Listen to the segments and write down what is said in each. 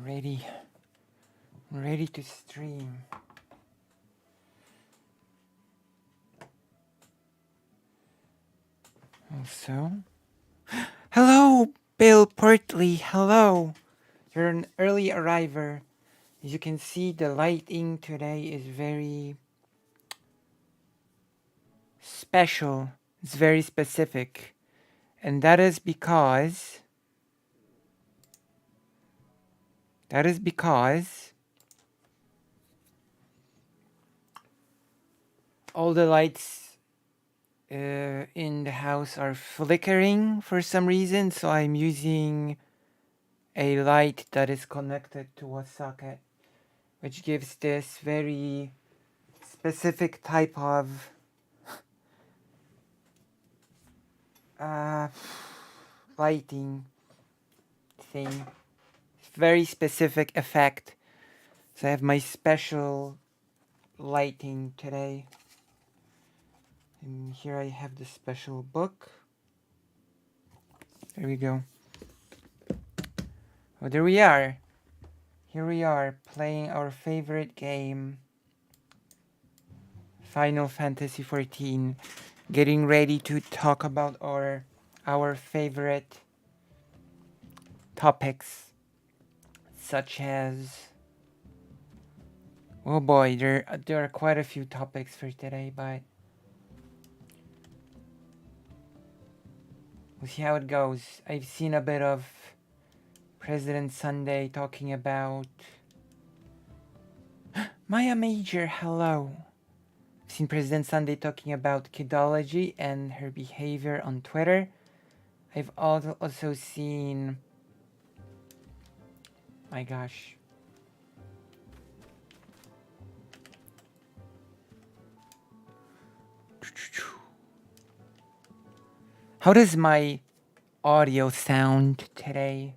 ready. I'm ready to stream. Also, hello, Bill Portley. Hello. You're an early arriver. As you can see, the lighting today is very special. It's very specific. And that is because all the lights in the house are flickering for some reason, so I'm using a light that is connected to a socket, which gives this very specific type of lighting thing. Very specific effect. So I have my special lighting today. And here I have the special book. There we go. Oh, there we are. Here we are playing our favorite game, Final Fantasy XIV. Getting ready to talk about our favorite topics, such as, oh boy, there are quite a few topics for today, but we'll see how it goes. I've seen a bit of President Sunday talking about Maya Major, hello. I've seen President Sunday talking about kidology and her behavior on Twitter. I've also seen, my gosh, how does my audio sound today?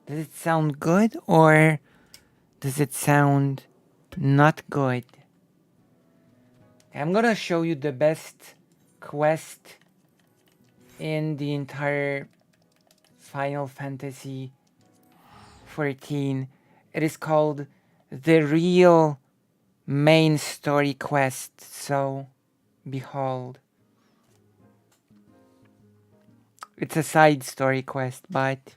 Does it sound good or does it sound not good? I'm gonna show you the best quest in the entire Final Fantasy XIV. It is called the real main story quest, so behold. It's a side story quest, but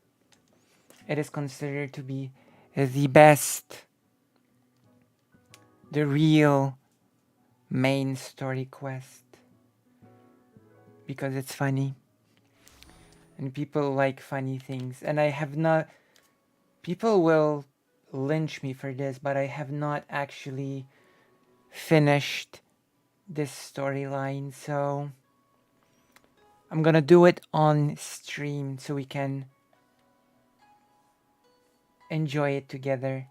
it is considered to be the best, the real main story quest, because it's funny and people like funny things. And I have not, people will lynch me for this, but I have not actually finished this storyline, so I'm gonna do it on stream so we can enjoy it together.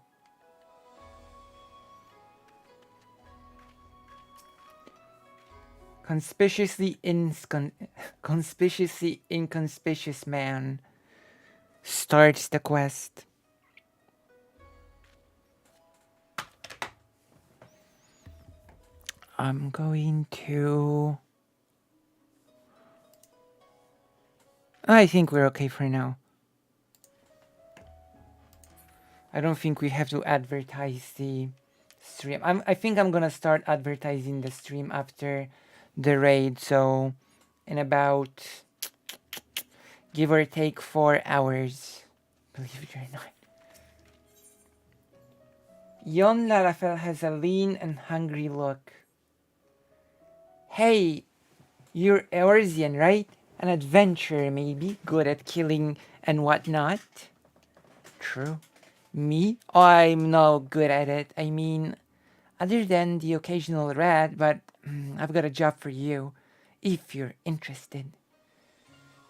Conspicuously inconspicuous man starts the quest. I'm going to... I think we're okay for now. I don't think we have to advertise the stream. I think I'm gonna start advertising the stream after the raid, so in about, give or take, 4 hours. Believe it or not. Yon Lalafell has a lean and hungry look. Hey, you're Eorzean, right? An adventurer, maybe, good at killing and whatnot. True. Me? Oh, I'm no good at it. I mean, other than the occasional rat, but I've got a job for you, if you're interested.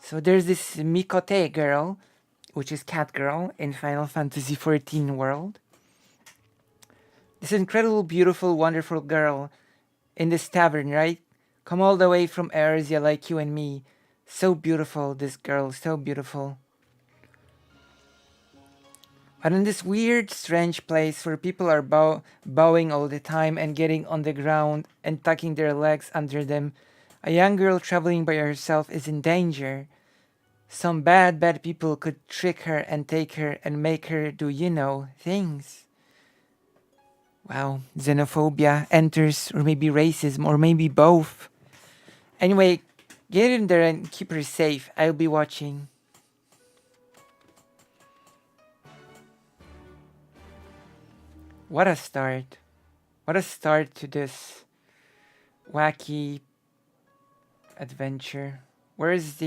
So there's this Mikote girl, which is Cat Girl in Final Fantasy XIV world. This incredible, beautiful, wonderful girl in this tavern, right? Come all the way from Eorzea like you and me. So beautiful, this girl, so beautiful. But in this weird, strange place where people are bowing all the time and getting on the ground and tucking their legs under them, a young girl traveling by herself is in danger. Some bad people could trick her and take her and make her do, you know, things. Wow, xenophobia enters, or maybe racism, or maybe both. Anyway, get in there and keep her safe. I'll be watching. What a start. What a start to this wacky adventure. Where's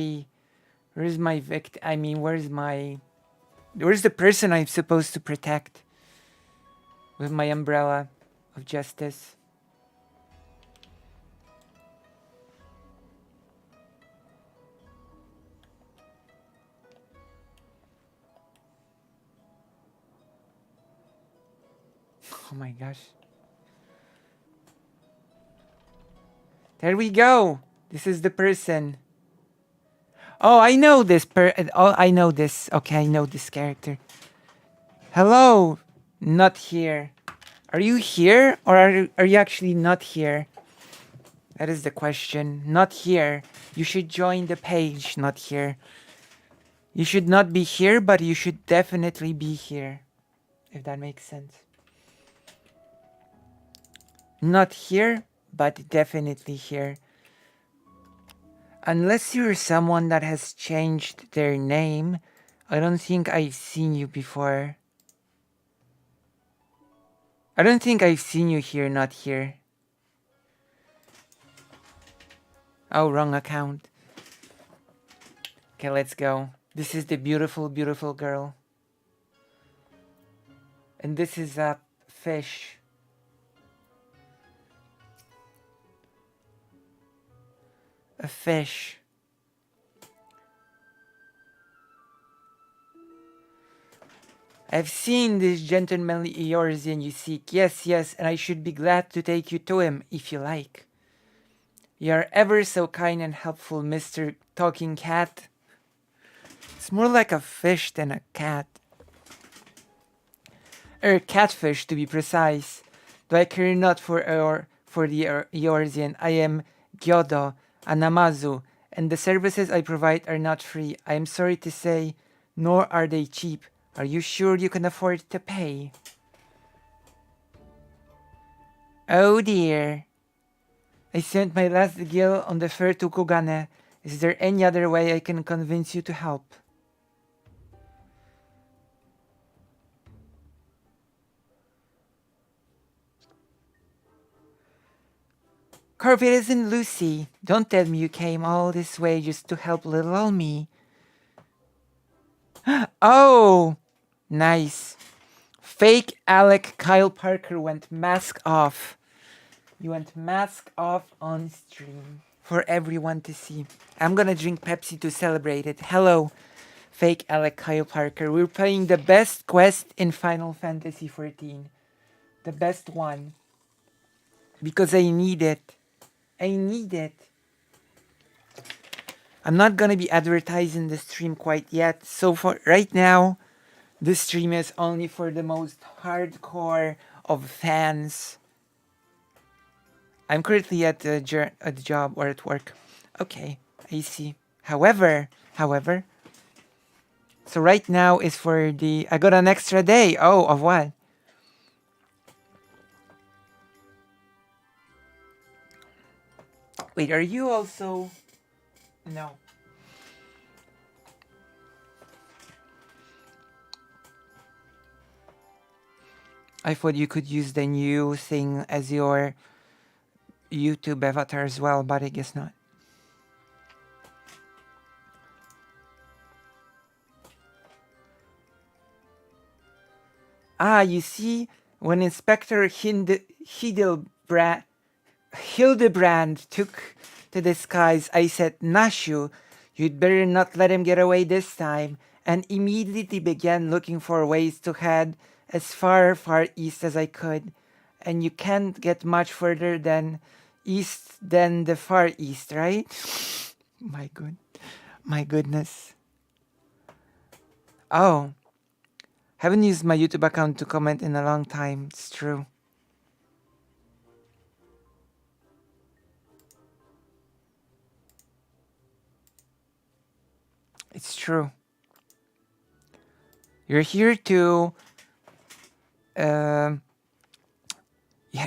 my victim? I mean, where's the person I'm supposed to protect with my umbrella of justice? Oh my gosh. There we go. This is the person. Oh, I know this I know this. Okay, I know this character. Hello. Not here. Are you here or are you actually not here? That is the question. Not here. You should join the page, not here. You should not be here, but you should definitely be here. If that makes sense. Not here, but definitely here. Unless you're someone that has changed their name, I don't think I've seen you before. I don't think I've seen you here, not here. Oh, wrong account. Okay, let's go. This is the beautiful, beautiful girl. And this is a fish. A fish. I've seen this gentlemanly Eorzean you seek. Yes, yes, and I should be glad to take you to him, if you like. You are ever so kind and helpful, Mr. Talking Cat. It's more like a fish than a cat. Catfish, to be precise. Though I care not for the Eorzean, I am Gyodo, a Namazu, and the services I provide are not free. I am sorry to say, nor are they cheap. Are you sure you can afford to pay? Oh dear. I sent my last gil on the fare to Kugane. Is there any other way I can convince you to help? Carve, it isn't Lucy. Don't tell me you came all this way just to help little old me. Oh! Nice. Fake Alec Kyle Parker went mask off. You went mask off on stream for everyone to see. I'm gonna drink Pepsi to celebrate it. Hello, fake Alec Kyle Parker. We're playing the best quest in Final Fantasy XIV. The best one. Because I need it. I need it. I'm not gonna be advertising the stream quite yet. So for right now, this stream is only for the most hardcore of fans. I'm currently at the job or at work. Okay, I see. However, so right now is for I got an extra day. Oh, of what? Wait, are you also? No. I thought you could use the new thing as your YouTube avatar as well, but I guess not. Ah, you see, when Inspector Hildebrand took to the skies, I said, Nashu, you'd better not let him get away this time, and immediately began looking for ways to head as far east as I could. And you can't get much further than east than the far east, right? My goodness. Oh, haven't used my YouTube account to comment in a long time. It's true. It's true. You're here to um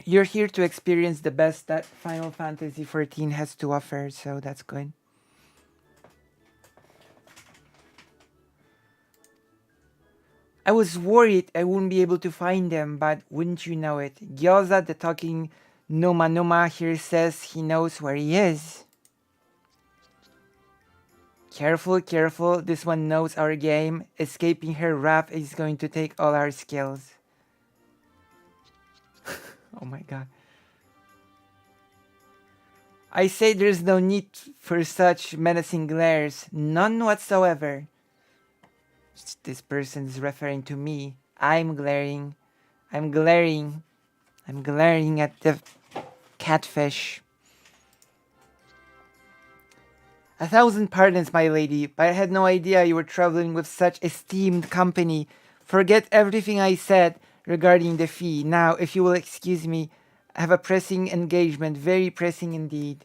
you're here to experience the best that Final Fantasy XIV has to offer, so that's good. I was worried I wouldn't be able to find them, but wouldn't you know it, Gyoza the talking Noma Noma here says he knows where he is. Careful, careful, this one knows our game. Escaping her wrath is going to take all our skills. Oh my god. I say there's no need for such menacing glares. None whatsoever. This person is referring to me. I'm glaring. I'm glaring. I'm glaring at the catfish. 1,000 pardons, my lady, but I had no idea you were traveling with such esteemed company. Forget everything I said regarding the fee. Now, if you will excuse me, I have a pressing engagement, very pressing indeed.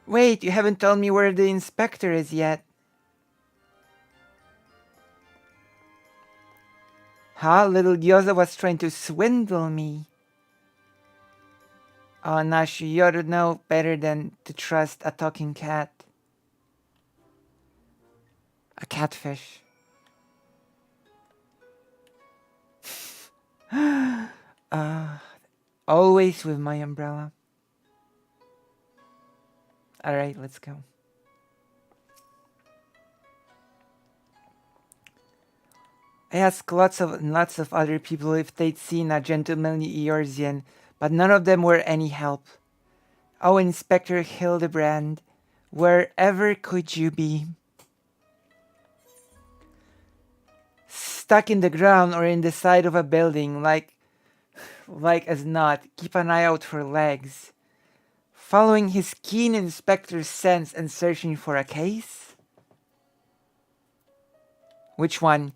Wait, you haven't told me where the inspector is yet. Huh? Little Gyoza was trying to swindle me. Oh, Nash, you ought to know better than to trust a talking cat. A catfish. Always with my umbrella. Alright, let's go. I asked lots of other people if they'd seen a gentlemanly Eorzean, but none of them were any help. Oh, Inspector Hildebrand, wherever could you be? Stuck in the ground or in the side of a building, like as not, keep an eye out for legs. Following his keen inspector's sense and searching for a case? Which one?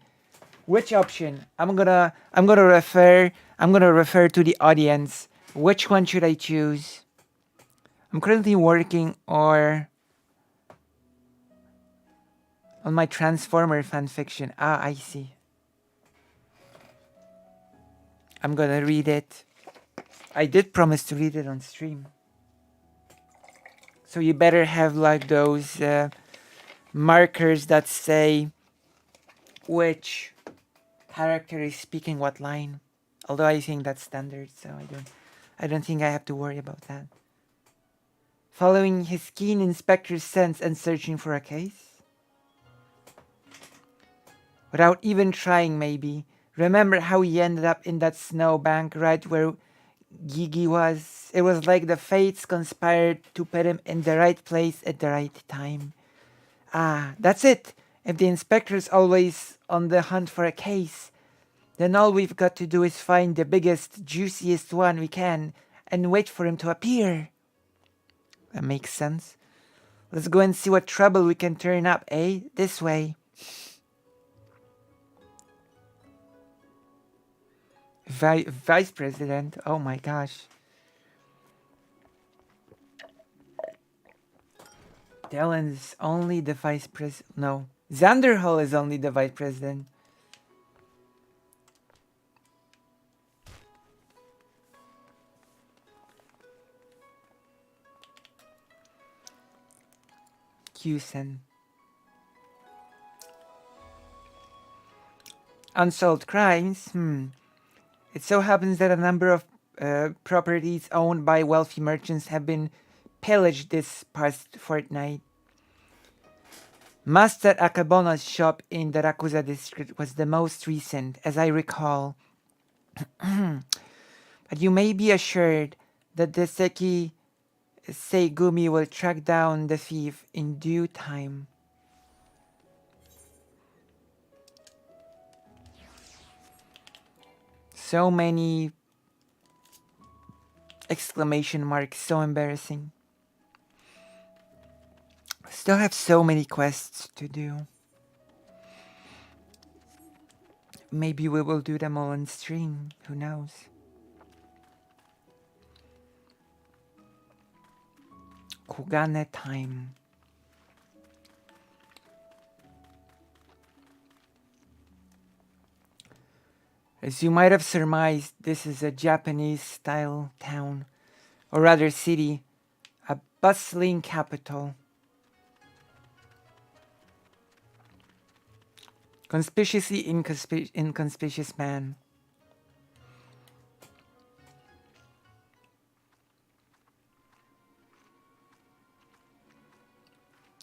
Which option? I'm gonna refer to the audience. Which one should I choose? I'm currently working on my Transformer fanfiction. Ah, I see. I'm gonna read it. I did promise to read it on stream. So you better have like those markers that say which character is speaking what line. Although I think that's standard, so I don't think I have to worry about that. Following his keen inspector's sense and searching for a case? Without even trying, maybe. Remember how he ended up in that snowbank right where Gigi was? It was like the fates conspired to put him in the right place at the right time. Ah, that's it. If the inspector's always on the hunt for a case, then all we've got to do is find the biggest, juiciest one we can and wait for him to appear. That makes sense. Let's go and see what trouble we can turn up, eh? This way. Vice President? Oh my gosh. Dylan's only the Vice President. No. Xanderhall is only the Vice President. Cusen. Unsolved crimes? It so happens that a number of properties owned by wealthy merchants have been pillaged this past fortnight. Master Akabona's shop in the Rakuza district was the most recent, as I recall. But you may be assured that the Seki Seigumi will track down the thief in due time. So many exclamation marks, so embarrassing. Still have so many quests to do. Maybe we will do them all on stream, who knows? Kugane time. As you might have surmised, this is a Japanese-style town, or rather city, a bustling capital. Conspicuously inconspicuous man.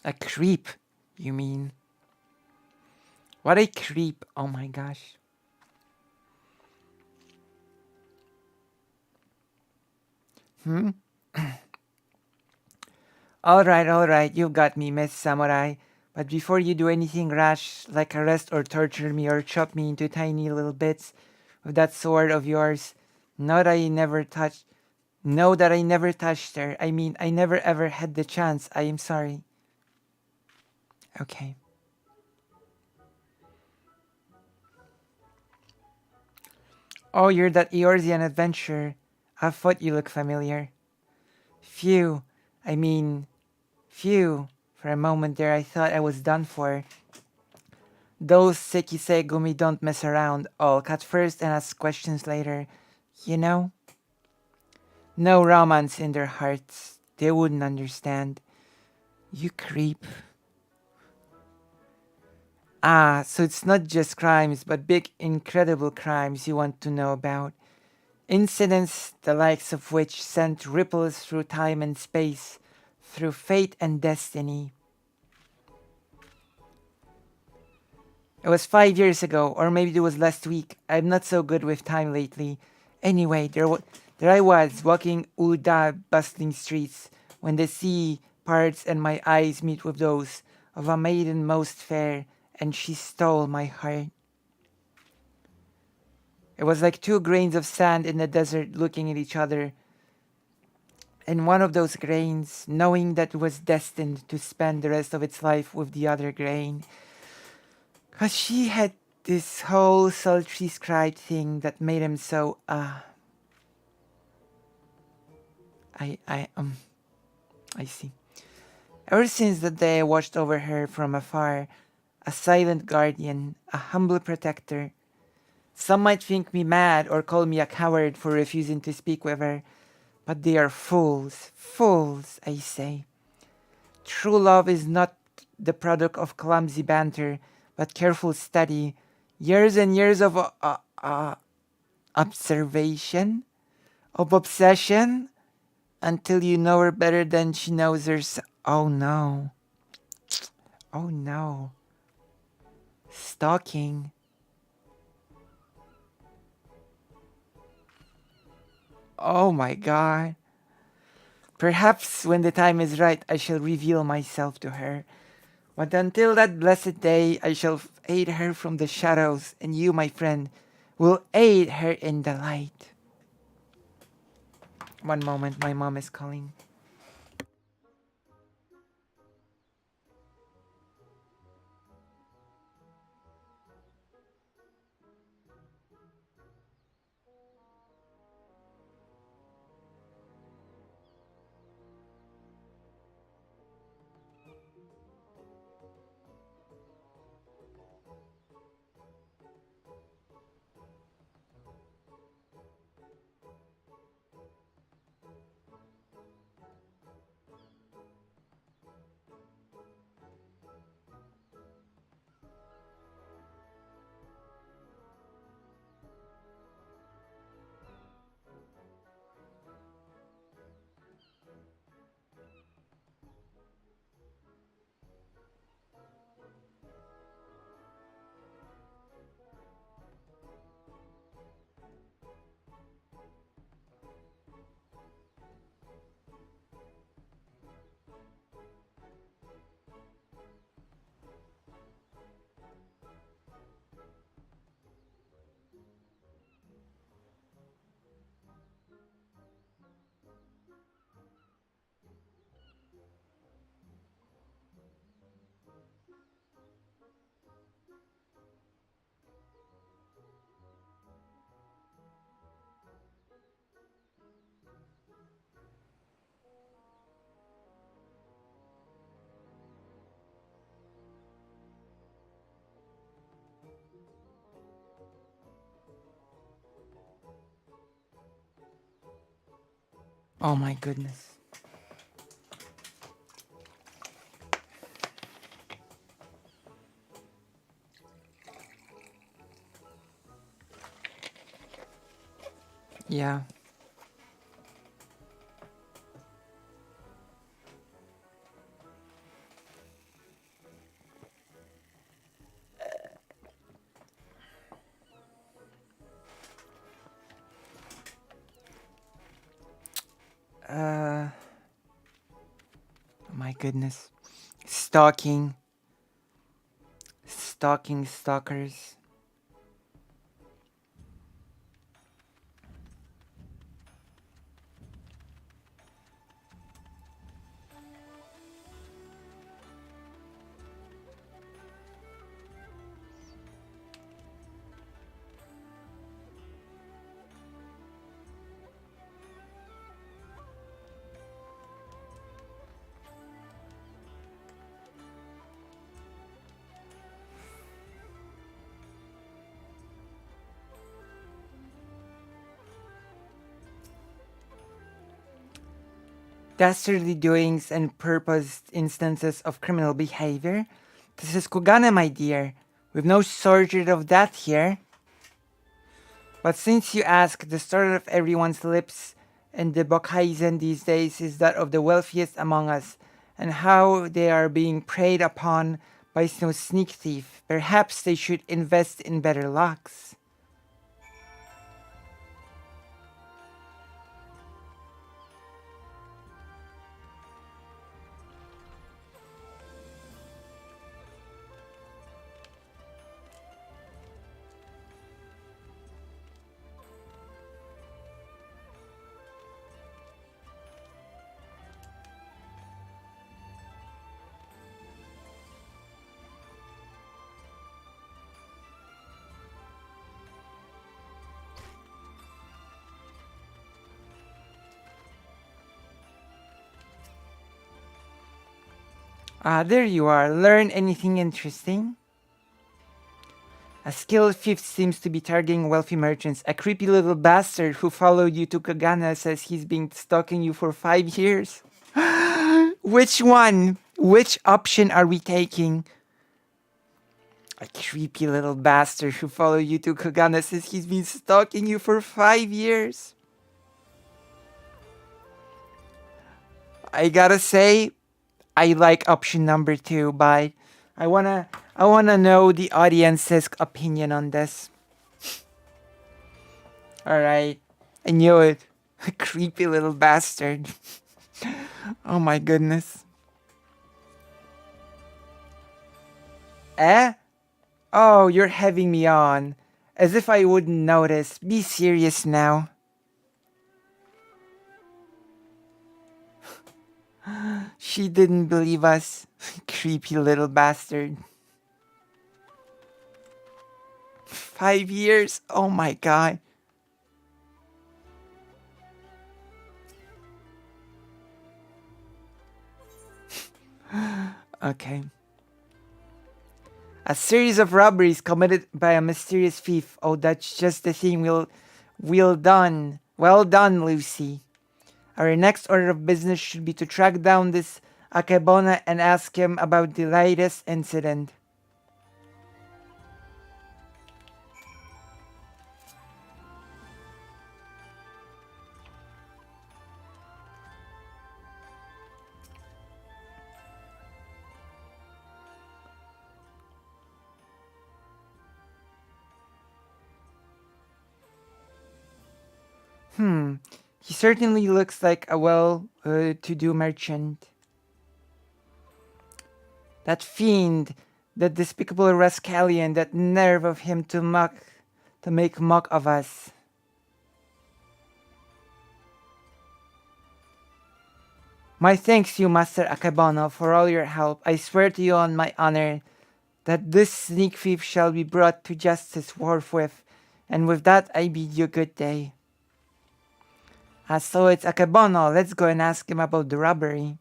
A creep, you mean? What a creep, oh my gosh. Alright, you got me, Miss Samurai. But before you do anything rash, like arrest or torture me or chop me into tiny little bits with that sword of yours, know that I never touched her. I mean, I never ever had the chance. I am sorry. Okay. Oh, you're that Eorzean adventurer. I thought you looked familiar. Phew. I mean, phew. For a moment there I thought I was done for. Those Sekisei Gumi don't mess around. I'll cut first and ask questions later. You know? No romance in their hearts. They wouldn't understand. You creep. Ah, so it's not just crimes, but big, incredible crimes you want to know about. Incidents the likes of which sent ripples through time and space, through fate and destiny. It was 5 years ago, or maybe it was last week. I'm not so good with time lately. Anyway, there I was, walking Uda bustling streets, when the sea parts and my eyes meet with those of a maiden most fair, and she stole my heart. It was like two grains of sand in the desert looking at each other, and one of those grains, knowing that it was destined to spend the rest of its life with the other grain. 'Cause she had this whole sultry scribed thing that made him so, I see. Ever since the day I watched over her from afar, a silent guardian, a humble protector. Some might think me mad or call me a coward for refusing to speak with her, but they are fools, fools, I say. True love is not the product of clumsy banter, but careful study, years and years of observation, of obsession, until you know her better than she knows herself. Oh no. Oh no. Stalking. Oh my god. Perhaps when the time is right, I shall reveal myself to her. But until that blessed day, I shall aid her from the shadows, and you, my friend, will aid her in the light. One moment, my mom is calling. Oh my goodness. Yeah. Oh my goodness. Stalking. Stalking stalkers. Dastardly doings and purposed instances of criminal behavior. This is Kugane, my dear. We've no shortage of that here. But since you ask, the story of everyone's lips in the Bokaizen these days is that of the wealthiest among us, and how they are being preyed upon by no sneak thief. Perhaps they should invest in better locks. Ah, there you are. Learn anything interesting? A skilled fifth seems to be targeting wealthy merchants. A creepy little bastard who followed you to Kagana says he's been stalking you for 5 years. Which one? Which option are we taking? A creepy little bastard who followed you to Kagana says he's been stalking you for 5 years. I gotta say, I like option number 2, but I wanna know the audience's opinion on this. Alright. I knew it. A creepy little bastard. Oh my goodness. Eh? Oh, you're having me on. As if I wouldn't notice. Be serious now. She didn't believe us. Creepy little bastard. 5 years? Oh my god. Okay. A series of robberies committed by a mysterious thief. Oh, that's just the thing we'll done. Well done, Lucy. Our next order of business should be to track down this Akebona and ask him about the latest incident. He certainly looks like a well-to-do merchant. That fiend, that despicable rascallion, that nerve of him to make mock of us. My thanks you, Master Akebono, for all your help. I swear to you on my honor that this sneak thief shall be brought to justice forthwith, and with that I bid you good day. So it's Akebono, let's go and ask him about the robbery.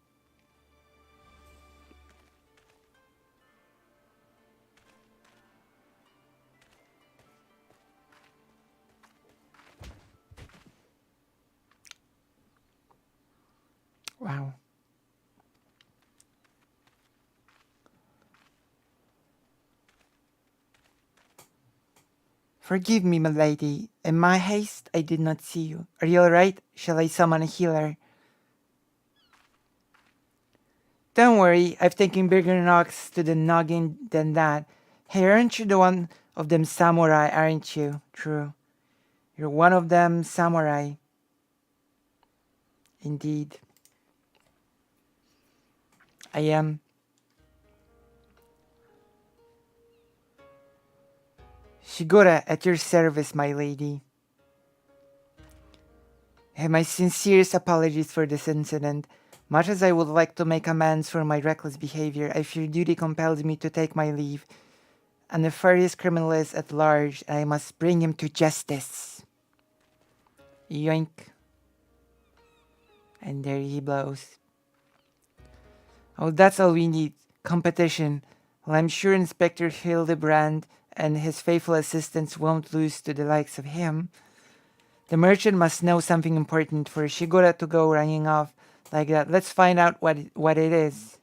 Wow. Forgive me, my lady. In my haste, I did not see you. Are you alright? Shall I summon a healer? Don't worry, I've taken bigger knocks to the noggin than that. Hey, aren't you the one of them samurai, aren't you? True. You're one of them samurai. Indeed. I am. Shigura, at your service, my lady. Hey, my sincerest apologies for this incident. Much as I would like to make amends for my reckless behavior, I fear duty compels me to take my leave. A nefarious criminal is at large, and I must bring him to justice. Yoink. And there he blows. Oh, that's all we need. Competition. Well, I'm sure Inspector Hildebrand and his faithful assistants won't lose to the likes of him. The merchant must know something important for Shigura to go running off like that. Let's find out what it is.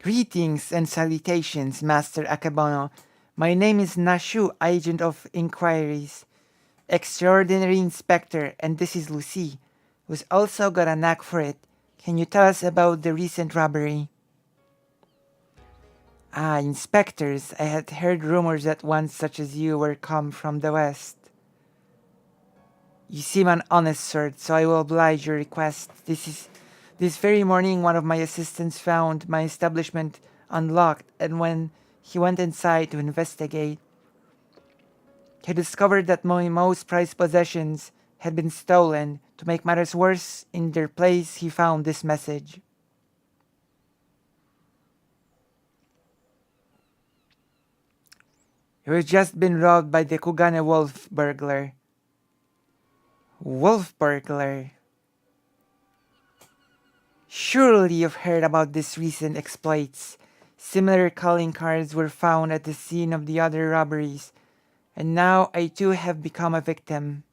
Greetings and salutations, Master Akebono. My name is Nashu, Agent of Inquiries, Extraordinary Inspector, and this is Lucy, who's also got a knack for it. Can you tell us about the recent robbery? Ah, inspectors. I had heard rumors that one such as you were come from the West. You seem an honest sort, so I will oblige your request. This very morning one of my assistants found my establishment unlocked, and when he went inside to investigate, he discovered that my most prized possessions had been stolen. To make matters worse, in their place he found this message. He was just been robbed by the Kugane wolf burglar. Wolf burglar? Surely you've heard about these recent exploits. Similar calling cards were found at the scene of the other robberies, and now I too have become a victim.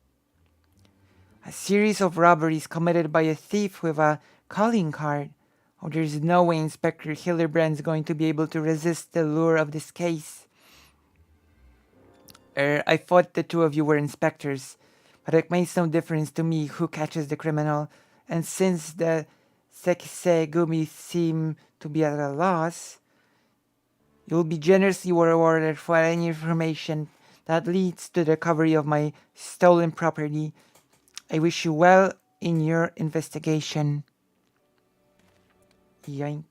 A series of robberies committed by a thief with a calling card. Oh, there's no way Inspector Hildebrand's going to be able to resist the lure of this case. I thought the two of you were inspectors, but it makes no difference to me who catches the criminal, and since the Sekisegumi seem to be at a loss, you'll be generously rewarded for any information that leads to the recovery of my stolen property. I wish you well in your investigation. Yoink.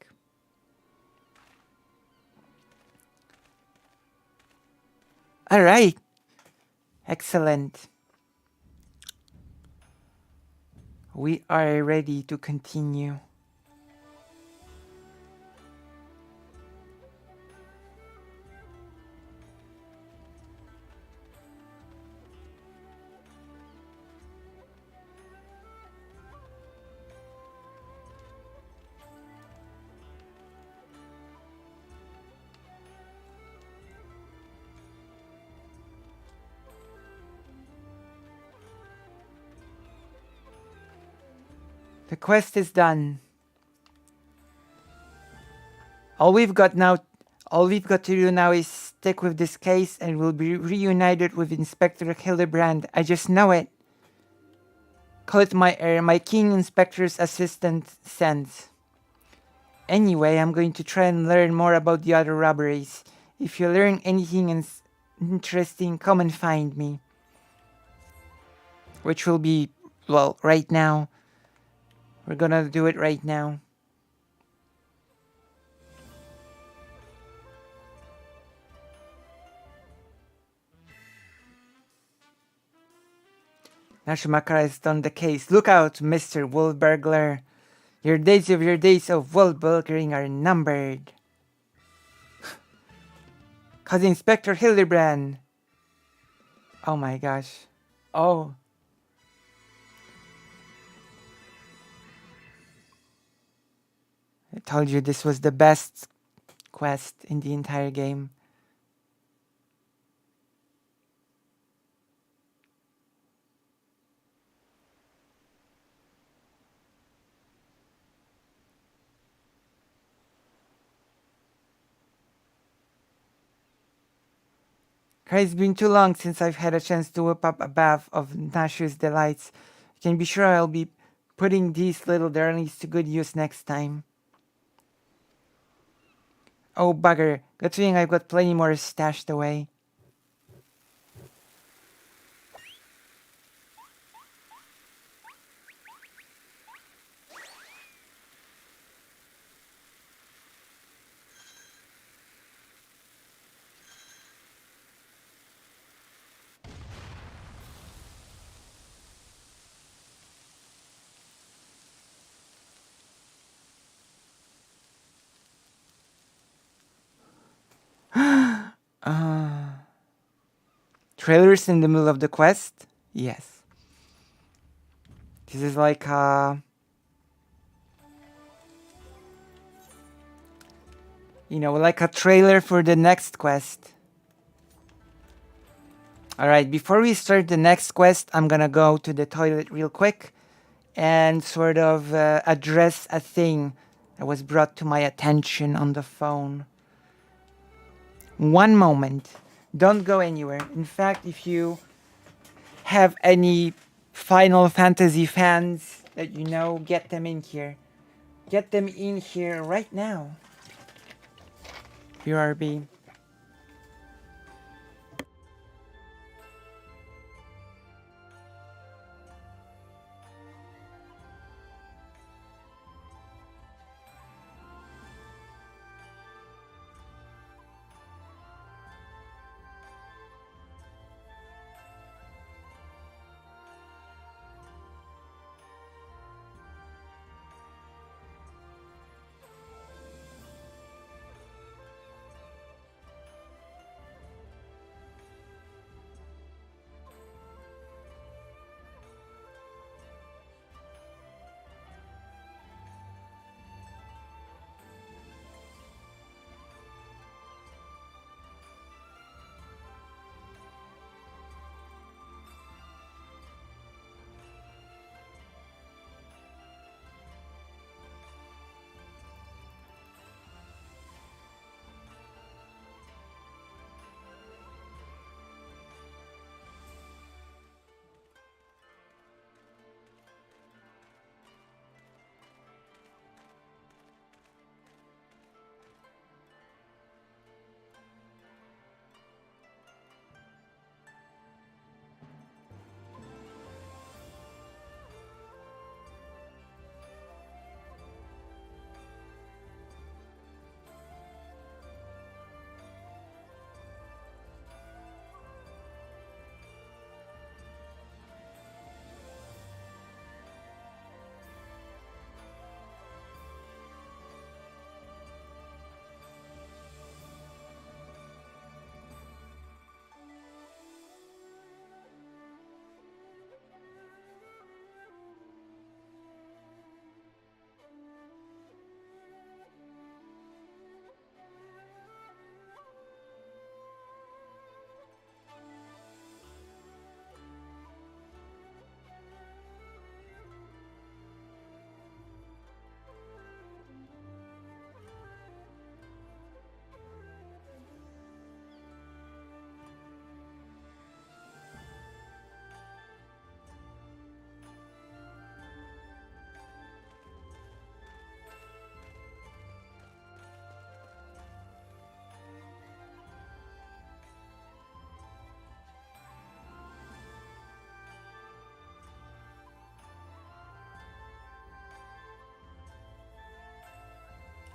Alright. Excellent. We are ready to continue. The quest is done. All we've got to do now is stick with this case and we'll be reunited with Inspector Hildebrand. I just know it. Call it my King Inspector's assistant sends. Anyway, I'm going to try and learn more about the other robberies. If you learn anything interesting, come and find me. Which will be, well, right now. We're gonna do it right now. Nashimakara has done the case. Look out, Mr. Wolf Burglar. Your days of wolf burglaring are numbered. Cause Inspector Hildebrand. Oh my gosh. Oh. I told you this was the best quest in the entire game. It's been too long since I've had a chance to whip up a bath of Nashu's delights. You can be sure I'll be putting these little darlings to good use next time. Oh bugger, good thing I've got plenty more stashed away. Trailers in the middle of the quest? Yes. This is like like a trailer for the next quest. Alright, before we start the next quest, I'm gonna go to the toilet real quick and sort of address a thing that was brought to my attention on the phone. One moment. Don't go anywhere. In fact, if you have any Final Fantasy fans that you know, get them in here. Get them in here right now. BRB.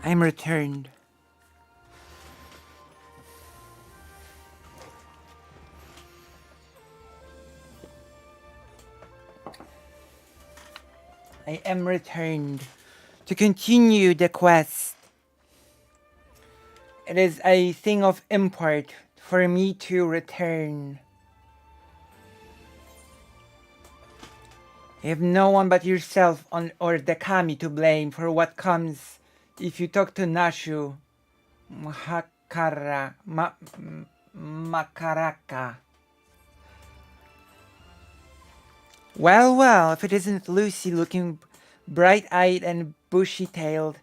I'm returned. I am returned to continue the quest. It is a thing of import for me to return. You have no one but yourself or the Kami to blame for what comes if you talk to Nashu Makaraka. Well, if it isn't Lucy looking bright-eyed and bushy-tailed,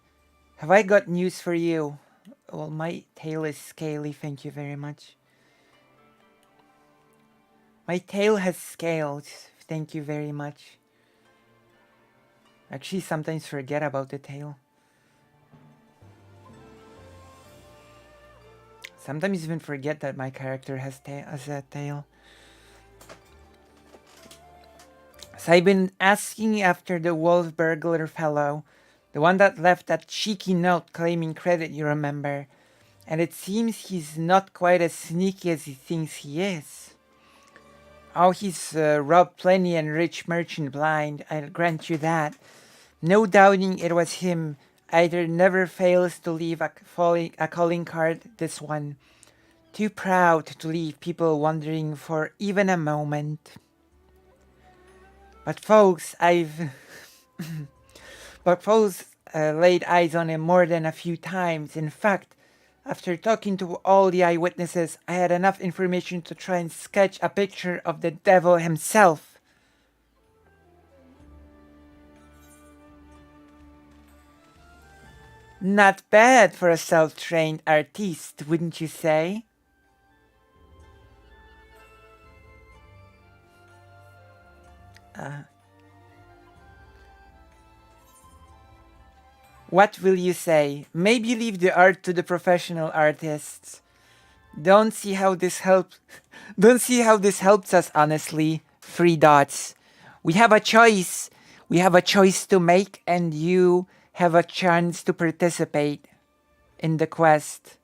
have I got news for you? Well, my tail is scaly, thank you very much. My tail has scales. Thank you very much. Actually, sometimes forget about the tail. Sometimes even forget that my character has a tail. So I've been asking after the wolf burglar fellow, the one that left that cheeky note claiming credit, you remember. And it seems he's not quite as sneaky as he thinks he is. Oh, he's robbed plenty and rich merchant blind, I'll grant you that. No doubting it was him. Either never fails to leave a calling card, this one. Too proud to leave people wondering for even a moment. But folks, laid eyes on him more than a few times. In fact, after talking to all the eyewitnesses, I had enough information to try and sketch a picture of the devil himself. Not bad for a self-trained artiste, wouldn't you say? What will you say? Maybe leave the art to the professional artists. Don't see how this helps. Don't see how this helps us, honestly. 3 dots. We have a choice. We have a choice to make, and you have a chance to participate in the quest.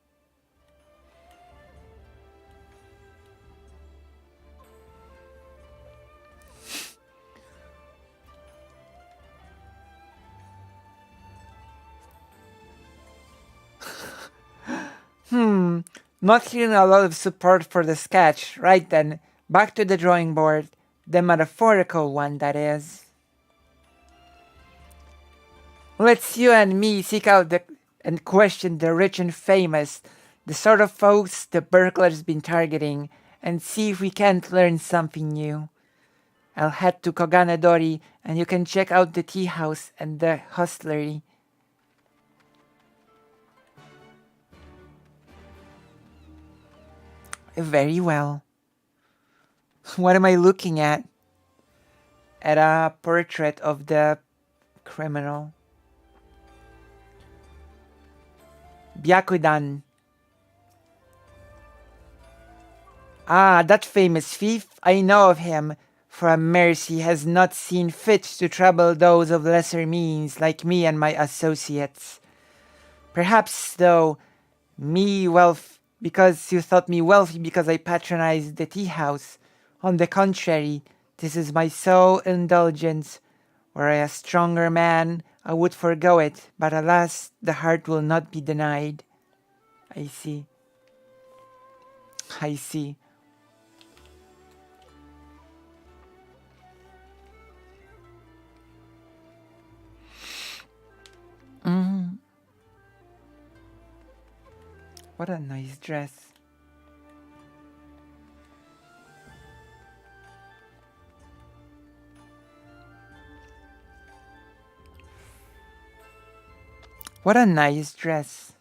Not hearing a lot of support for the sketch. Right then, back to the drawing board. The metaphorical one, that is. Let's you and me seek out and question the rich and famous, the sort of folks the burglar's been targeting, and see if we can't learn something new. I'll head to Koganadori, and you can check out the tea house and the hostlery. Very well. What am I looking at? At a portrait of the criminal. Byakudan. Ah, that famous thief. I know of him. For a mercy has not seen fit to trouble those of lesser means like me and my associates. Perhaps, though, because you thought me wealthy because I patronized the tea house. On the contrary, this is my sole indulgence. Were I a stronger man, I would forego it, but alas, the heart will not be denied. I see. I see. What a nice dress. What a nice dress.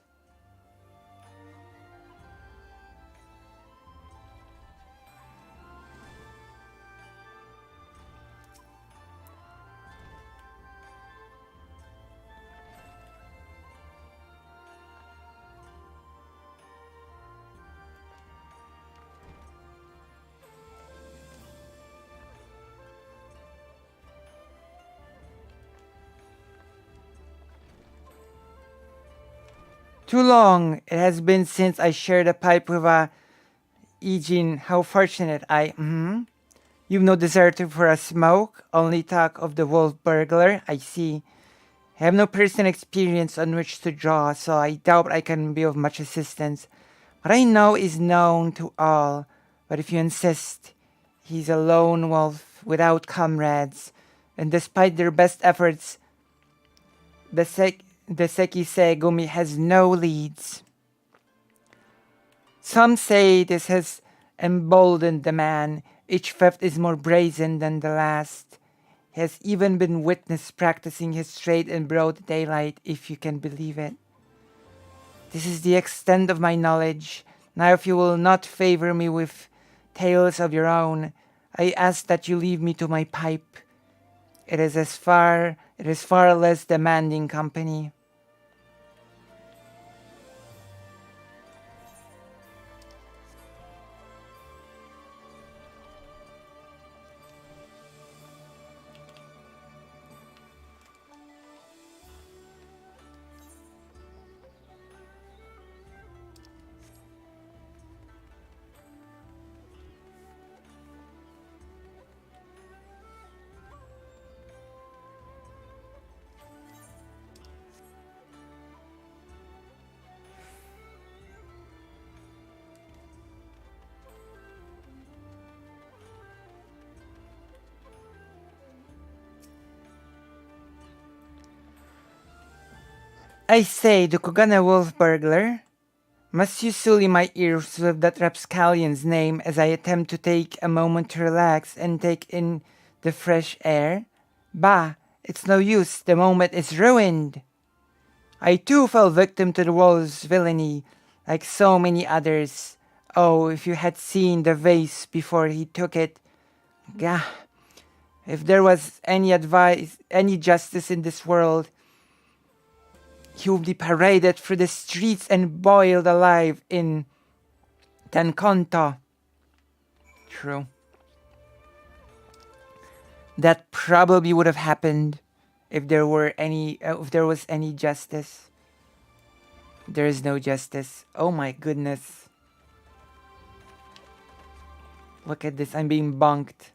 Too long it has been since I shared a pipe with a Ejin. How fortunate I. You've no desire for a smoke, only talk of the wolf burglar. I see. I have no personal experience on which to draw, so I doubt I can be of much assistance. What I know is known to all, but if you insist, he's a lone wolf without comrades, and despite their best efforts, the Sekisei has no leads. Some say this has emboldened the man. Each theft is more brazen than the last. He has even been witnessed practicing his trade in broad daylight, if you can believe it. This is the extent of my knowledge. Now if you will not favor me with tales of your own, I ask that you leave me to my pipe. It is far less demanding company. I say, the Kugana Wolf Burglar. Must you sully my ears with that rapscallion's name as I attempt to take a moment to relax and take in the fresh air? Bah, it's no use, the moment is ruined. I too fell victim to the wolf's villainy, like so many others. Oh, if you had seen the vase before he took it. Gah, if there was any justice in this world, he would be paraded through the streets and boiled alive in Tenkonto. True. That probably would have happened if there was any justice. There is no justice. Oh my goodness. Look at this, I'm being bonked.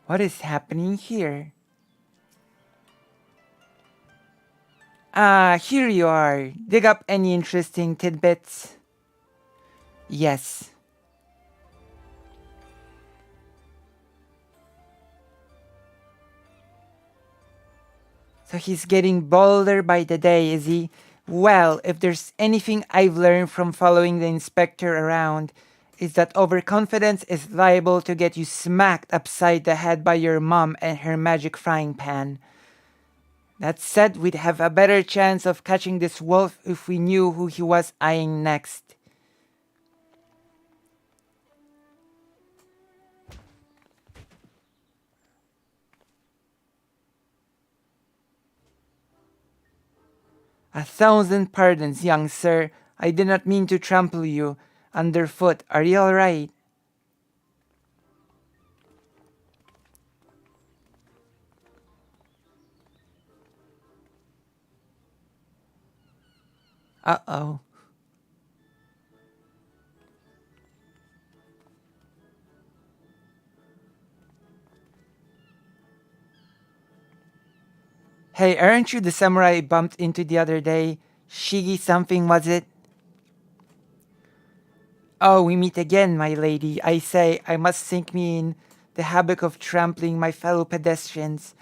What is happening here? Ah, here you are. Dig up any interesting tidbits? Yes. So he's getting bolder by the day, is he? Well, if there's anything I've learned from following the inspector around, is that overconfidence is liable to get you smacked upside the head by your mom and her magic frying pan. That said, we'd have a better chance of catching this wolf if we knew who he was eyeing next. A thousand pardons, young sir. I did not mean to trample you underfoot. Are you all right? Uh-oh. Hey, aren't you the samurai I bumped into the other day? Shigi something, was it? Oh, we meet again, my lady. I say, I must sink me in the habit of trampling my fellow pedestrians.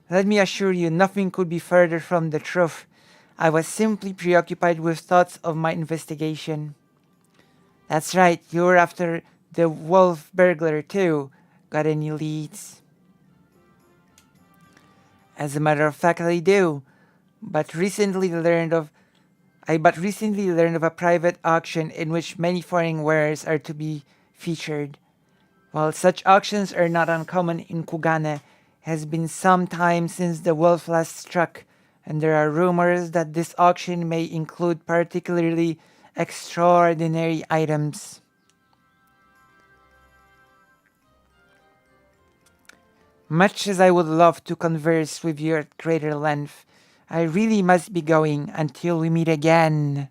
Let me assure you, nothing could be further from the truth. I was simply preoccupied with thoughts of my investigation. That's right, you're after the wolf burglar too. Got any leads? As a matter of fact, I do. But recently learned of I but recently learned of a private auction in which many foreign wares are to be featured. While such auctions are not uncommon in Kugane, it has been some time since the wolf last struck, and there are rumors that this auction may include particularly extraordinary items. Much as I would love to converse with you at greater length, I really must be going until we meet again.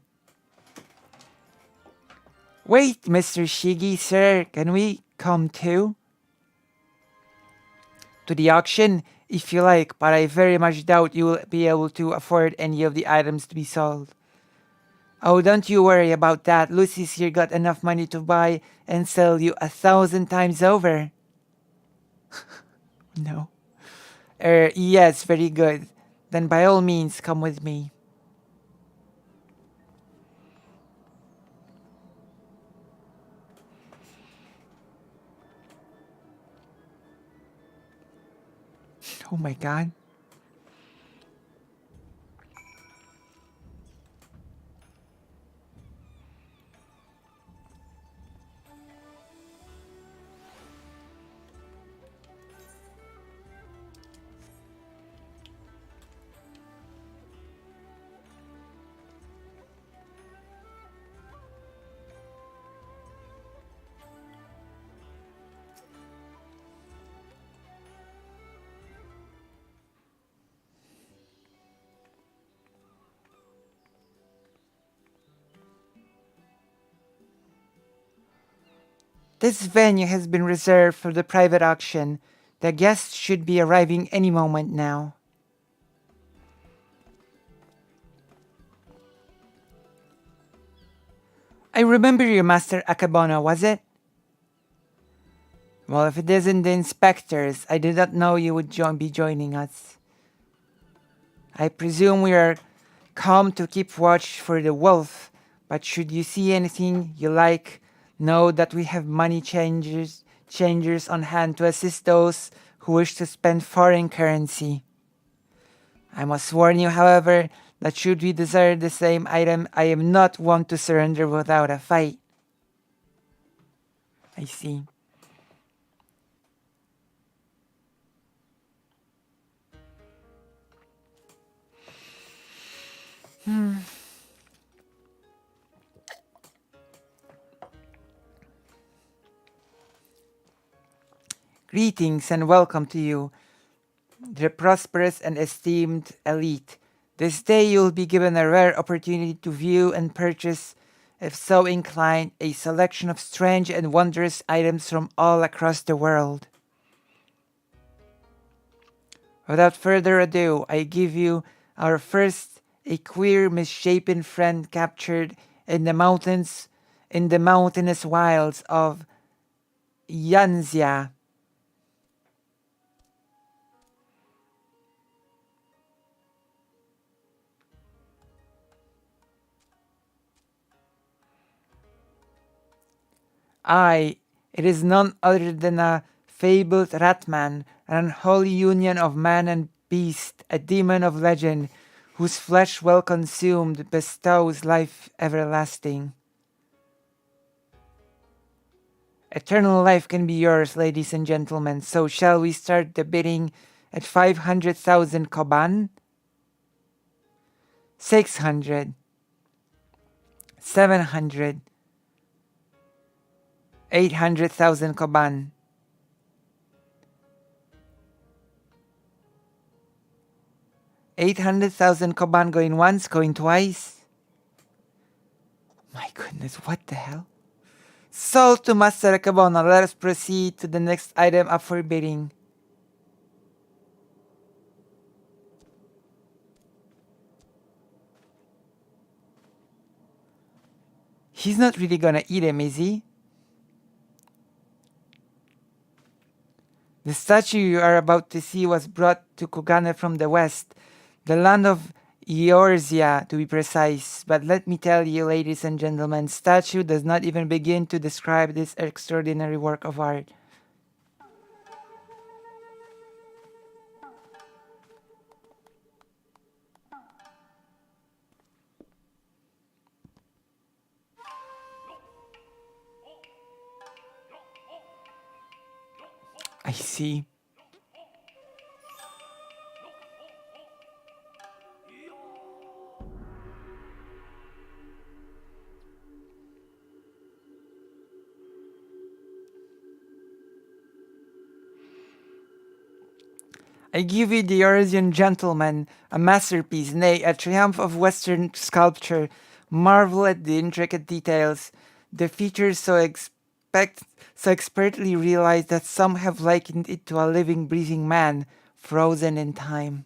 Wait, Mr. Shigi, sir, can we come too? To the auction, if you like, but I very much doubt you will be able to afford any of the items to be sold. Oh, don't you worry about that. Lucy's here got enough money to buy and sell you 1,000 times over. No. Yes, very good. Then by all means, come with me. Oh my god. This venue has been reserved for the private auction. The guests should be arriving any moment now. I remember you, Master Akabona, was it? Well, if it isn't the inspectors, I did not know you would be joining us. I presume we are come to keep watch for the wolf, but should you see anything you like, know that we have money changers on hand to assist those who wish to spend foreign currency. I must warn you, however, that should we desire the same item, I am not one to surrender without a fight. I see. Greetings and welcome to you, the prosperous and esteemed elite. This day you will be given a rare opportunity to view and purchase, if so inclined, a selection of strange and wondrous items from all across the world. Without further ado, I give you our first, a queer, misshapen friend captured in the mountains, in the mountainous wilds of Yanxia. Aye, it is none other than a fabled Ratman, an unholy union of man and beast, a demon of legend, whose flesh well consumed bestows life everlasting. Eternal life can be yours, ladies and gentlemen, so shall we start the bidding at 500,000 koban? 600. 700. 800,000 koban. 800,000 koban going once, going twice. My goodness, what the hell? Sold to Master Kabona. Let us proceed to the next item up for bidding. He's not really gonna eat him, is he? The statue you are about to see was brought to Kugane from the west, the land of Eorzea to be precise. But let me tell you, ladies and gentlemen, statue does not even begin to describe this extraordinary work of art. I see. I give you the Eorzean Gentleman, a masterpiece, nay, a triumph of Western sculpture. Marvel at the intricate details, the features so expertly realized that some have likened it to a living, breathing man, frozen in time.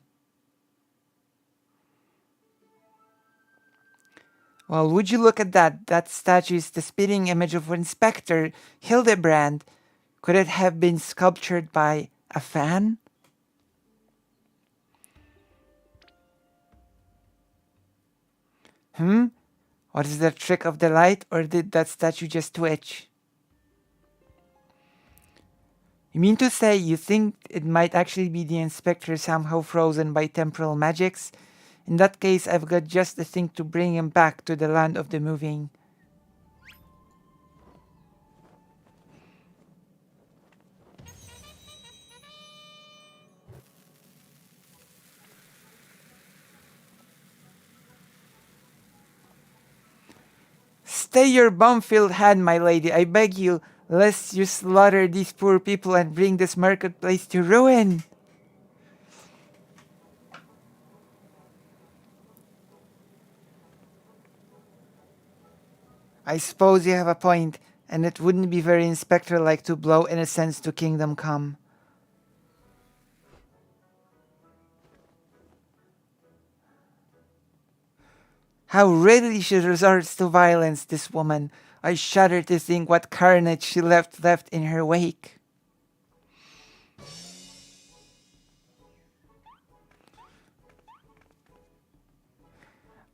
Well, would you look at that? That statue is the spitting image of Inspector Hildebrand. Could it have been sculptured by a fan? What is the trick of the light, or did that statue just twitch? You mean to say you think it might actually be the inspector somehow frozen by temporal magics? In that case, I've got just the thing to bring him back to the land of the moving. Stay your bum-filled hand, my lady, I beg you, lest you slaughter these poor people and bring this marketplace to ruin. I suppose you have a point, and it wouldn't be very inspector-like to blow innocence to kingdom come. How readily she resorts to violence, this woman. I shudder to think what carnage she left in her wake.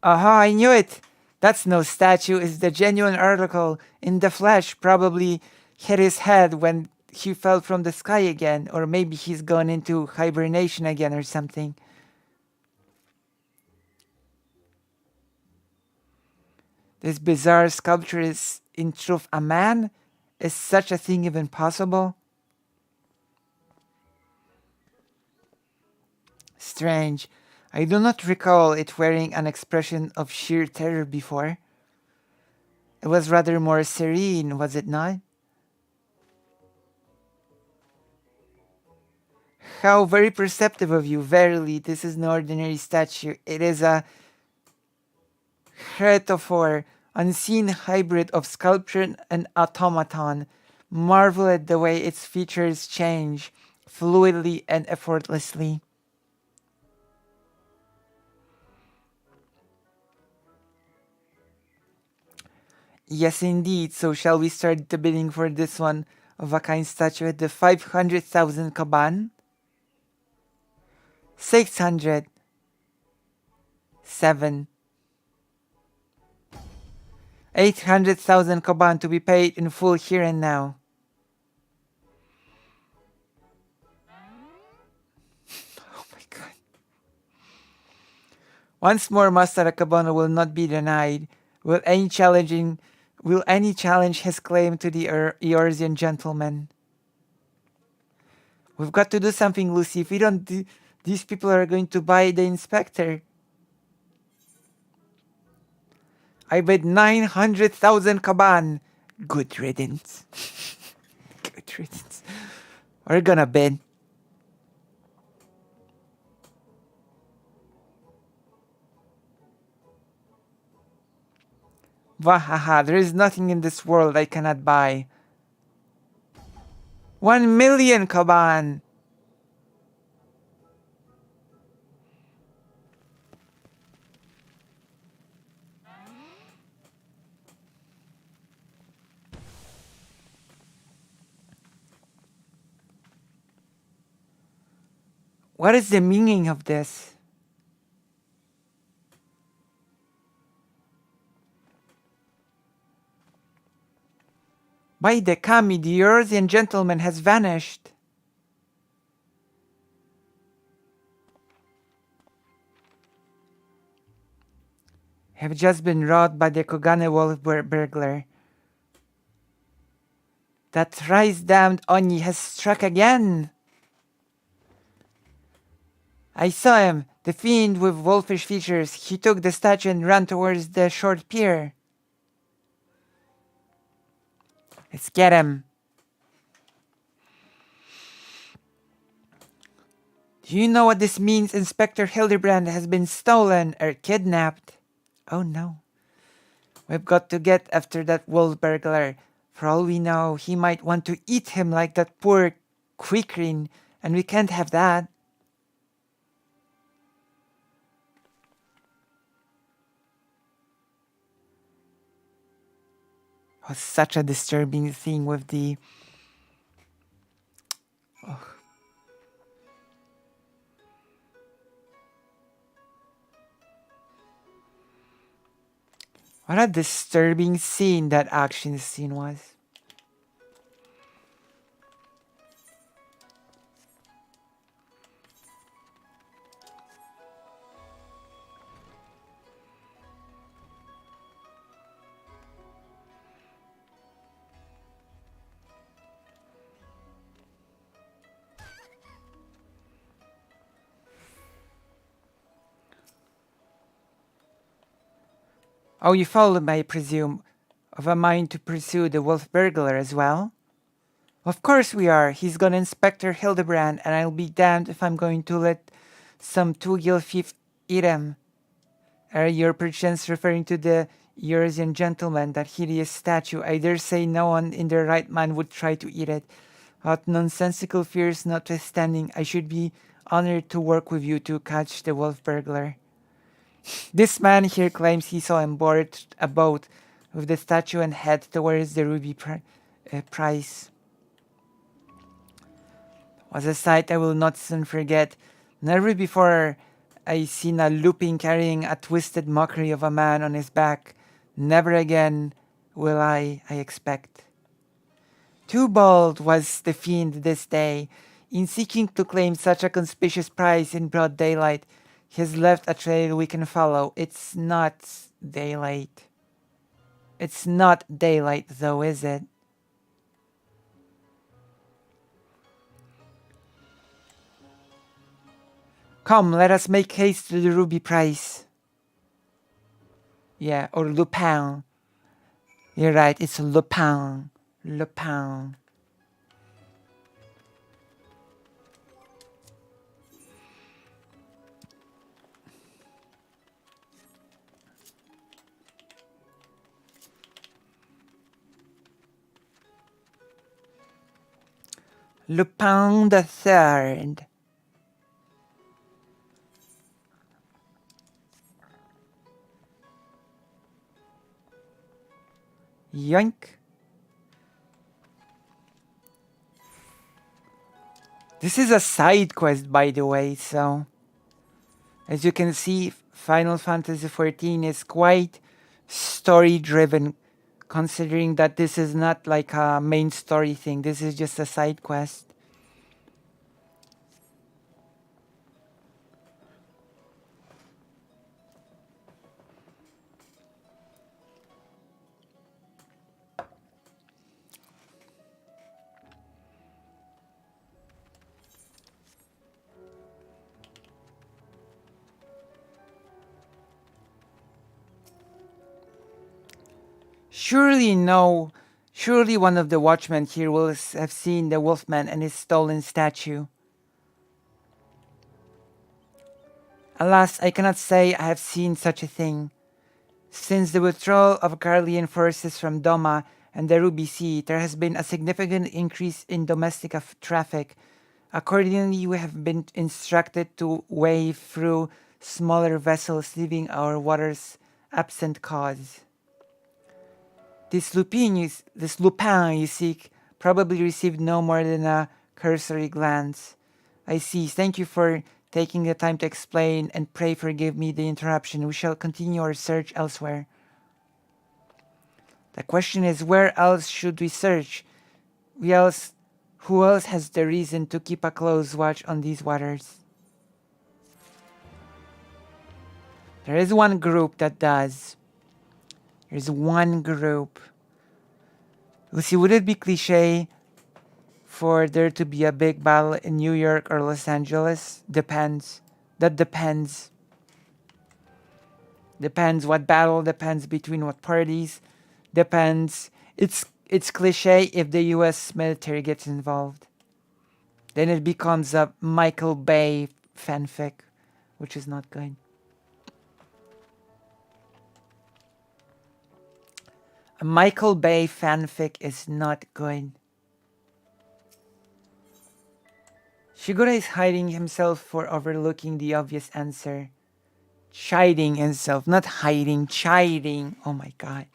Aha, I knew it! That's no statue, it's the genuine article. In the flesh, probably hit his head when he fell from the sky again, or maybe he's gone into hibernation again or something. This bizarre sculpture is, in truth, a man? Is such a thing even possible? Strange. I do not recall it wearing an expression of sheer terror before. It was rather more serene, was it not? How very perceptive of you. Verily, this is no ordinary statue. It is a heretofore, unseen hybrid of sculpture and automaton. Marvel at the way its features change, fluidly and effortlessly. Yes, indeed. So shall we start the bidding for this one of a kind statue at the 500,000 kaban? 600. 7. 800,000 kaban to be paid in full here and now. Oh my god. Once more, Master Akabano will not be denied. Will any challenge his claim to the Eorzean gentleman? We've got to do something, Lucy. If we don't do, these people are going to buy the inspector. I bid 900,000 kaban. Good riddance. Good riddance. We're gonna bid. Wahaha, there is nothing in this world I cannot buy. 1 million kaban. What is the meaning of this? By the kami, the Eorzean gentleman has vanished. Have just been robbed by the Kogane wolf burglar. That thrice-damned Oni has struck again. I saw him, the fiend with wolfish features. He took the statue and ran towards the short pier. Let's get him. Do you know what this means? Inspector Hildebrand has been stolen or kidnapped. Oh no. We've got to get after that wolf burglar. For all we know, he might want to eat him like that poor Quickrin, and we can't have that. Was such a disturbing thing with the... Oh. What a disturbing scene that action scene was. Oh, you follow him, I presume. Of a mind to pursue the wolf burglar as well? Of course we are. He's gone Inspector Hildebrand, and I'll be damned if I'm going to let some two-gill thief eat him. Are you perchance referring to the Eurasian gentleman, that hideous statue? I dare say no one in their right mind would try to eat it. What nonsensical fears notwithstanding, I should be honored to work with you to catch the wolf burglar. This man here claims he saw him board a boat with the statue and head towards the ruby prize. Was a sight I will not soon forget. Never before I seen a lupin carrying a twisted mockery of a man on his back. Never again will I expect. Too bold was the fiend this day. In seeking to claim such a conspicuous prize in broad daylight, he has left a trail we can follow. It's not daylight. It's not daylight though, is it? Come, let us make haste to the ruby prize. Yeah, or Lupin. You're right, it's Lupin. Lupin. Lupin the Third. Yoink. This is a side quest, by the way, so as you can see, Final Fantasy XIV is quite story-driven, considering that this is not like a main story thing. This is just a side quest. Surely one of the watchmen here will have seen the wolfman and his stolen statue. Alas, I cannot say I have seen such a thing. Since the withdrawal of Garlean forces from Doma and the Ruby Sea, there has been a significant increase in domestic traffic. Accordingly, we have been instructed to wade through smaller vessels, leaving our waters absent cause. This Lupin you seek probably received no more than a cursory glance. I see. Thank you for taking the time to explain, and pray forgive me the interruption. We shall continue our search elsewhere. The question is, where else should we search? Who else has the reason to keep a close watch on these waters? There is one group that does. There's one group. We'll see, would it be cliche for there to be a big battle in New York or Los Angeles? Depends. That depends. Depends what battle, depends between what parties. Depends. It's cliche if the US military gets involved. Then it becomes a Michael Bay fanfic, which is not good. A Michael Bay fanfic is not good. Shigura is hiding himself for overlooking the obvious answer. Chiding himself, not hiding, chiding. Oh my god.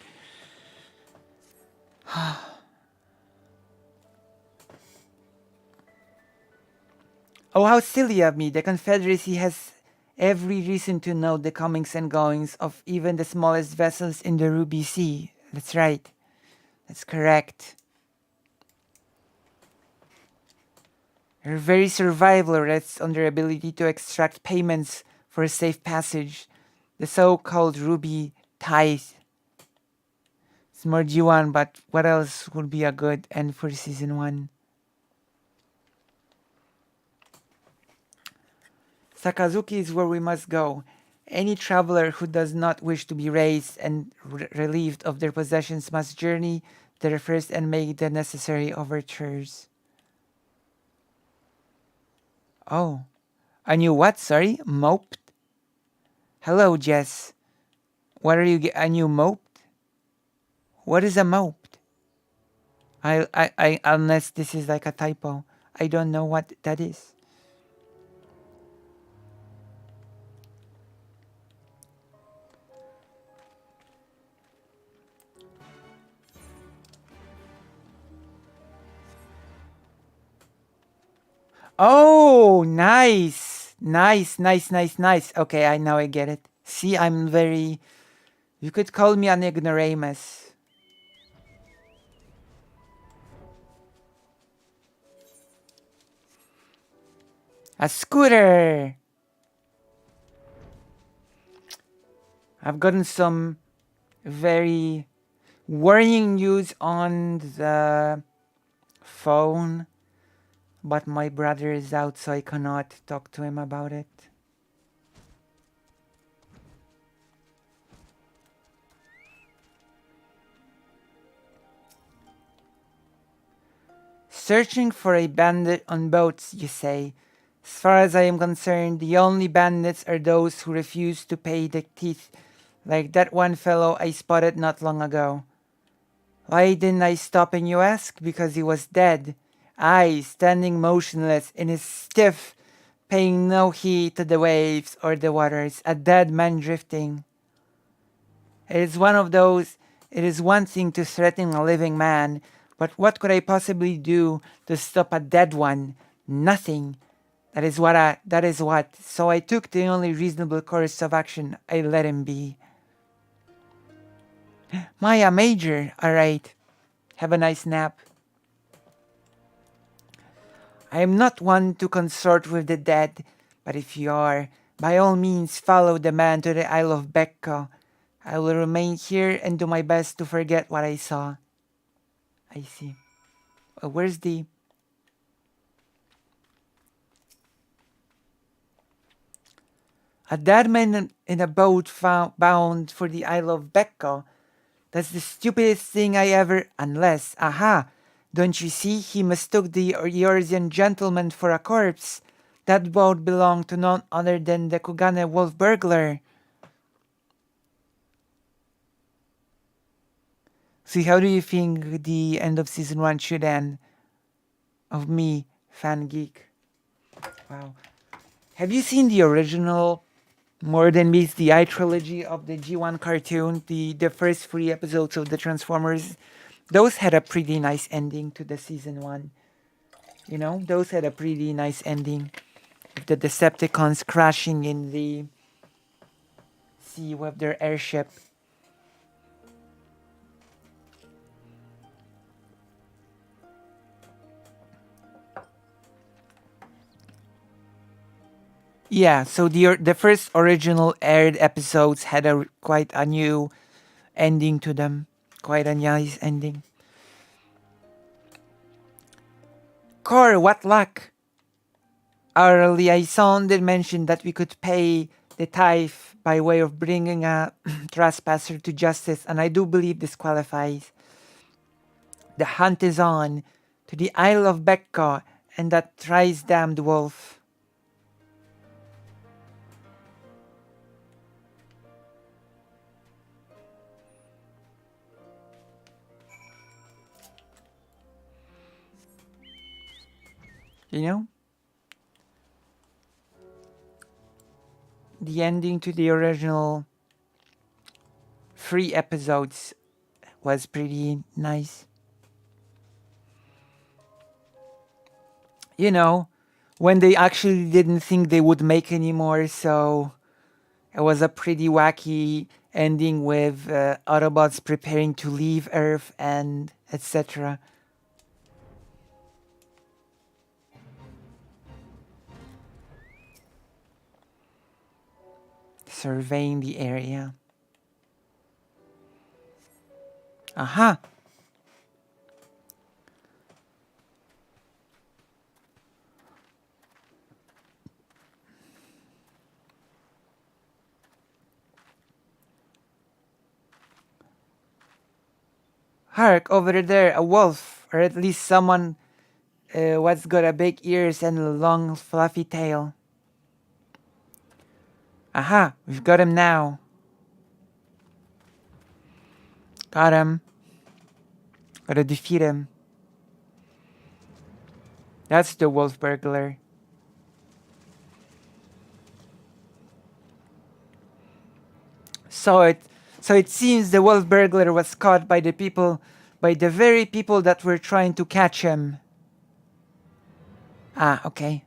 Oh, how silly of me. The Confederacy has every reason to know the comings and goings of even the smallest vessels in the Ruby Sea. That's right. That's correct. Their very survival rests on their ability to extract payments for safe passage. The so-called Ruby Tithe. It's more G1, but what else would be a good end for Season 1? Sakazuki is where we must go. Any traveler who does not wish to be raised and relieved of their possessions must journey there first and make the necessary overtures. Oh, a new what? Sorry, moped. Hello, Jess. What are you? A new moped? What is a moped? Unless this is like a typo, I don't know what that is. Oh, nice. Nice, nice, nice, nice. Okay, I get it. See, I'm very... You could call me an ignoramus. A scooter! I've gotten some very worrying news on the phone, but my brother is out, so I cannot talk to him about it. Searching for a bandit on boats, you say. As far as I am concerned, the only bandits are those who refuse to pay the teeth, like that one fellow I spotted not long ago. Why didn't I stop him, you ask? Because he was dead. I, standing motionless in his skiff, paying no heed to the waves or the waters, a dead man drifting. It is one thing to threaten a living man, but what could I possibly do to stop a dead one? Nothing. That is what. So I took the only reasonable course of action. I let him be. Maya Major, alright. Have a nice nap. I am not one to consort with the dead, but if you are, by all means follow the man to the Isle of Becca. I will remain here and do my best to forget what I saw. I see. Where's the... A dead man in a boat bound for the Isle of Becca. That's the stupidest thing I ever... Unless... Aha! Don't you see? He mistook the Eorzean gentleman for a corpse. That boat belonged to none other than the Kugane wolf burglar. See, how do you think the end of season 1 should end? Of me, fan geek. Wow. Have you seen the original More Than Meets the Eye trilogy of the G1 cartoon? The first 3 episodes of the Transformers? Those had a pretty nice ending to the season 1. You know, those had a pretty nice ending. With the Decepticons crashing in the sea with their airship. Yeah, so the first original aired episodes had quite a new ending to them. Quite a nice ending. Core, what luck! Our liaison did mention that we could pay the tithe by way of bringing a trespasser to justice, and I do believe this qualifies. The hunt is on to the Isle of Becca and that thrice damned wolf. You know? The ending to the original 3 episodes was pretty nice. You know, when they actually didn't think they would make any more, so it was a pretty wacky ending with Autobots preparing to leave Earth and etc. Surveying the area. Aha! Hark, over there, a wolf, or at least someone what's got a big ears and a long fluffy tail. Aha, we've got him now. Got him. Gotta defeat him. That's the wolf burglar. So it seems the wolf burglar was caught by the very people that were trying to catch him. Ah, okay.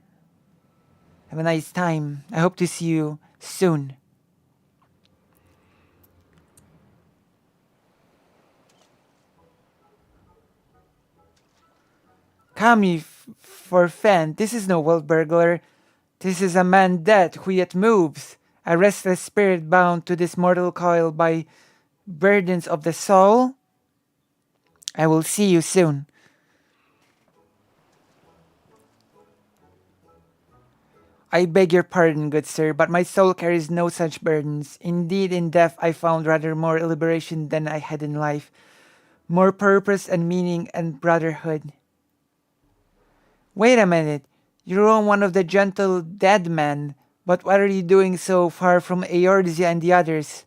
Have a nice time. I hope to see you soon. Come, you forfend. This is no wolf burglar. This is a man dead who yet moves. A restless spirit bound to this mortal coil by burdens of the soul. I will see you soon. I beg your pardon, good sir, but my soul carries no such burdens. Indeed, in death I found rather more liberation than I had in life. More purpose and meaning and brotherhood. Wait a minute. You're one of the gentle dead men, but what are you doing so far from Eorzea and the others?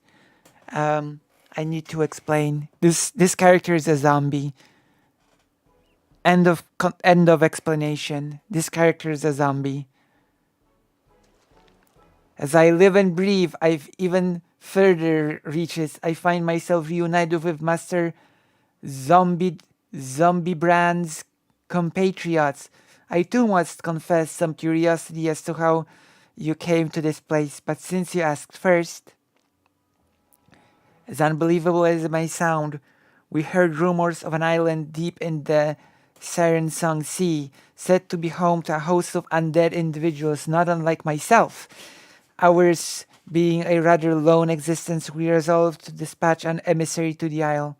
I need to explain. This character is a zombie. End of explanation. This character is a zombie. As I live and breathe, I've even further reaches. I find myself reunited with Master Zombie Brand's compatriots. I too must confess some curiosity as to how you came to this place, but since you asked first, as unbelievable as it may sound, we heard rumors of an island deep in the Siren Song Sea, said to be home to a host of undead individuals not unlike myself. Ours being a rather lone existence, we resolved to dispatch an emissary to the isle.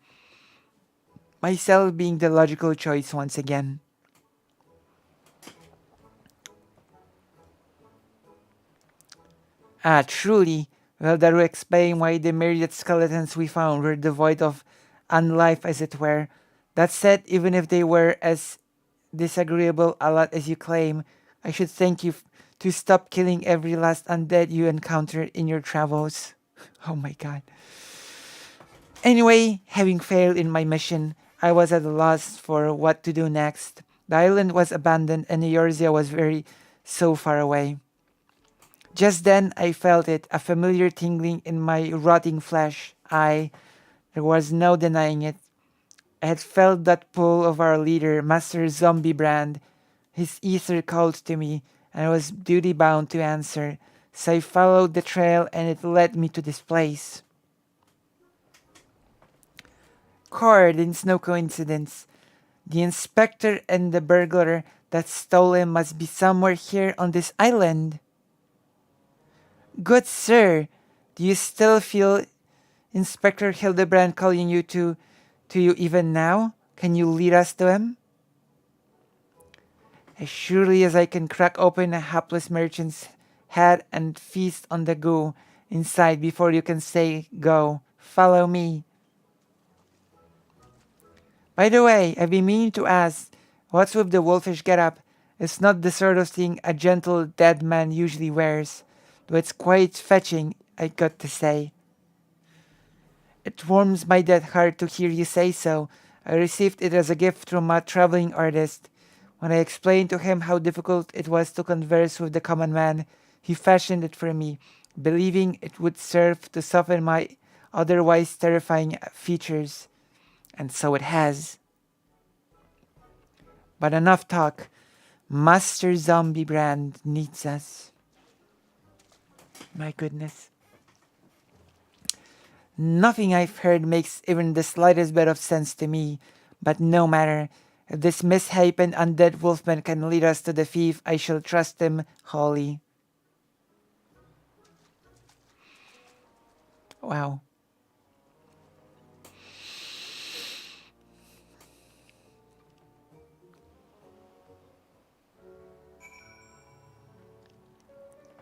Myself being the logical choice once again. Ah, truly. Well, that would explain why the myriad skeletons we found were devoid of unlife, as it were. That said, even if they were as disagreeable a lot as you claim, I should thank you to stop killing every last undead you encountered in your travels. Oh my god. Anyway, having failed in my mission, I was at a loss for what to do next. The island was abandoned and Eorzea was very so far away. Just then I felt it, a familiar tingling in my rotting flesh. There was no denying it. I had felt that pull of our leader, Master Zombie Brand. His ether called to me, and I was duty bound to answer. So I followed the trail, and it led me to this place. It's no coincidence. The inspector and the burglar that stole him must be somewhere here on this island. Good sir, do you still feel Inspector Hildebrand calling you to you even now? Can you lead us to him? As surely as I can crack open a hapless merchant's head and feast on the goo inside before you can say go. Follow me. By the way, I've been meaning to ask, what's with the wolfish getup? It's not the sort of thing a gentle dead man usually wears, though it's quite fetching, I got to say. It warms my dead heart to hear you say so. I received it as a gift from a traveling artist. When I explained to him how difficult it was to converse with the common man, he fashioned it for me, believing it would serve to soften my otherwise terrifying features. And so it has. But enough talk. Master Zombie Brand needs us. My goodness. Nothing I've heard makes even the slightest bit of sense to me, but no matter. If this misshapen undead wolfman can lead us to the thief, I shall trust him wholly. Wow.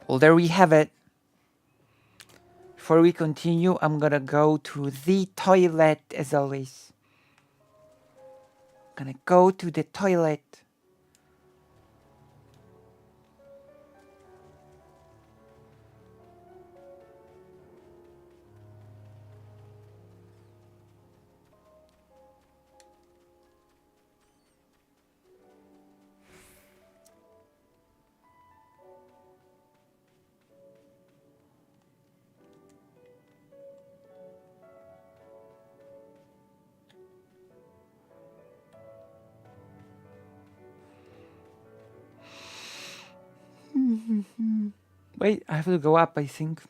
Well, there we have it. Before we continue, I'm gonna go to the toilet as always. Gonna go to the toilet. Wait, I have to go up, I think.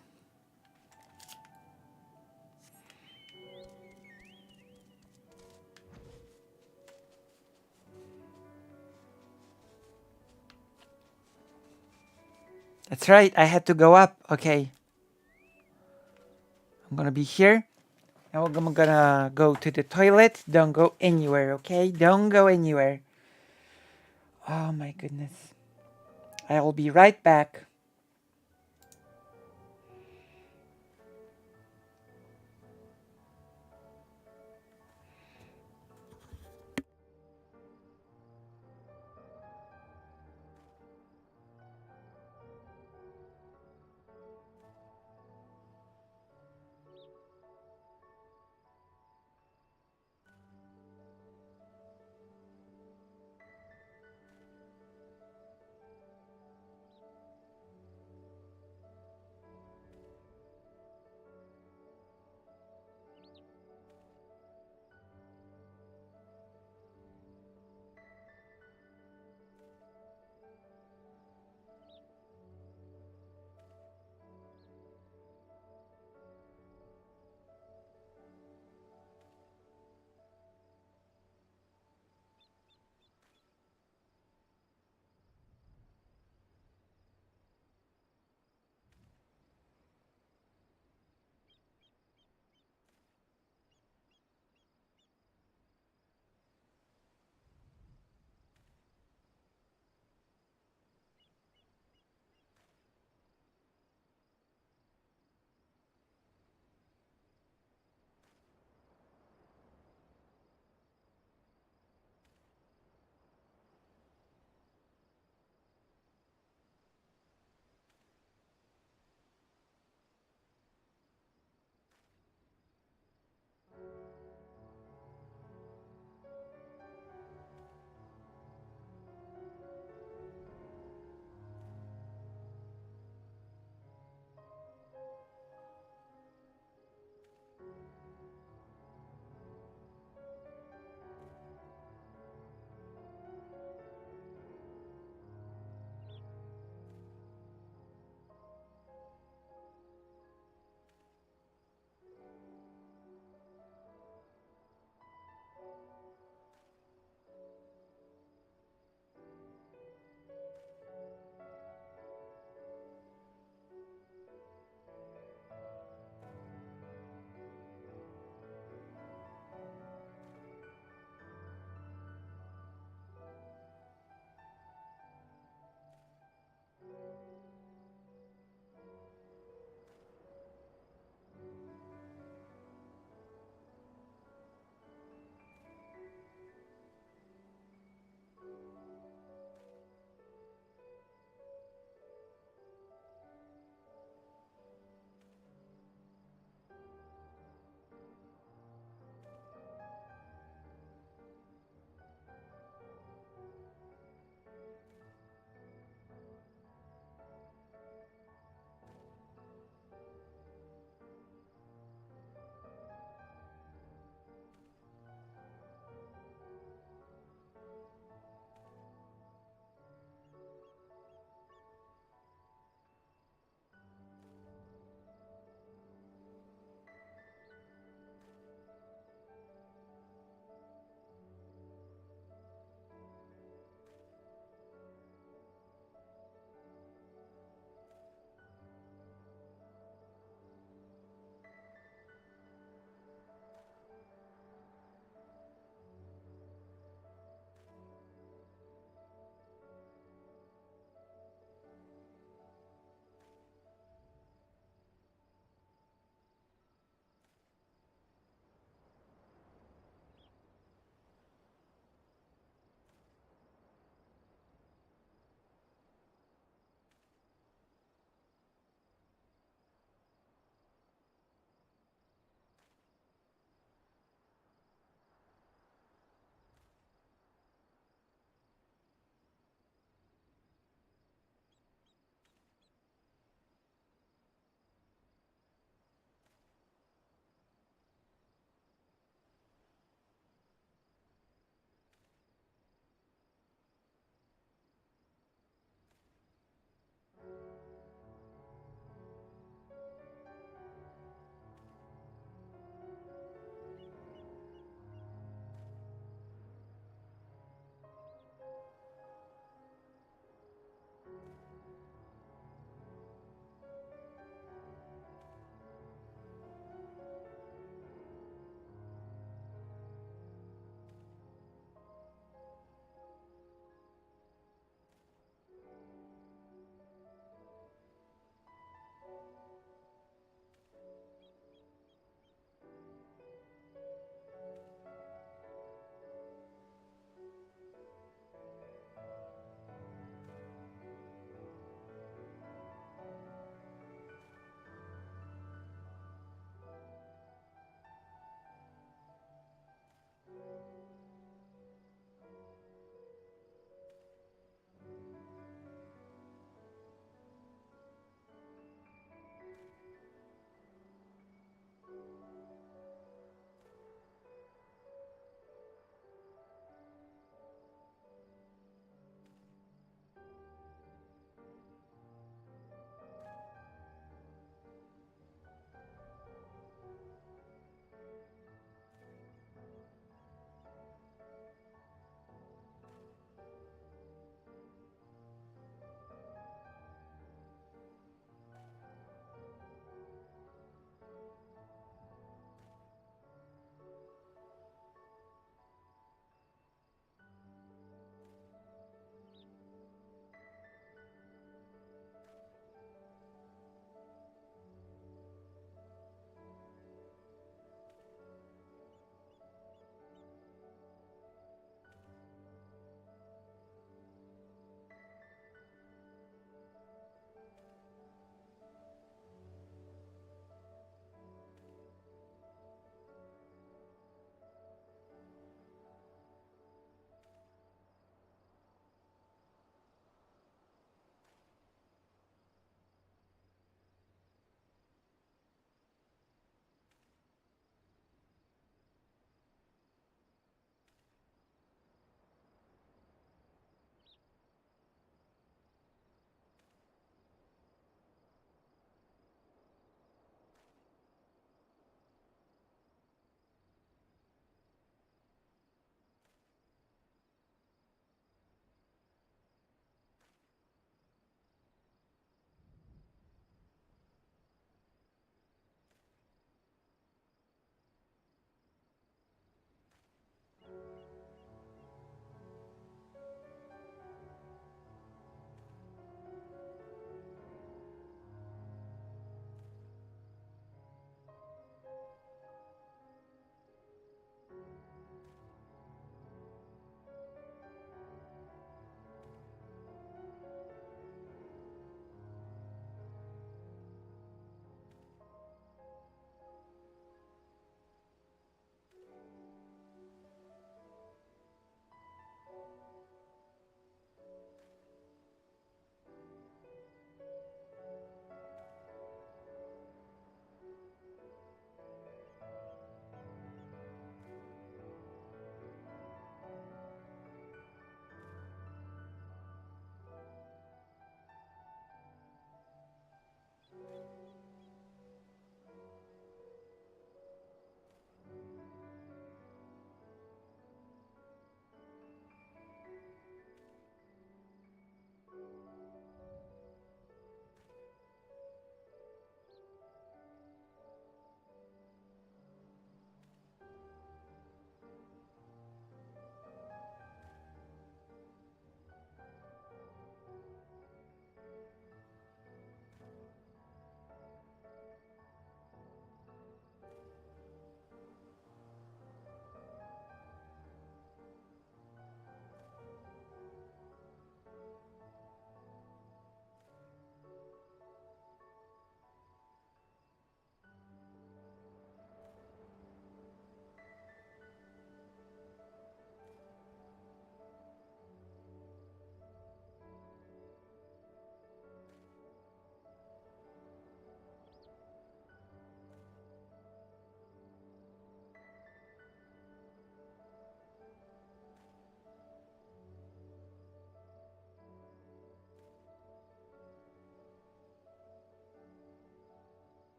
That's right, I had to go up. Okay. I'm gonna be here. Now I'm gonna go to the toilet. Don't go anywhere, okay? Don't go anywhere. Oh my goodness. I will be right back.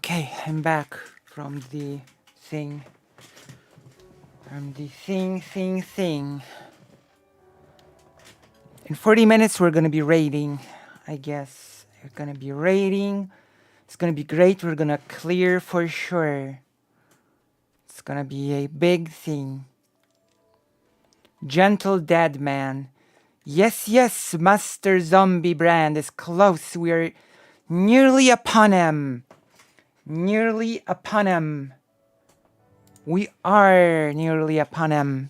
Okay, I'm back from the thing. From the thing. In 40 minutes, we're gonna be raiding, I guess. We're gonna be raiding. It's gonna be great. We're gonna clear for sure. It's gonna be a big thing. Gentle dead man. Yes, yes, Master Zombie Brand is close. We're nearly upon him. Nearly upon him. We are nearly upon him.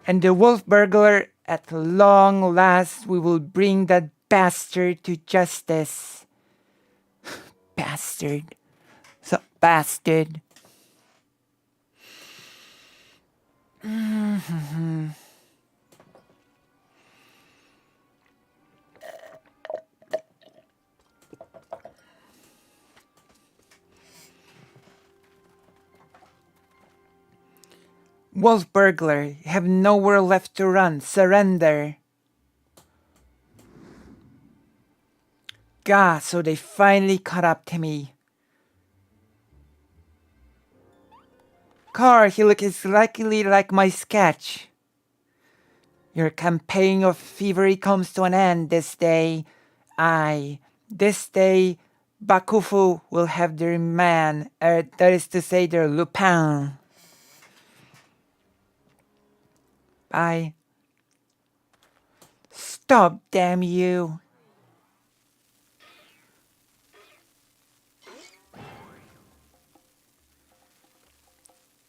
And the wolf burglar, at long last, we will bring that bastard to justice. Bastard. So bastard. Wolf burglar, you have nowhere left to run. Surrender. Gah, so they finally caught up to me. Car, he looks exactly like my sketch. Your campaign of thievery comes to an end this day. This day, Bakufu will have their man, that is to say their Lupin. Bye. Stop, damn you.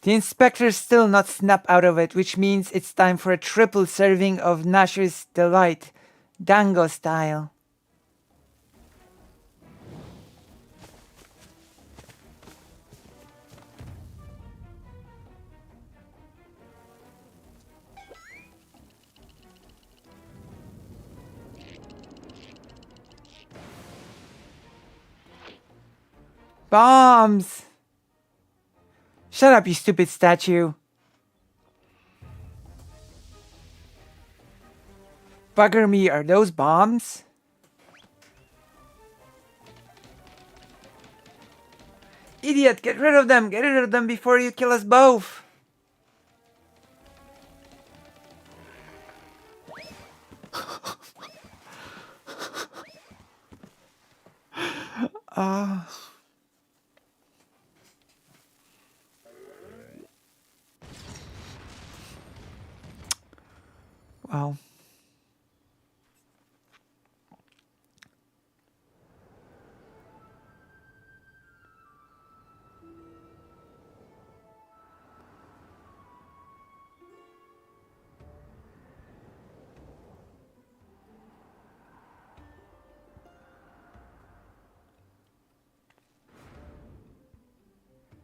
The inspector's still not snapped out of it, which means it's time for a triple serving of Nasher's Delight, Dango style. Bombs! Shut up, you stupid statue. Bugger me, are those bombs? Idiot, get rid of them! Get rid of them before you kill us both! Wow.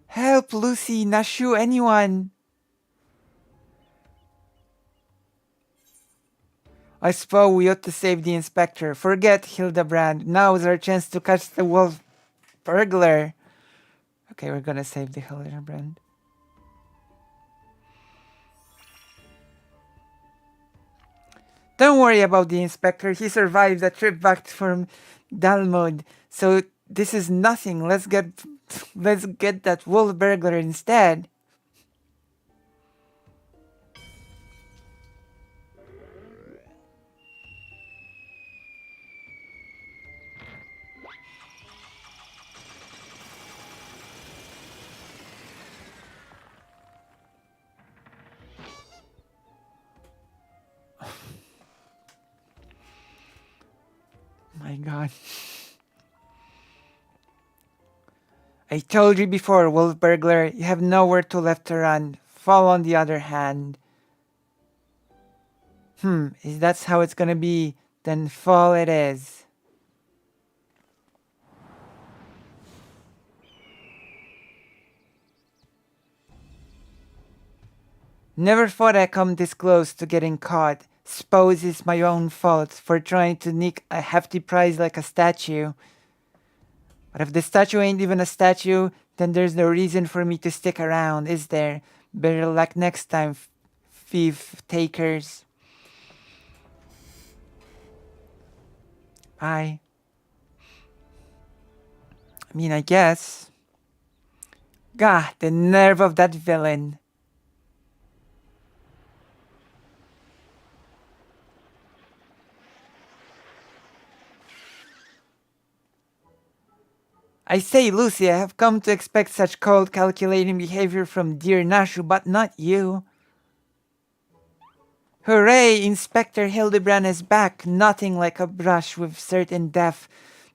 Help, Lucy, Nashu, anyone! I suppose we ought to save the inspector. Forget Hildebrand. Now is our chance to catch the wolf burglar. Okay, we're gonna save the Hildebrand. Don't worry about the inspector. He survived the trip back from Dalmod. So this is nothing. Let's get that wolf burglar instead. My god. I told you before, wolf burglar, you have nowhere to left to run. Fall on the other hand. If that's how it's gonna be, then fall it is. Never thought I'd come this close to getting caught. Suppose it's my own fault for trying to nick a hefty prize like a statue. But if the statue ain't even a statue, then there's no reason for me to stick around, is there? Better luck next time, thief takers. Bye. I mean, I guess. God, the nerve of that villain. I say, Lucy, I have come to expect such cold, calculating behavior from dear Nashu, but not you. Hooray! Inspector Hildebrand is back, nothing like a brush with certain death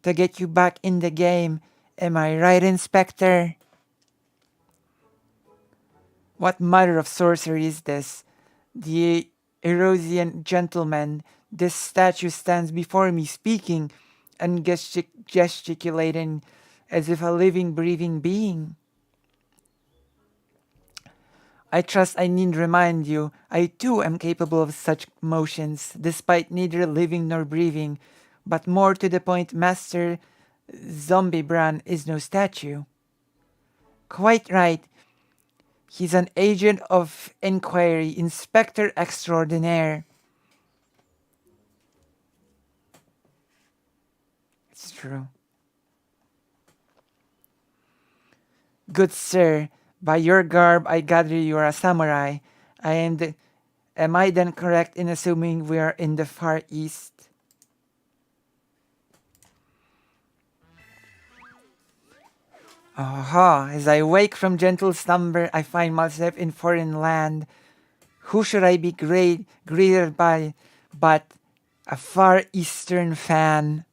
to get you back in the game. Am I right, Inspector? What manner of sorcery is this? The Erosian gentleman, this statue stands before me speaking and gesticulating as if a living, breathing being. I trust I need remind you, I too am capable of such motions, despite neither living nor breathing, but more to the point, Master Zombiebran is no statue. Quite right. He's an agent of inquiry, inspector extraordinaire. It's true. Good sir, by your garb I gather you are a samurai. Am I then correct in assuming we are in the Far East? Aha, as I wake from gentle slumber, I find myself in foreign land. Who should I be greeted by but a Far Eastern fan?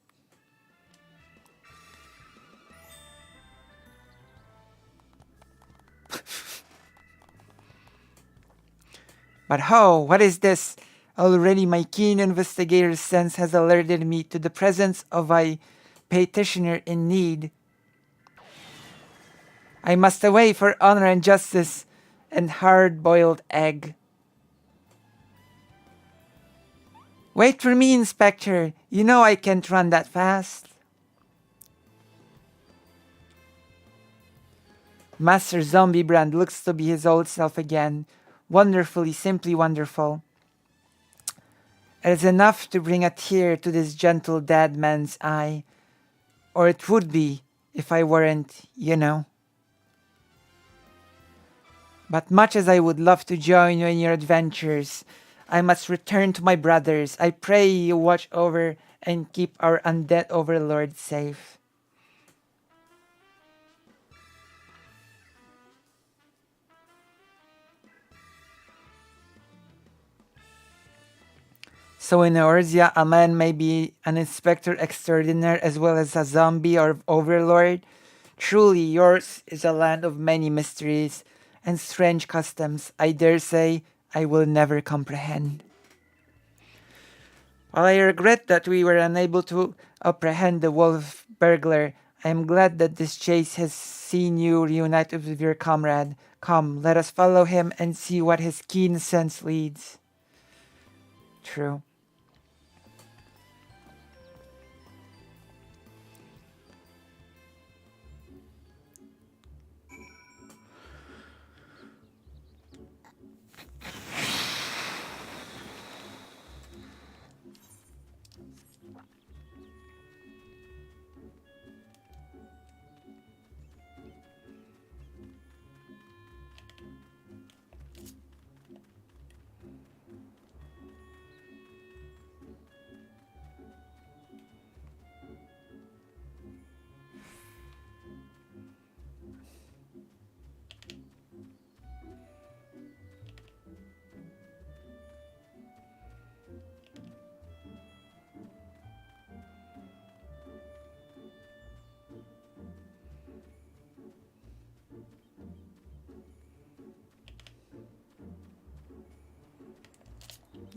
But ho, what is this? Already my keen investigator's sense has alerted me to the presence of a petitioner in need. I must away for honor and justice and hard-boiled egg. Wait for me, Inspector. You know I can't run that fast. Master Zombiebrand looks to be his old self again. Wonderfully, simply wonderful. It is enough to bring a tear to this gentle dead man's eye. Or it would be, if I weren't, you know. But much as I would love to join you in your adventures, I must return to my brothers. I pray you watch over and keep our undead overlord safe. So in Eorzea, a man may be an inspector extraordinaire as well as a zombie or overlord. Truly, yours is a land of many mysteries and strange customs I dare say I will never comprehend. While I regret that we were unable to apprehend the wolf burglar, I am glad that this chase has seen you reunited with your comrade. Come, let us follow him and see what his keen sense leads. True.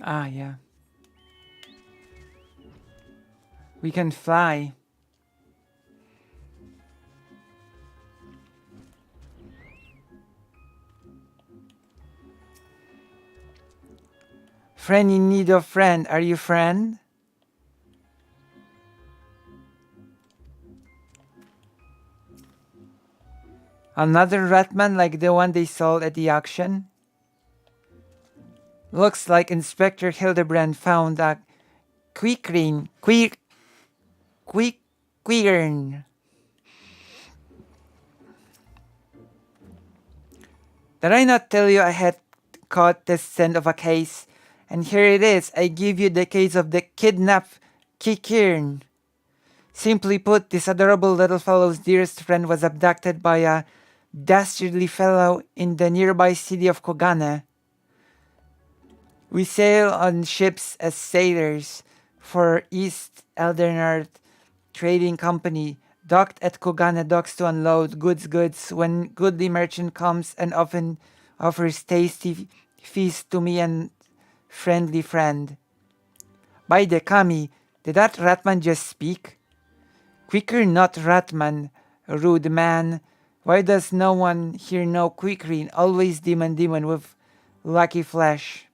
Ah, yeah. We can fly. Friend in need of friend. Are you friend? Another Ratman like the one they sold at the auction? Looks like Inspector Hildebrand found a queern. Did I not tell you I had caught the scent of a case? And here it is. I give you the case of the kidnapped Kikirn. Simply put, this adorable little fellow's dearest friend was abducted by a dastardly fellow in the nearby city of Kogane. We sail on ships as sailors for East Eldernard Trading Company, docked at Kogane docks to unload goods when goodly merchant comes and often offers tasty feast to me and friendly friend. By the Kami, did that Ratman just speak? Quicker not Ratman, rude man. Why does no one here know Quickrin, always demon with lucky flesh?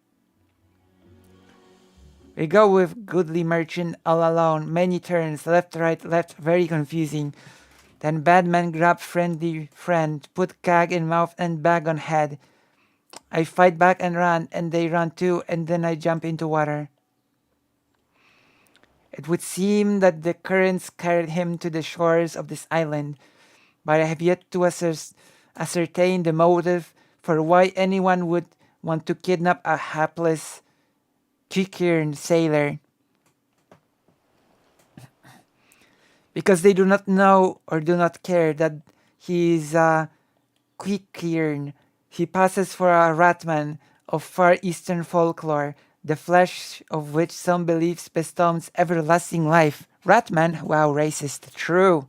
We go with goodly merchant all alone, many turns, left, right, left, very confusing. Then bad man grab friendly friend, put gag in mouth and bag on head. I fight back and run, and they run too, and then I jump into water. It would seem that the currents carried him to the shores of this island, but I have yet to ascertain the motive for why anyone would want to kidnap a hapless Kikirn sailor. Because they do not know or do not care that he is a Kikirn. He passes for a Ratman of Far Eastern folklore, the flesh of which some believes bestows everlasting life. Ratman? Wow, racist. True.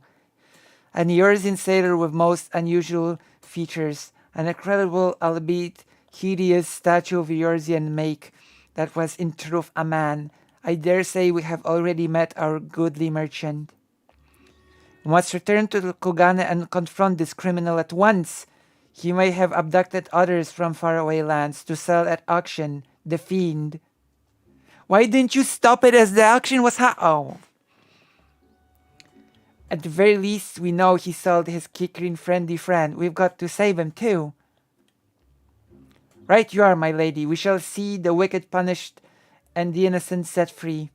An Eorzean sailor with most unusual features, an incredible, albeit hideous statue of Eorzean make that was in truth a man. I dare say we have already met our goodly merchant. We must return to Kogane and confront this criminal at once. He may have abducted others from faraway lands to sell at auction. The fiend. Why didn't you stop it as the auction was oh. At the very least, we know he sold his Kikrin friendly friend. We've got to save him too. Right you are, my lady. We shall see the wicked punished and the innocent set free.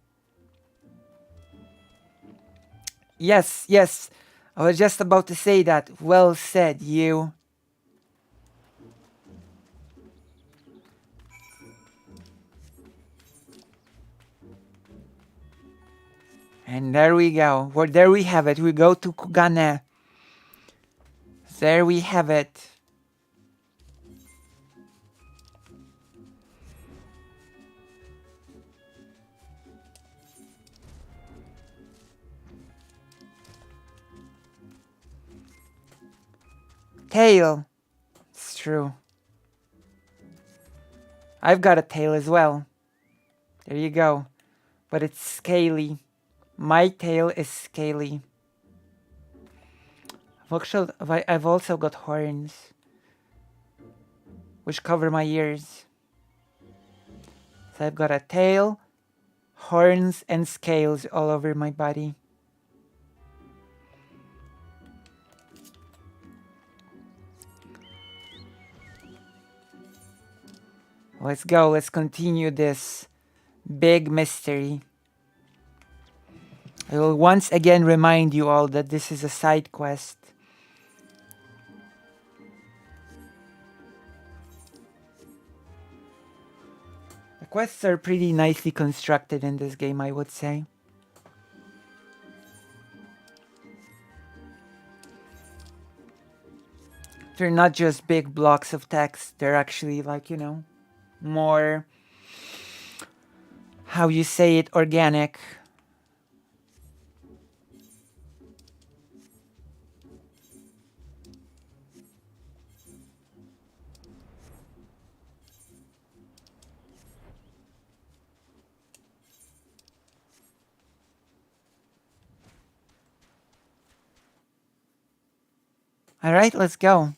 Yes, yes. I was just about to say that. Well said, you. And there we go. Well, there we have it. We go to Kogane. There we have it. Tail. It's true. I've got a tail as well. There you go. But it's scaly. My tail is scaly. I've also got horns, which cover my ears. So I've got a tail, horns, and scales all over my body. Let's go. Let's continue this big mystery. I will once again remind you all that this is a side quest. The quests are pretty nicely constructed in this game, I would say. They're not just big blocks of text. They're actually like, you know, more, how you say it, organic. All right, let's go.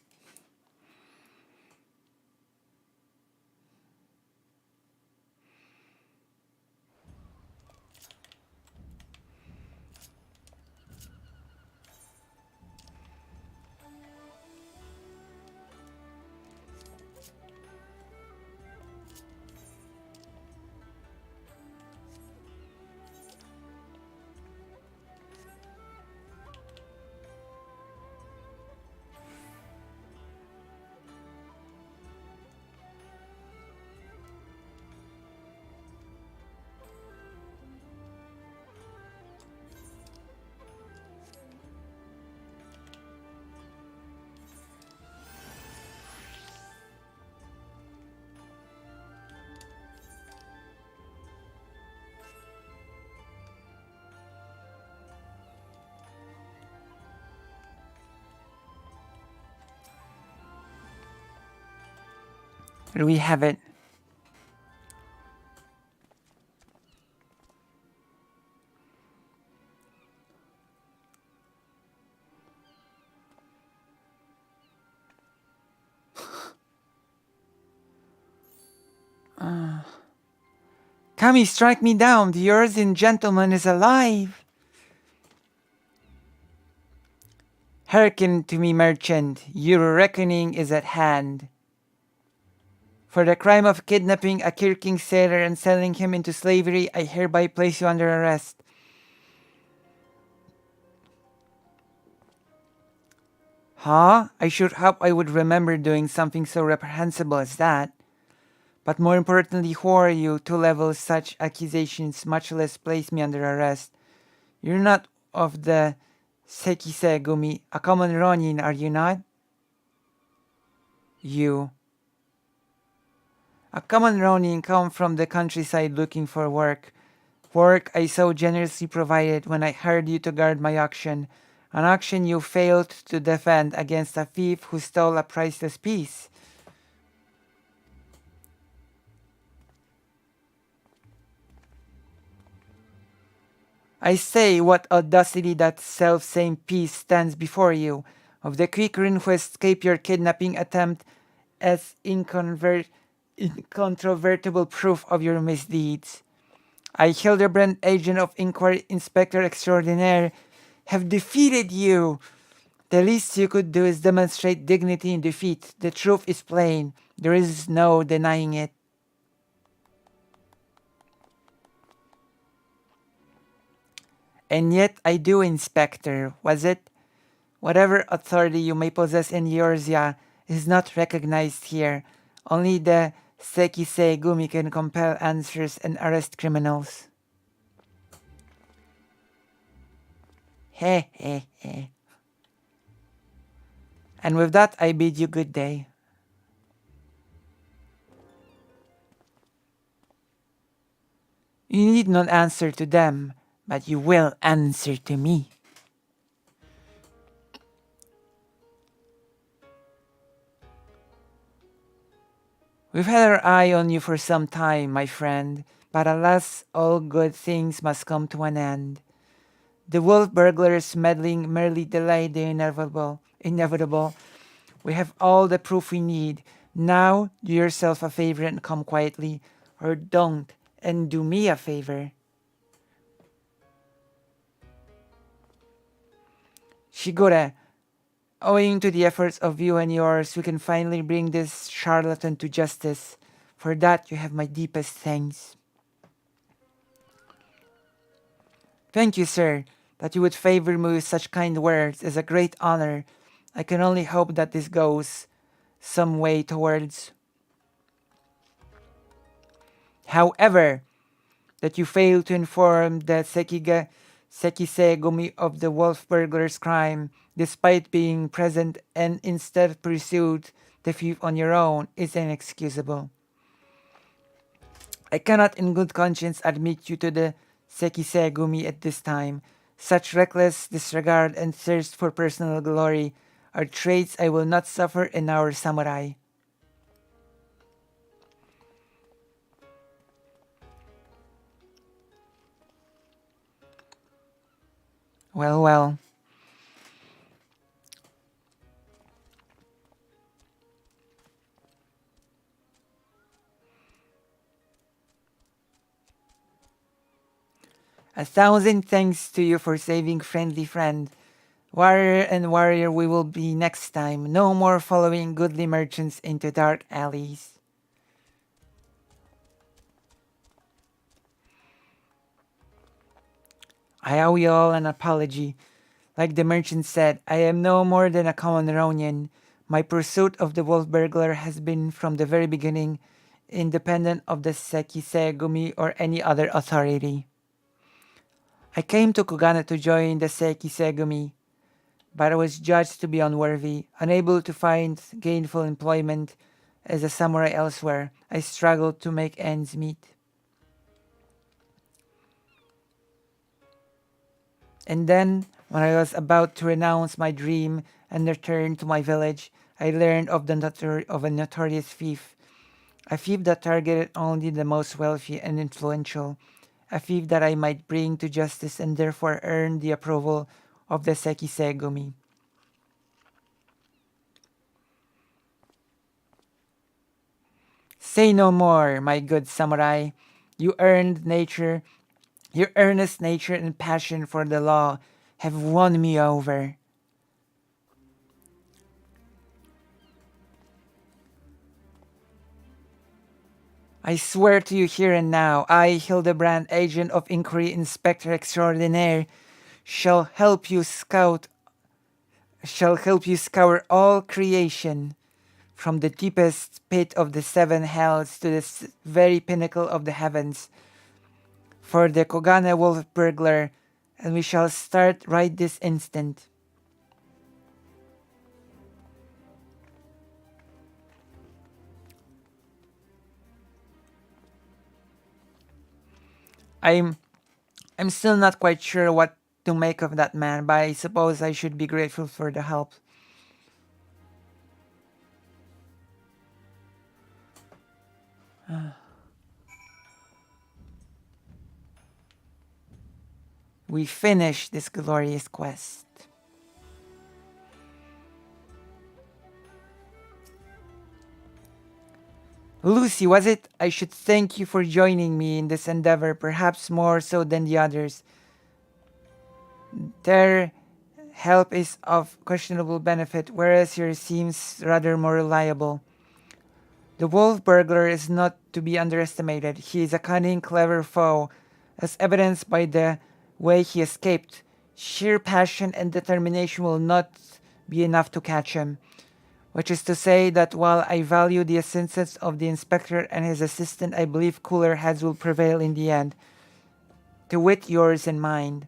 Do we have it? Kami, strike me down. The Eurasian gentleman is alive. Hearken to me, merchant. Your reckoning is at hand. For the crime of kidnapping a Kirking sailor and selling him into slavery, I hereby place you under arrest. Huh? I should hope I would remember doing something so reprehensible as that. But more importantly, who are you to level such accusations, much less place me under arrest? You're not of the Sekise Gumi, a common Ronin, are you not? You. A common Ronin come from the countryside looking for work. Work I so generously provided when I hired you to guard my auction. An auction you failed to defend against a thief who stole a priceless piece. I say, what audacity that self-same piece stands before you, of the Quirin who escaped your kidnapping attempt as incontrovertible proof of your misdeeds. I, Hildebrand, agent of Inquiry Inspector Extraordinaire, have defeated you. The least you could do is demonstrate dignity in defeat. The truth is plain. There is no denying it. And yet I do, Inspector, was it? Whatever authority you may possess in Eorzea is not recognized here. Only the Sekise Gumi can compel answers and arrest criminals. He he he. And with that, I bid you good day. You need not answer to them, but you will answer to me. We've had our eye on you for some time, my friend, but alas, all good things must come to an end. The wolf burglars' meddling merely delayed the inevitable. We have all the proof we need. Now, do yourself a favor and come quietly, or don't, and do me a favor. Shigure, owing to the efforts of you and yours, we can finally bring this charlatan to justice. For that, you have my deepest thanks. Thank you, sir. That you would favor me with such kind words is a great honor. I can only hope that this goes some way towards. However, that you fail to inform the Sekise Gumi of the wolf burglar's crime, despite being present and instead pursued the thief on your own, is inexcusable. I cannot in good conscience admit you to the Sekise Gumi at this time. Such reckless disregard and thirst for personal glory are traits I will not suffer in our samurai. Well. A thousand thanks to you for saving friendly friend. Warrior and warrior we will be next time. No more following goodly merchants into dark alleys. I owe you all an apology. Like the merchant said, I am no more than a common Ronian. My pursuit of the wolf burglar has been from the very beginning, independent of the Sekise Gumi or any other authority. I came to Kugana to join the Sekise Gumi, but I was judged to be unworthy, unable to find gainful employment as a samurai elsewhere. I struggled to make ends meet. And then, when I was about to renounce my dream and return to my village, I learned of a notorious thief A thief that targeted only the most wealthy and influential. A thief that I might bring to justice and therefore earn the approval of the Sekisegumi. Say no more, my good samurai. You earned nature, your earnest nature and passion for the law have won me over. I swear to you here and now, I, Hildebrand, agent of inquiry, inspector extraordinaire, shall help you scour all creation, from the deepest pit of the seven hells to the very pinnacle of the heavens, for the Kogane wolf burglar, and we shall start right this instant. I'm still not quite sure what to make of that man, but I suppose I should be grateful for the help. We finish this glorious quest. Lucy, was it? I should thank you for joining me in this endeavor, perhaps more so than the others. Their help is of questionable benefit, whereas yours seems rather more reliable. The wolf burglar is not to be underestimated. He is a cunning, clever foe, as evidenced by the way he escaped. Sheer passion and determination will not be enough to catch him. Which is to say that while I value the assistance of the inspector and his assistant, I believe cooler heads will prevail in the end. To wit, yours and mine.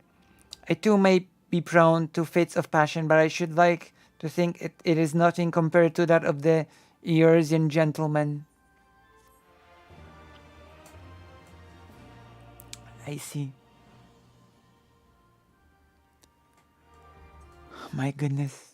I too may be prone to fits of passion, but I should like to think it is nothing compared to that of the Eorzean gentleman. I see. My goodness.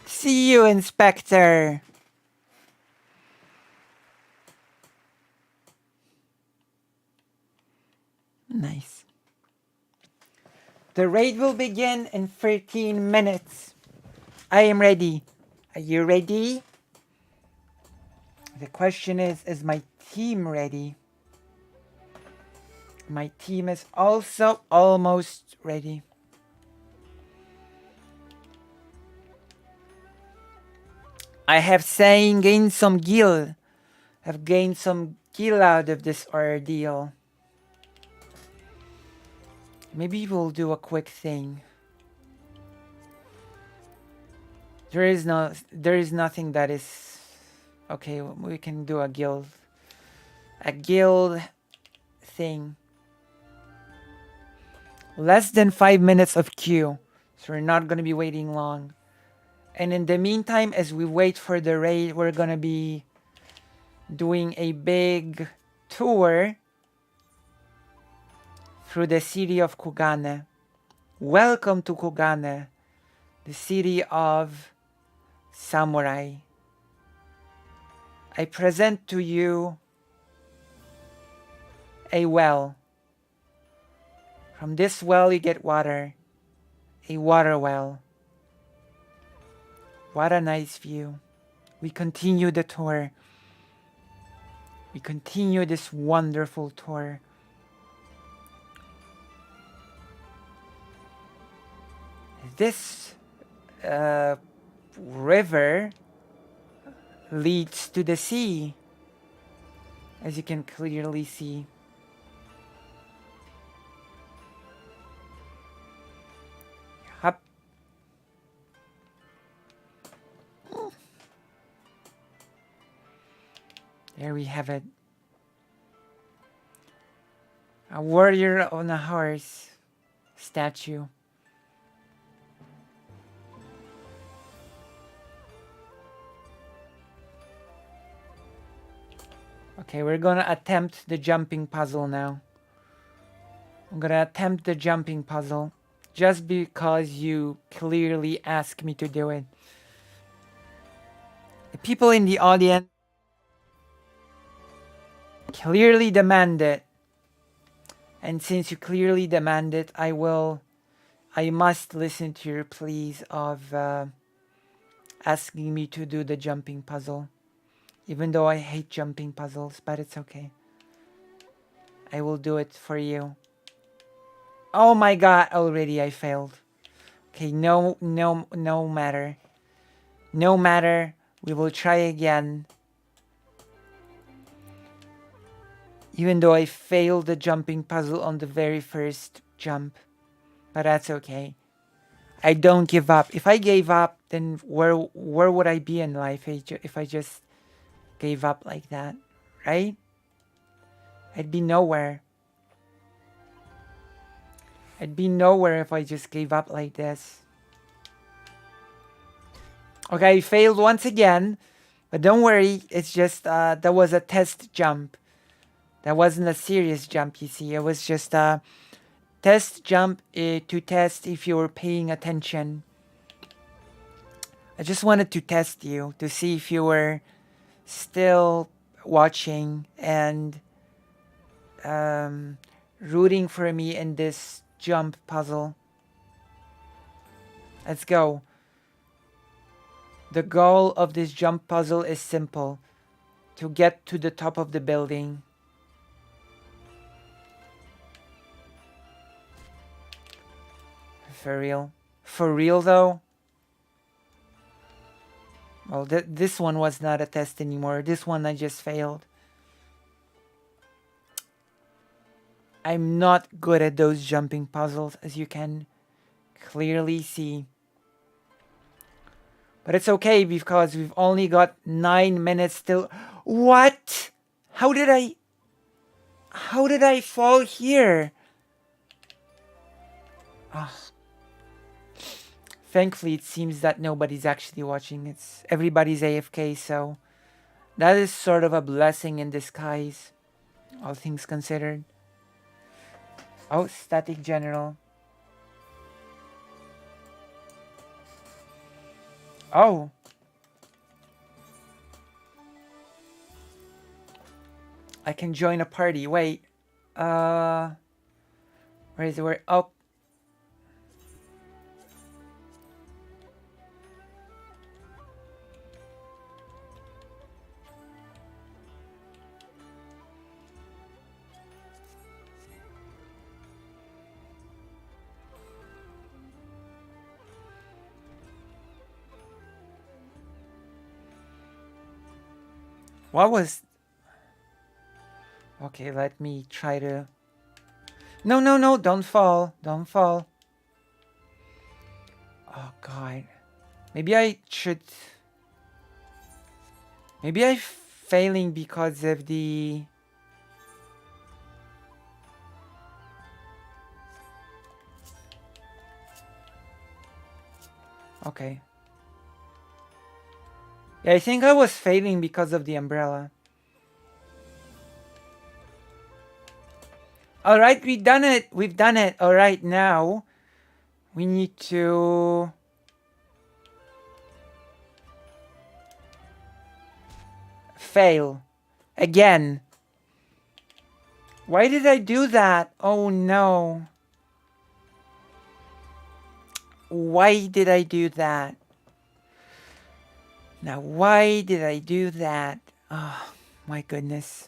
See you, Inspector! Nice. The raid will begin in 13 minutes. I am ready. Are you ready? The question is my team ready? My team is also almost ready. I have gained some gil. I've gained some gil out of this ordeal. Maybe we'll do a quick thing. There is nothing that is okay. We can do a guild thing. Less than 5 minutes of queue, so we're not gonna be waiting long. And in the meantime, as we wait for the raid, we're gonna be doing a big tour through the city of Kugane. Welcome to Kugane, the city of samurai. I present to you a well. From this well you get water. A water well. What a nice view. We continue the tour. We continue this wonderful tour. This river leads to the sea. as you can clearly see. Hup. There we have it. A warrior on a horse statue. Okay, we're gonna attempt the jumping puzzle now. I'm gonna attempt the jumping puzzle just because you clearly asked me to do it. The people in the audience clearly demand it. And since you clearly demand it, I must listen to your pleas of asking me to do the jumping puzzle. Even though I hate jumping puzzles, but it's okay. I will do it for you. Oh my god, already I failed. Okay, no matter. No matter, we will try again. Even though I failed the jumping puzzle on the very first jump. But that's okay. I don't give up. If I gave up, then where would I be in life if I just gave up like that, right? I'd be nowhere. I'd be nowhere if I just gave up like this. Okay, I failed once again, but don't worry. It's just that was a test jump. That wasn't a serious jump, you see. It was just a test jump to test if you were paying attention. I just wanted to test you to see if you were still watching and rooting for me in this jump puzzle. Let's go. The goal of this jump puzzle is simple. To get to the top of the building. For real? For real though? Well, this one was not a test anymore. This one I just failed. I'm not good at those jumping puzzles, as you can clearly see. But it's okay because we've only got 9 minutes till... What? How did I fall here? Oh. Thankfully, it seems that nobody's actually watching. Everybody's AFK, so that is sort of a blessing in disguise, all things considered. Oh, static general. Oh. I can join a party. Wait. Where is it? Oh. What was... Okay, let me try to... No, don't fall. Don't fall. Oh, God. Maybe I should... Maybe I'm failing because of the... Okay. Yeah, I think I was failing because of the umbrella. Alright, we've done it. We've done it. Alright, now we need to... fail. Again. Why did I do that? Oh no. Why did I do that? Now, why did I do that? Oh, my goodness.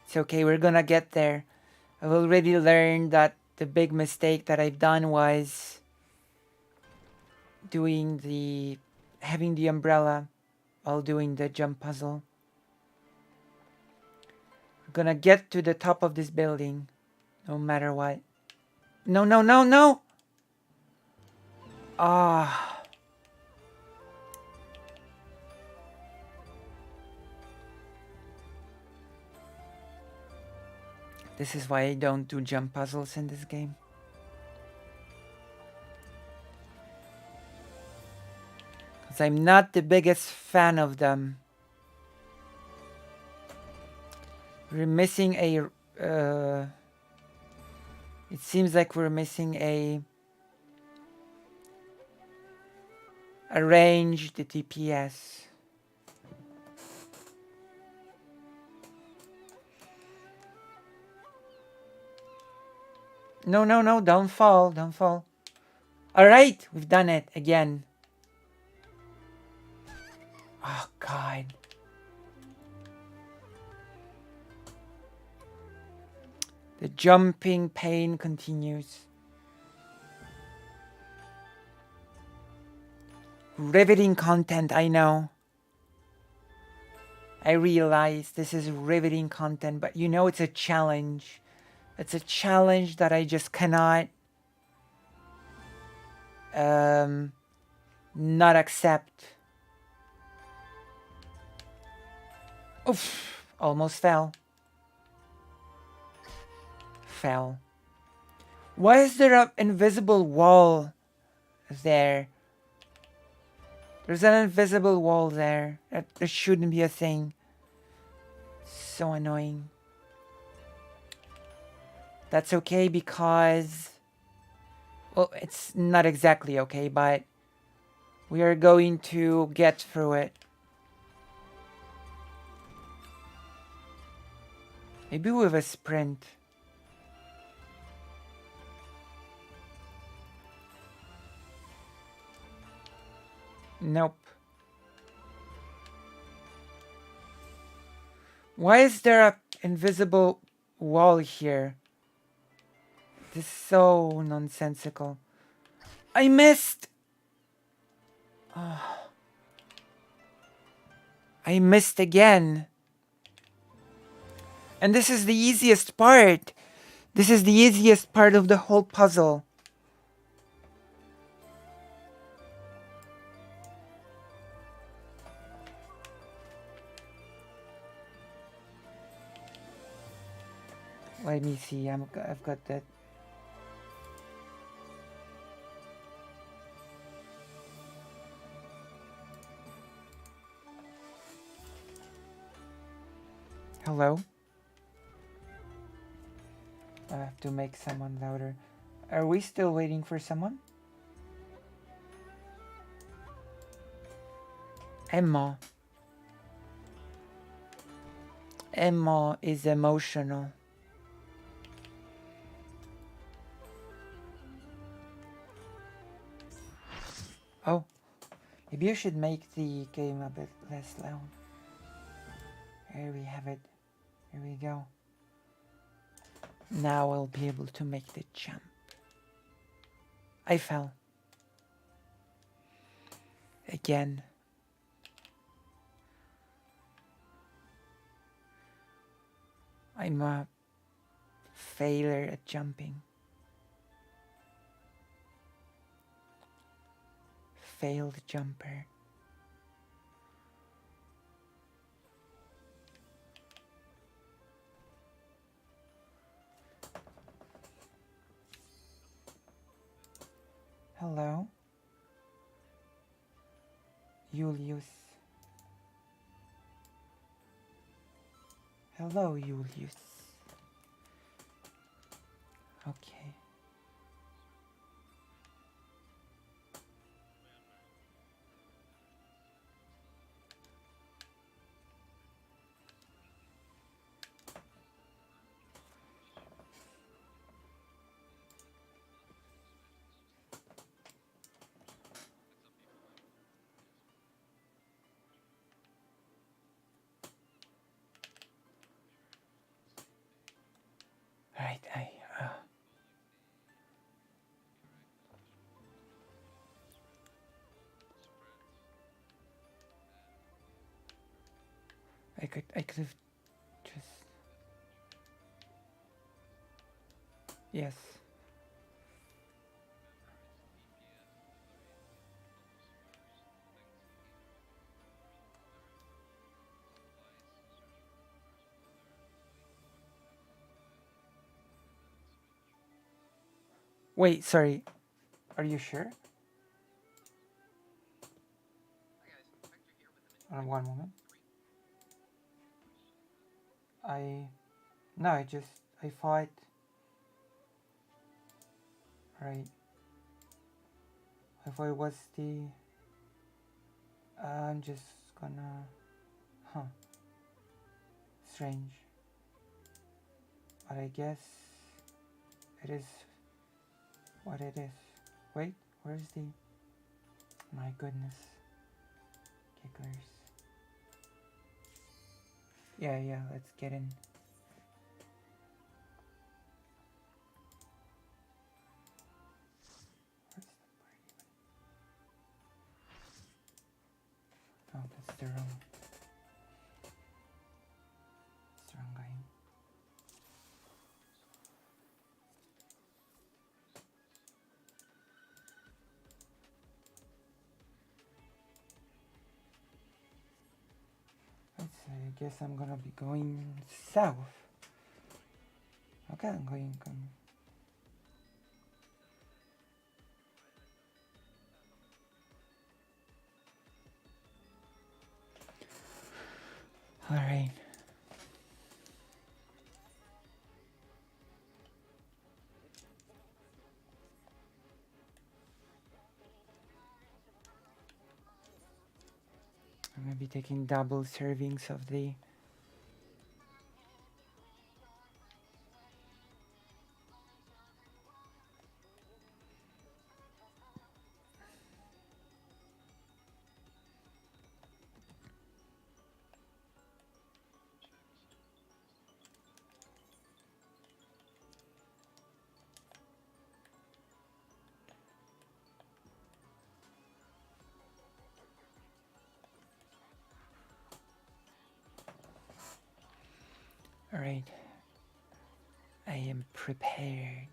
It's okay, we're gonna get there. I've already learned that the big mistake that I've done was having the umbrella while doing the jump puzzle. I'm gonna get to the top of this building, no matter what. No, no, no, no! Ah. This is why I don't do jump puzzles in this game. Because I'm not the biggest fan of them. We're missing a... it seems like we're missing a range, the TPS. No, no, no, don't fall, don't fall. Alright, we've done it again. Oh, God. The jumping pain continues. Riveting content, I know. I realize this is riveting content, but you know it's a challenge. It's a challenge that I just cannot not accept. Oof, almost fell. Fell. Why is there an invisible wall there? There's an invisible wall there. There shouldn't be a thing. So annoying. That's okay because... well, it's not exactly okay, but... we are going to get through it. Maybe with a sprint. Nope. Why is there an invisible wall here? This is so nonsensical. I missed! Oh. I missed again. And this is the easiest part. This is the easiest part of the whole puzzle. Let me see. I've got that. Hello? I have to make someone louder. Are we still waiting for someone? Emma. Emma is emotional. Oh, maybe I should make the game a bit less loud. Here we have it. Here we go. Now I'll be able to make the jump. I fell. Again. I'm a failure at jumping. Failed jumper. Hello? Julius. Hello, Julius. Okay. Right, I could have just... Yes. Wait, sorry. Are you sure? One moment. I no, I thought right. I thought it was the. I'm just gonna. Huh. Strange. But I guess it is what it is. Wait, where's the. My goodness. Kicklers. Yeah, let's get in. Where's the party? Oh, that's the wrong guy. Let's see, I guess I'm gonna be going south. Okay, I'm going. Alright. I'm gonna be taking double servings of the. Alright. I am prepared.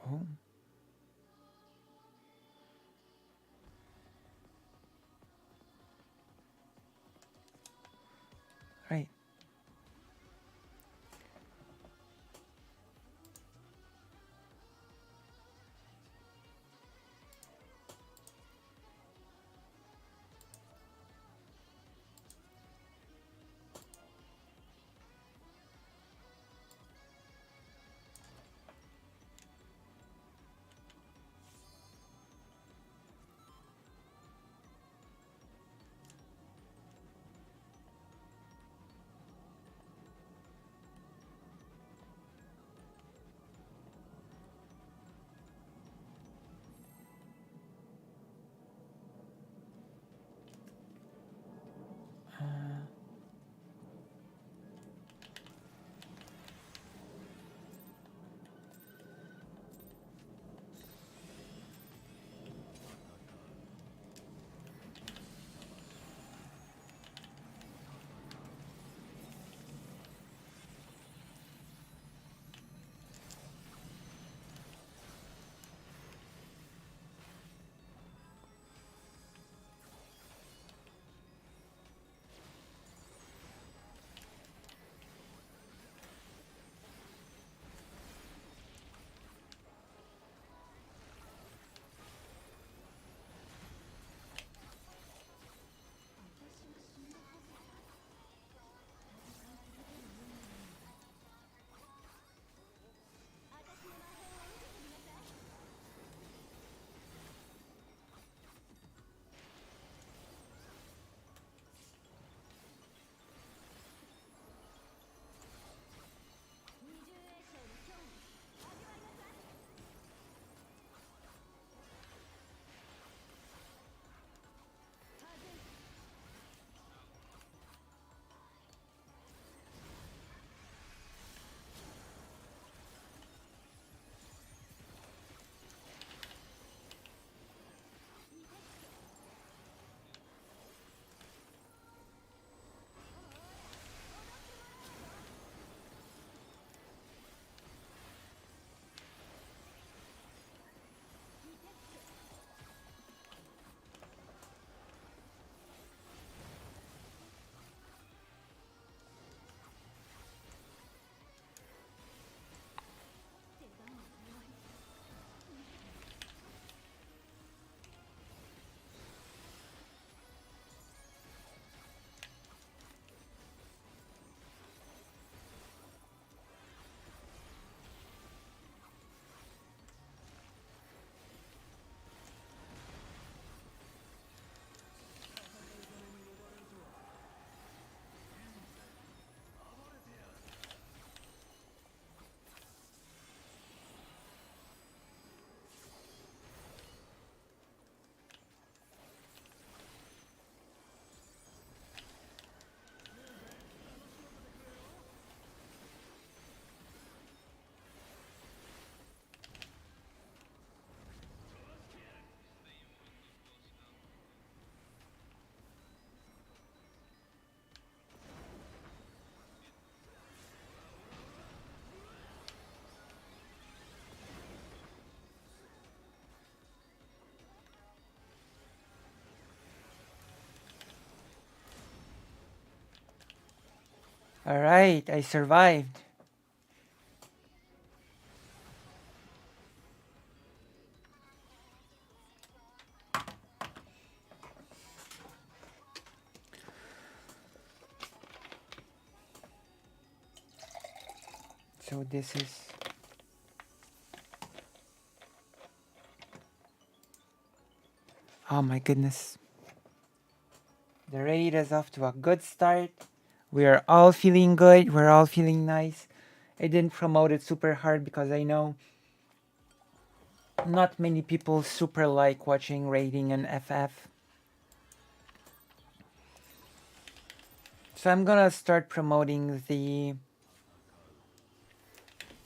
Oh. Right. Alright, I survived. So this is... Oh my goodness. The raid is off to a good start. We are all feeling good. We're all feeling nice. I didn't promote it super hard because I know not many people super like watching raiding and FF. So I'm gonna start promoting the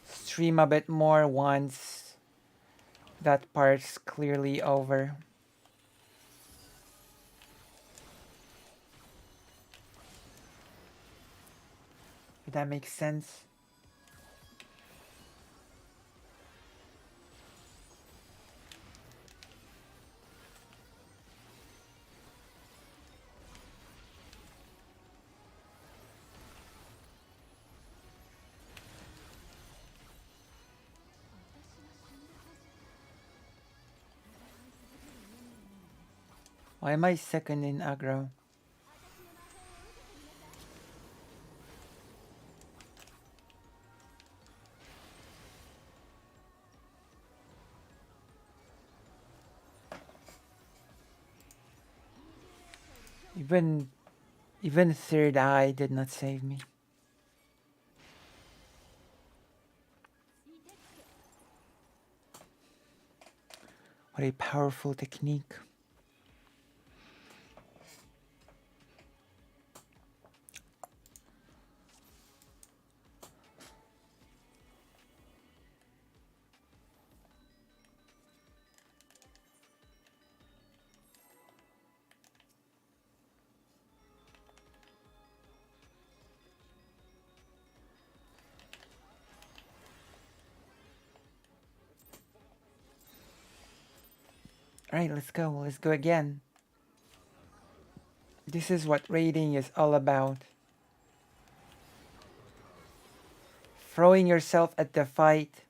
stream a bit more once that part's clearly over. If that makes sense. Why am I second in aggro? Even third eye did not save me. What a powerful technique. Alright, let's go. Let's go again. This is what raiding is all about. Throwing yourself at the fight.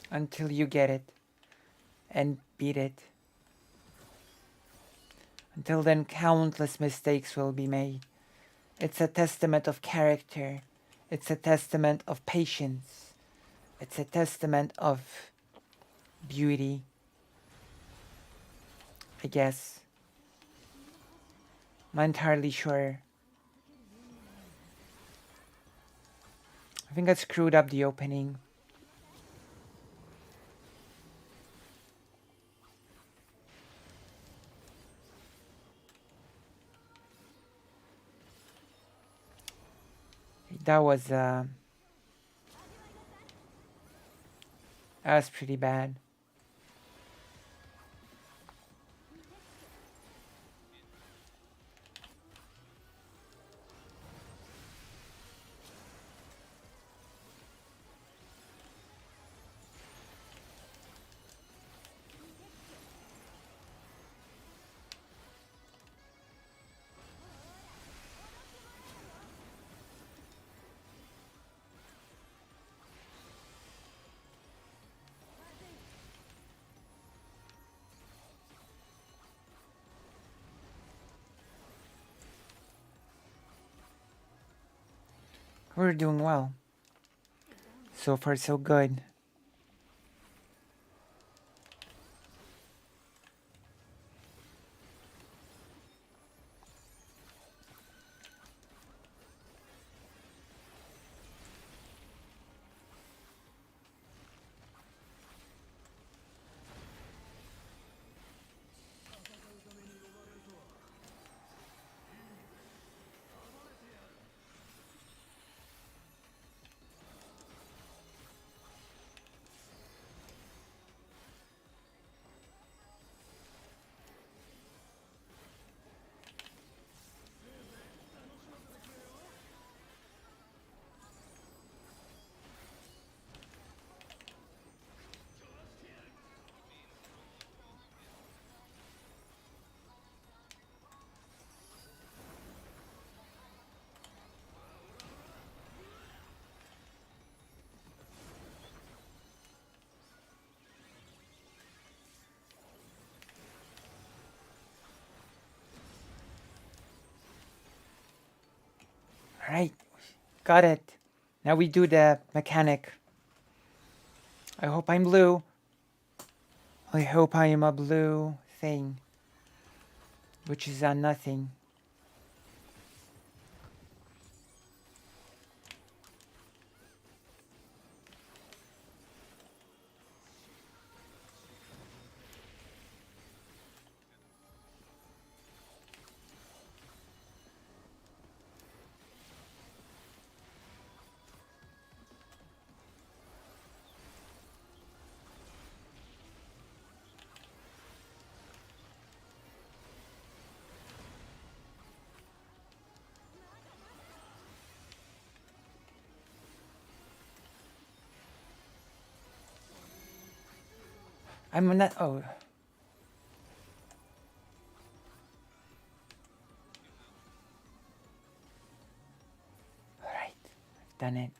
Until you get it. And beat it. Until then, countless mistakes will be made. It's a testament of character. It's a testament of patience. It's a testament of beauty, I guess. I'm not entirely sure. I think I screwed up the opening. That was pretty bad. We're doing well. So far, so good. Alright, got it. Now we do the mechanic. I hope I'm blue. I hope I am a blue thing. Which is a nothing. I'm not. Oh. Alright, I've done it.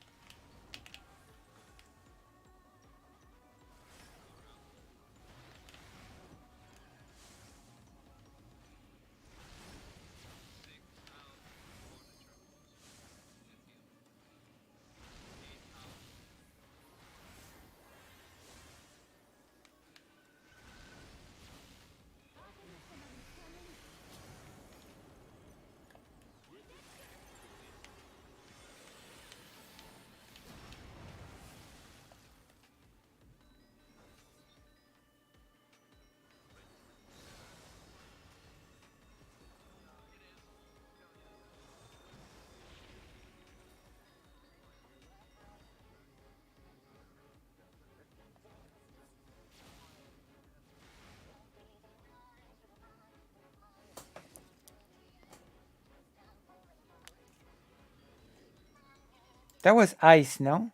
That was ice, no?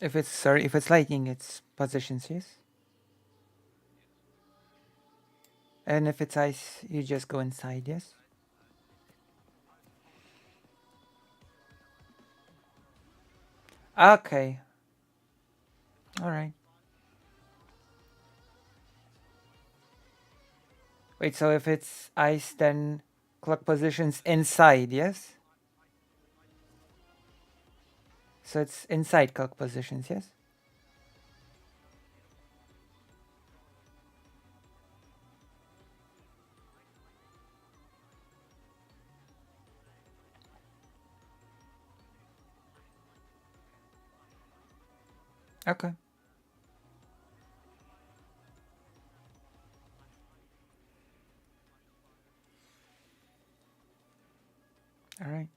If it's lightning, it's positions, yes? And if it's ice, you just go inside, yes? Okay. Alright. Wait, so if it's ice, then clock positions inside, yes? So it's inside clock positions, yes? Okay. Alright.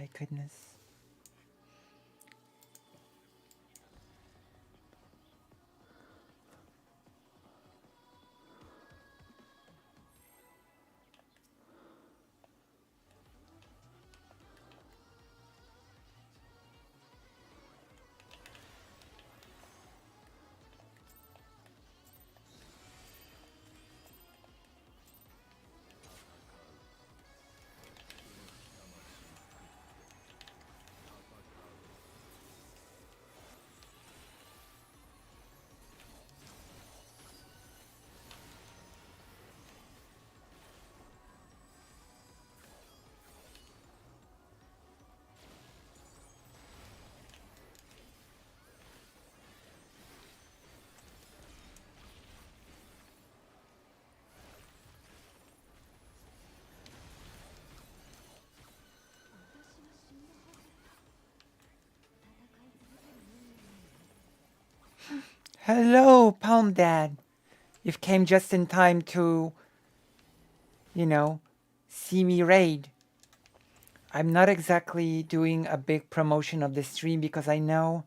My goodness. Hello, Palm Dad. You've came just in time to, you know, see me raid. I'm not exactly doing a big promotion of the stream because I know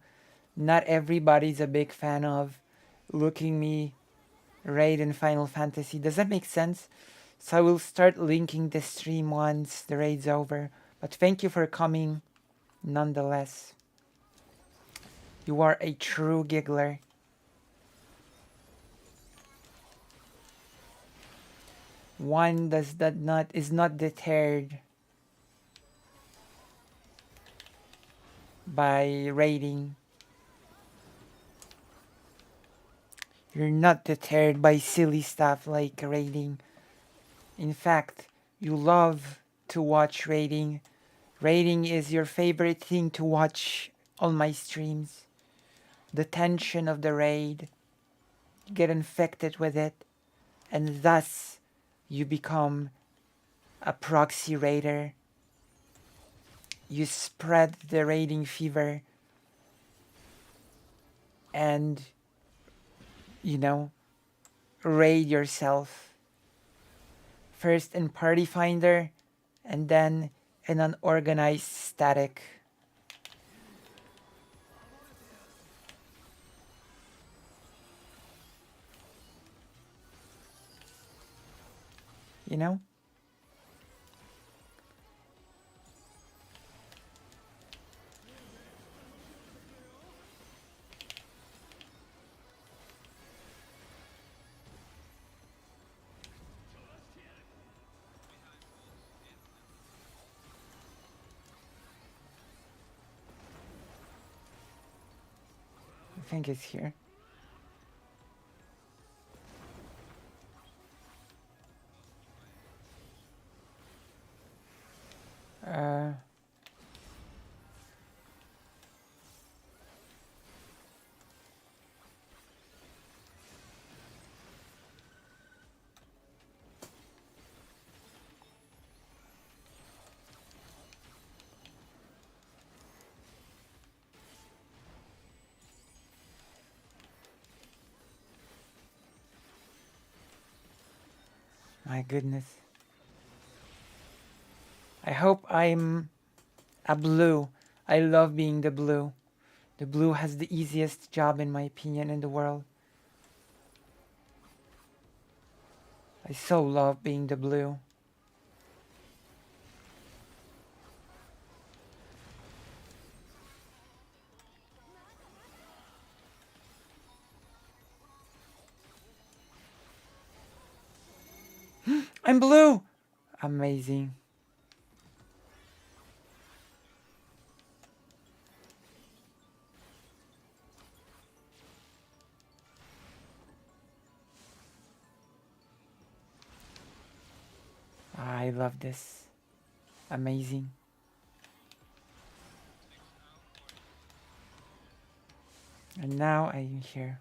not everybody's a big fan of looking me raid in Final Fantasy. Does that make sense? So I will start linking the stream once the raid's over. But thank you for coming nonetheless. You are a true giggler. One is not deterred by raiding. You're not deterred by silly stuff like raiding. In fact, you love to watch raiding. Raiding is your favorite thing to watch on my streams. The tension of the raid. You get infected with it, and thus you become a proxy raider. You spread the raiding fever and, you know, raid yourself. First in Party Finder, and then in an organized static. You know? I think it's here. Uh, my goodness. I hope I'm a blue. I love being the blue. The blue has the easiest job, in my opinion, in the world. I so love being the blue. I'm blue! Amazing. I love this. Amazing. And now I'm here.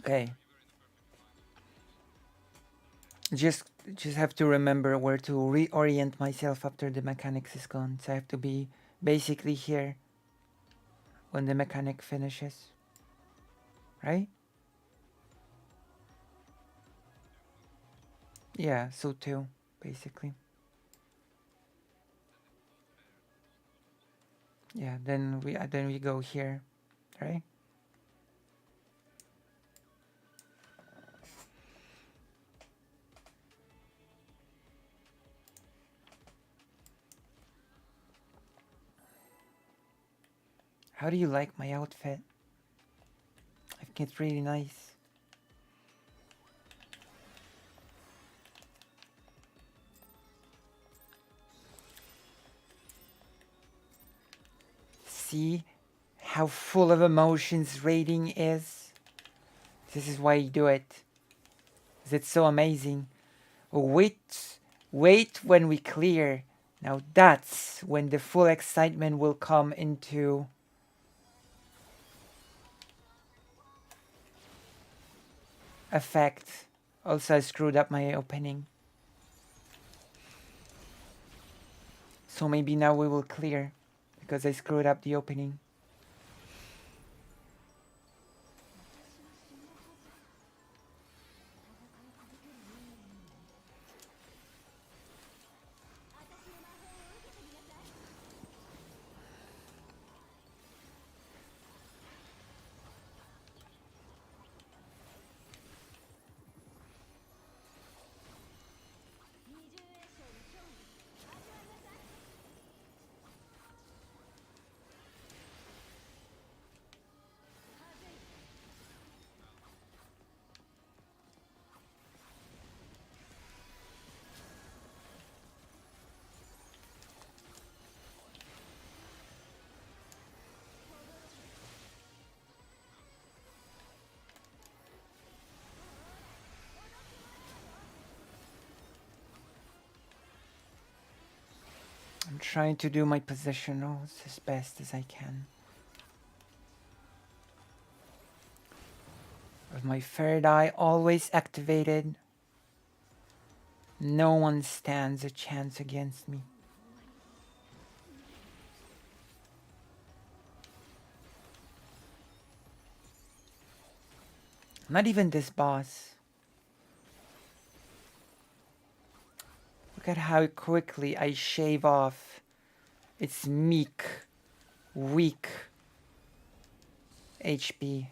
Okay. Just have to remember where to reorient myself after the mechanics is gone. So I have to be basically here when the mechanic finishes. Right? Yeah, so too, basically. Yeah, then we go here, right? How do you like my outfit? I think it's really nice. See how full of emotions raiding is? This is why you do it. It's so amazing. Wait when we clear. Now that's when the full excitement will come into effect. Also, I screwed up my opening. So maybe now we will clear because I screwed up the opening. I'm trying to do my positionals as best as I can. With my third eye always activated, no one stands a chance against me. Not even this boss. Look at how quickly I shave off its meek, weak HP.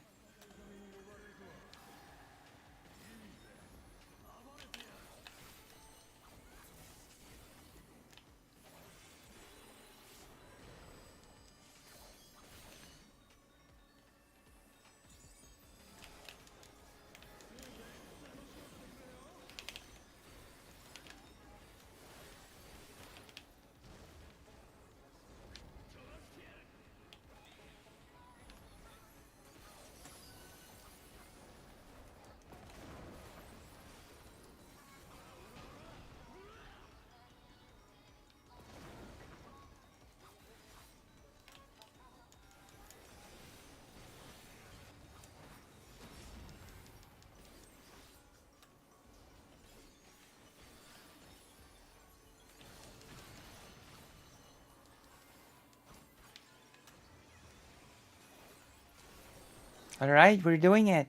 Alright, we're doing it.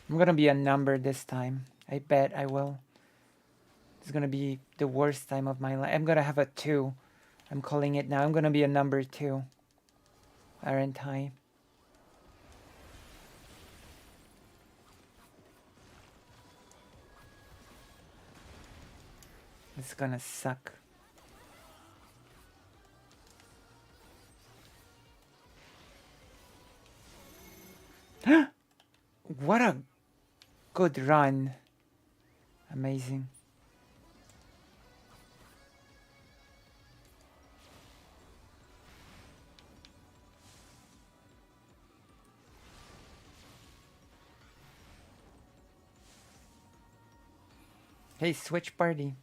I'm gonna be a number this time. I bet I will. It's gonna be the worst time of my life. I'm gonna have a 2. I'm calling it now. I'm gonna be a number 2. Aren't I? It's gonna suck. What a good run. Amazing. Hey, switch party.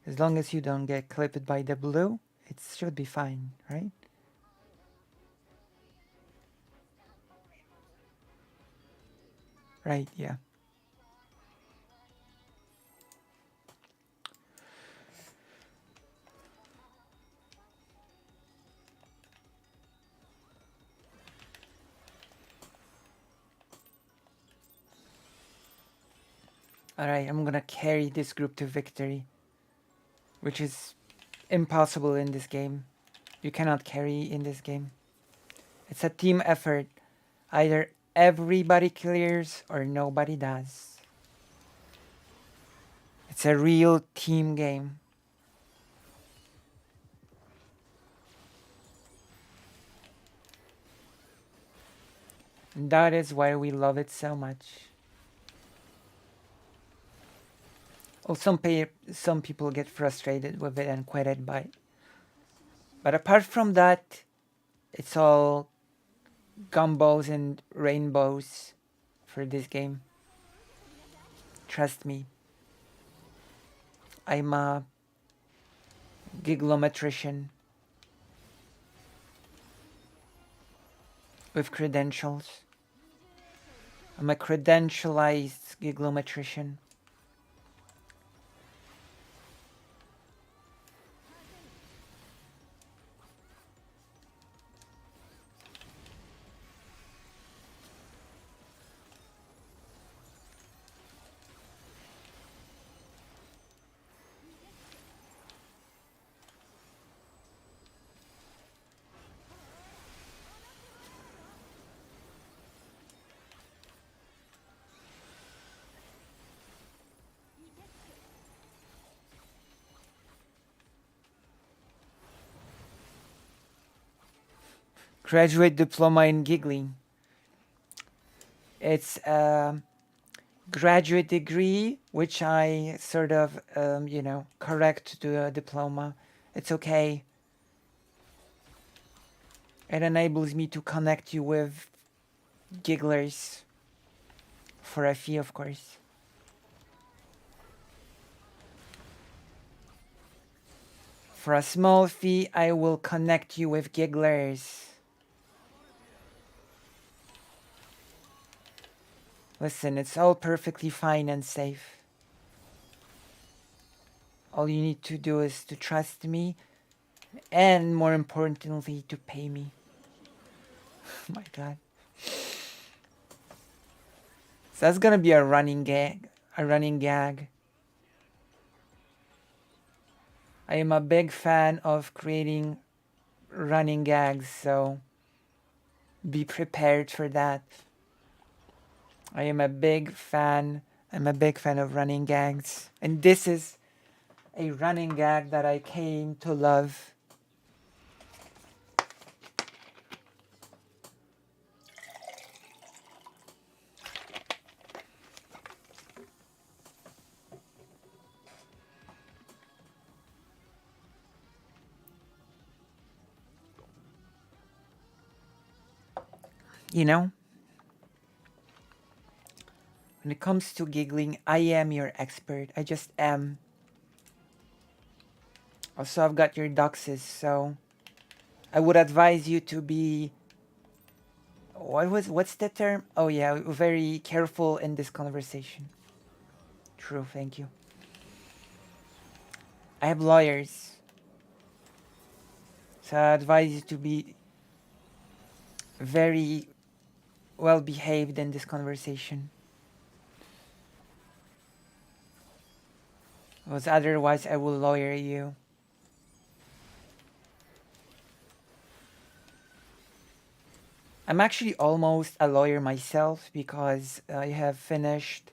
As long as you don't get clipped by the blue, it should be fine, right? Right, yeah. Alright, I'm gonna carry this group to victory, which is impossible in this game. You cannot carry in this game. It's a team effort. Either everybody clears or nobody does. It's a real team game. And that is why we love it so much. Oh, some people get frustrated with it and quit it, but apart from that, it's all gumbos and rainbows for this game. Trust me. I'm a gigglometrician with credentials. I'm a credentialized gigglometrician. Graduate diploma in giggling. It's a graduate degree, which I sort of, correct to a diploma. It's okay. It enables me to connect you with gigglers for a fee, of course. For a small fee, I will connect you with gigglers. Listen, it's all perfectly fine and safe. All you need to do is to trust me, and more importantly, to pay me. Oh my god. So that's gonna be a running gag. A running gag. I am a big fan of creating running gags, so be prepared for that. I am a big fan. I'm a big fan of running gags. And this is a running gag that I came to love. You know, when it comes to giggling, I am your expert. I just am. Also, I've got your doxes, so I would advise you to be. What's the term? Oh yeah, very careful in this conversation. True, thank you. I have lawyers, so I advise you to be very well behaved in this conversation. Because otherwise I will lawyer you. I'm actually almost a lawyer myself because I have finished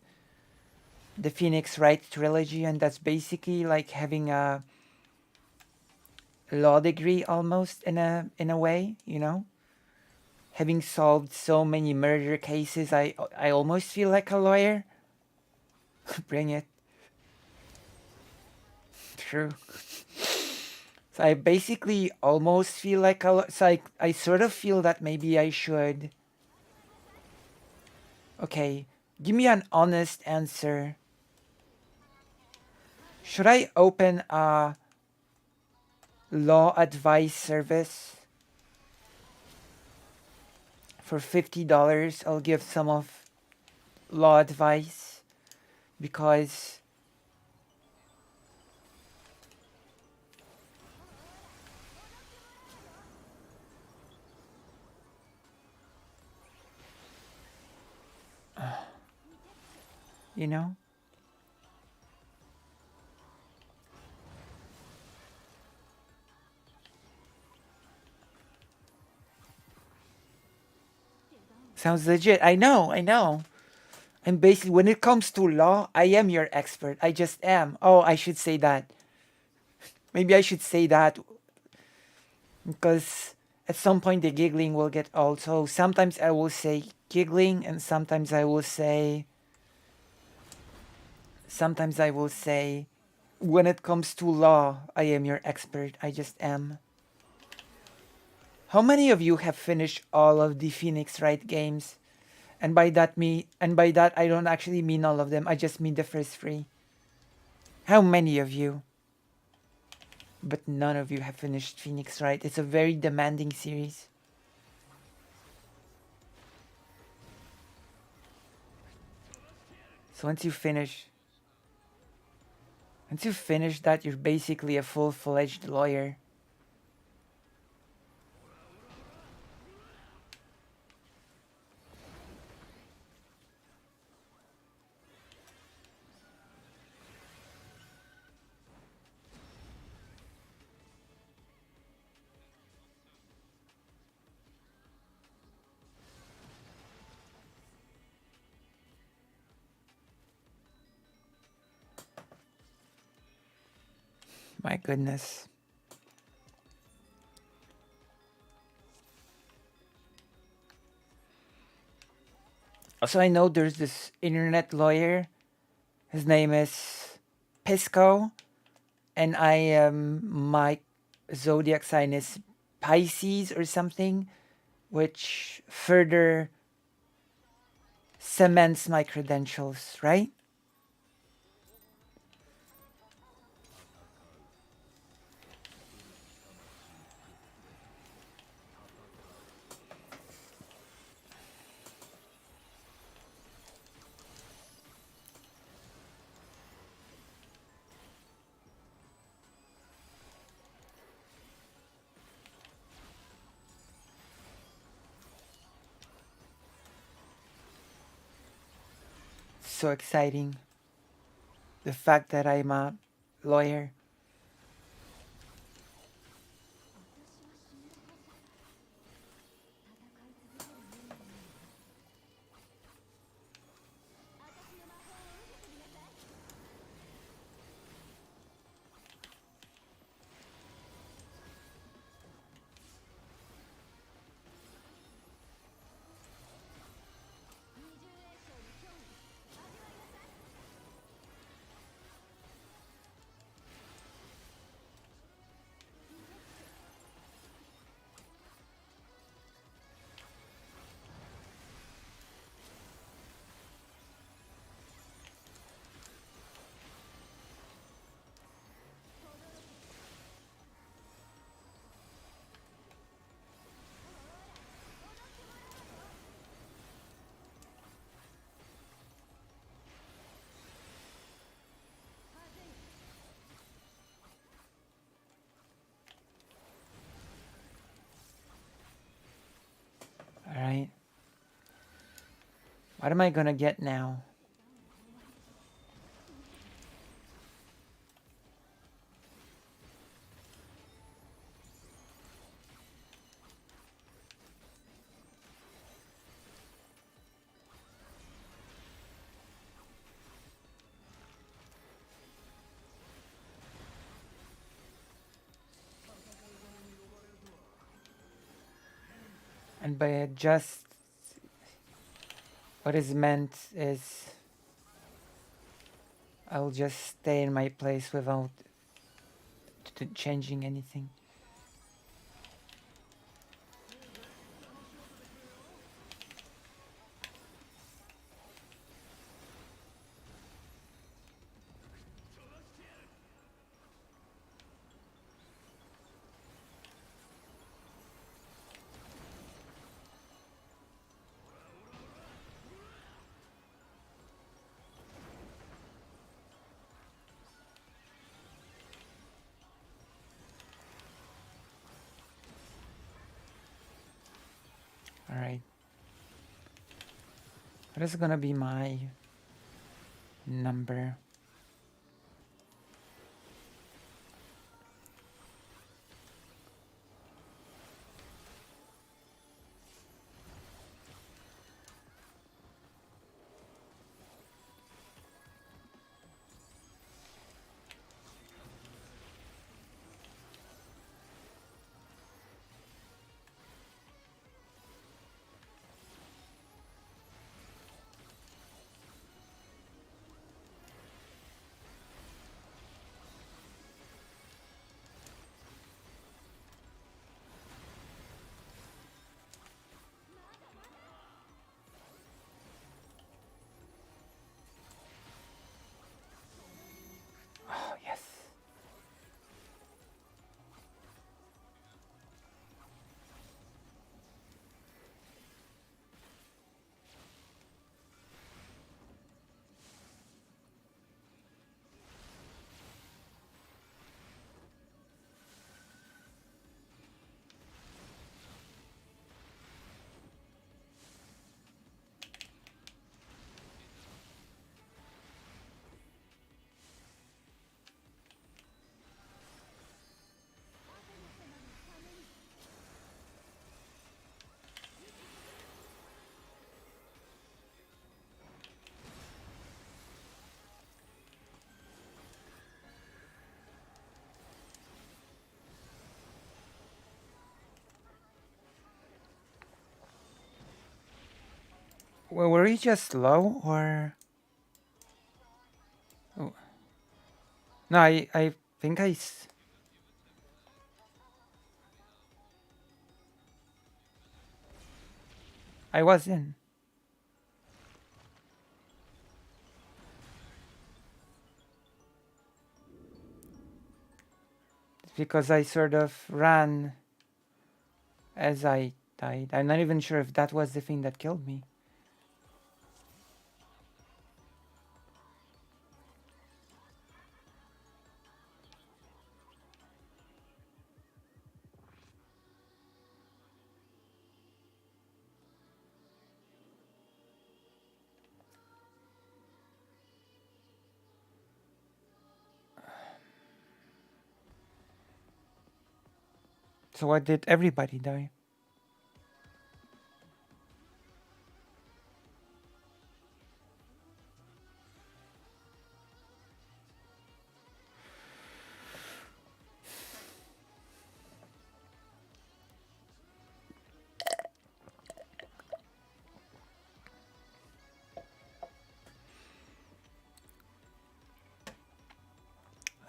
the Phoenix Wright trilogy, and that's basically like having a law degree almost in a way, you know? Having solved so many murder cases, I almost feel like a lawyer. Bring it. True. So I basically almost feel like so I sort of feel that maybe I should. Okay, give me an honest answer. Should I open a law advice service for $50? I'll give some of law advice because you know. Sounds legit. I know, I know. And basically, when it comes to law, I am your expert. I just am. Oh, I should say that. Maybe I should say that because at some point the giggling will get old. So sometimes I will say giggling, and sometimes I will say, when it comes to law, I am your expert. I just am. How many of you have finished all of the Phoenix Wright games? And by that I don't actually mean all of them. I just mean the first three. How many of you? But none of you have finished Phoenix Wright. It's a very demanding series. So once you finish that, you're basically a full-fledged lawyer. My goodness. Also, I know there's this internet lawyer. His name is Pisco, and my zodiac sign is Pisces or something, which further cements my credentials, right? So exciting. The fact that I'm a lawyer. All right. What am I gonna get now? And by adjust, what is meant is I'll just stay in my place without changing anything. All right. What is gonna be my number? Oh, yes. Well, were you just low or? Oh. No, I think I was in because I sort of ran as I died. I'm not even sure if that was the thing that killed me. So why did everybody die?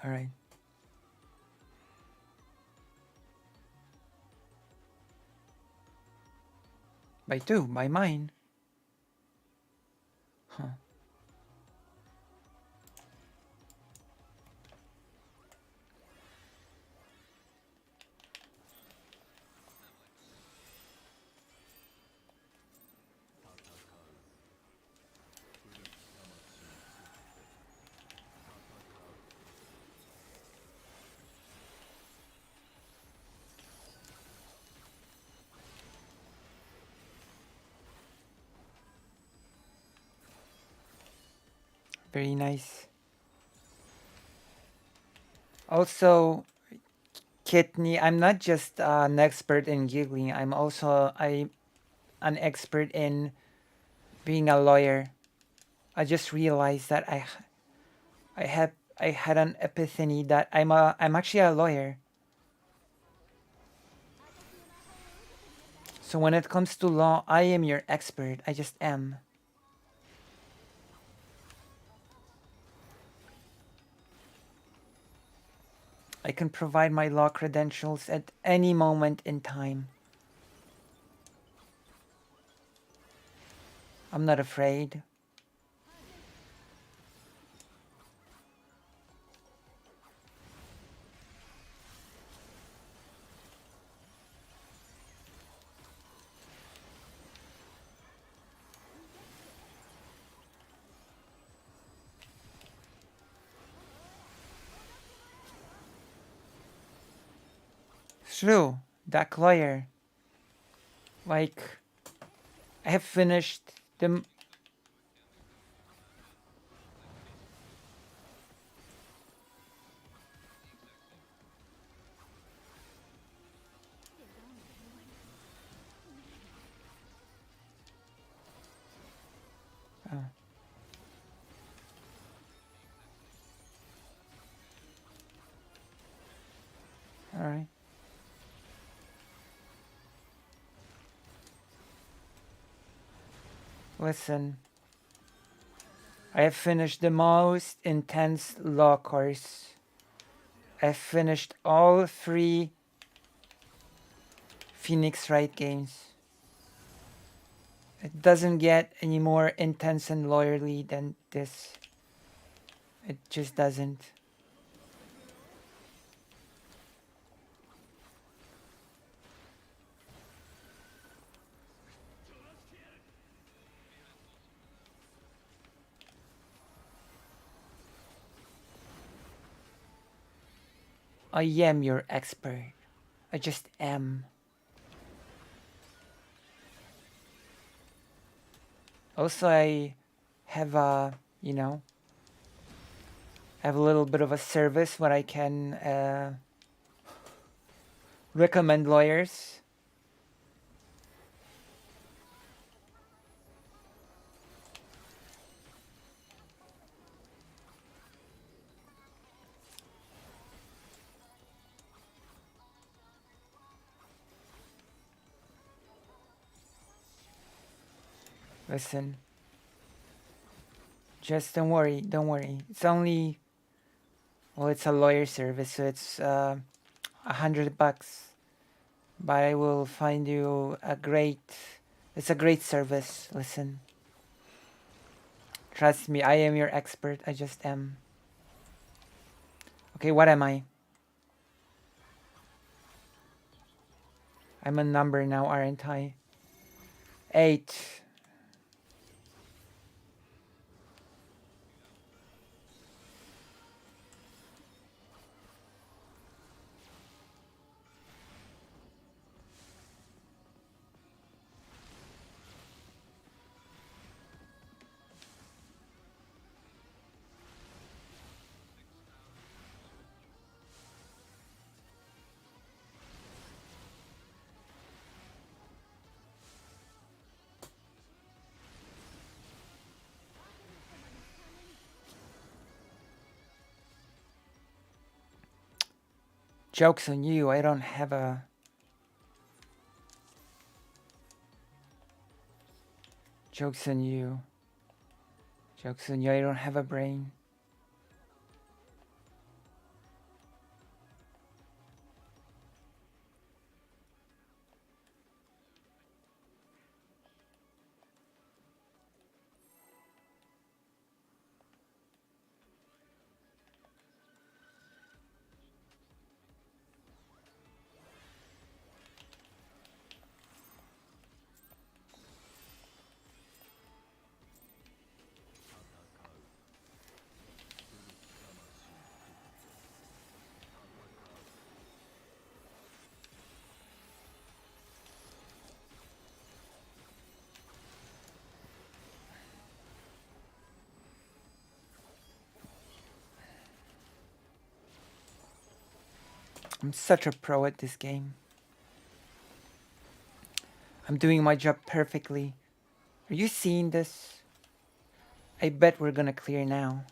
All right. By two, by mine. Huh. Very nice. Also, Kidney, I'm not just an expert in giggling. I'm an expert in being a lawyer. I just realized that I had an epiphany that I'm actually a lawyer. So when it comes to law, I am your expert. I just am. I can provide my law credentials at any moment in time. I'm not afraid. True, that lawyer. Like, I have finished the... Oh. Alright. Listen. I have finished the most intense law course. I've finished all 3 Phoenix Wright games. It doesn't get any more intense and lawyerly than this. It just doesn't. I am your expert. I just am. Also, I have a, you know, I have a little bit of a service where I can recommend lawyers. Listen, just don't worry, don't worry. It's only, well, it's a lawyer service, so it's $100. But I will find you a great, it's a great service. Listen, trust me, I am your expert. I just am. Okay, what am I? I'm a number now, aren't I? 8. Joke's on you, I don't have a... Joke's on you. Joke's on you, I don't have a brain. I'm such a pro at this game. I'm doing my job perfectly. Are you seeing this? I bet we're gonna clear now.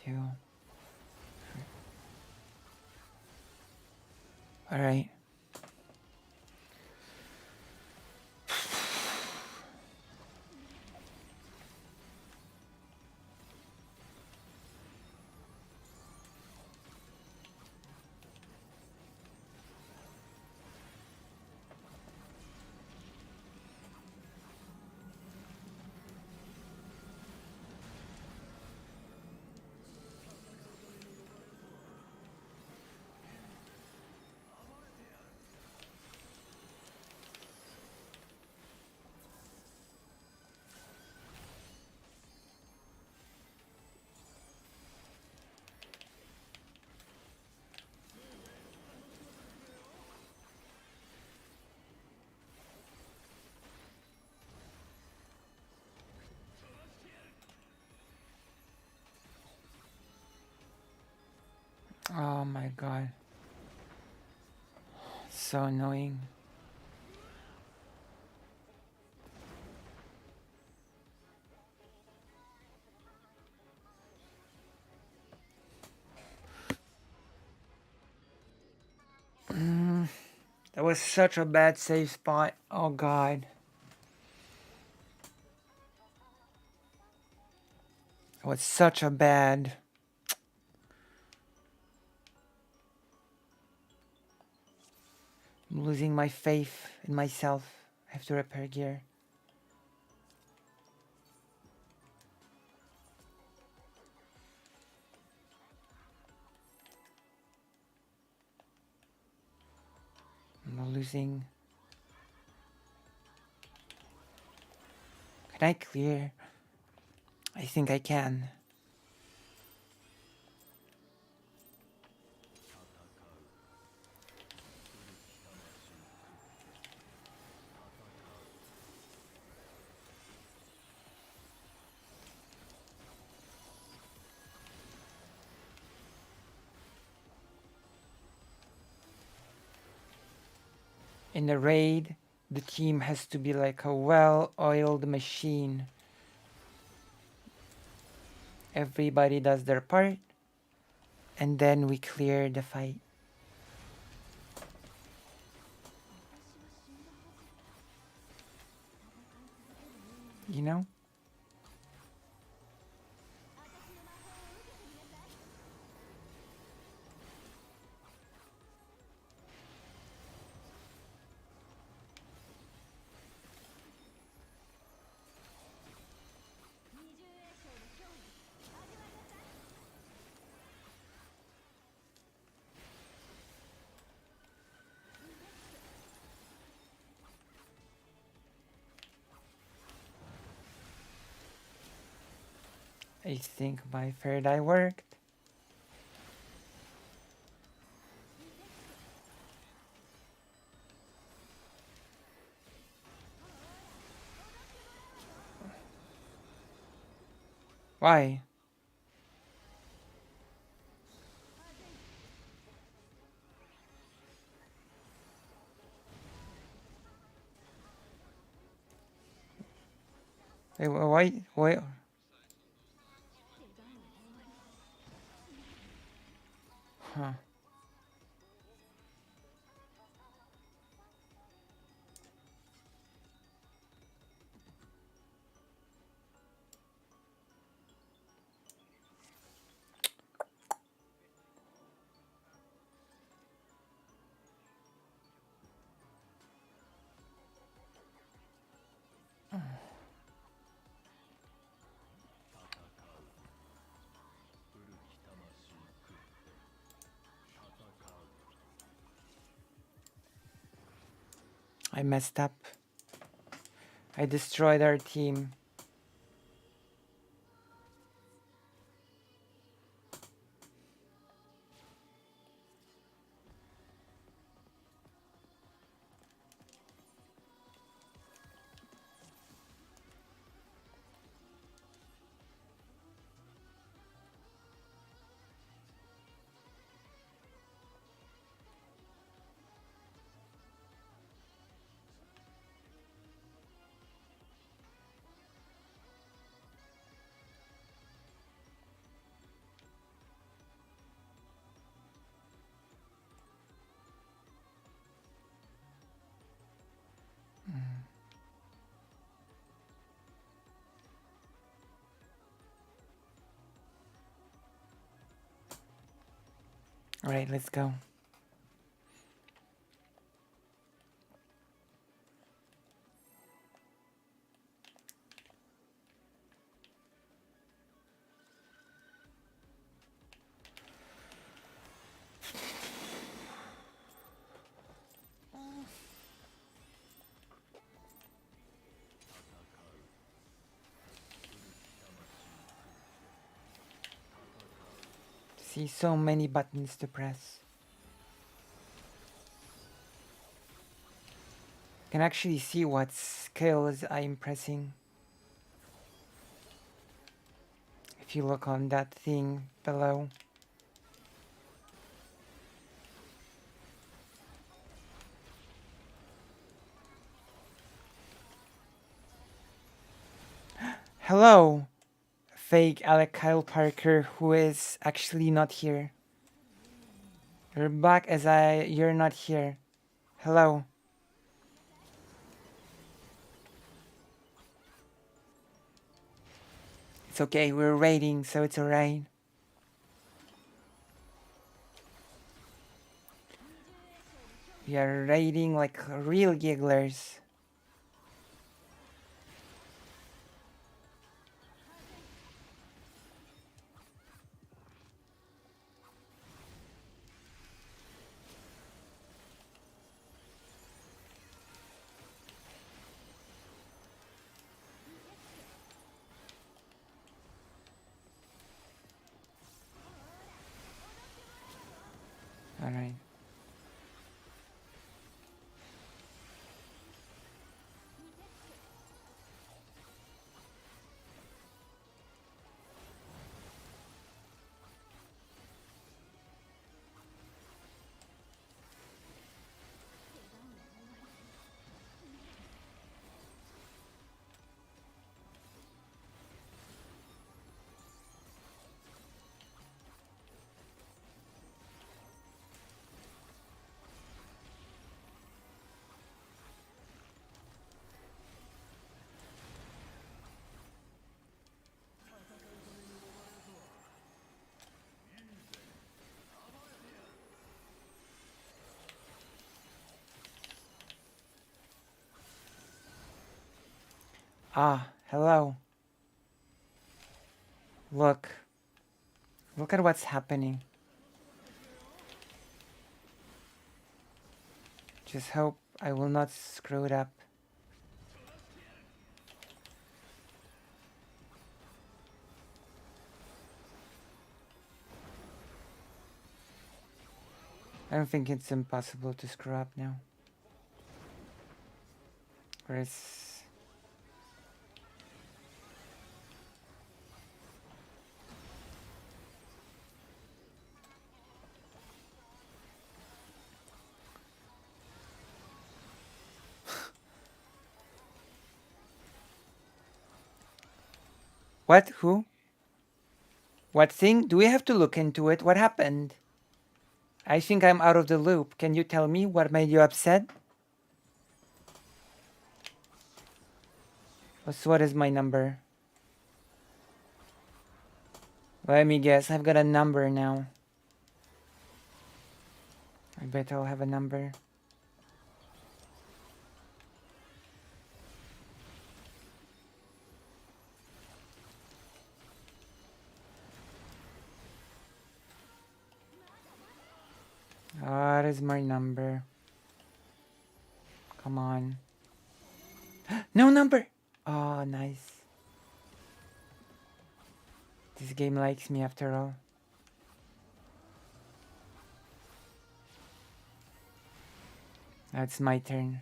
2. All right. Oh my god. So annoying. That was such a bad save spot. Oh god. It was such a bad. I'm losing my faith in myself. I have to repair gear. I'm losing. Can I clear? I think I can. In the raid, the team has to be like a well-oiled machine. Everybody does their part, and then we clear the fight. You know? I think my third eye worked. Why? Why? Why? Huh. I messed up. I destroyed our team. Alright, let's go. See, so many buttons to press. Can actually see what skills I'm pressing. If you look on that thing below. Hello, fake Alec Kyle Parker, who is actually not here. You're back as you're not here. Hello. It's okay, we're raiding, so it's alright. We are raiding like real gigglers. Alright. Ah, hello. Look. Look at what's happening. Just hope I will not screw it up. I don't think it's impossible to screw up now. Whereas... What? Who? What thing? Do we have to look into it? What happened? I think I'm out of the loop. Can you tell me what made you upset? So what is my number? Let me guess. I've got a number now. I bet I'll have a number. What is my number? Come on. No number! Oh, nice. This game likes me after all. Now it's my turn.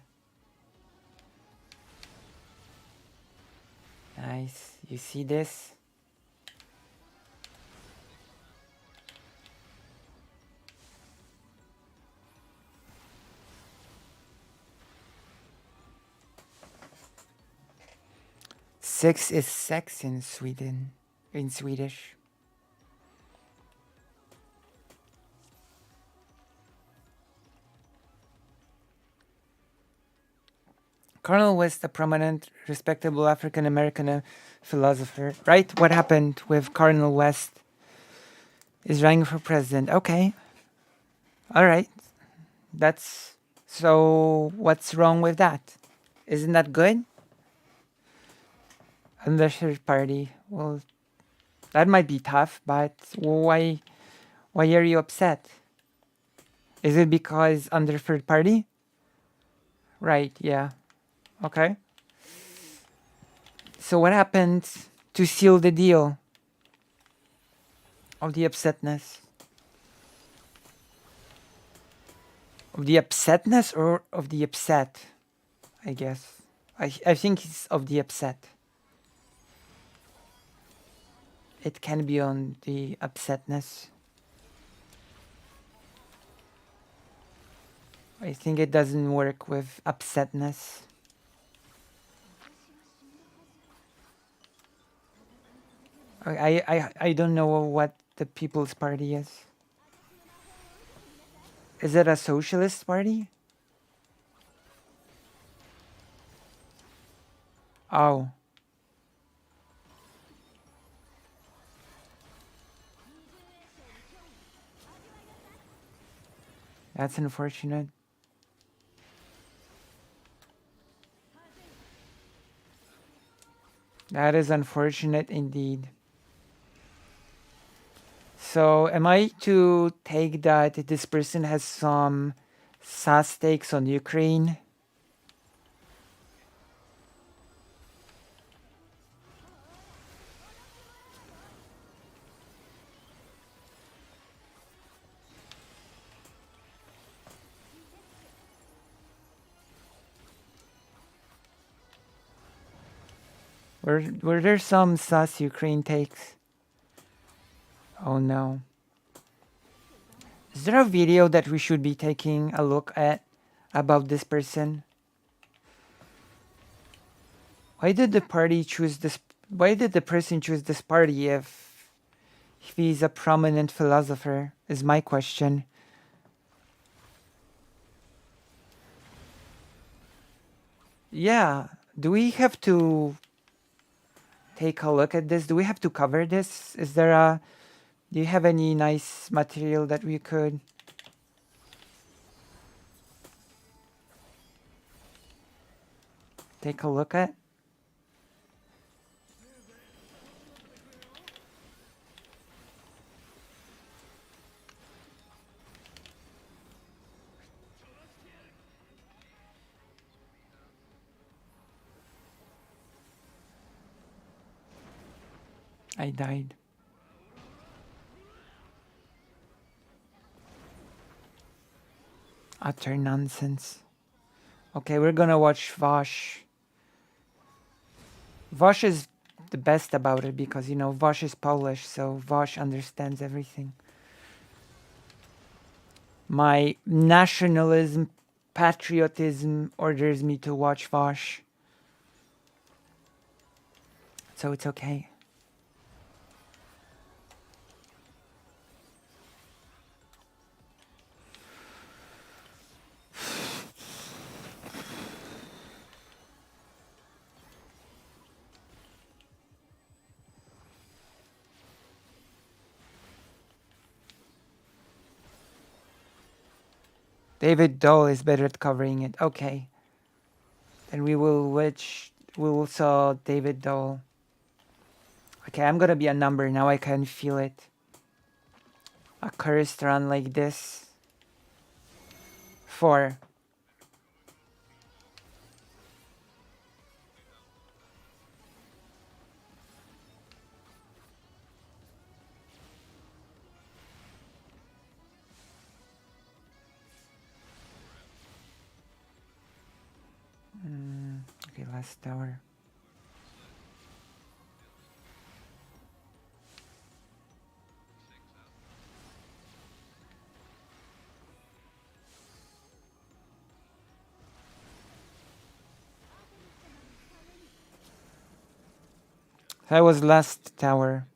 Nice. You see this? Six is sex in Sweden. In Swedish. Cornel West, a prominent, respectable African-American philosopher. Right? What happened with Cornel West? Is running for president. Okay. All right. That's so. What's wrong with that? Isn't that good? And the third party. Well, that might be tough, but why? Why are you upset? Is it because under third party? Right. Yeah. Okay. So what happened to seal the deal of the upsetness? Of the upsetness or of the upset? I guess. I think it's of the upset. It can be on the upsetness. I think it doesn't work with upsetness. I don't know what the People's Party is. Is it a socialist party? Oh. That's unfortunate. That is unfortunate indeed. So am I to take that this person has some SAS stakes on Ukraine? Were there some SAS Ukraine takes? Oh no. Is there a video that we should be taking a look at about this person? Why did the party choose this? Why did the person choose this party if he's a prominent philosopher? Is my question. Yeah. Do we have to take a look at this? Do we have to cover this? Is there a... Do you have any nice material that we could... take a look at? I died. Utter nonsense. Okay, we're gonna watch Vosh. Vosh is the best about it because, you know, Vosh is Polish, so Vosh understands everything. My nationalism, patriotism orders me to watch Vosh. So it's okay. David Dole is better at covering it. Okay. Then we will saw David Dole. Okay, I'm gonna be a number now. I can feel it. A cursed run like this. 4. Okay, last tower. That was last tower.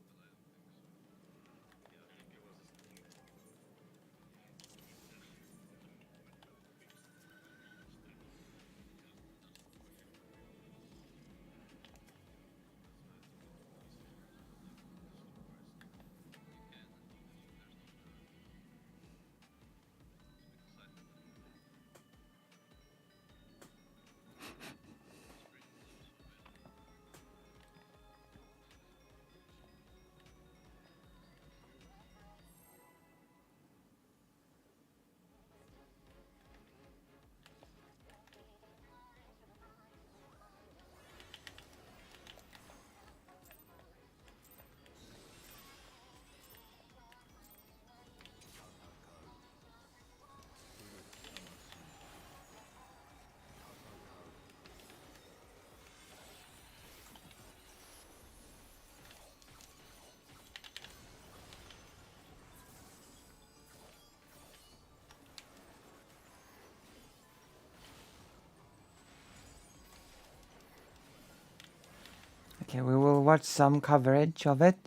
Okay, we will watch some coverage of it.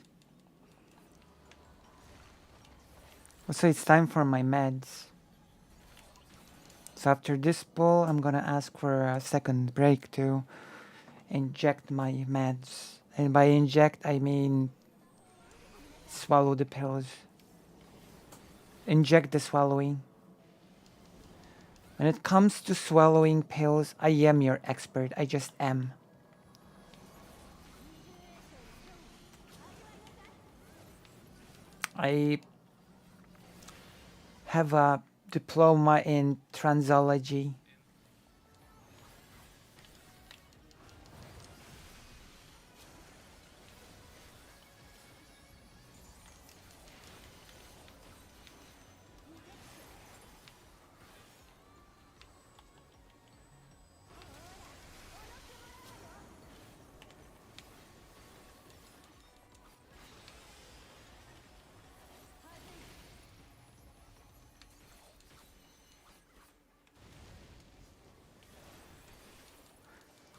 Also, it's time for my meds. So after this pull, I'm gonna ask for a second break to inject my meds. And by inject, I mean swallow the pills. Inject the swallowing. When it comes to swallowing pills, I am your expert. I just am. I have a diploma in transology.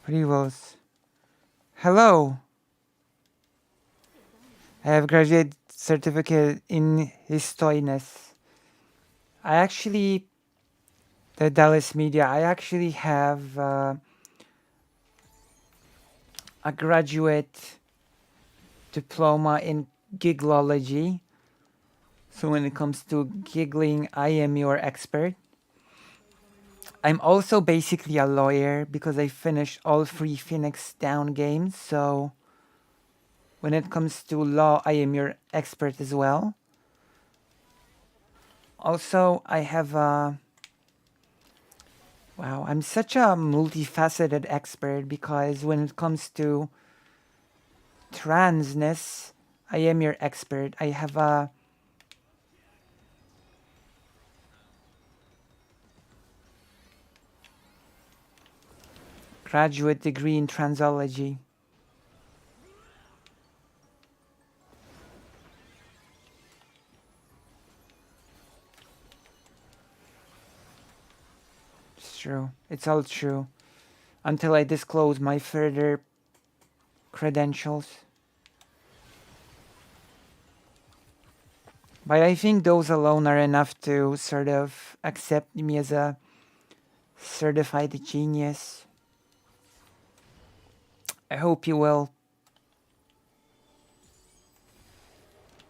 Rivals. Hello. I have graduate certificate in Histoiness. I actually, the Dallas Media, I actually have a graduate diploma in giglology. So when it comes to giggling, I am your expert. I'm also basically a lawyer because I finished all 3 Phoenix Down games. So when it comes to law, I am your expert as well. Also, I have a... Wow, I'm such a multifaceted expert because when it comes to transness, I am your expert. I have a graduate degree in transology. It's true. It's all true. Until I disclose my further credentials. But I think those alone are enough to sort of accept me as a certified genius. I hope you will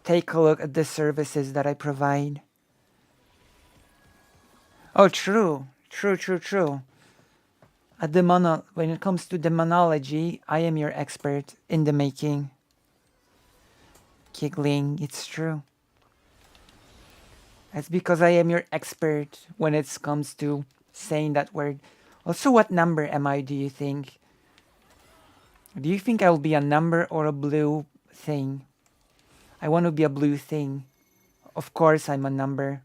take a look at the services that I provide. Oh, true. True. When it comes to demonology, I am your expert in the making. Giggling, it's true. That's because I am your expert when it comes to saying that word. Also, what number am I, do you think? Do you think I'll be a number or a blue thing? I want to be a blue thing. Of course, I'm a number.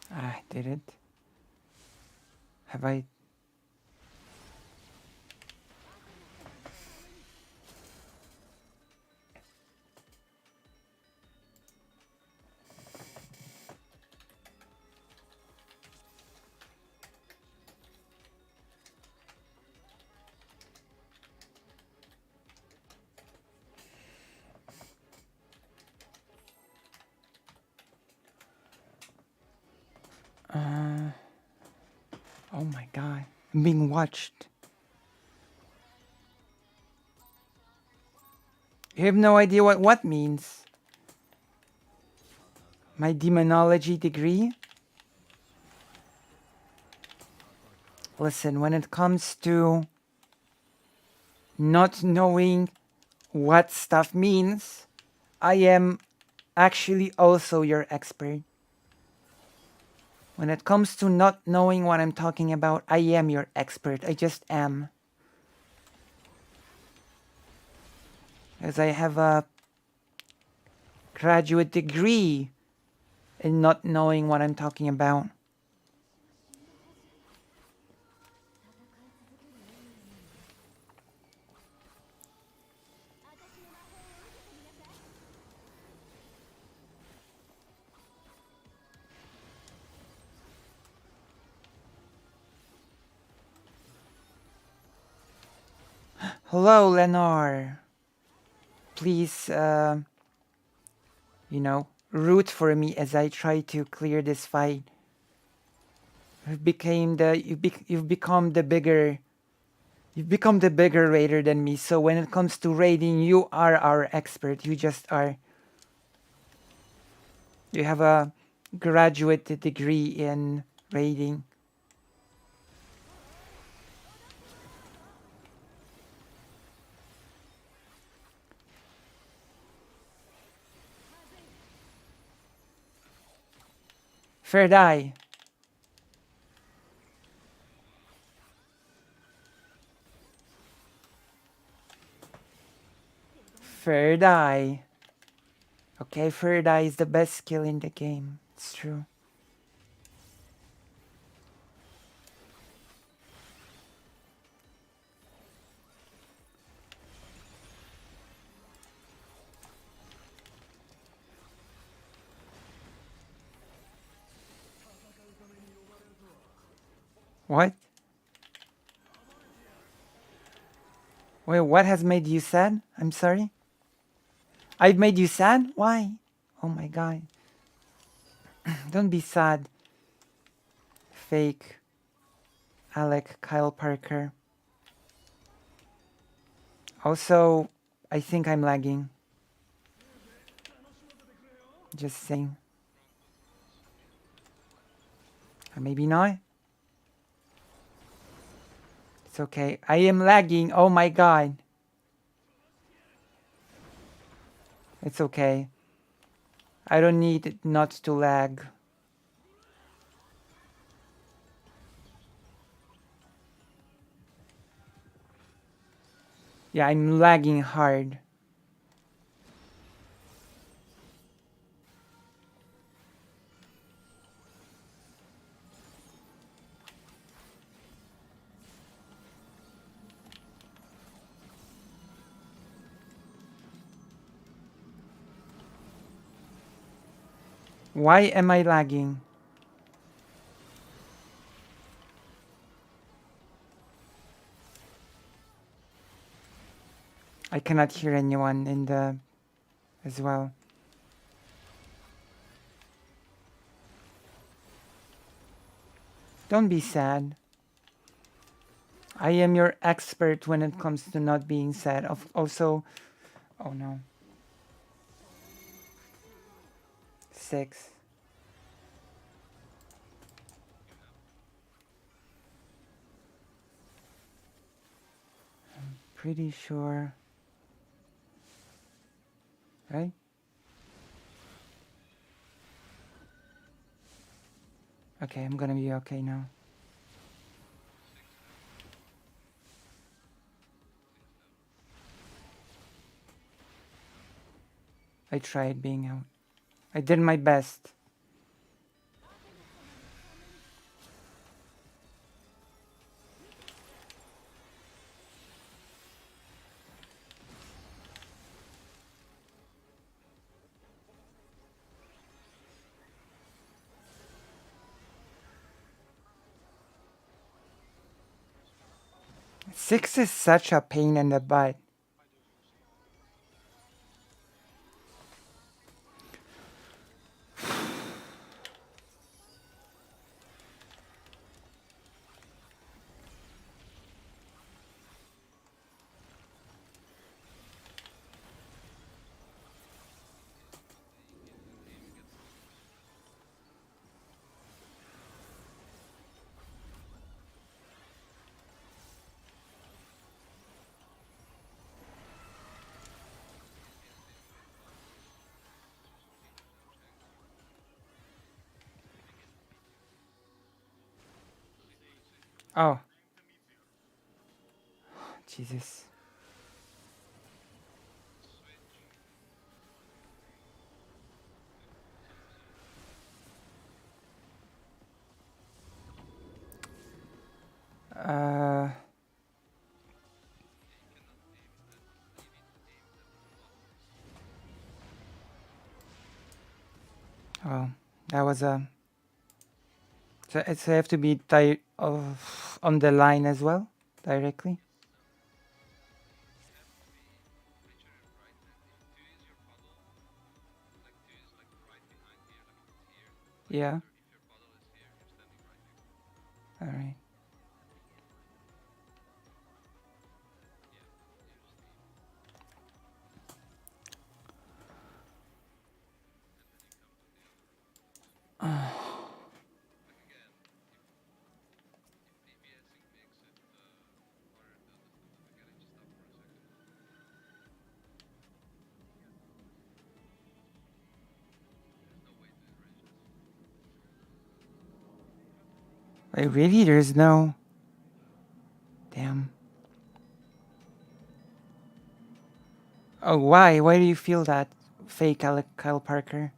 I did it. Have I? Oh my god. I'm being watched. You have no idea what means. My demonology degree? Listen, when it comes to not knowing what stuff means, I am actually also your expert. When it comes to not knowing what I'm talking about, I am your expert. I just am. As I have a graduate degree and not knowing what I'm talking about. Hello, Lenore. Please, root for me as I try to clear this fight. You've become the bigger raider than me. So when it comes to raiding, you are our expert. You just are. You have a graduate degree in raiding. Fair die. Fair die. Okay, fair die is the best skill in the game. It's true. What? Wait, what has made you sad? I'm sorry? I've made you sad? Why? Oh my god. Don't be sad. Fake. Alec Kyle Parker. Also, I think I'm lagging. Just saying. Or maybe not. It's okay. I am lagging. Oh my god. It's okay. I don't need it not to lag. Yeah, I'm lagging hard. Why am I lagging? I cannot hear anyone in the as well. Don't be sad. I am your expert when it comes to not being sad. Also, oh no. 6. Pretty sure. Right? Okay, I'm gonna be okay now. I tried being out. I did my best. Six is such a pain in the butt. Oh. Jesus. Uh, oh, that was a. So it's have to be on the line as well, directly. Yeah. All right. Wait, really? There's no. Damn. Oh, why? Why do you feel that, fake Kyle Parker?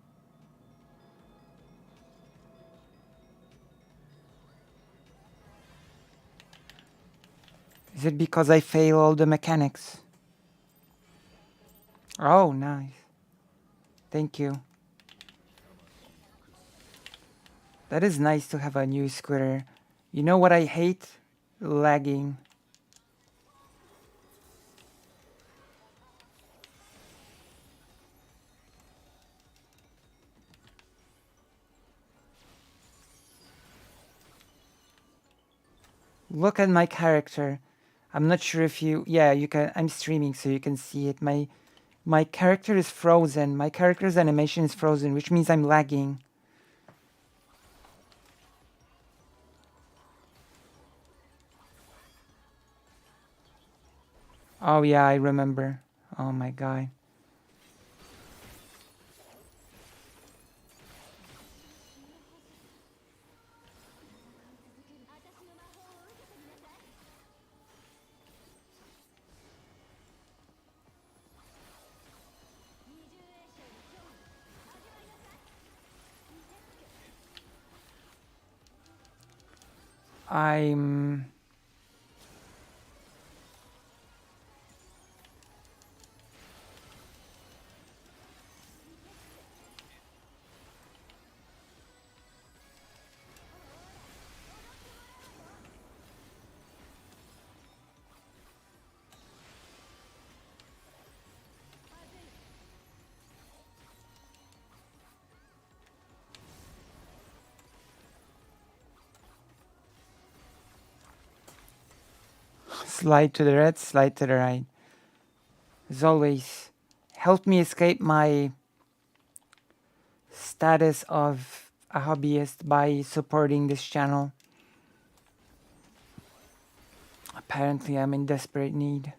Is it because I fail all the mechanics? Oh, nice. Thank you. That is nice to have a new scooter. You know what I hate? Lagging. Look at my character. I'm not sure if you... Yeah, you can... I'm streaming so you can see it. My character is frozen. My character's animation is frozen, which means I'm lagging. Oh yeah, I remember. Oh my god. I'm... Slide to the right, slide to the right. As always, help me escape my status of a hobbyist by supporting this channel. Apparently, I'm in desperate need.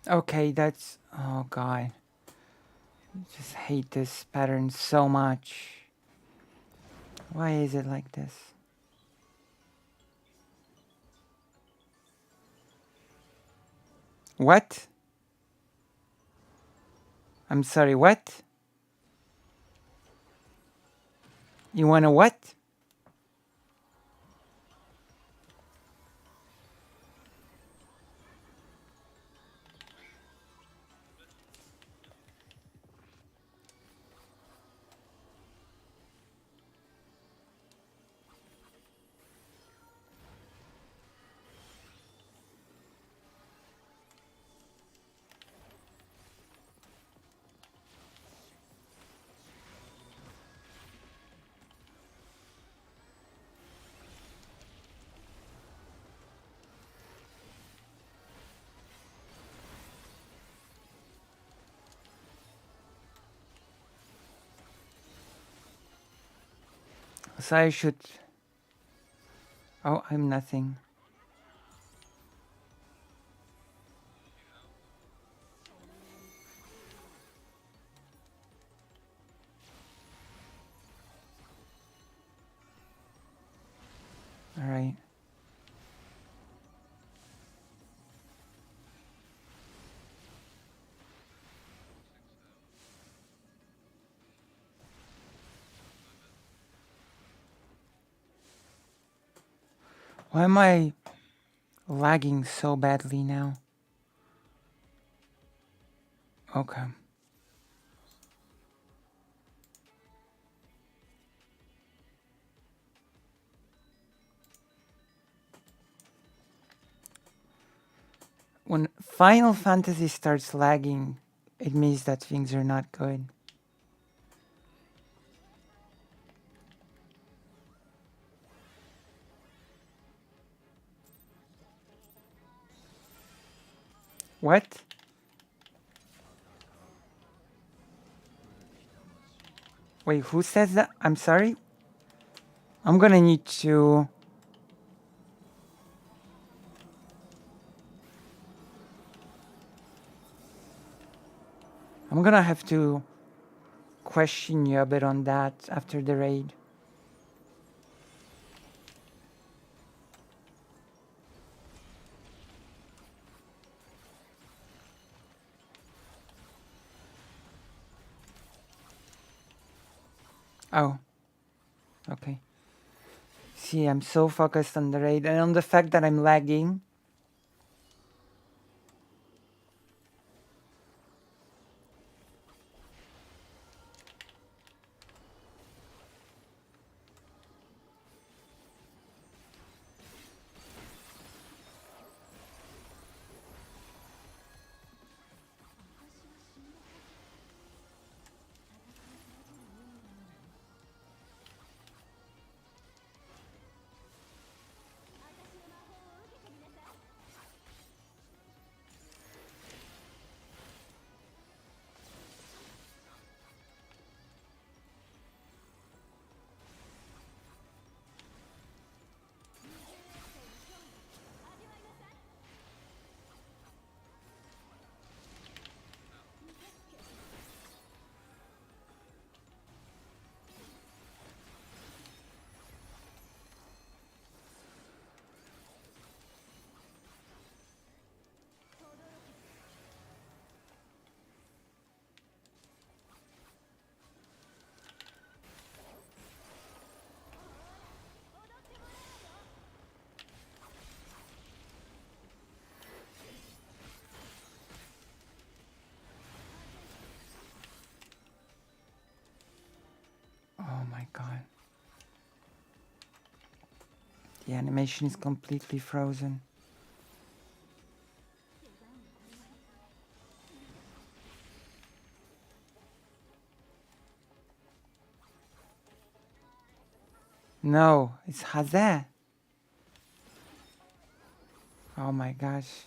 Okay, that's... Oh god. I just hate this pattern so much. Why is it like this? What? I'm sorry, what? You wanna what? So I should... Oh, I'm nothing. Alright. Why am I lagging so badly now? Okay. When Final Fantasy starts lagging, it means that things are not good. What? Wait, who says that? I'm sorry? I'm gonna need to... I'm gonna have to question you a bit on that after the raid. Oh. Okay. See, I'm so focused on the raid and on the fact that I'm lagging. Oh my god. The animation is completely frozen. No, it's Hazeh. Oh my gosh.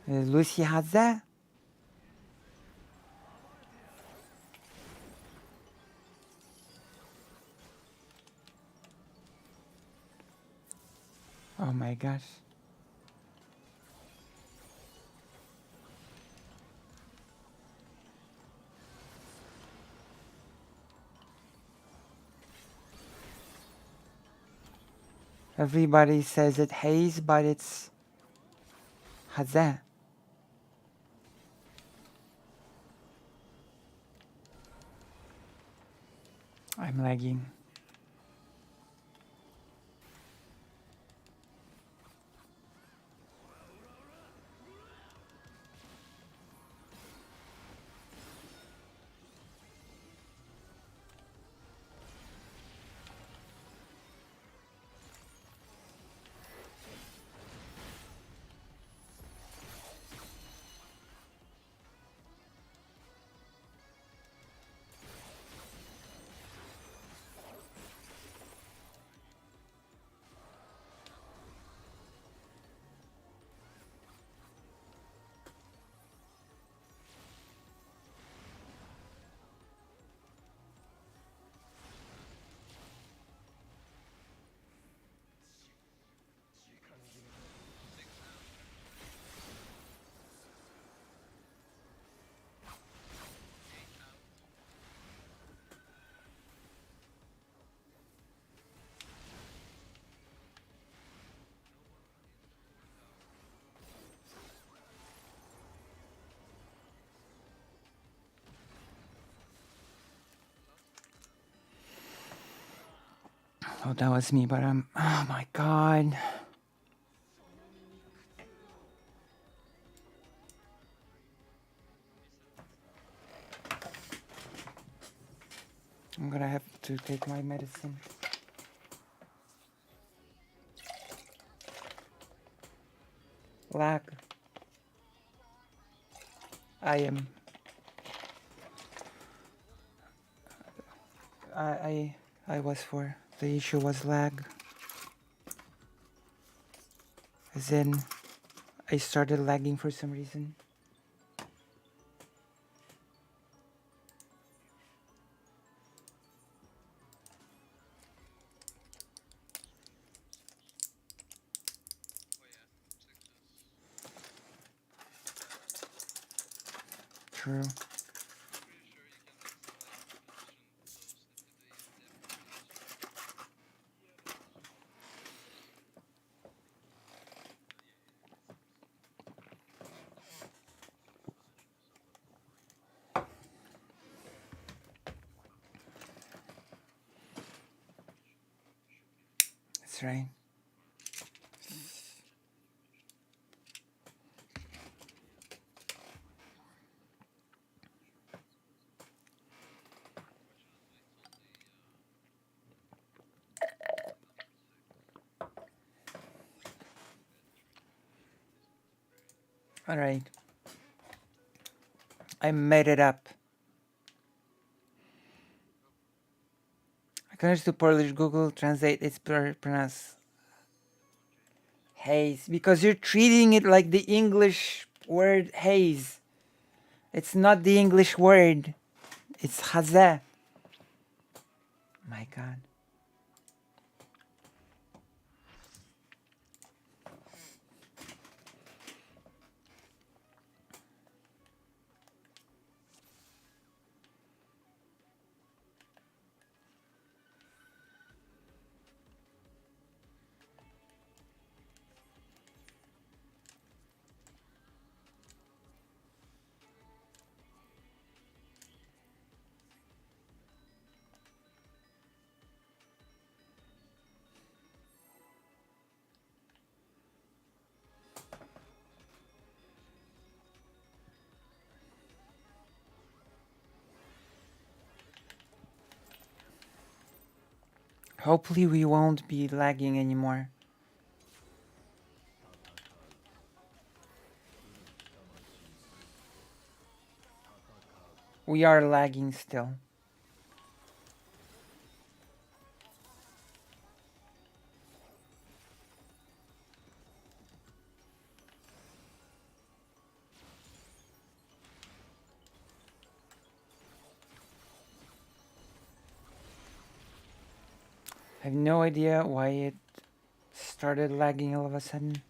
Lucy Hazeh? Oh my gosh. Everybody says it Haze, but it's Hazeh. I'm lagging. Oh, that was me, but oh my god. I'm gonna have to take my medicine. Lag. I was for the issue was lag. As in, I started lagging for some reason. True. That's right. Alright. I made it up. According to Polish Google Translate, it's pronounced haze because you're treating it like the English word haze. It's not the English word. It's haze. My god. Hopefully we won't be lagging anymore. We are lagging still. I have no idea why it started lagging all of a sudden.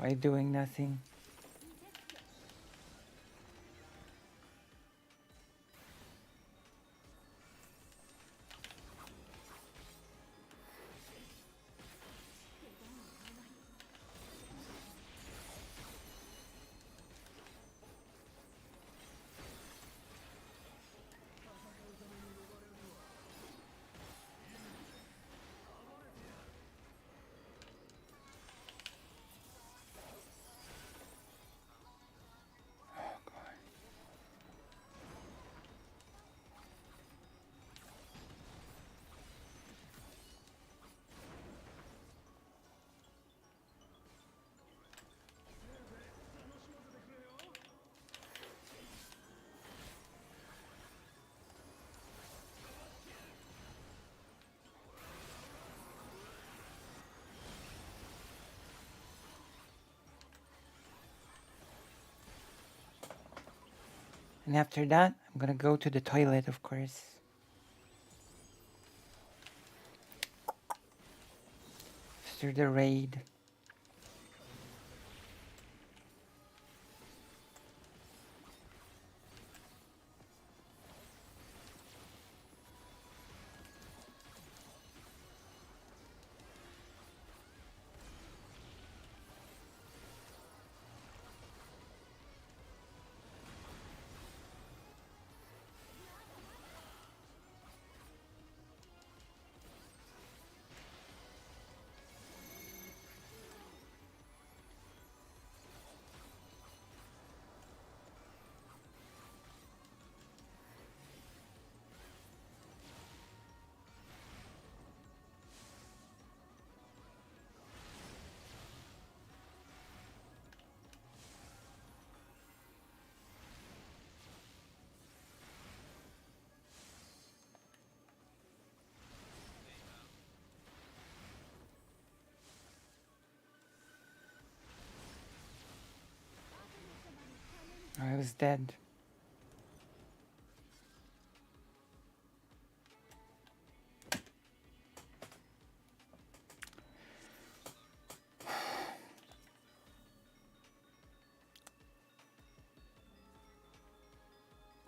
Why doing nothing? And after that, I'm gonna go to the toilet, of course. After the raid. I was dead.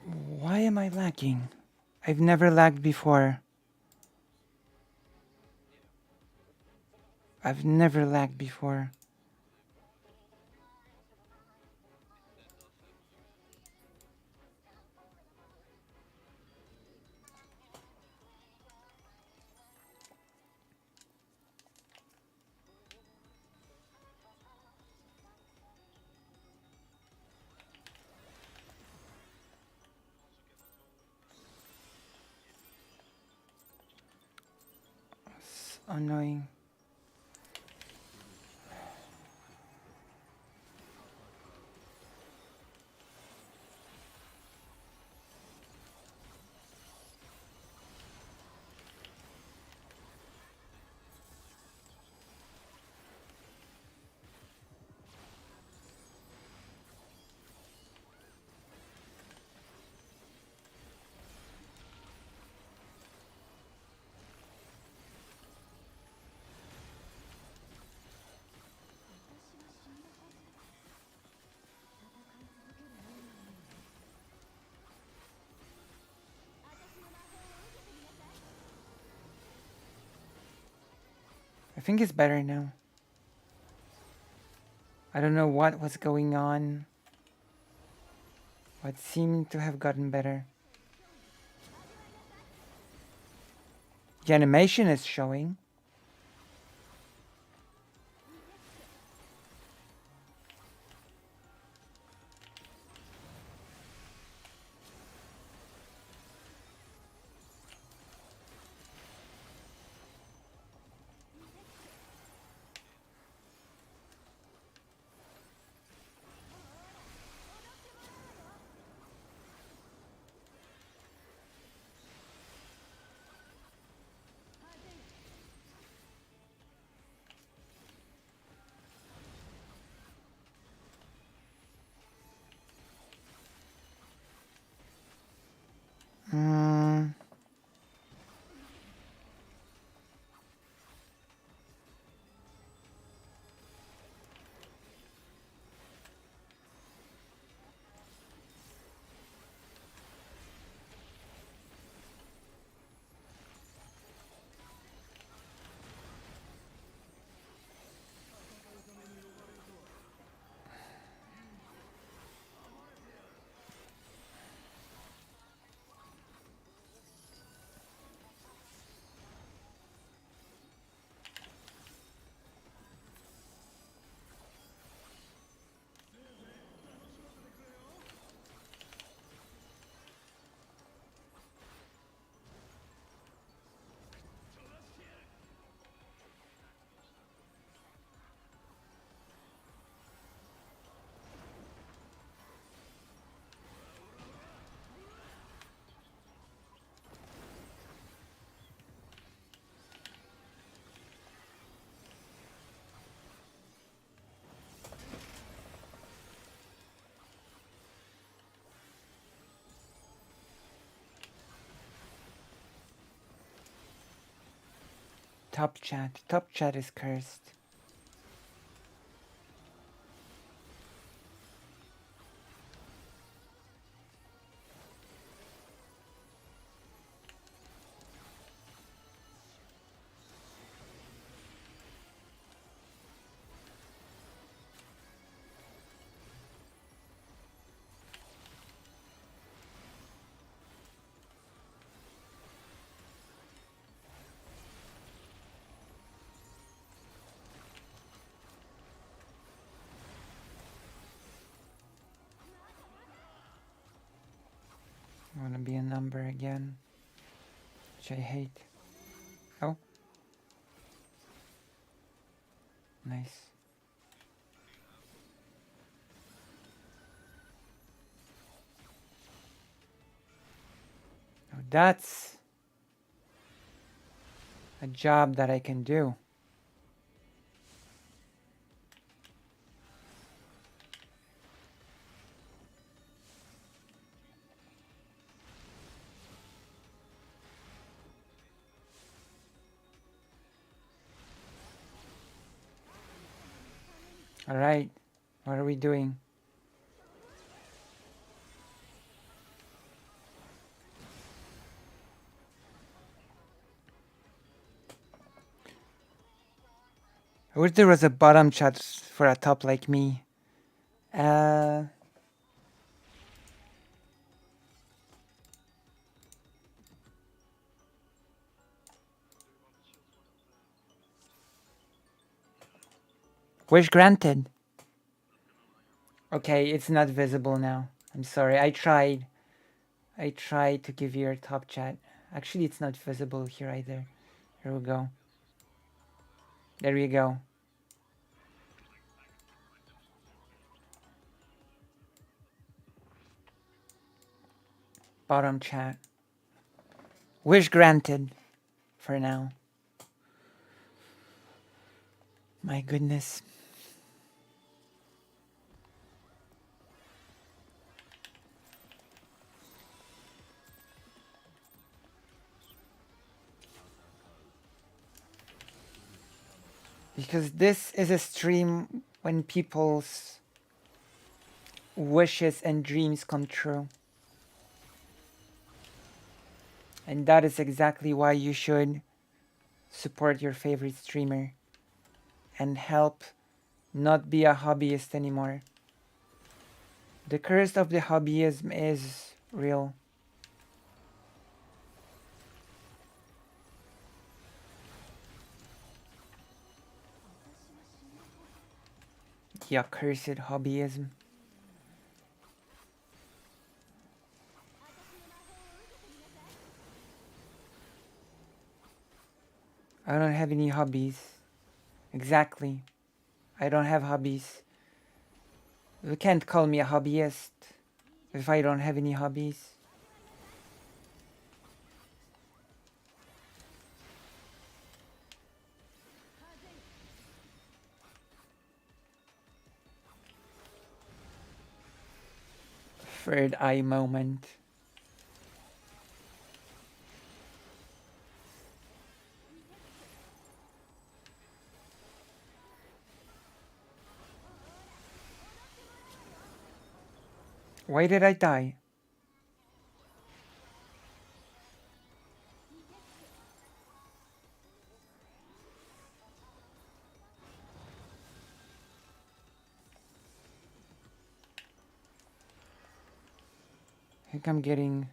Why am I lagging? I've never lagged before. I've never lagged before. It's annoying. I think it's better now. I don't know what was going on, but it seemed to have gotten better. The animation is showing. Top chat. Top chat is cursed. I want to be a number again, which I hate. Oh. Nice. Oh, that's a job that I can do. All right. What are we doing? I wish there was a bottom chat for a top like me. Wish granted. Okay, it's not visible now. I'm sorry. I tried. I tried to give you your top chat. Actually, it's not visible here either. Here we go. There you go. Bottom chat. Wish granted for now. My goodness. Because this is a stream when people's wishes and dreams come true. And that is exactly why you should support your favorite streamer and help not be a hobbyist anymore. The curse of the hobbyism is real. The accursed hobbyism. I don't have any hobbies. Exactly. I don't have hobbies. You can't call me a hobbyist if I don't have any hobbies. Third eye moment. Why did I die? I think I'm getting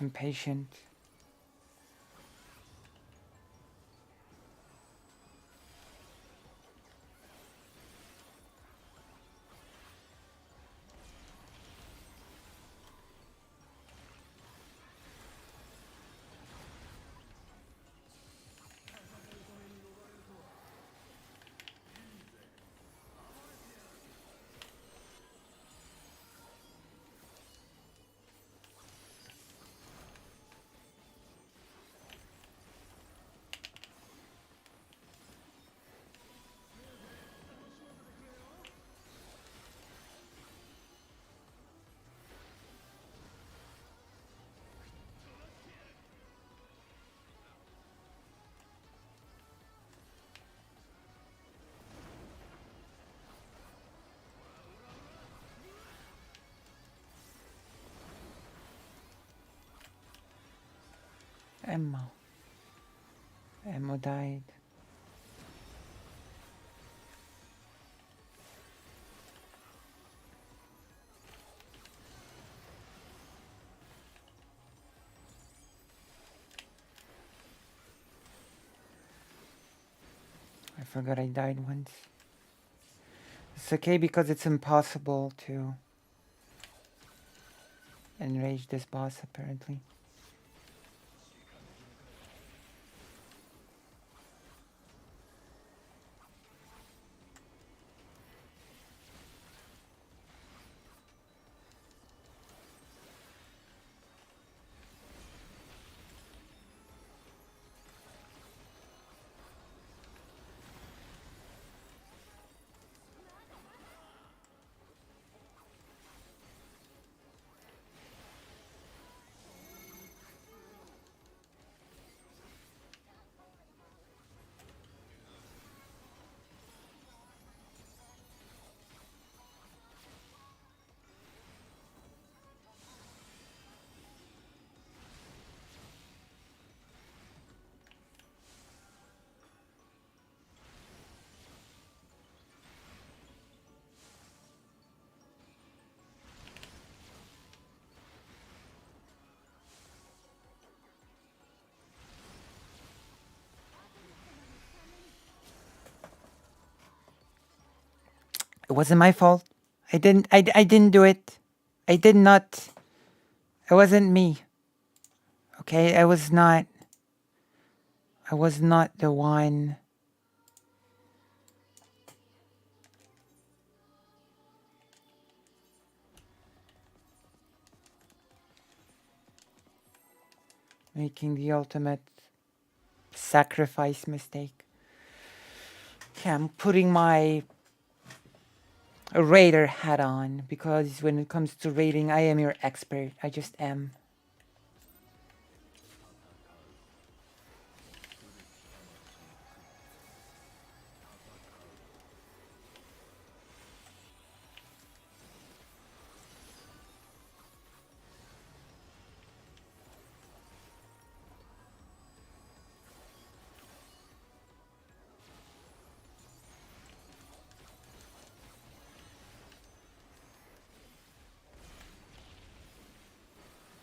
impatient. Ammo. Ammo died. I forgot I died once. It's okay because it's impossible to enrage this boss apparently. It wasn't my fault. I didn't do it. I did not. It wasn't me. Okay, I was not the one. Making the ultimate sacrifice mistake. Okay, I'm putting my raider hat on because when it comes to raiding, I am your expert. I just am.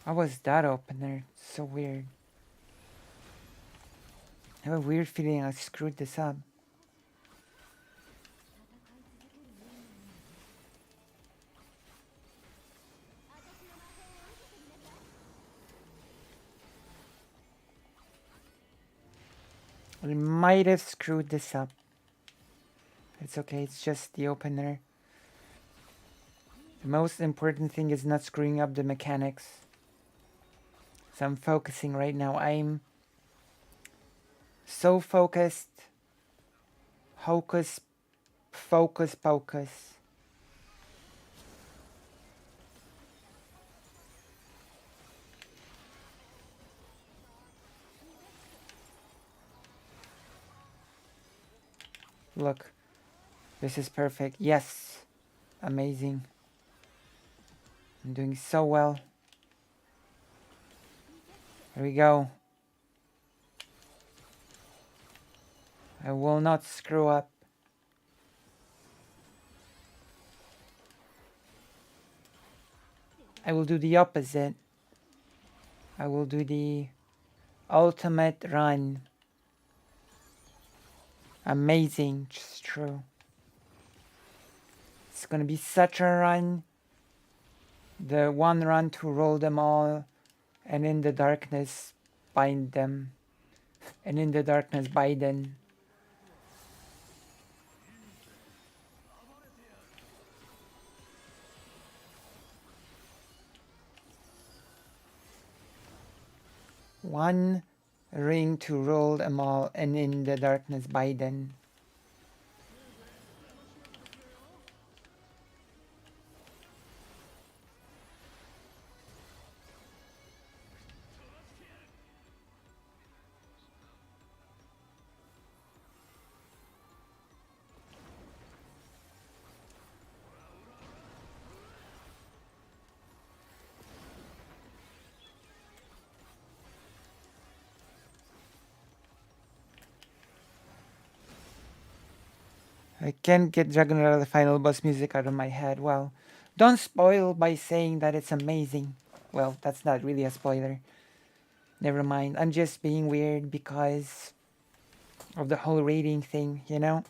How was that open there? It's so weird. I have a weird feeling I screwed this up. I might have screwed this up. It's okay, it's just the opener. The most important thing is not screwing up the mechanics. So I'm focusing right now. I'm so focused. Hocus, focus, pocus. Look, this is perfect. Yes, amazing. I'm doing so well. Here we go. I will not screw up. I will do the opposite. I will do the ultimate run. Amazing, just true. It's gonna be such a run. The one run to roll them all, and in the darkness bind them. And in the darkness Biden. One ring to roll them all, and in the darkness Biden. I can't get Dragonella the final boss music out of my head. Well, don't spoil by saying that it's amazing. Well, that's not really a spoiler. Never mind. I'm just being weird because of the whole rating thing, you know?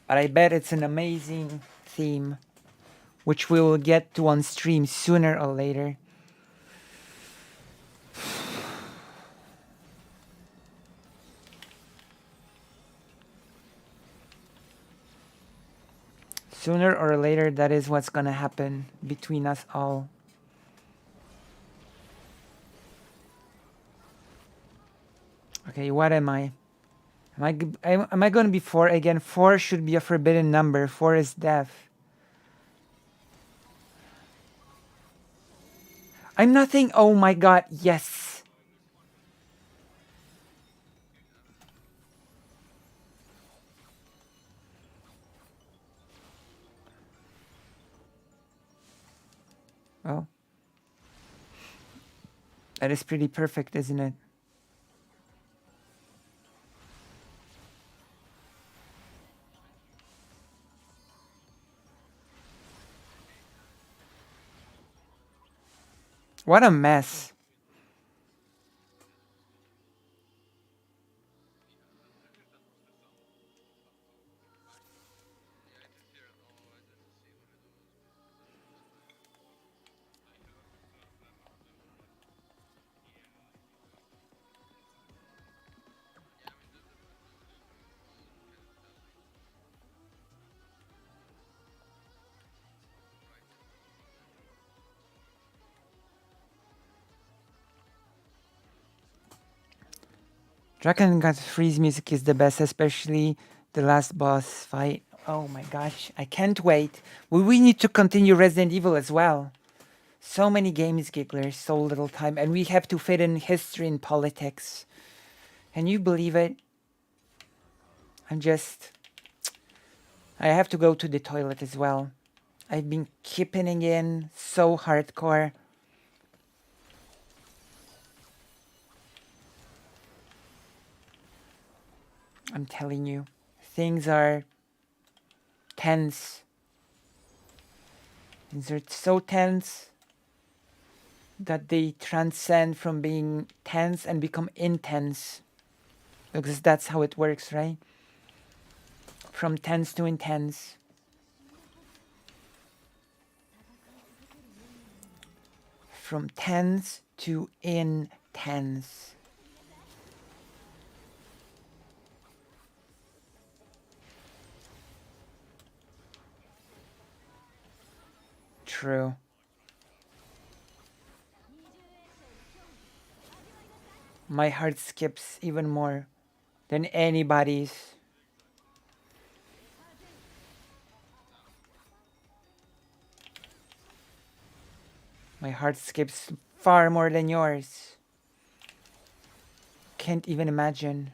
But I bet it's an amazing theme, which we will get to on stream sooner or later. Sooner or later, that is what's gonna happen between us all. Okay, what am I? Am I gonna be 4 again? 4 should be a forbidden number. 4 is death. I'm nothing. Oh my god, yes. Well, that is pretty perfect, isn't it? What a mess. Dragon God Freeze music is the best, especially the last boss fight. Oh my gosh, I can't wait. We need to continue Resident Evil as well. So many games, Gigglers, so little time, and we have to fit in history and politics. Can you believe it? I have to go to the toilet as well. I've been keeping in so hardcore. I'm telling you, things are tense. Things are so tense that they transcend from being tense and become intense. Because that's how it works, right? From tense to intense. From tense to intense. True. My heart skips even more than anybody's. My heart skips far more than yours. Can't even imagine.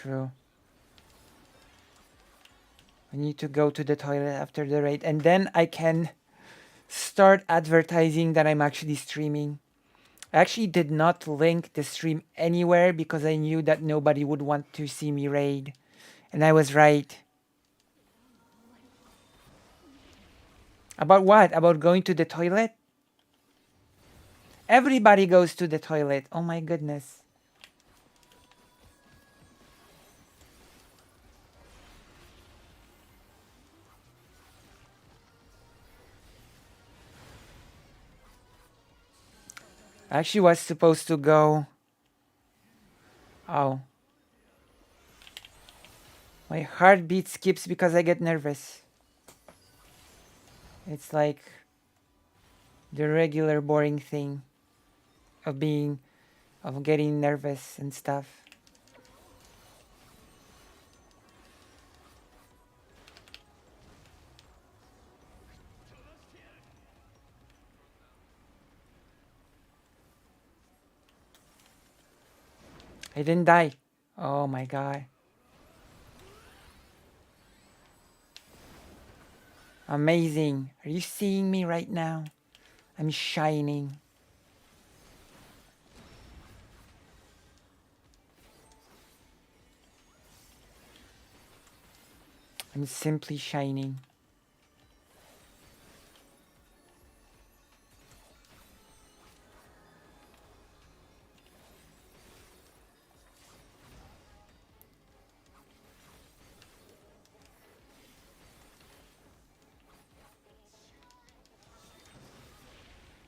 True. I need to go to the toilet after the raid, and then I can start advertising that I'm actually streaming. I actually did not link the stream anywhere because I knew that nobody would want to see me raid. And I was right. About what? About going to the toilet? Everybody goes to the toilet. Oh my goodness. I actually was supposed to go. Oh. My heartbeat skips because I get nervous. It's like the regular boring thing of getting nervous and stuff. I didn't die. Oh my god. Amazing. Are you seeing me right now? I'm shining. I'm simply shining.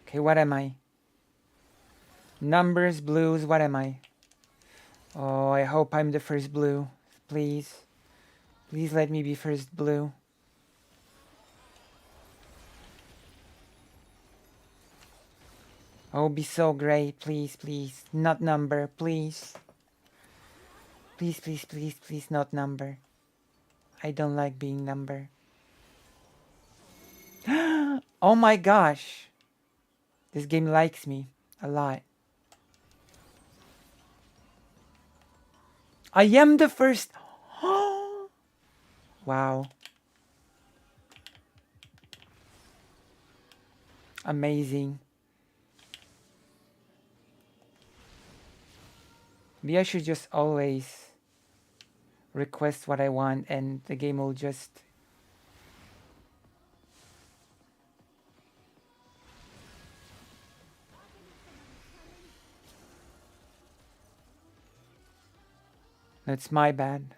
Okay, what am I? Numbers, blues, what am I? Oh, I hope I'm the first blue. Please. Please let me be first blue. Oh, be so great. Please, please. Not number, please. Please, please, please, please, not number. I don't like being number. Oh my gosh. This game likes me a lot. I am the first. Wow. Amazing. Maybe I should just always request what I want and the game will just... That's my bad.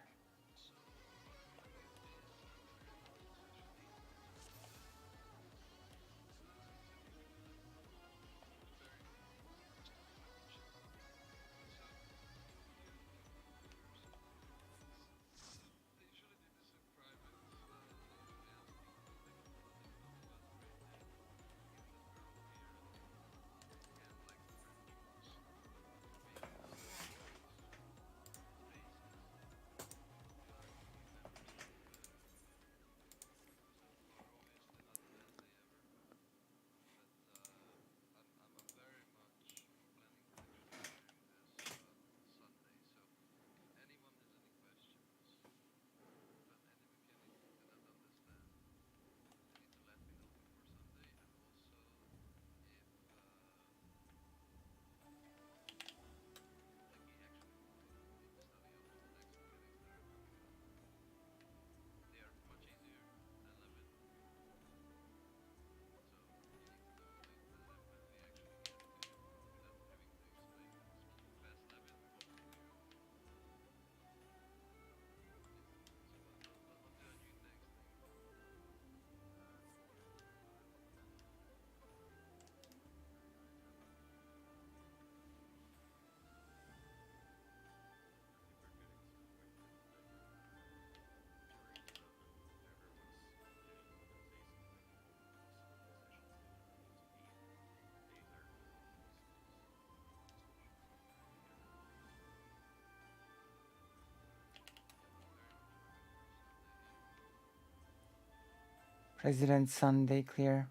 President Sunday clear.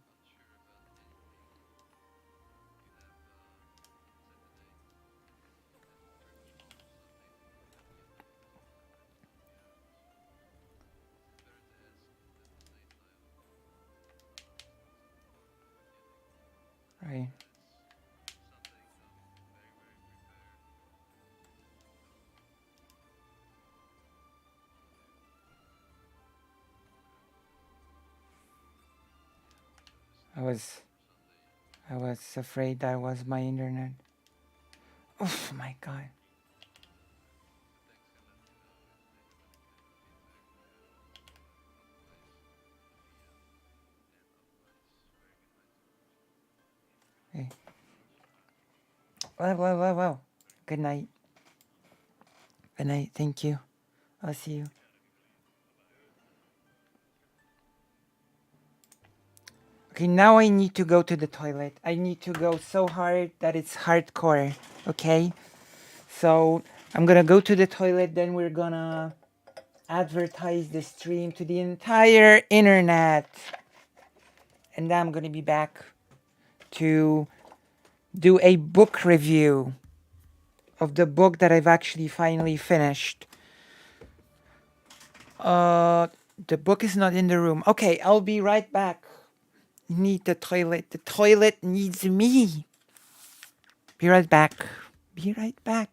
Right. I was afraid that was my internet. Oh my god. Hey. Well. Good night. Good night. Thank you. I'll see you. Okay, now I need to go to the toilet. I need to go so hard that it's hardcore. Okay? So I'm gonna go to the toilet, then we're gonna advertise the stream to the entire internet. And then I'm gonna be back to do a book review of the book that I've actually finally finished. The book is not in the room. Okay, I'll be right back. need the toilet. The toilet needs me. Be right back. Be right back.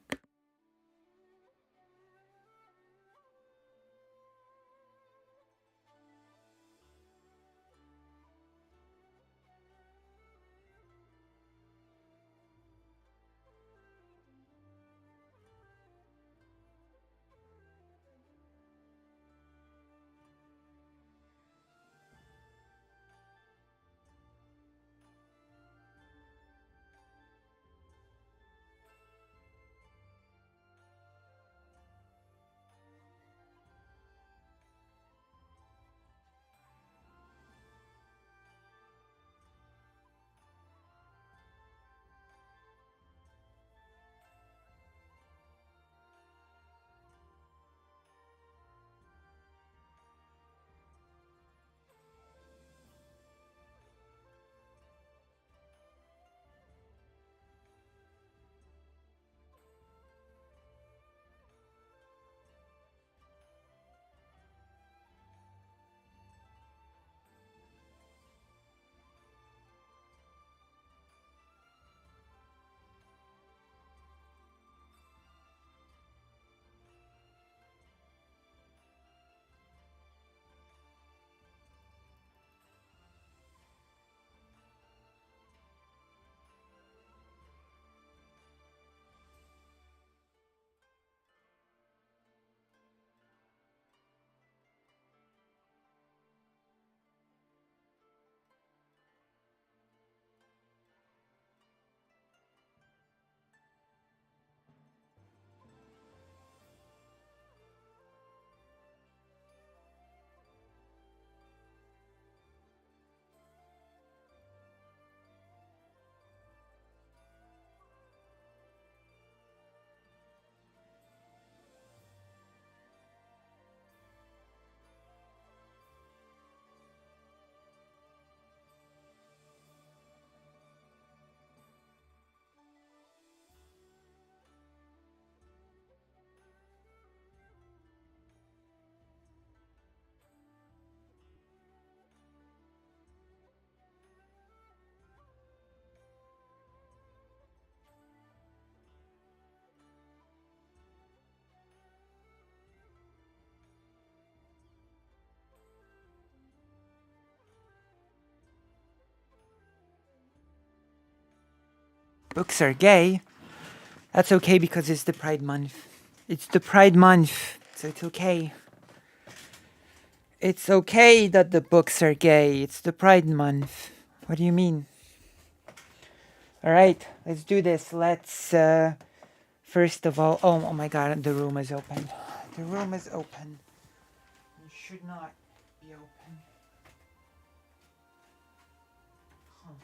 Books are gay. That's okay because it's the Pride Month. It's the Pride Month, so it's okay. It's okay that the books are gay. It's the Pride Month. What do you mean? All right, let's do this. Let's, first of all, oh my god, the room is open. The room is open. It should not be open. Huh.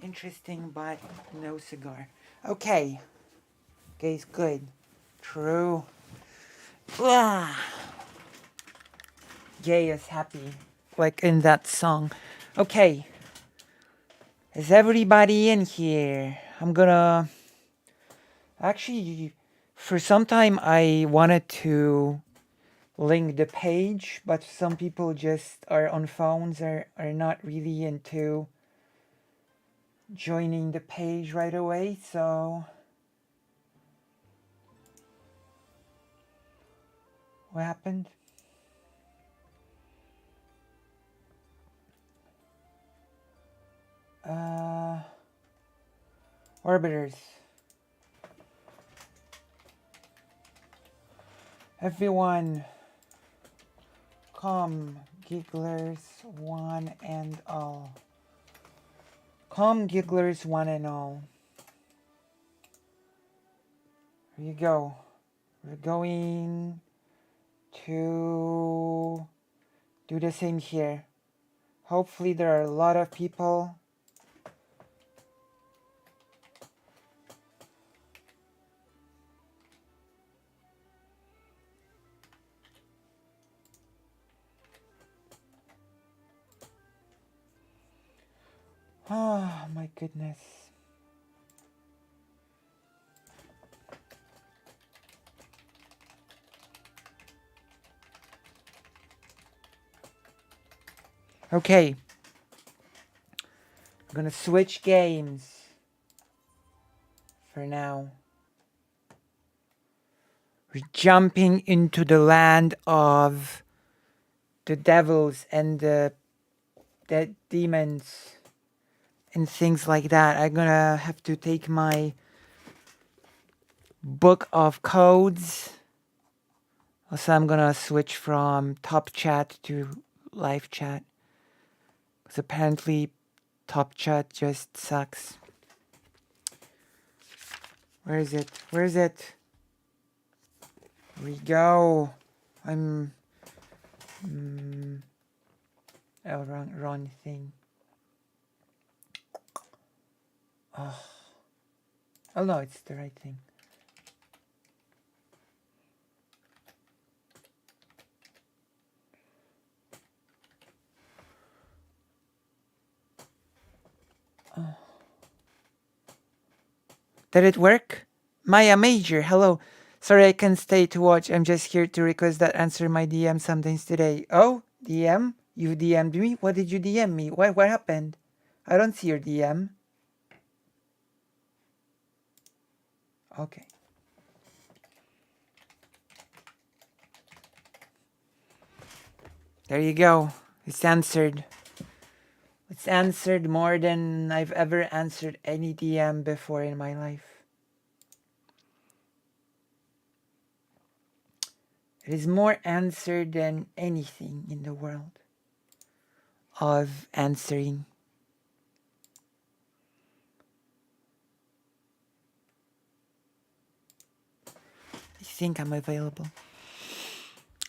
Interesting, but no cigar. Okay. Gay's good. True. Ah. Gay is happy. Like in that song. Okay. Is everybody in here? I'm gonna... Actually, for some time I wanted to link the page, but some people just are on phones, are not really into joining the page right away, so what happened? Orbiters. Everyone, come, gigglers, one and all. Come, gigglers, one and all. Here you go. We're going to do the same here. Hopefully there are a lot of people. Oh my goodness. Okay. I'm gonna switch games for now. We're jumping into the land of the devils and the demons and things like that. I'm gonna have to take my book of codes. Also, I'm gonna switch from top chat to live chat. Because apparently top chat just sucks. Where is it? Where is it? Here we go. I'm... oh, wrong thing. Oh. Oh no, it's the right thing. Oh. Did it work? Maya Major, hello. Sorry I can't stay to watch. I'm just here to request that answer my DM sometimes today. Oh, DM? You DM'd me? What did you DM me? What happened? I don't see your DM. Okay. There you go. It's answered. It's answered more than I've ever answered any DM before in my life. It is more answered than anything in the world of answering. I think I'm available.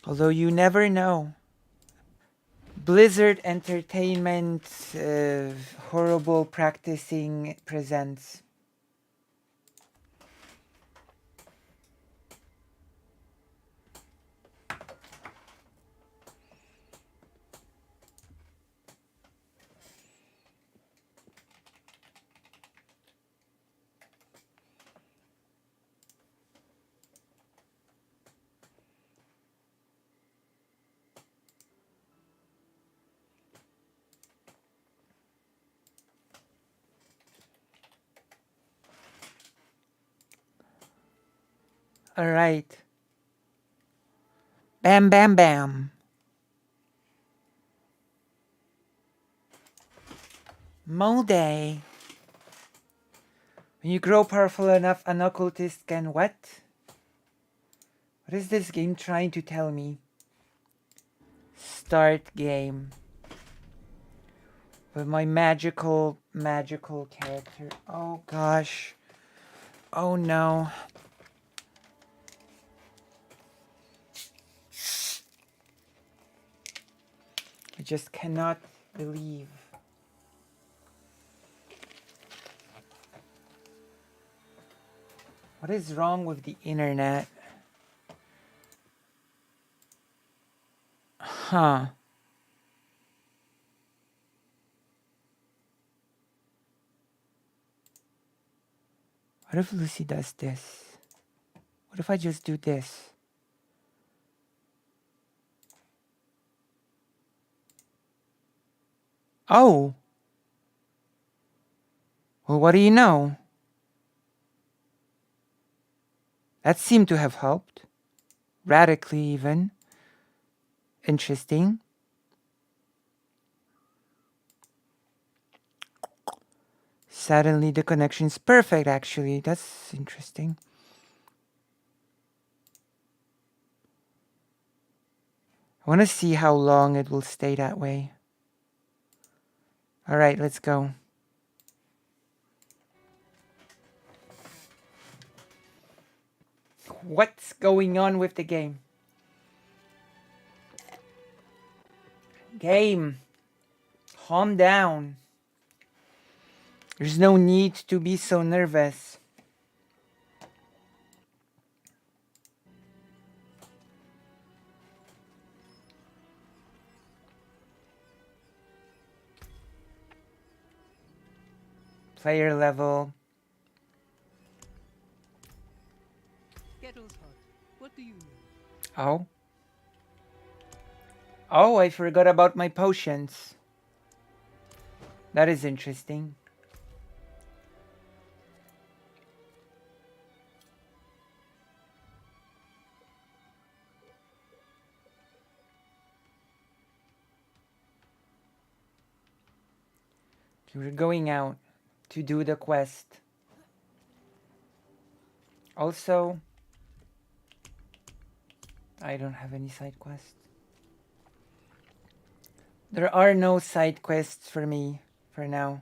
Although you never know. Blizzard Entertainment Horrible Practicing presents. All right. Bam, bam, bam. Molday. When you grow powerful enough, an occultist can what? What is this game trying to tell me? Start game. With my magical character. Oh gosh. Oh no. I just cannot believe. What is wrong with the internet? Huh. What if Lucy does this? What if I just do this? Oh. Well, what do you know? That seemed to have helped. Radically even. Interesting. Suddenly the connection's perfect actually. That's interesting. I want to see how long it will stay that way. All right, let's go. What's going on with the game? Game. Calm down. There's no need to be so nervous. Player level. Kettle's hot. What do you need? Oh. Oh, I forgot about my potions. That is interesting. We're going out to do the quest. Also, I don't have any side quests. There are no side quests for me for now.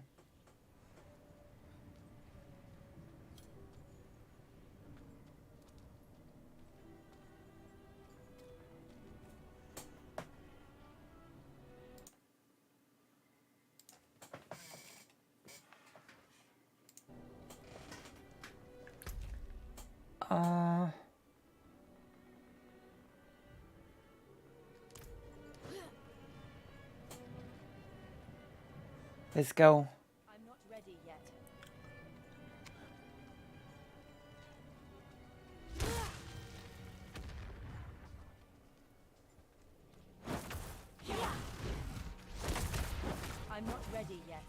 Let's go. I'm not ready yet. I'm not ready yet.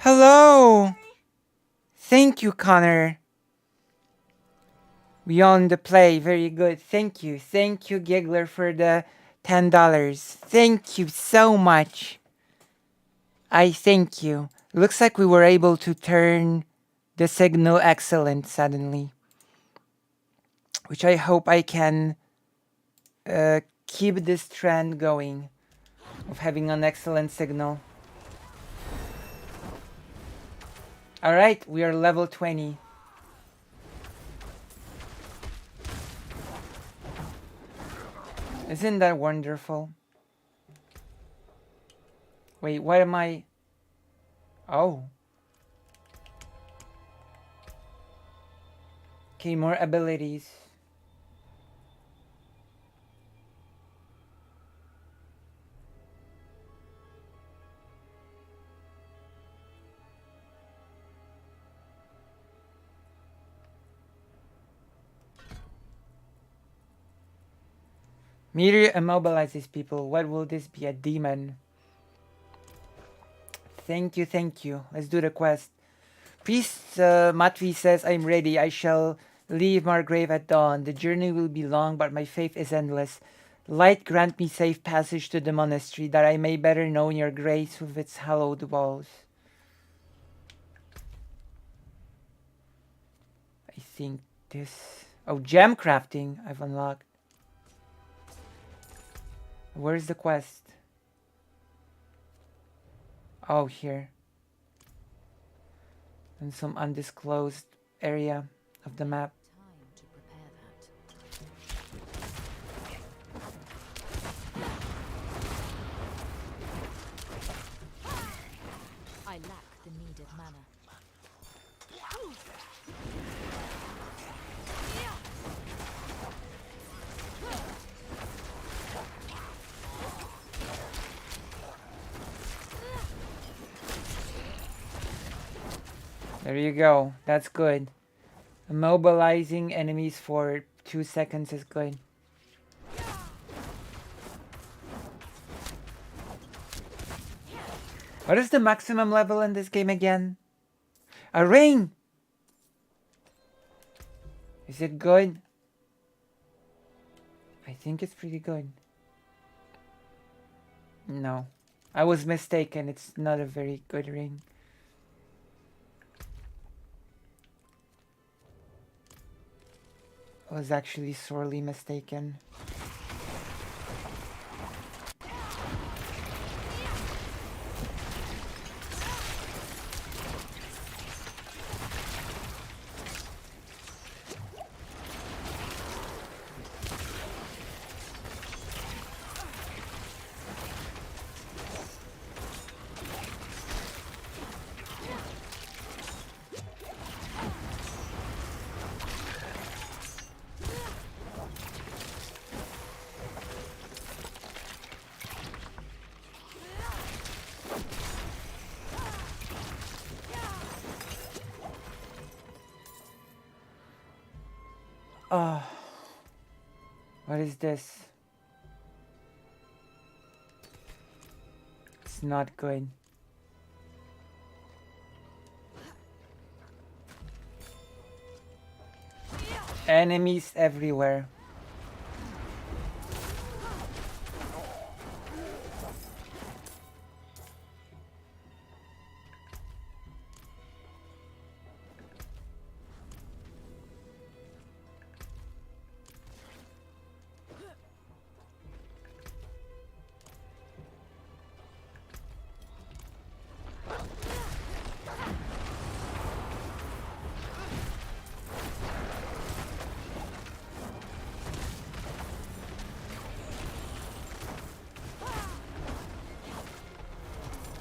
Hello! Thank you, Connor. Beyond the play, very good. Thank you. Thank you, Giggler, for the $10. Thank you so much. I thank you. Looks like we were able to turn the signal excellent suddenly. Which I hope I can keep this trend going of having an excellent signal. Alright, we are level 20. Isn't that wonderful? Wait, what am I? Oh. Okay, more abilities. Meteor immobilizes people. What will this be? A demon. Thank you, thank you. Let's do the quest. Priest Matvi says, I'm ready. I shall leave Margrave at dawn. The journey will be long, but my faith is endless. Light grant me safe passage to the monastery, that I may better know your grace with its hallowed walls. I think this... Oh, gem crafting I've unlocked. Where's the quest? Oh, here. In some undisclosed area of the map. Time to prepare that. I lack the needed mana. There you go. That's good. Immobilizing enemies for 2 seconds is good. What is the maximum level in this game again? A ring! Is it good? I think it's pretty good. No. I was mistaken. It's not a very good ring. I was actually sorely mistaken. Oh, what is this? It's not good. Enemies everywhere.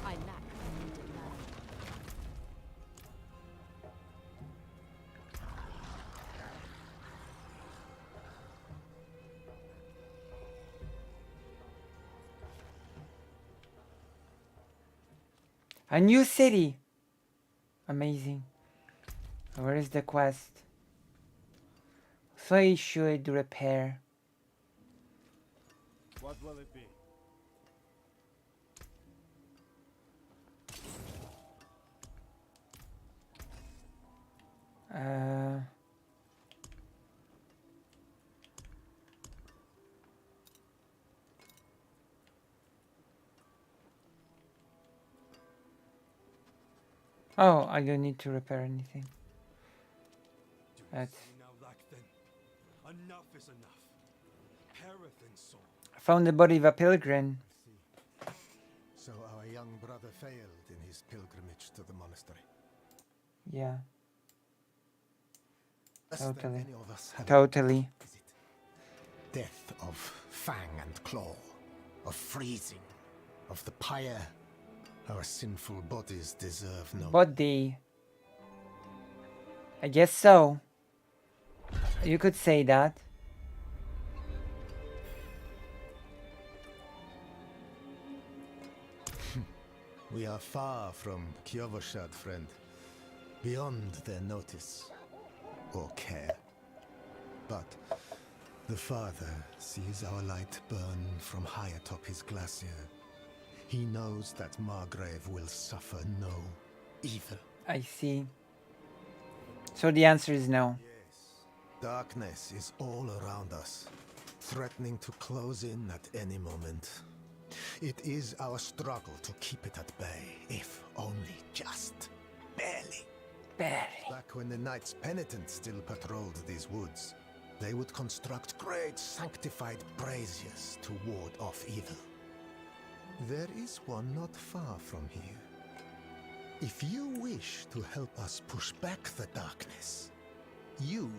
I lack the needed mana. A new city. Amazing. Where is the quest? So I should repair. What will it be? Oh, I don't need to repair anything. Do we That's- say now lack then? Enough is enough. Paraffin soul. I found the body of a pilgrim. So our young brother failed in his pilgrimage to the monastery. Yeah, Less than Totally. any of us had totally. is it? Death of fang and claw, of freezing, of the pyre. Our sinful bodies deserve no. Body. I guess so. You could say that. We are far from Kyovoshad, friend. Beyond their notice or care. But the Father sees our light burn from high atop his glacier. He knows that Margrave will suffer no evil. I see. So the answer is no. Yes. Darkness is all around us, threatening to close in at any moment. It is our struggle to keep it at bay, if only just barely. Barely. Back when the Knights Penitent still patrolled these woods, they would construct great sanctified braziers to ward off evil. There is one not far from here. If you wish to help us push back the darkness, you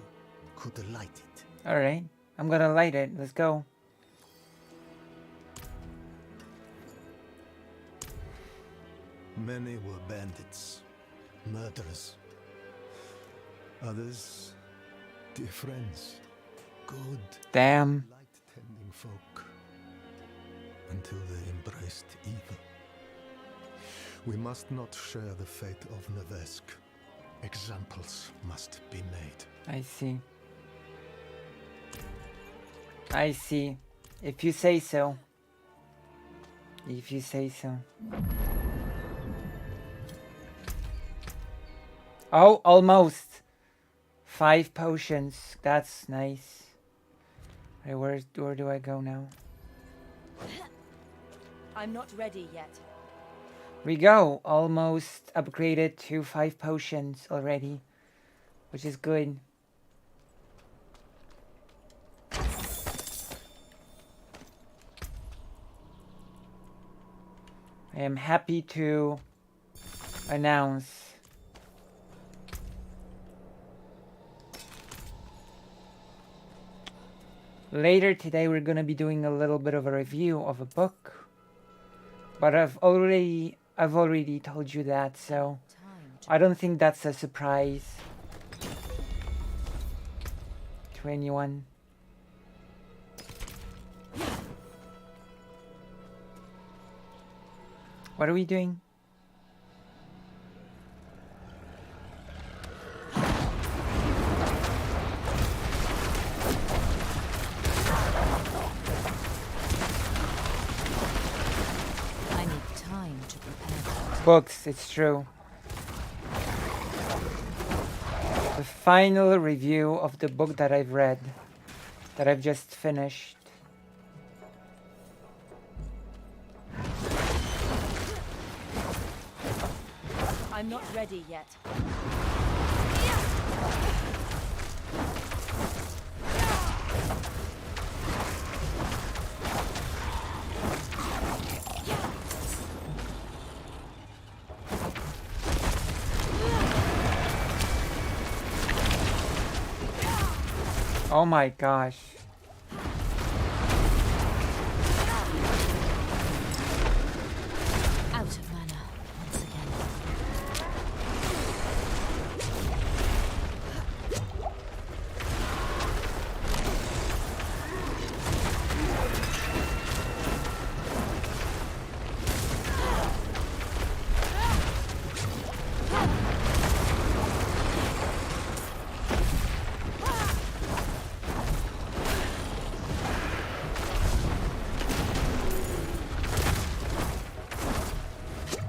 could light it. Alright, I'm gonna light it. Let's go. Many were bandits, murderers. Others, dear friends, good, Damn. light-tending folk, until they embraced evil. We must not share the fate of Nevesk. Examples must be made. I see. I see. If you say so. If you say so. Oh, almost. 5 potions. That's nice. Right, where do I go now? I'm not ready yet. We go. Almost upgraded to 5 potions already. Which is good. I am happy to announce later today we're gonna be doing a little bit of a review of a book, but I've already told you that, so Time to I don't think that's a surprise to anyone. What are we doing? Books, it's true. The final review of the book that I've read, that I've just finished. I'm not ready yet. Oh my gosh. Out of mana once again.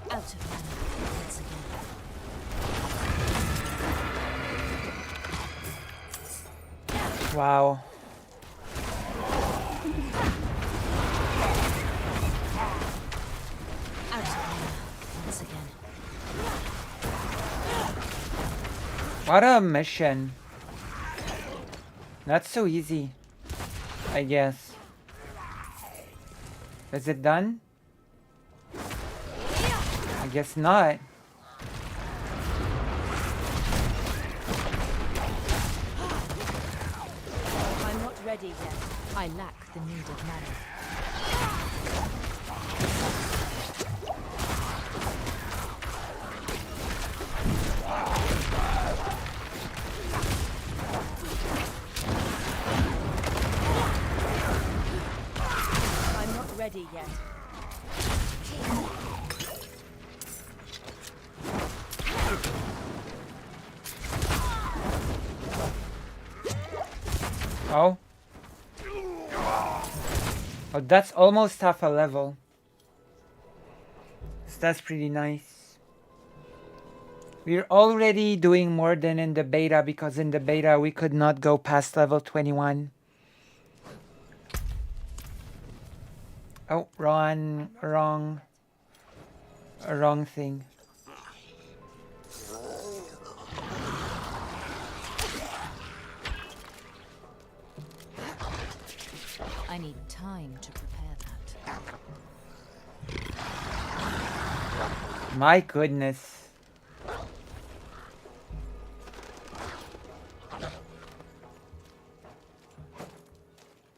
Out of mana once again. Wow. Out of mana once again. What a mission. Not so easy, I guess. Is it done? I guess not. I'm not ready yet. I lack the needed mana. I'm not ready yet. Oh. Oh, that's almost half a level. So that's pretty nice. We're already doing more than in the beta, because in the beta we could not go past level 21. Oh, wrong thing. I need time to prepare that. My goodness.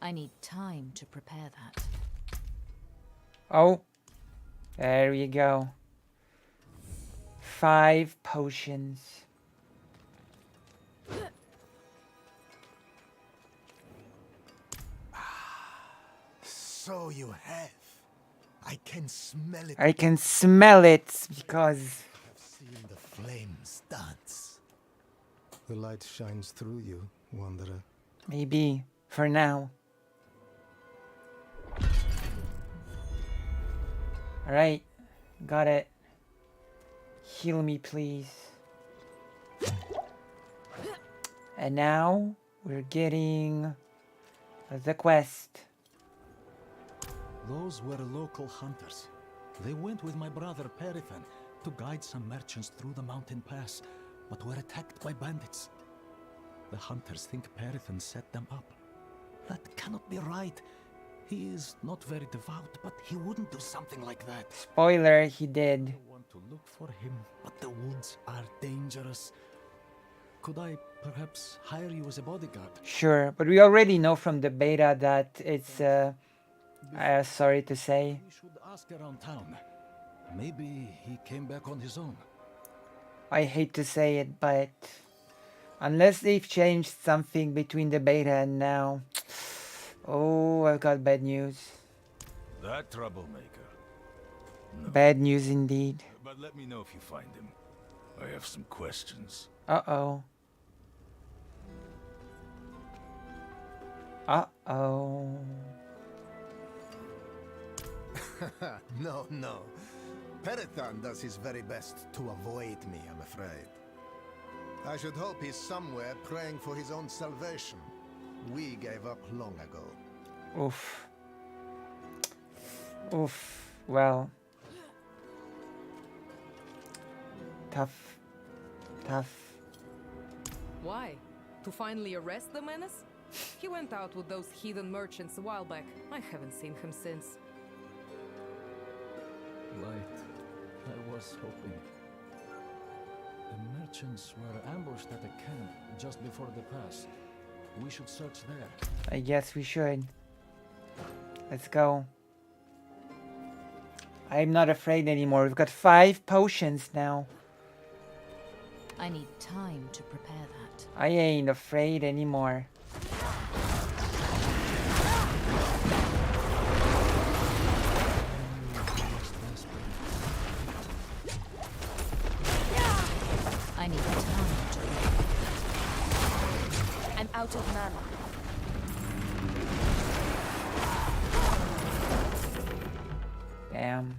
I need time to prepare that. Oh, there you go. 5 potions. So you have. I can smell it. I can smell it because I've seen the flames dance. The light shines through you, Wanderer. maybe for now. Alright, got it. Heal me, please. And now we're getting the quest. Those were local hunters. They went with my brother Perithan to guide some merchants through the mountain pass, but were attacked by bandits. The hunters think Perithan set them up. That cannot be right. He is not very devout, but he wouldn't do something like that. Spoiler, he did. I want to look for him, but the woods are dangerous. Could I perhaps hire you as a bodyguard? Sure, but we already know from the beta that it's, sorry to say. We should ask around town. Maybe he came back on his own. I hate to say it, but unless they've changed something between the beta and now, oh, I've got bad news. That troublemaker. No. Bad news indeed. But let me know if you find him. I have some questions. Uh-oh. Uh-oh. No, no. Perithan does his very best to avoid me, I'm afraid. I should hope he's somewhere praying for his own salvation. We gave up long ago. Oof. Oof. Well. Tough. Tough. Why? To finally arrest the menace? He went out with those heathen merchants a while back. I haven't seen him since. Light. I was hoping. The merchants were ambushed at a camp just before the pass. We should search there. I guess we should. Let's go. I'm not afraid anymore. We've got 5 potions now. I need time to prepare that. I ain't afraid anymore. I need time to prepare. I'm out of mana. Damn.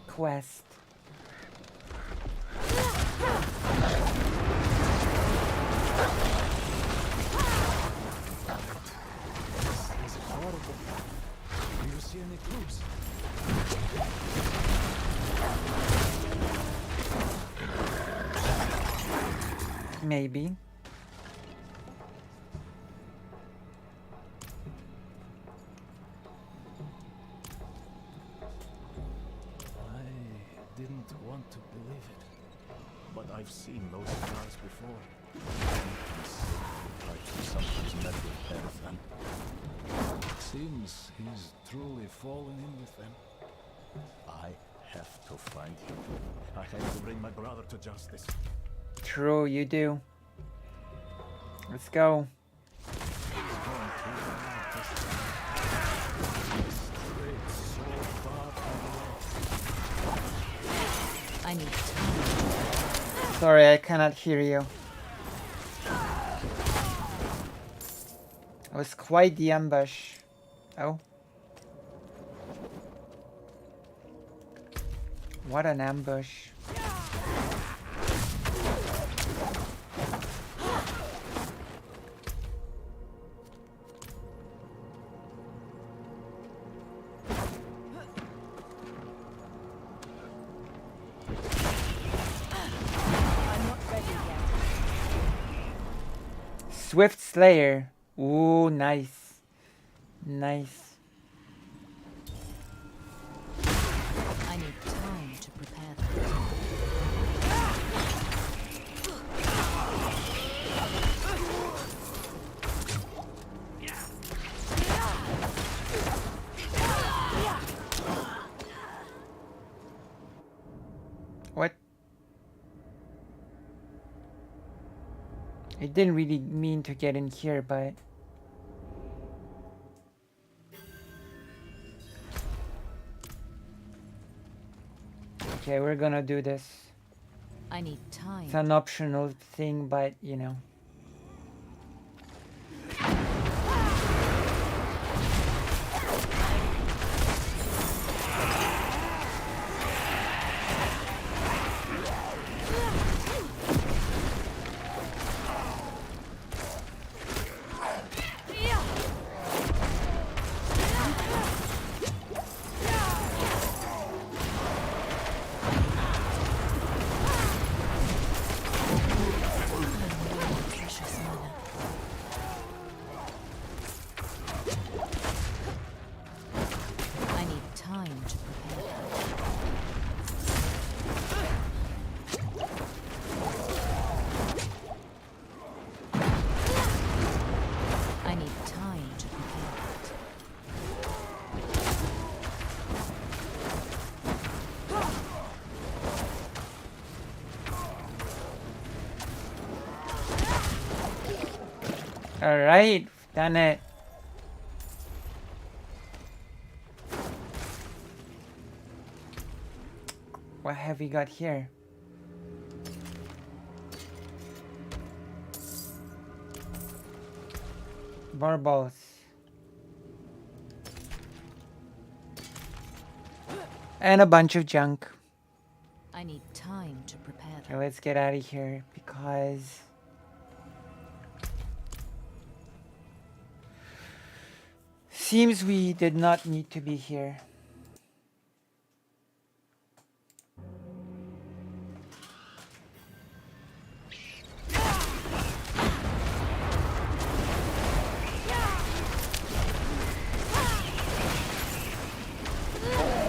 Quest. This is horrible. Do you see any clues? Maybe. I didn't want to believe it, but I've seen those scars before. I've sometimes met with Perithan. Seems he's truly fallen in with them. I have to find him. I have to bring my brother to justice. True, you do. Let's go. I need time. Sorry, I cannot hear you. It was quite the ambush. Oh. What an ambush. Swift Slayer. Ooh, nice. Nice. I need time to prepare that. What? I didn't really mean to get in here, but... Okay, we're gonna do this. I need time. It's an optional thing, but you know. Precious mana. I need time to prepare that. I need time to prepare that. Alright, done it. What have we got here? Barbels. And a bunch of junk. I need time to prepare Okay, them. let's get out of here because seems we did not need to be here.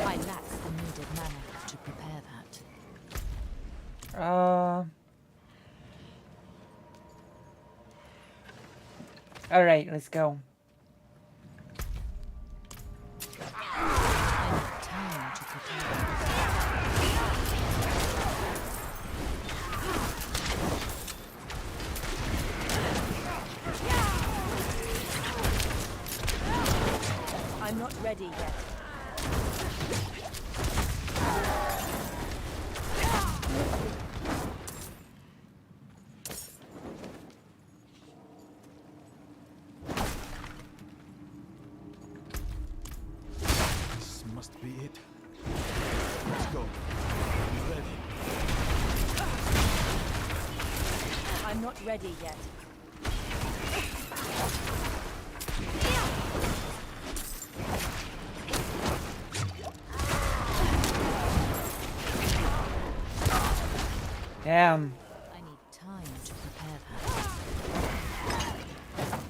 I lack the needed mana to prepare that. All right, let's go. I need time to prepare that. I'm not ready yet. This must be it. Let's go. I'm ready. I'm not ready yet. Damn. I need time to prepare that.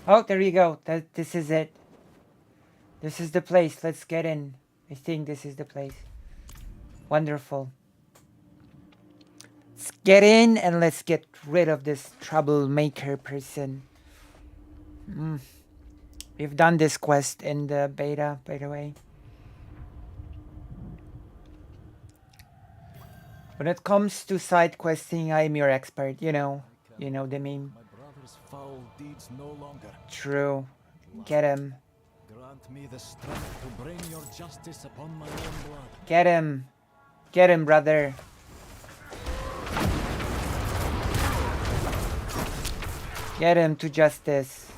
Oh, there you go. This is it. This is the place. Let's get in. I think this is the place. Wonderful. Let's get in and let's get rid of this troublemaker person. We've done this quest in the beta, by the way. When it comes to side questing, I'm your expert. You know the meme. My brother's foul deeds no longer. True. Get him. Grant me the strength to bring your justice upon my own blood. Get him. Get him, brother. Get him to justice.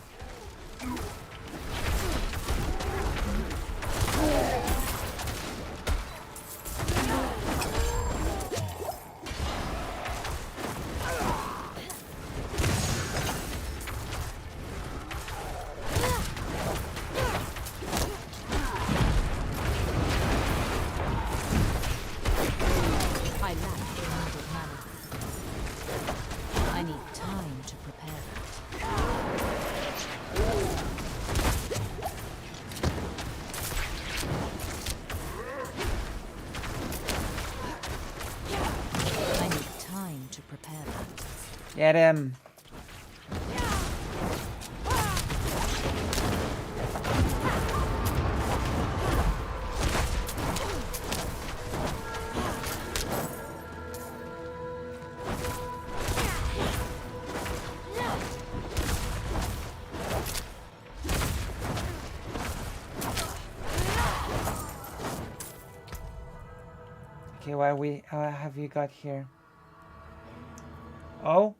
I lack the needed mana. I need time to prepare that. I need time to prepare that. Get him. Okay, what have you got here? Oh?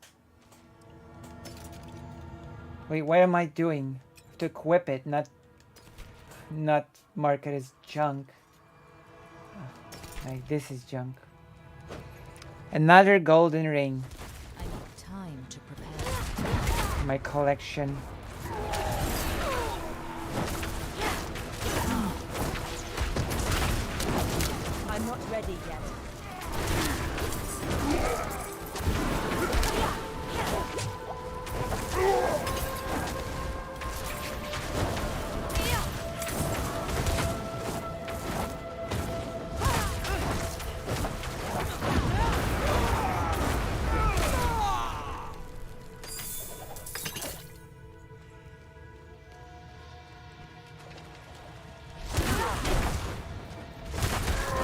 Wait, what am I doing? I have to equip it, not mark it as junk. Like, this is junk. Another golden ring. I need time to prepare. My collection. I'm not ready yet.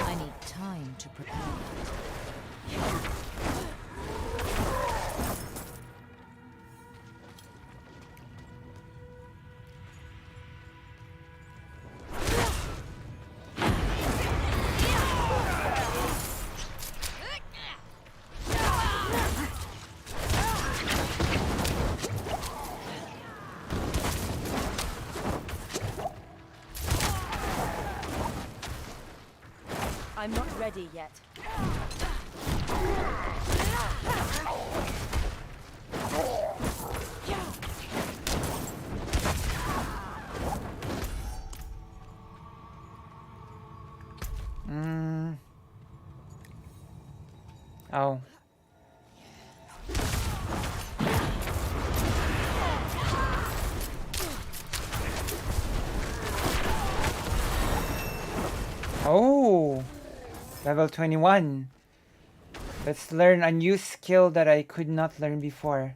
I need time to prepare. I'm not ready yet. Oh. Oh, level 21. Let's learn a new skill that I could not learn before.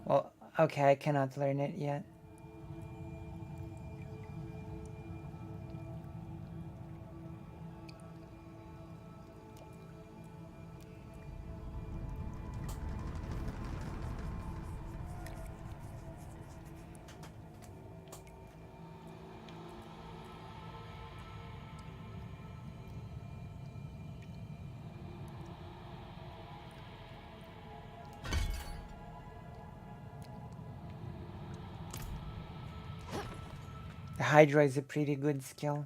Well, okay, I cannot learn it yet. The Hydra is a pretty good skill.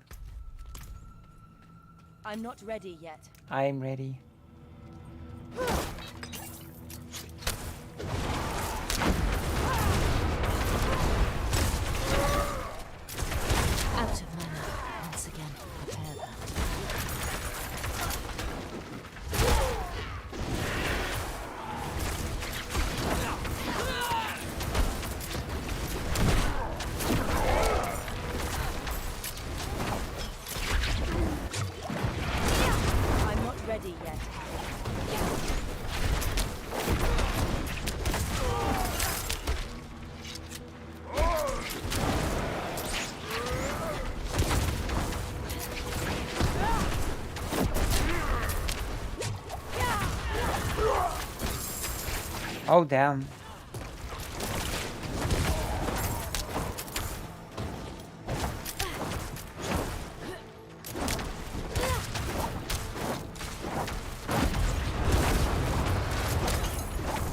I'm not ready yet. I'm ready. Out of mana. Once again, prepare that. I'm not ready yet. Oh, damn.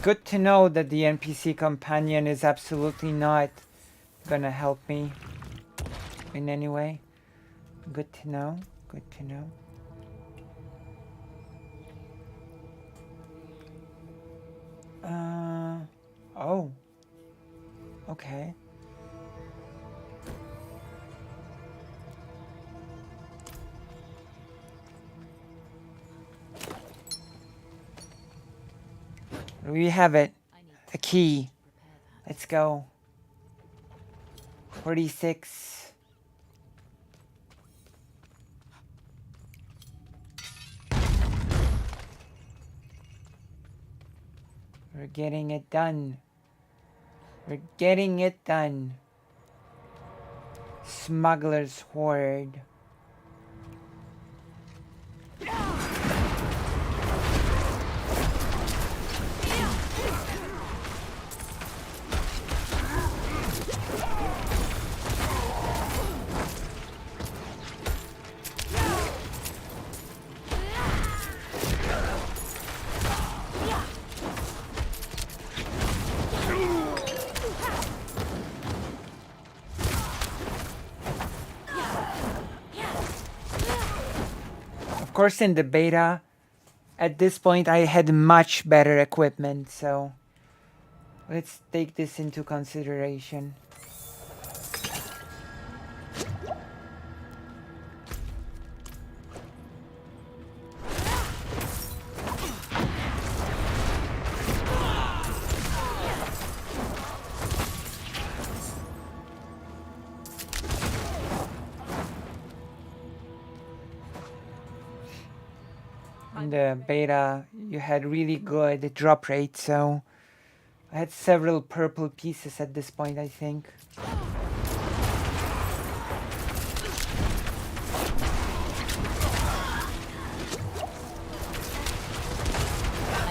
Good to know that the NPC companion is absolutely not gonna help me in any way. Good to know. Good to know. Oh. Okay. We have it. A key. Let's go. 46. We're getting it done. We're getting it done. Smuggler's Horde. Of course, in the beta, at this point, I had much better equipment, so let's take this into consideration. In the beta, you had really good drop rate, so I had several purple pieces at this point, I think. I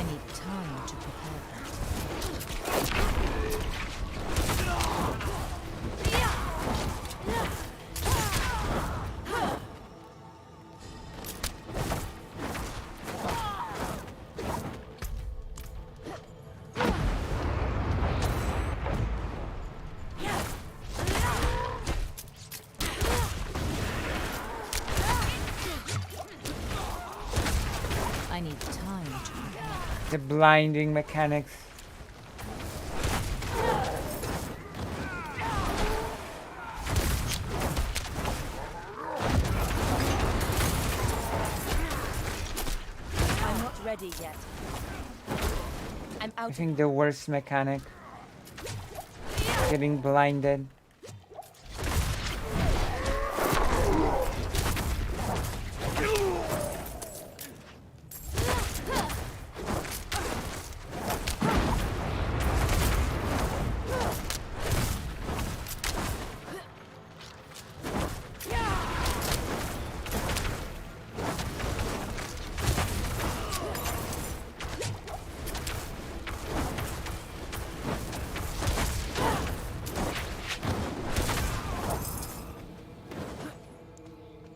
need time to prepare that. The blinding mechanics. I'm not ready yet. I'm I out. think the worst mechanic. Getting blinded.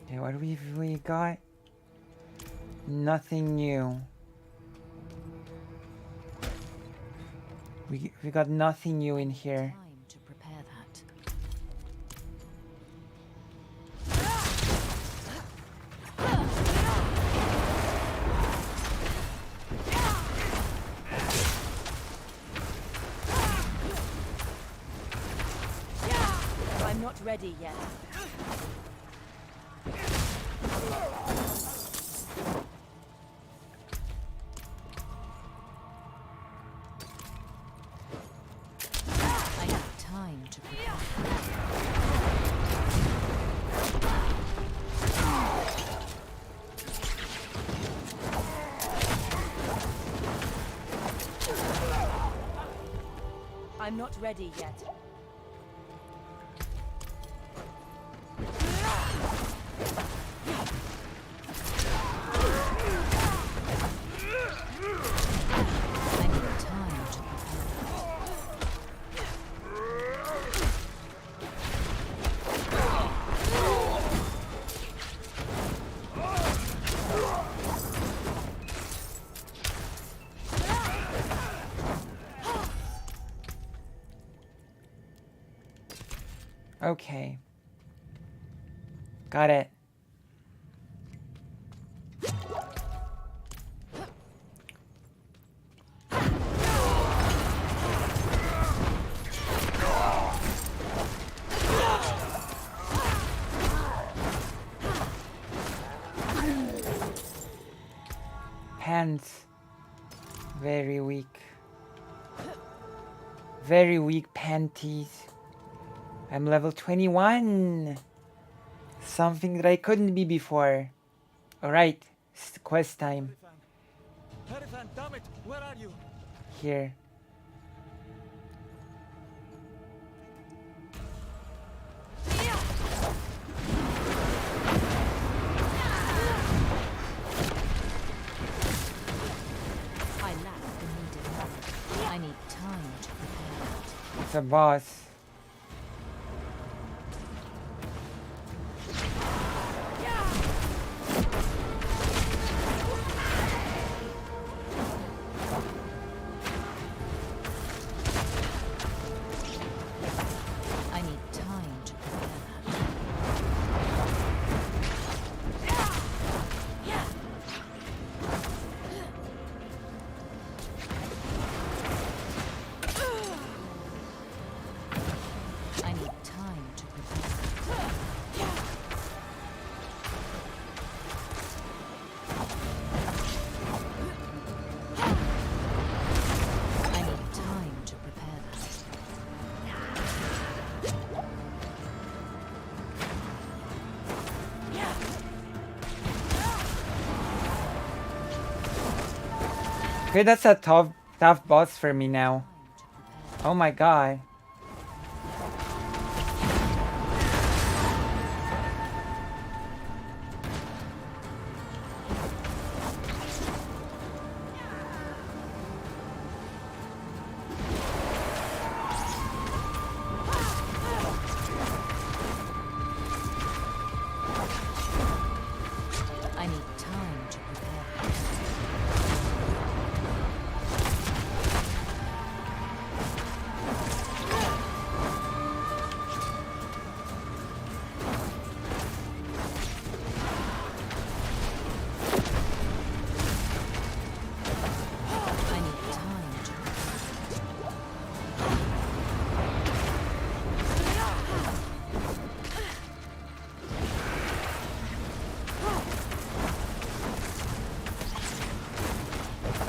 Okay, what have we got? Nothing new. We got nothing new in here. Time to prepare that. I'm not ready yet. I need time to prepare. I'm not ready yet. I need time to prepare. Okay. Got it. Pants. Very weak. Very weak panties. I'm level 21. Something that I couldn't be before. Alright, it's quest time. Perithan, damn it! Where are you? Here. I lack the needed knowledge. I need time to prepare that. It's a boss. I need time to prepare that. I need time to prepare that. I need time to prepare that. Okay, that's a tough boss for me now. Time to prepare. Oh my god. I need time to prepare that.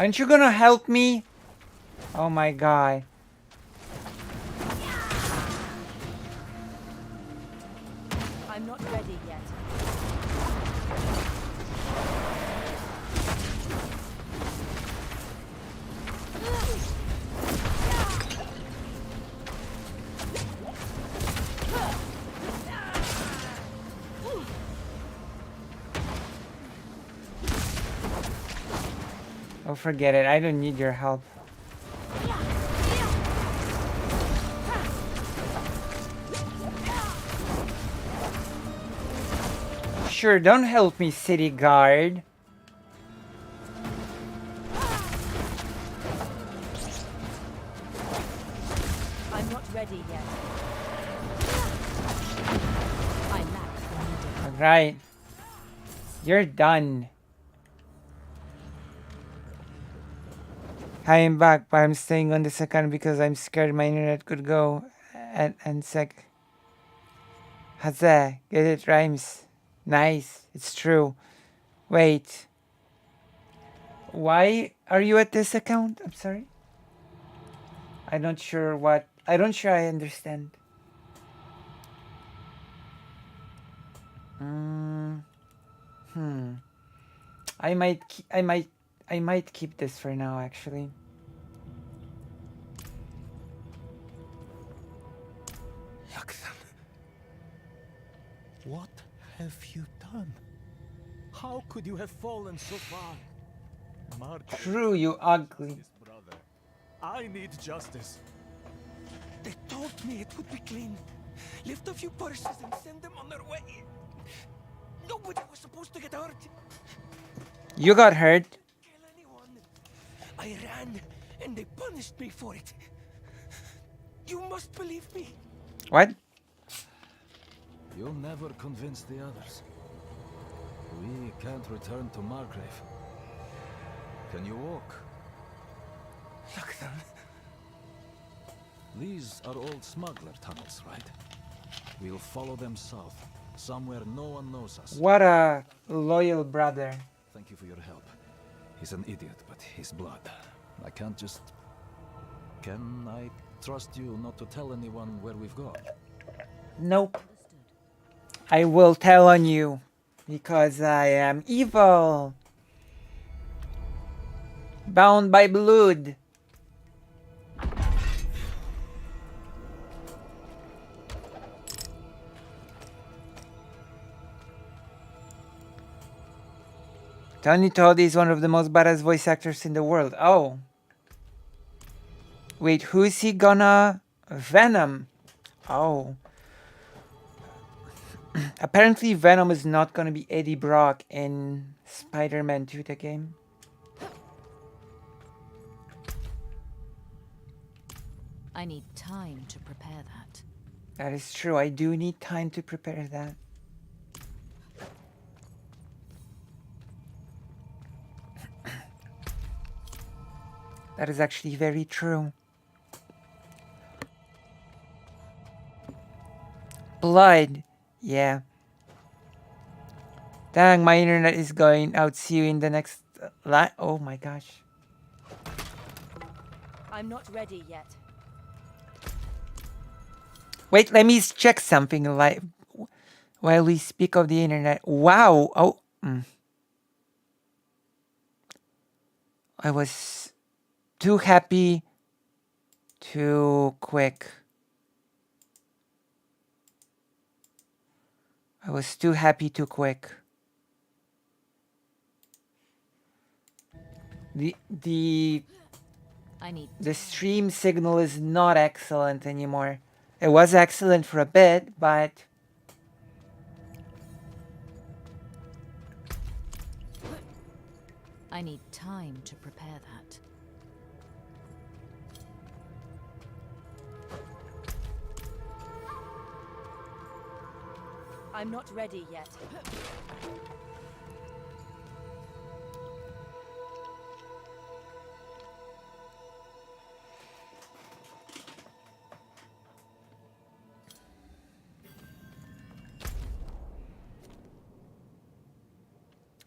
Aren't you gonna help me? Oh my god. I'm not ready yet. Oh, forget it. I don't need your help. Sure, don't help me, city guard. I'm not ready yet. I lack the needed. Alright. You're done. I am back, but I'm staying on this account because I'm scared my internet could go and sec. Huzzah, get it rhymes. Nice, it's true. Wait. Why are you at this account? I'm sorry. I'm not sure what. I don't sure I understand. I might keep this for now actually. What have you done? How could you have fallen so far? Mark, True, you ugly. his brother. I need justice. They told me it would be clean. Lift a few purses and send them on their way. Nobody was supposed to get hurt. You got hurt. Kill anyone. I ran, and they punished me for it. You must believe me. What? You'll never convince the others. We can't return to Margrave. Can you walk? Look, then. These are old smuggler tunnels, right? We'll follow them south, somewhere no one knows us. What a loyal brother. Thank you for your help. He's an idiot, but he's blood. I can't just... Can I trust you not to tell anyone where we've gone? Nope. I will tell on you because I am evil. Bound by blood. Tony Todd is one of the most badass voice actors in the world. Oh. Wait, who is he gonna... Venom. Oh. Apparently Venom is not gonna be Eddie Brock in Spider-Man 2 the game. I need time to prepare that. That is true. I do need time to prepare that. That is actually very true. Blood. Yeah. Dang, my internet is going out. See you in the next line. Oh my gosh. I'm not ready yet. Wait, let me check something live while we speak of the internet. Wow. Oh. I was too happy. Too quick. I was too happy too quick. The stream signal is not excellent anymore. It was excellent for a bit, but I need time to prepare that. I'm not ready yet.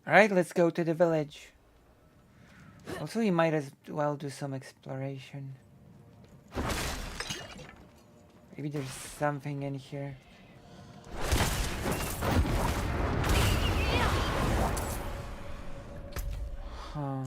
all right, let's go to the village. Also, we might as well do some exploration. Maybe there's something in here. Huh.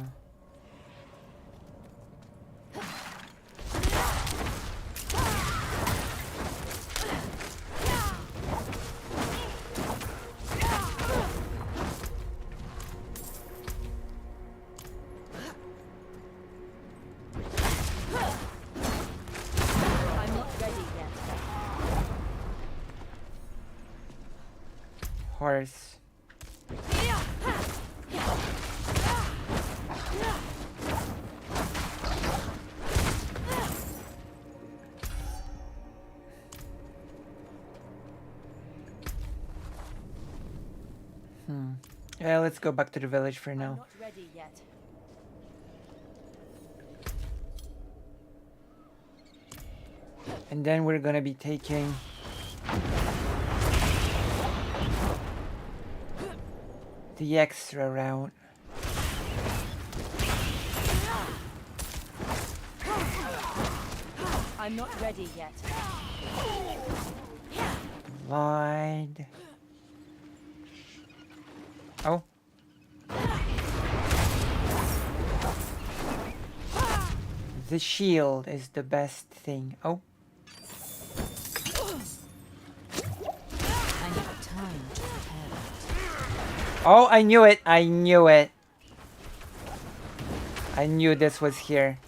I'm not ready yet. Horse. Yeah, let's go back to the village for I'm now. not ready yet. And then we're gonna be taking the extra route. I'm not ready yet. Lied. Oh. The shield is the best thing. Oh. I need time to prepare that. Oh, I knew it. I knew it. I knew this was here.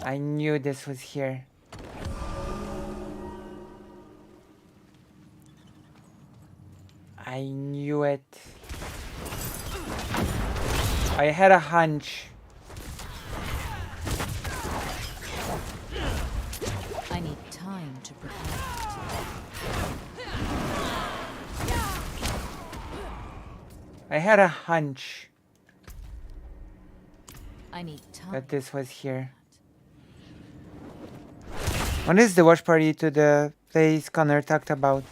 I knew this was here. I knew it. I had a hunch. I need time to prepare I had a hunch I need time. that this was here. When is the watch party to the place Connor talked about?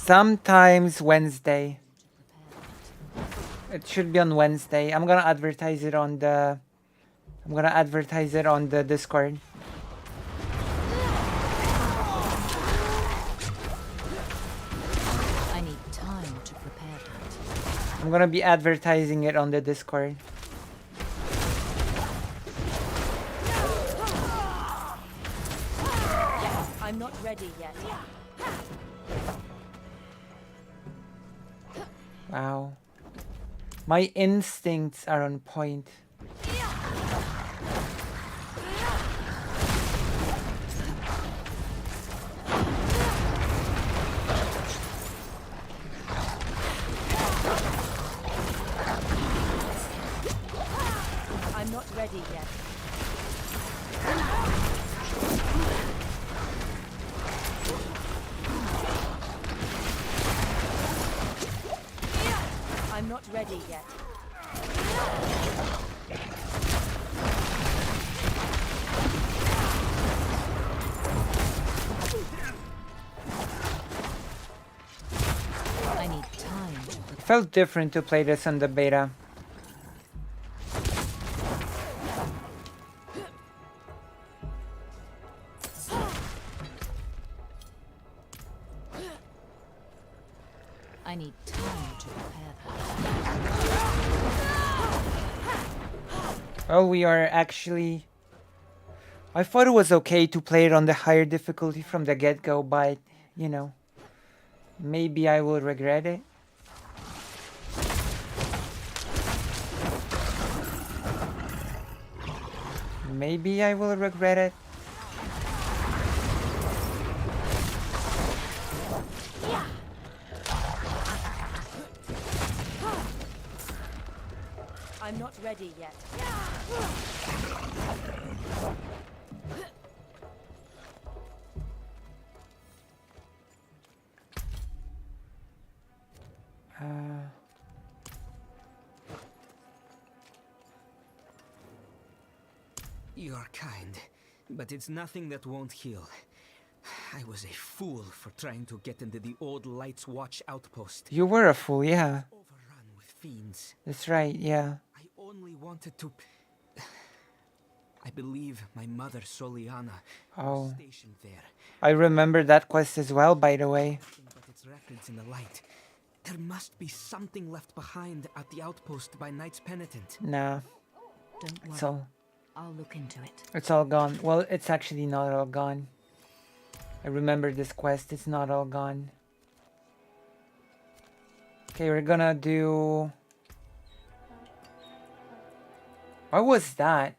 Sometimes Wednesday. It should be on Wednesday. I'm gonna advertise it on the Discord. I need time to prepare that. I'm gonna be advertising it on the Discord. I'm not ready yet. Wow. My instincts are on point. I'm not ready yet. I'm not ready yet. I need time to It felt different to play this on the beta. I need time to prepare that. Well, we are actually... I thought it was okay to play it on the higher difficulty from the get-go, but, you know, maybe I will regret it. Maybe I will regret it. I'm not ready yet. You're kind, but it's nothing that won't heal. I was a fool for trying to get into the old Lights Watch outpost. You were a fool, yeah. Overrun with fiends. That's right, yeah. I only wanted to... I believe my mother, Soliana, was Oh. stationed there. I remember that quest as well, by the way. Nothing but its records in the light. There must be something left behind at the outpost by Knight's Penitent. Nah, Don't it's worry. all, I'll look into it. it's all gone. Well, it's actually not all gone. I remember this quest, it's not all gone. Okay, we're gonna do... What was that?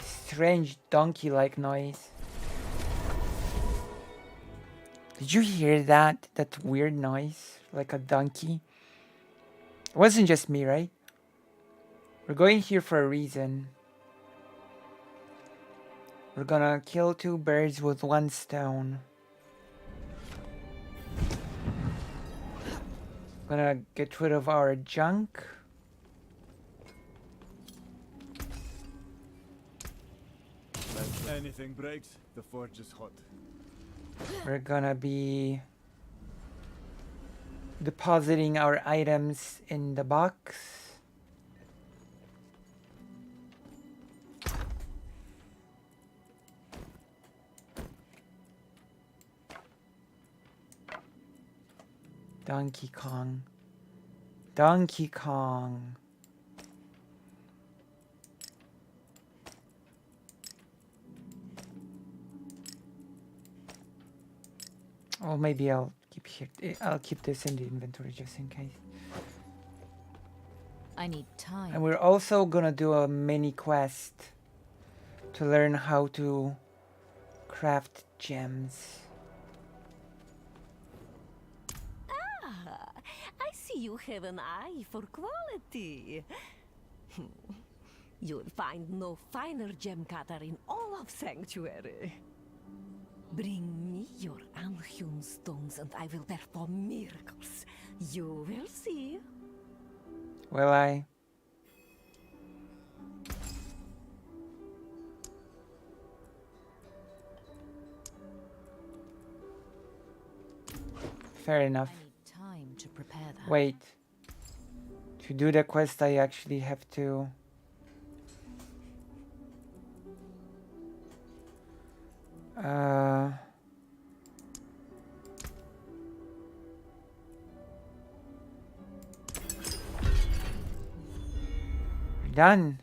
Strange donkey-like noise. Did you hear that? That weird noise? Like a donkey? It wasn't just me, right? We're going here for a reason. We're gonna kill 2 birds with 1 stone. Gonna get rid of our junk. Anything breaks, the forge is hot. We're gonna be depositing our items in the box. Donkey Kong. Donkey Kong. Oh, maybe I'll keep here. I'll keep this in the inventory just in case. I need time. And we're also gonna do a mini quest to learn how to craft gems. Ah, I see you have an eye for quality. You'll find no finer gem cutter in all of Sanctuary. Bring me your unhewn stones and I will perform miracles. You will see. Will I? Fair enough. I need time to prepare that. Wait. To do the quest, I actually have to... Done.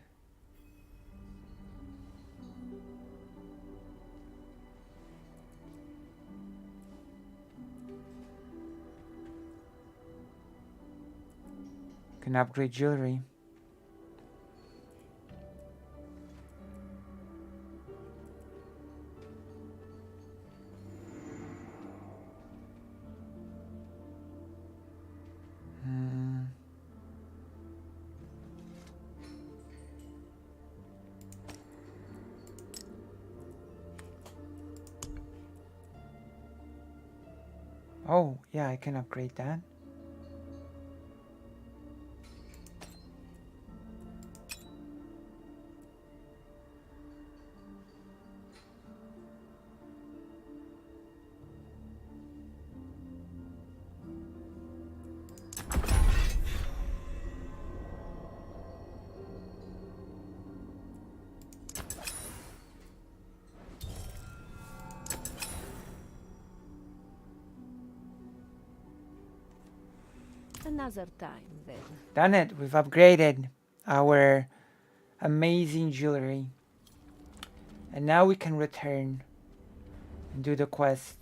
Can upgrade jewelry. Oh, yeah, I can upgrade that. Another time then. Done it. We've upgraded our amazing jewelry. And now we can return and do the quest.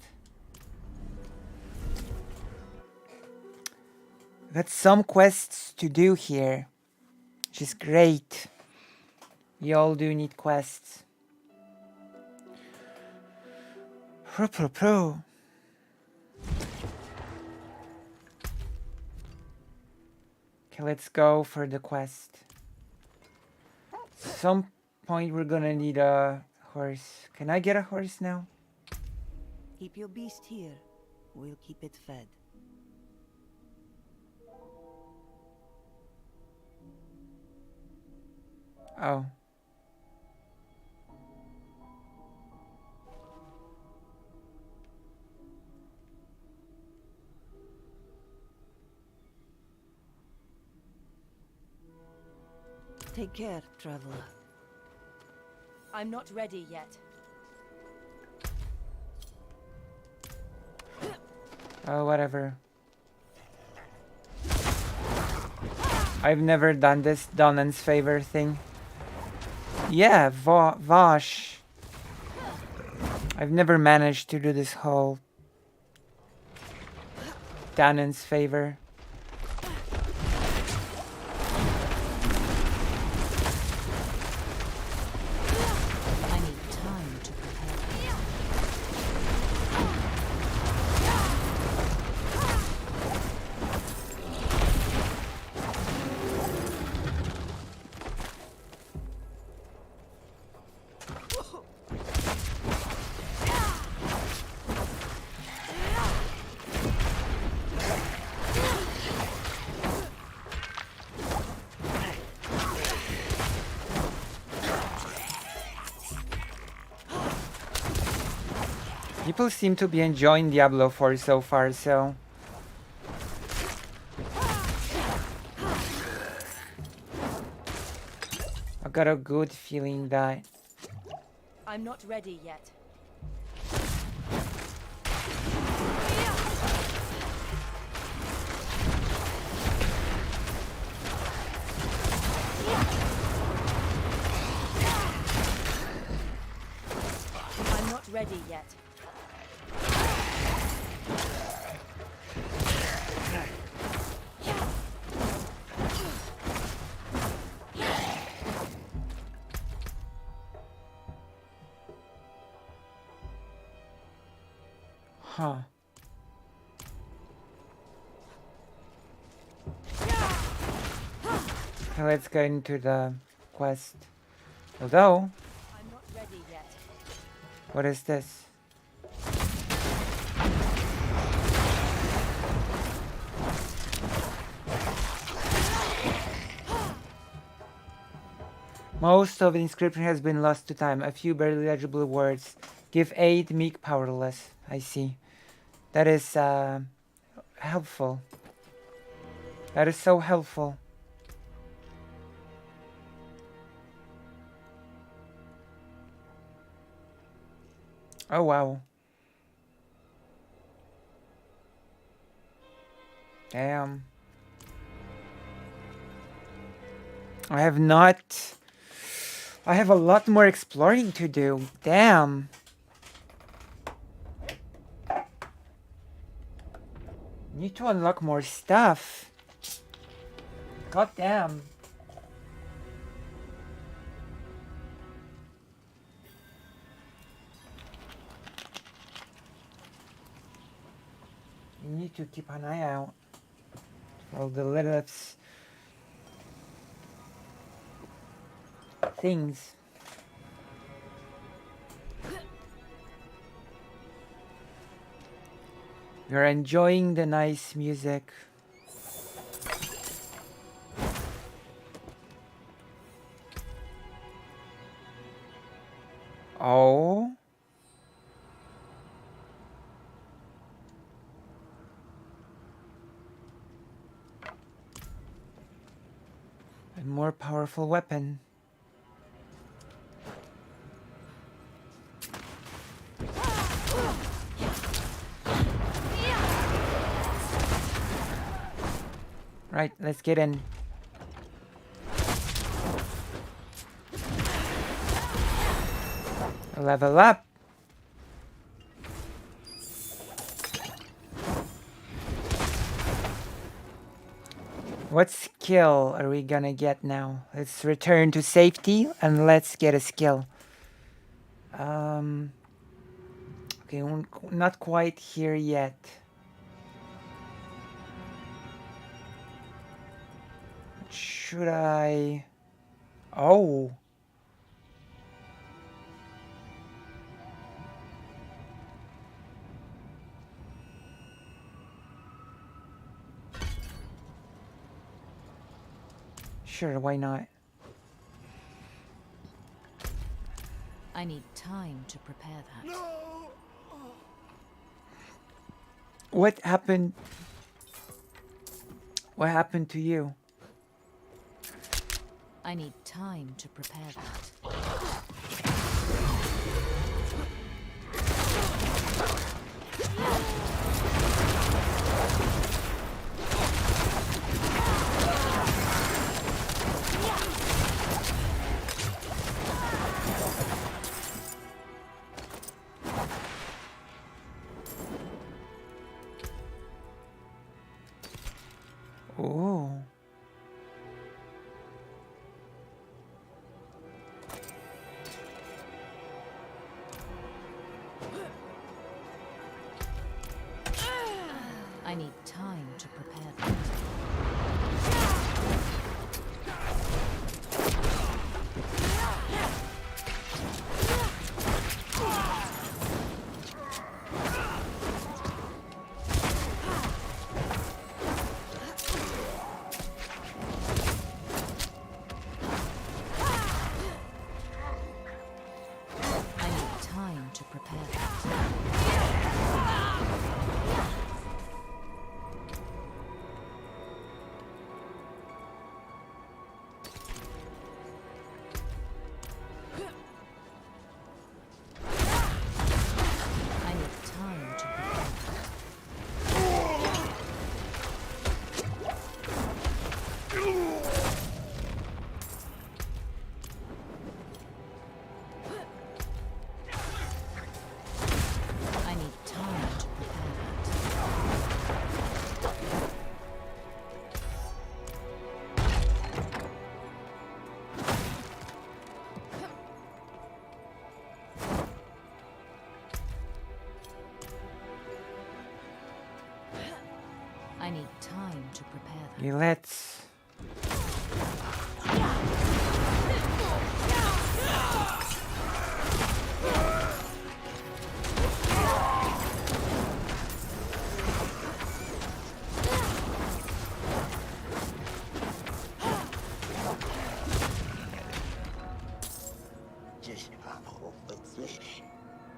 Got some quests to do here, which is great. We all do need quests. Pro. Okay, let's go for the quest. Some point we're gonna need a horse. Can I get a horse now? Keep your beast here. We'll keep it fed. Oh. Take care, traveler. I'm not ready yet. Oh, whatever. I've never done this Donan's favor thing. Yeah, Vosh. I've never managed to do this whole Donan's favor. I need time to prepare. People seem to be enjoying Diablo 4 so far, so... I got a good feeling that... I'm not ready yet. I'm not ready yet. Huh. Okay, let's get into the quest. Although... I'm not ready yet. What is this? Most of the inscription has been lost to time. A few barely legible words. Give aid, meek, powerless. I see. That is helpful. That is so helpful. Oh wow. Damn. I have a lot more exploring to do. Damn. Need to unlock more stuff. God damn. You need to keep an eye out for all the little things. You're enjoying the nice music. Oh. A more powerful weapon. Right, let's get in. Level up. What skill are we gonna get now? Let's return to safety and let's get a skill. Okay, not quite here yet. Should I? Oh. Sure, why not? I need time to prepare that. No! What happened? What happened to you? I need time to prepare that. Ooh. I need time to prepare that. I need time to prepare that. I need time to prepare that. I need time to prepare that. I need time to prepare that. Okay, let's.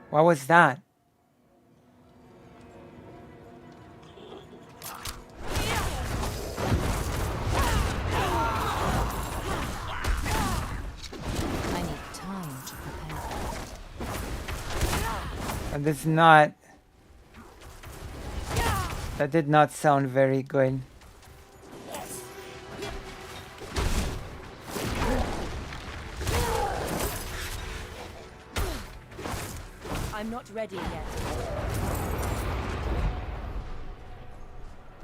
What was that? I need time to prepare that. That's not. That did not sound very good. I'm not ready yet.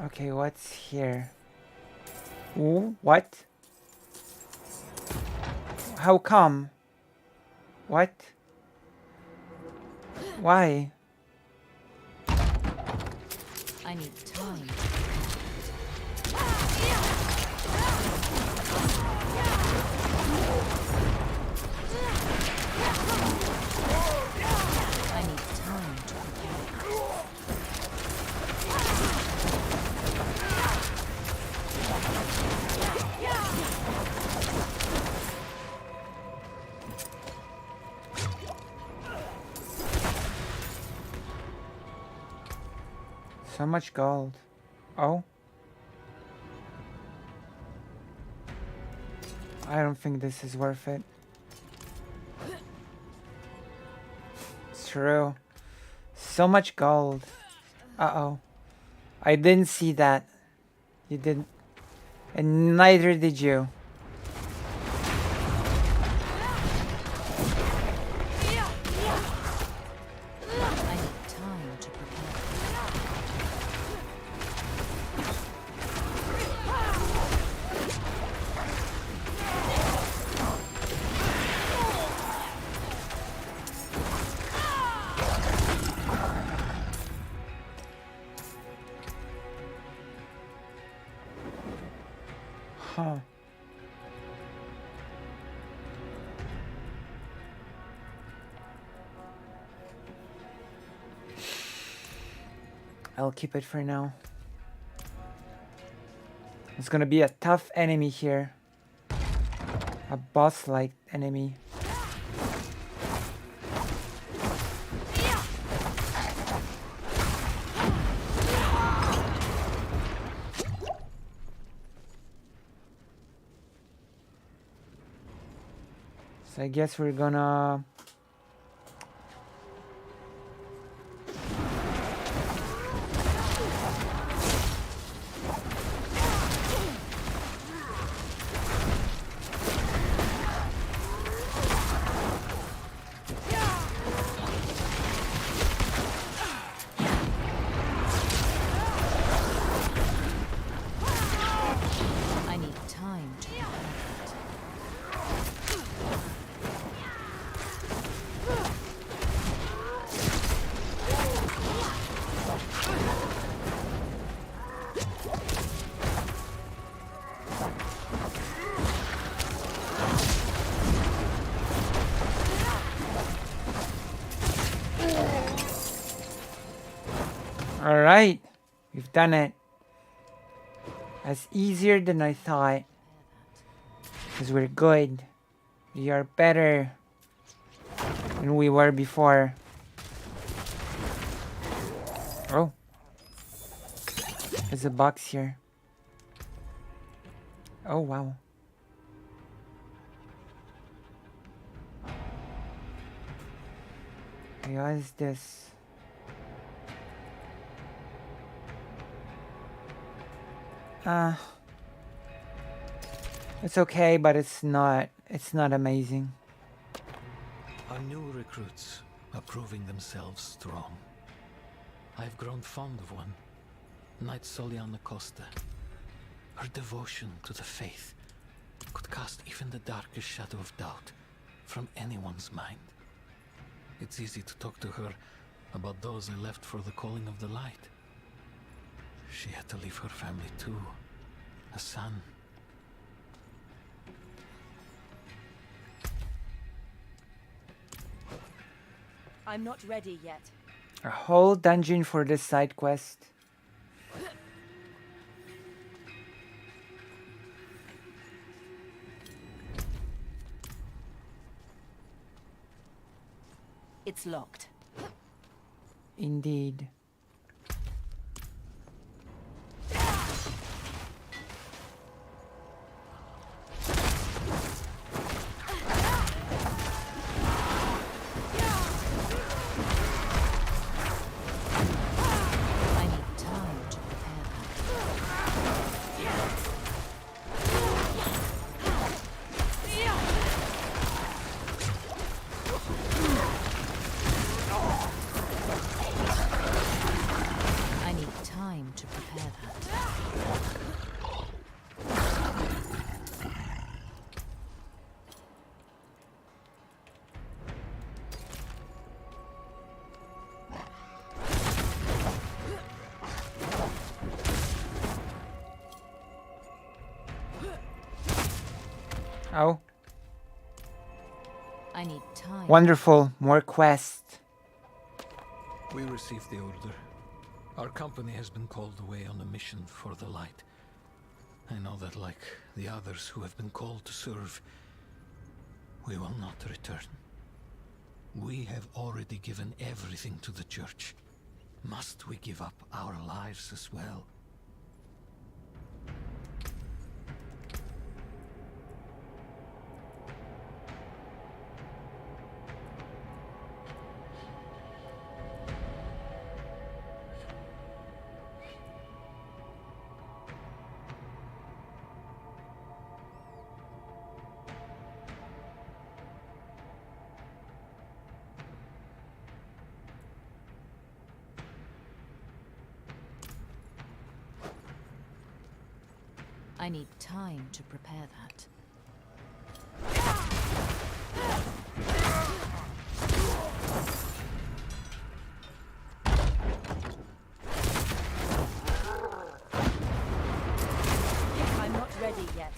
Okay, what's here? Ooh, what? How come? What? Why? I need time. I need time to prepare. So much gold. Oh? I don't think this is worth it. It's true. So much gold. Uh-oh. I didn't see that. You didn't. And neither did you. I need time to prepare. Huh. I'll keep it for now. It's gonna be a tough enemy here. A boss-like enemy. So I guess we're gonna... I need time to prepare that. Alright, we've done it. That's easier than I thought. Because we're good. We are better than we were before. Oh. There's a box here. Oh, wow. Hey, what is this? It's okay, but it's not amazing. Our new recruits are proving themselves strong. I've grown fond of one, Knight Soliana Costa. Her devotion to the faith could cast even the darkest shadow of doubt from anyone's mind. It's easy to talk to her about those I left for the calling of the light. She had to leave her family too, a son. I'm not ready yet. A whole dungeon for this side quest. It's locked. Indeed. I need time to prepare that. I need time to prepare that. Oh, I need time. wonderful. More quests. We received the order. Our company has been called away on a mission for the light. I know that like the others who have been called to serve, we will not return. We have already given everything to the church. Must we give up our lives as well? I need time to prepare that. I'm not ready yet.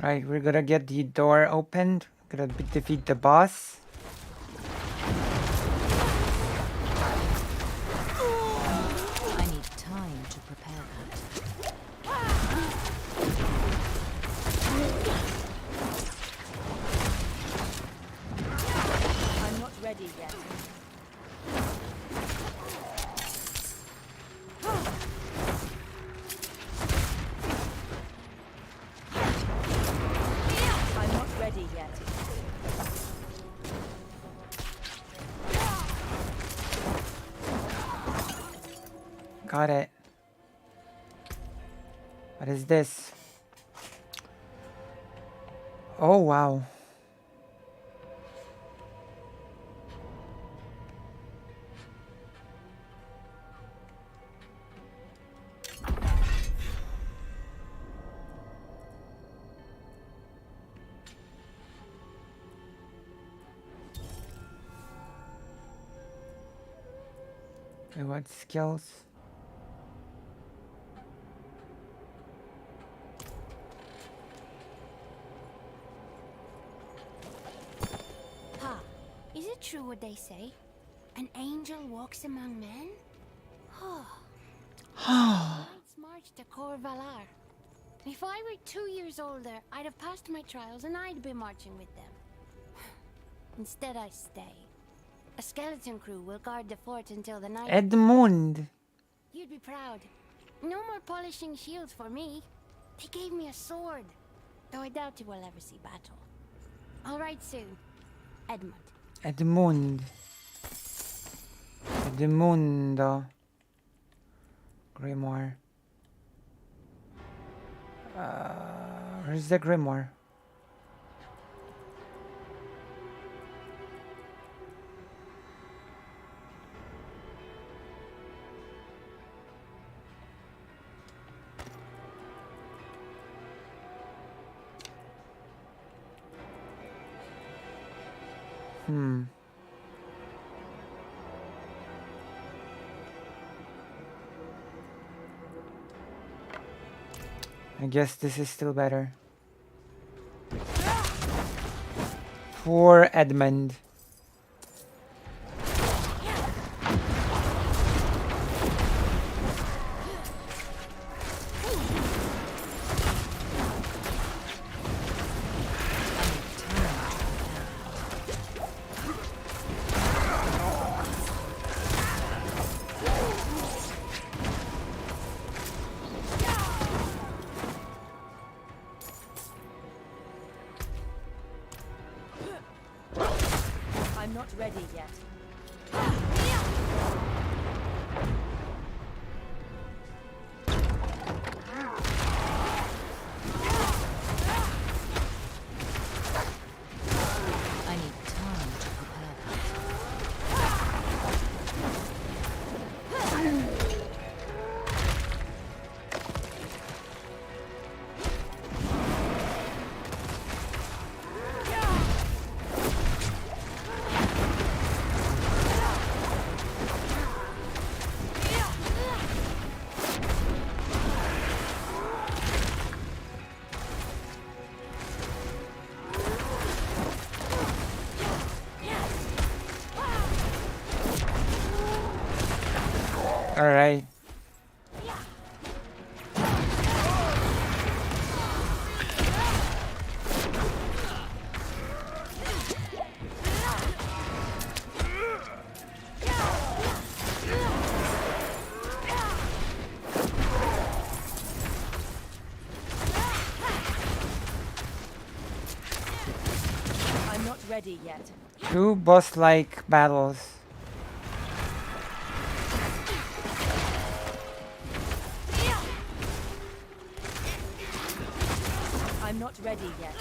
Right, we're gonna get the door opened. Gonna defeat the boss. I need time to prepare that. I'm not ready Got it. What is this? Oh, wow. Wait, what skills? Ha! Is it true what they say? An angel walks among men? Knights march to Cor Valar. If I were 2 years older, I'd have passed my trials and I'd be marching with them. Instead, I stay. A skeleton crew will guard the fort until the night. Edmund. You'd be proud. No more polishing shields for me. They gave me a sword. Though I doubt you will ever see battle. All right, soon. Edmund. Edmund. Edmundo. Grimoire. Where's the grimoire? I guess this is still better. Poor Edmund. I'm not ready yet. I need time to prepare that. All right. I'm not ready yet. Two boss-like battles. I'm not ready yet.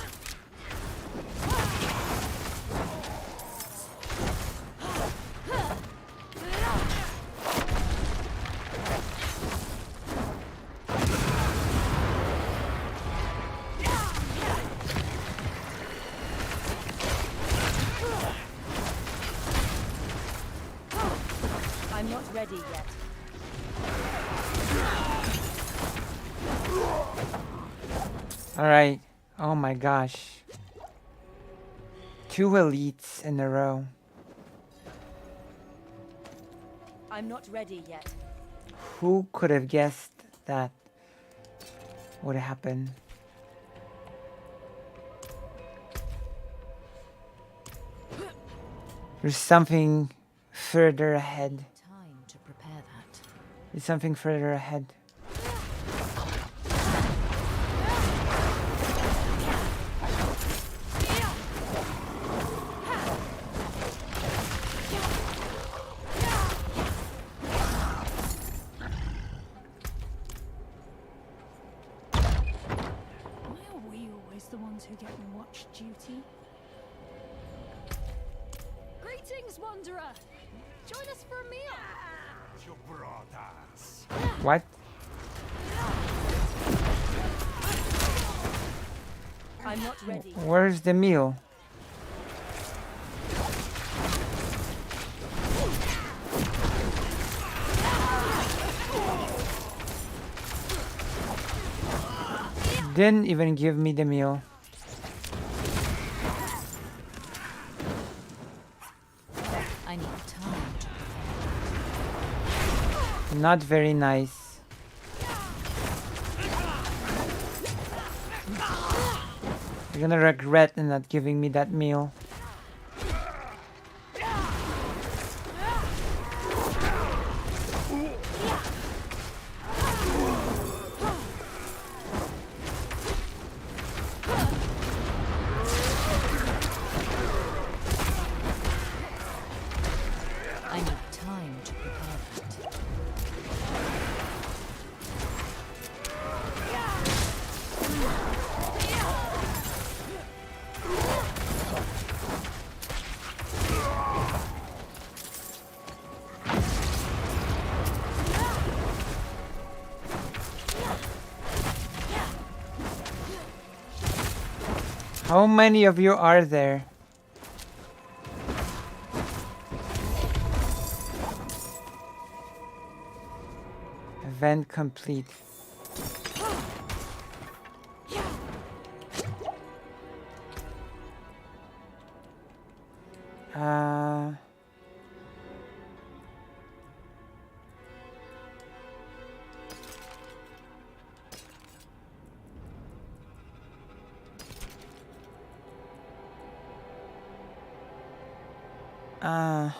I'm not ready yet. All right. Oh my gosh. Two elites in a row. I'm not ready yet. Who could have guessed that would happen? There's something further ahead. Time to prepare that. There's something further ahead. ones who get watch duty. Greetings, wanderer. Join us for a meal. You brought us. What? I'm not ready. Where's the meal? Didn't even give me the meal. I need time to prepare. Not very nice. You're gonna regret not giving me that meal. I need time to prepare that. How many of you are there? Event complete. Uh, uh,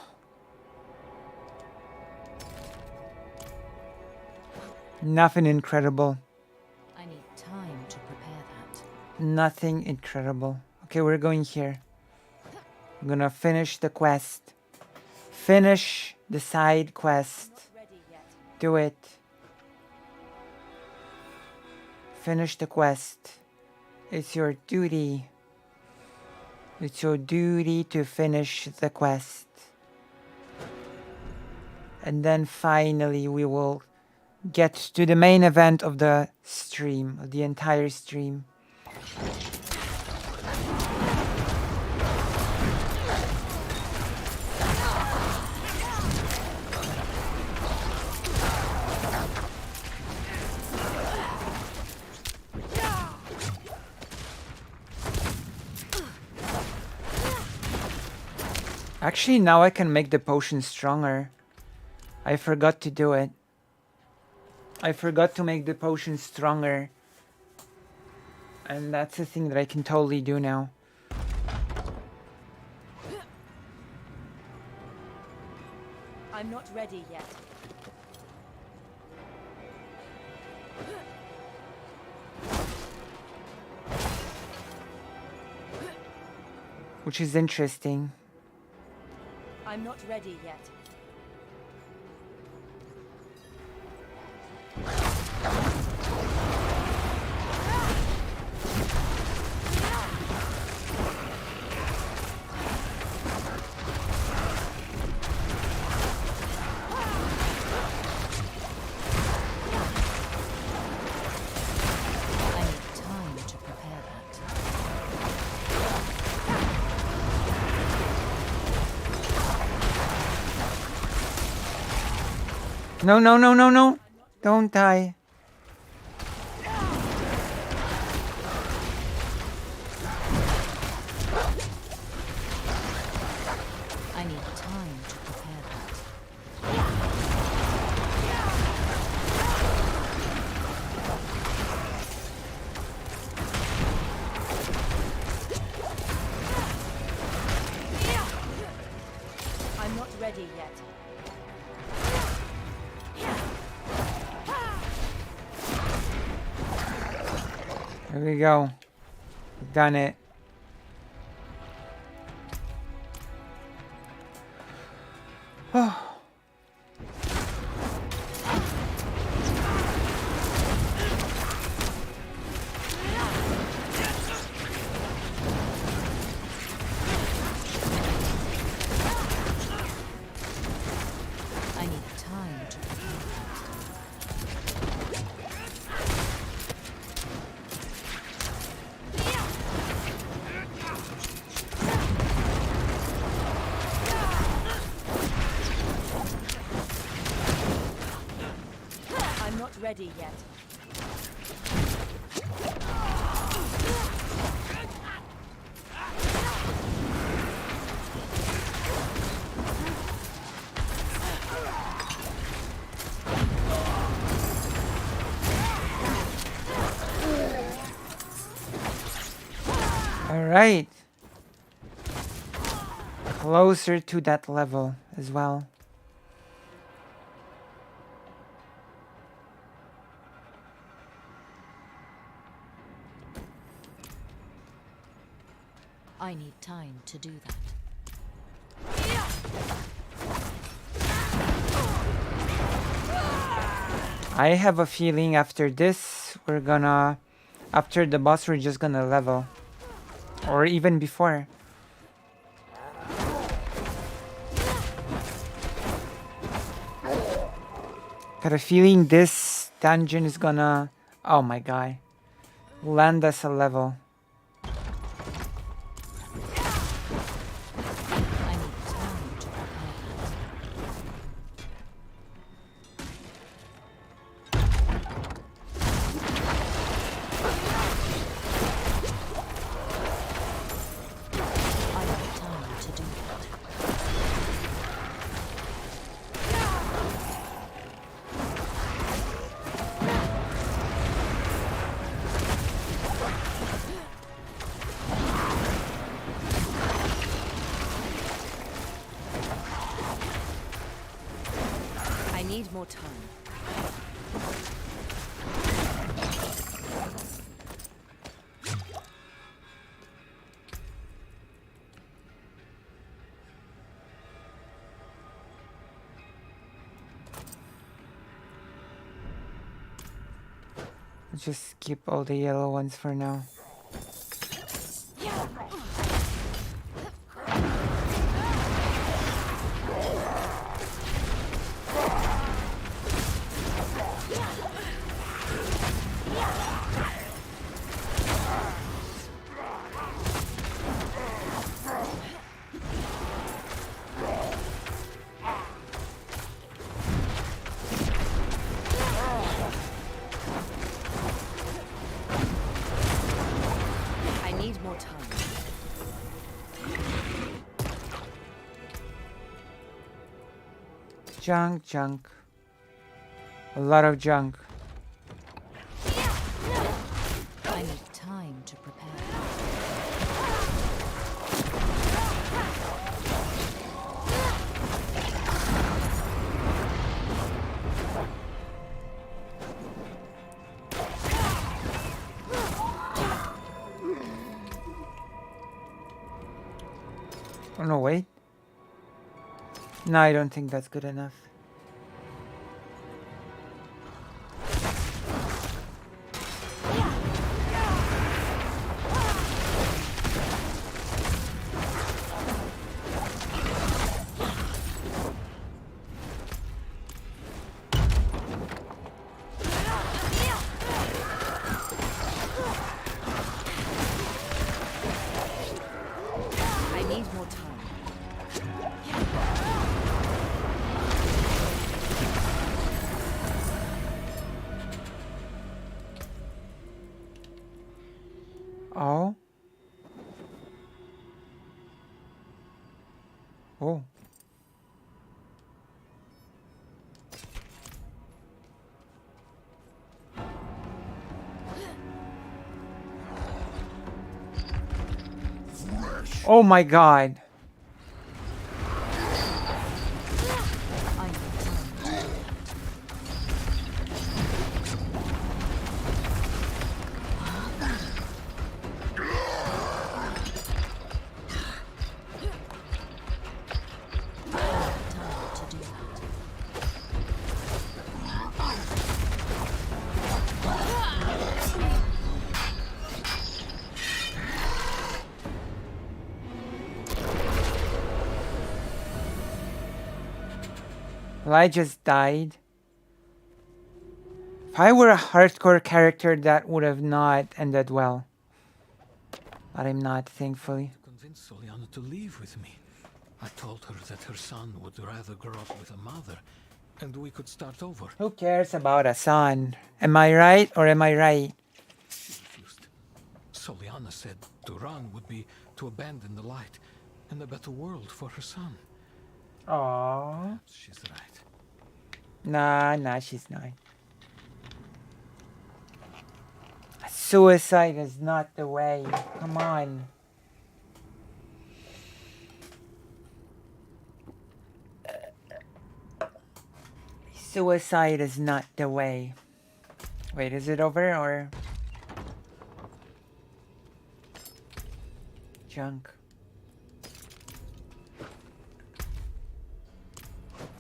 nothing incredible. I need time to prepare that. Nothing incredible. Okay, we're going here. I'm gonna finish the quest. Finish the side quest. Do it. Finish the quest. It's your duty. It's your duty to finish the quest. And then finally we will get to the main event of the stream, of the entire stream. Actually, now I can make the potion stronger. I forgot to do it. I forgot to make the potion stronger. And that's a thing that I can totally do now. I'm not ready yet. Which is interesting. I'm not ready yet. I need time to prepare that. No, no, no, no, no. Don't die. I need time to prepare that. I'm not ready yet. There we go. Done it. Oh. ready yet. All right. Closer to that level as well. I need time to do that. I have a feeling after this, after the boss, we're just gonna level. Or even before. Got a feeling this dungeon is gonna, oh my god, land us a level. I need time to prepare that. I need time to do that. I need more time. Let's just skip all the yellow ones for now. I need more time. Junk, junk. A lot of junk. I need time to prepare. Oh no, wait. No, I don't think that's good enough. I need more time. Oh. Oh. Oh my god. I need time to do that. I need time to do that. Well, I just died. If I were a hardcore character, that would have not ended well. But I'm not, thankfully. Convinced Soliana to leave with me. I told her that her son would rather grow up with a mother, and we could start over. Who cares about a son? Am I right or am I right? She refused. Soliana said to run would be to abandon the light and a better world for her son. Aww. She's right. Nah, she's not. Suicide is not the way. Come on. Suicide is not the way. Wait, is it over or? Junk.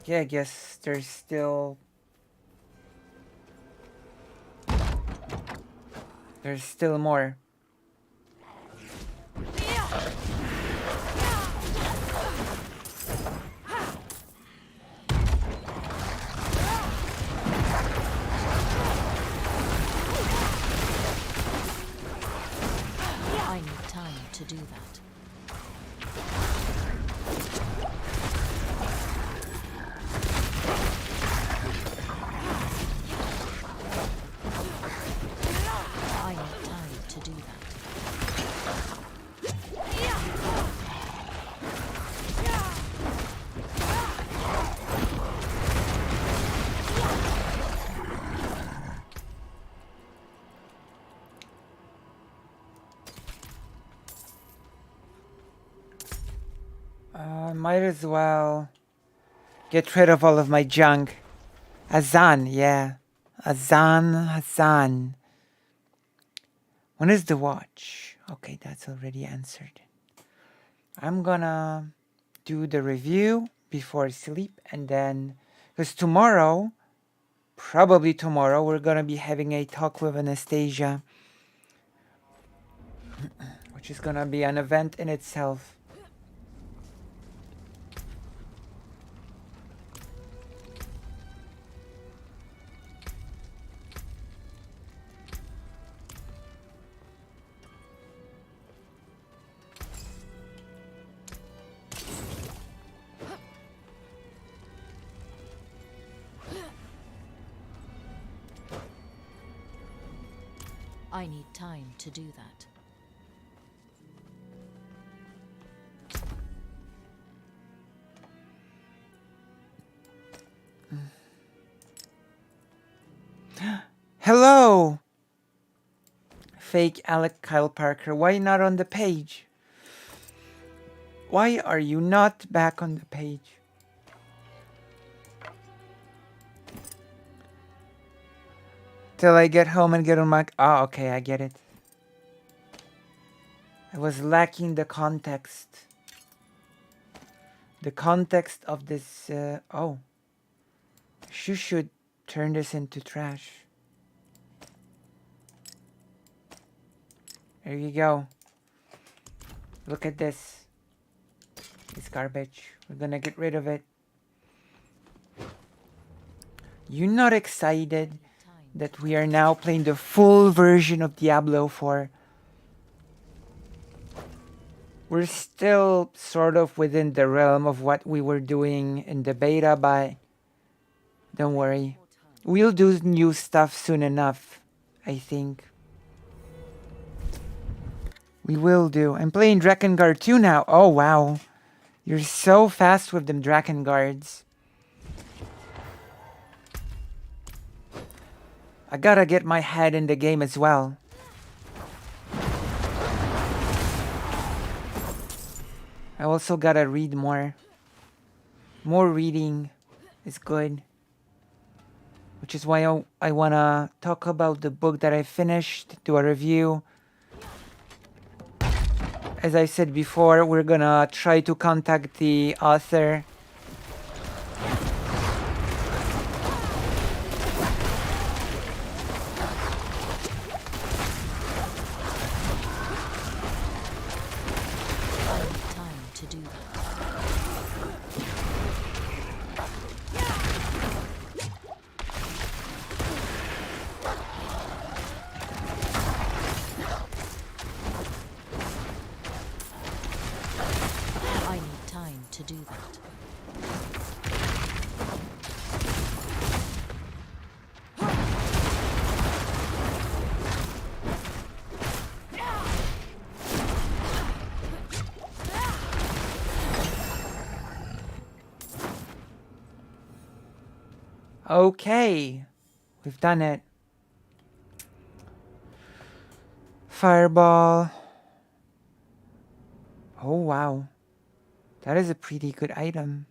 Yeah, I guess there's still... There's still more. I need time to do that. I need time to do that. Might as well get rid of all of my junk. Azan, yeah. Azan. When is the watch? Okay, that's already answered. I'm gonna do the review before sleep and then... Because tomorrow, probably tomorrow, we're gonna be having a talk with Anastasia. Which is gonna be an event in itself. I need time to do that. Hello! Fake Alec Kyle Parker, why not on the page? Why are you not back on the page? Till I get home and get on my... Oh, okay, I get it. I was lacking the context. The context of this... oh. You should turn this into trash. There you go. Look at this. It's garbage. We're gonna get rid of it. You not excited that we are now playing the full version of Diablo 4? We're still sort of within the realm of what we were doing in the beta, but don't worry. We'll do new stuff soon enough, I think. We will do. I'm playing Drakengard 2 now. Oh, wow. You're so fast with them Drakengards. I gotta get my head in the game as well. I also gotta read more. More reading is good. Which is why I wanna talk about the book that I finished, do a review. As I said before, we're gonna try to contact the author. I need time to do that. I need time to do that. Okay. We've done it. Fireball. Oh, wow. That is a pretty good item.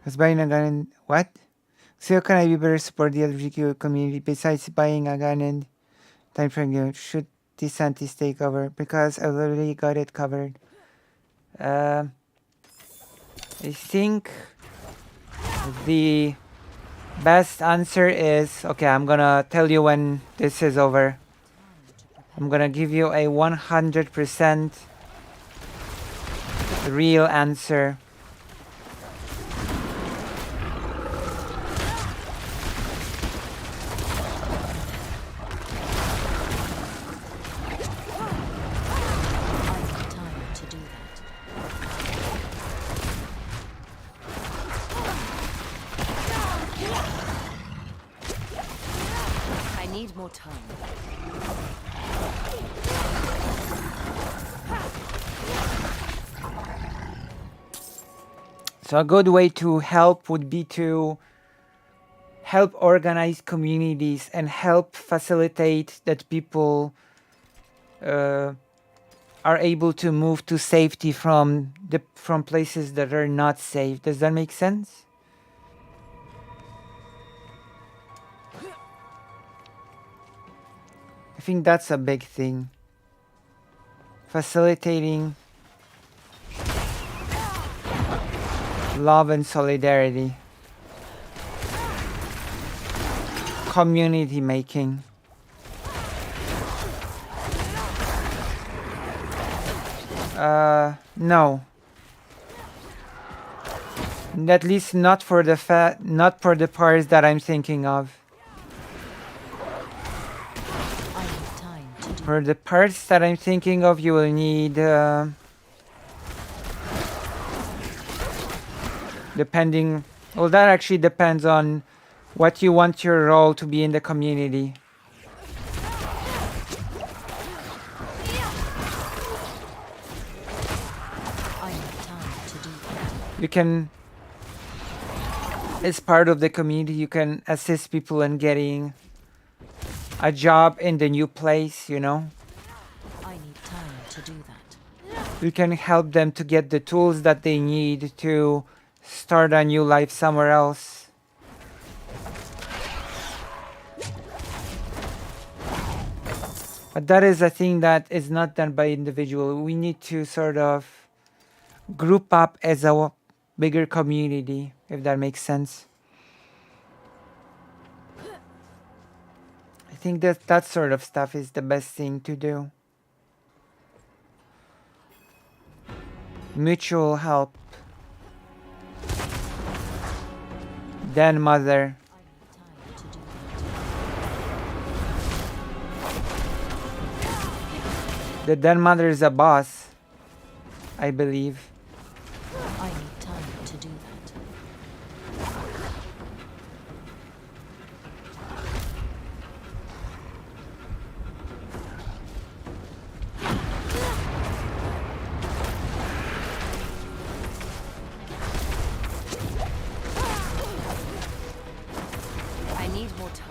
Because buying a gun and what? So how can I be better support the LGBTQ community besides buying a gun and time frame you should DeSantis take over? Because I already got it covered. I think the best answer is okay. I'm gonna tell you when this is over. I'm gonna give you a 100% real answer. So a good way to help would be to help organize communities and help facilitate that people are able to move to safety from places that are not safe. Does that make sense? I think that's a big thing. Facilitating love and solidarity. Community making. No. At least not for the parts that I'm thinking of. For the parts that I'm thinking of, you will need depending, well, that actually depends on what you want your role to be in the community. You can, as part of the community, you can assist people in getting a job in the new place, you know? I need time to do that. You can help them to get the tools that they need to start a new life somewhere else. But that is a thing that is not done by individual. We need to sort of group up as a bigger community, if that makes sense. I think that sort of stuff is the best thing to do. Mutual help. Then mother. The then mother is a boss, I believe. I need time to do that. I need more time.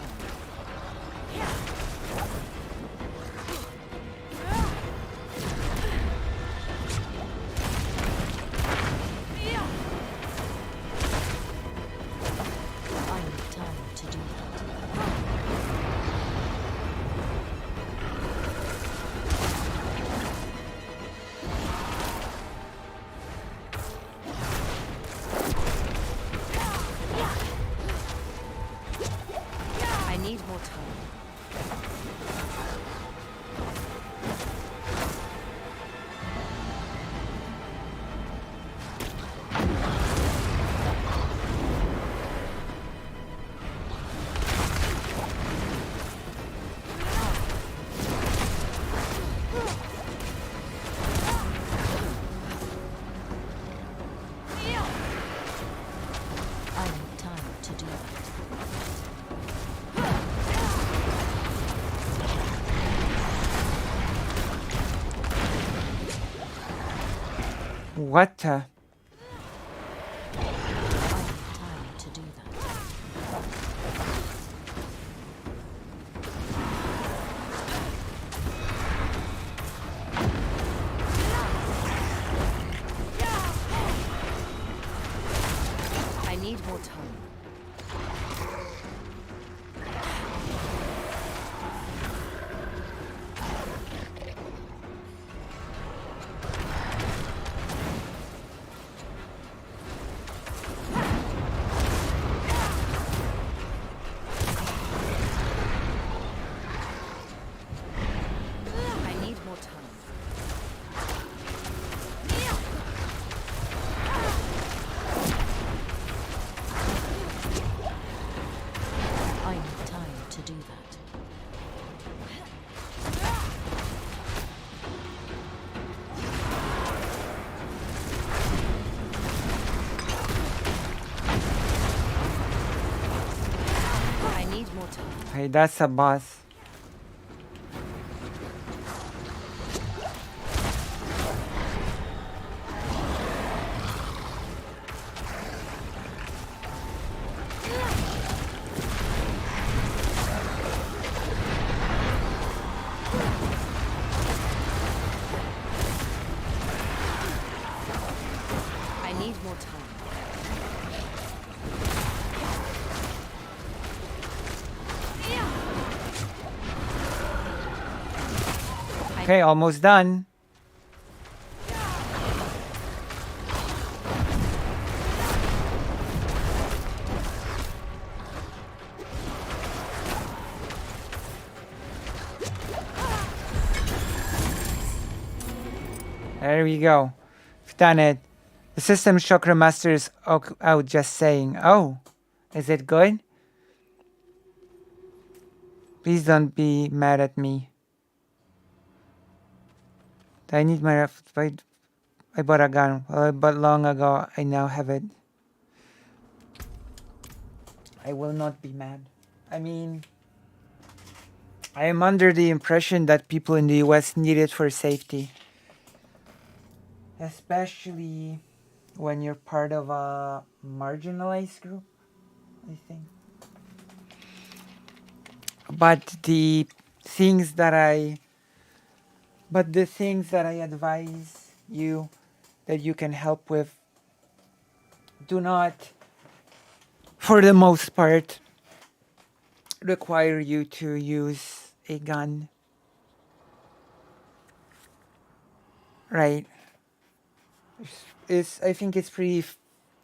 I need time to do that. I need more time. to do that. What? I need time to do that. I need more time. I need more time. I need time to do that. I need more time. Hey, that's a boss. I need more time. Okay, almost done. There we go. We've done it. The System Shock Remaster is out, just saying. Oh, is it good? Please don't be mad at me. I need my I bought a gun. Well, I bought long ago. I now have it. I will not be mad. I mean, I am under the impression that people in the US need it for safety. Especially when you're part of a marginalized group, I think. But the things that I advise you that you can help with do not, for the most part, require you to use a gun. Right. I think it's pretty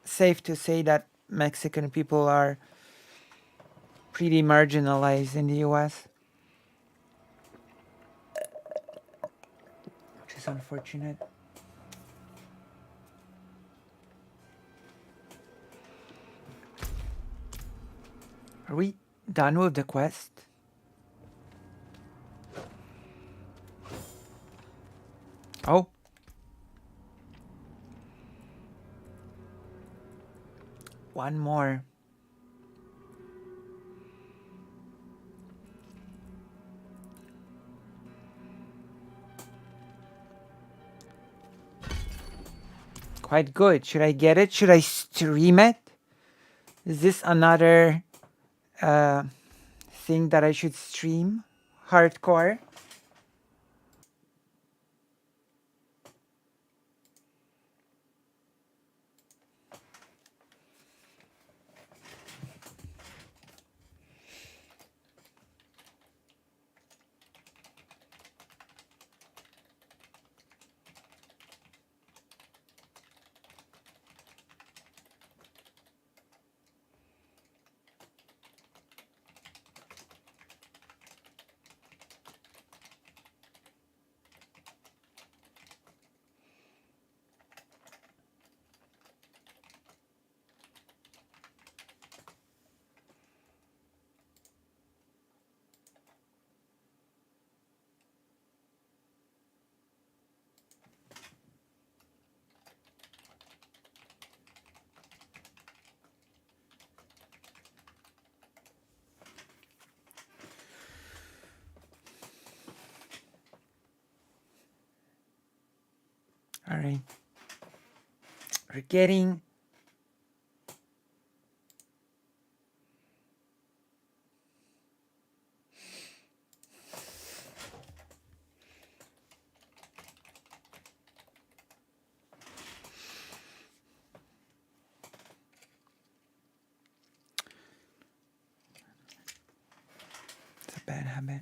safe to say that Mexican people are pretty marginalized in the US. Which is unfortunate. Are we done with the quest? Oh. One more. Quite good. Should I get it? Should I stream it? Is this another thing that I should stream? Hardcore? Alright. We're getting... It's a bad habit.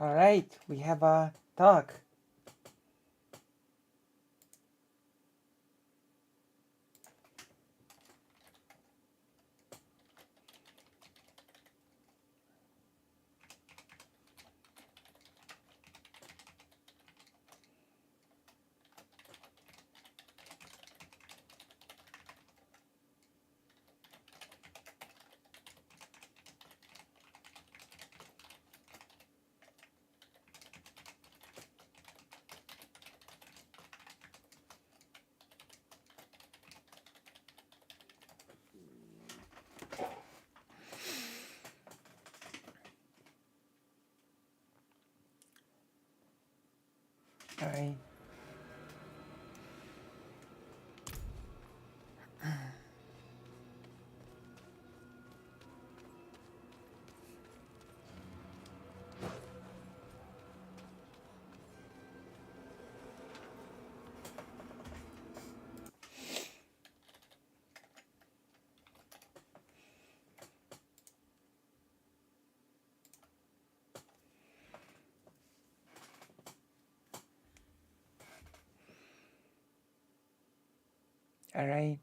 Alright, we have a talk. Alright. Alright.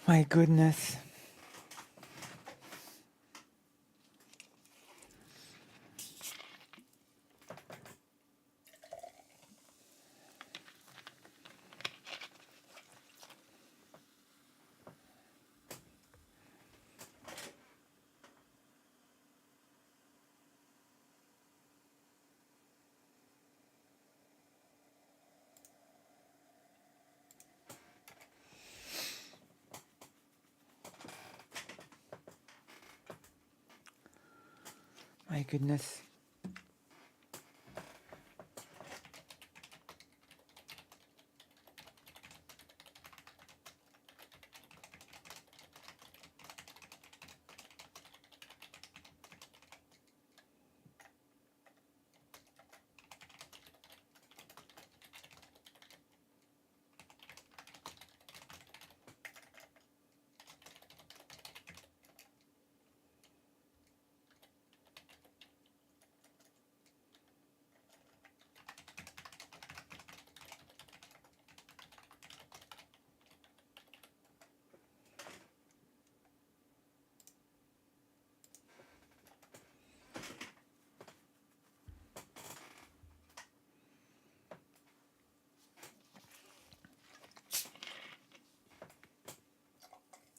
My goodness. My goodness.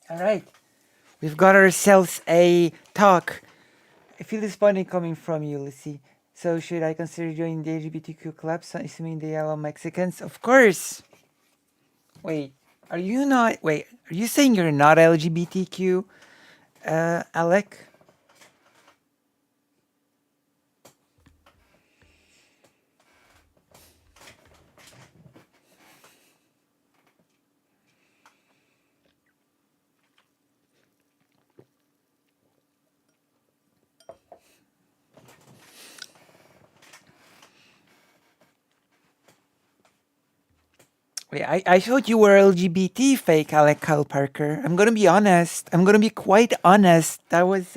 All right. We've got ourselves a talk. I feel this funny coming from you, let's see. So should I consider joining the LGBTQ club, assuming they are all Mexicans? Of course. Wait, are you not, wait, are you saying you're not LGBTQ, Alec? Wait, I thought you were LGBT, fake Alec Kyle Parker. I'm gonna be honest. I'm gonna be quite honest. That was,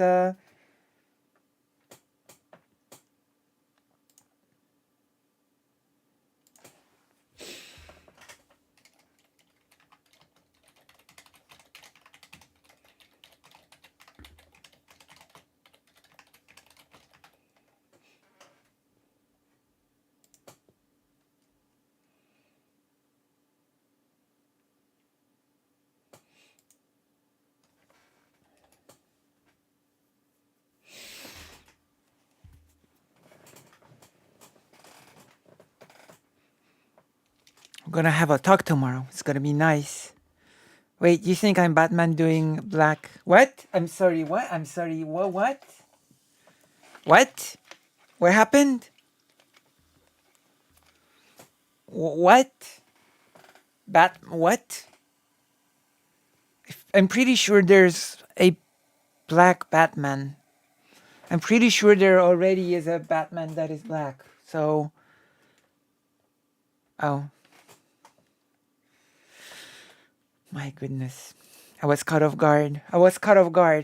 I'm gonna have a talk tomorrow. It's gonna be nice. Wait, you think I'm Batman doing black? What? I'm sorry, what? I'm sorry, what? What? What happened? What? What? I'm pretty sure there's a black Batman. I'm pretty sure there already is a Batman that is black. So, oh. My goodness. I was caught off guard.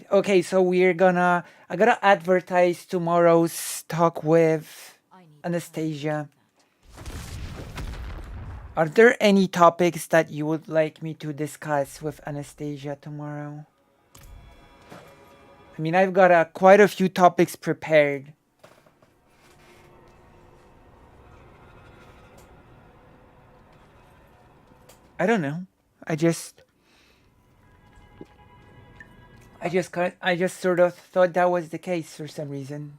Okay, so I gotta advertise tomorrow's talk with Anastasia. Are there any topics that you would like me to discuss with Anastasia tomorrow? I mean, I've got quite a few topics prepared. I don't know. I just sort of thought that was the case for some reason.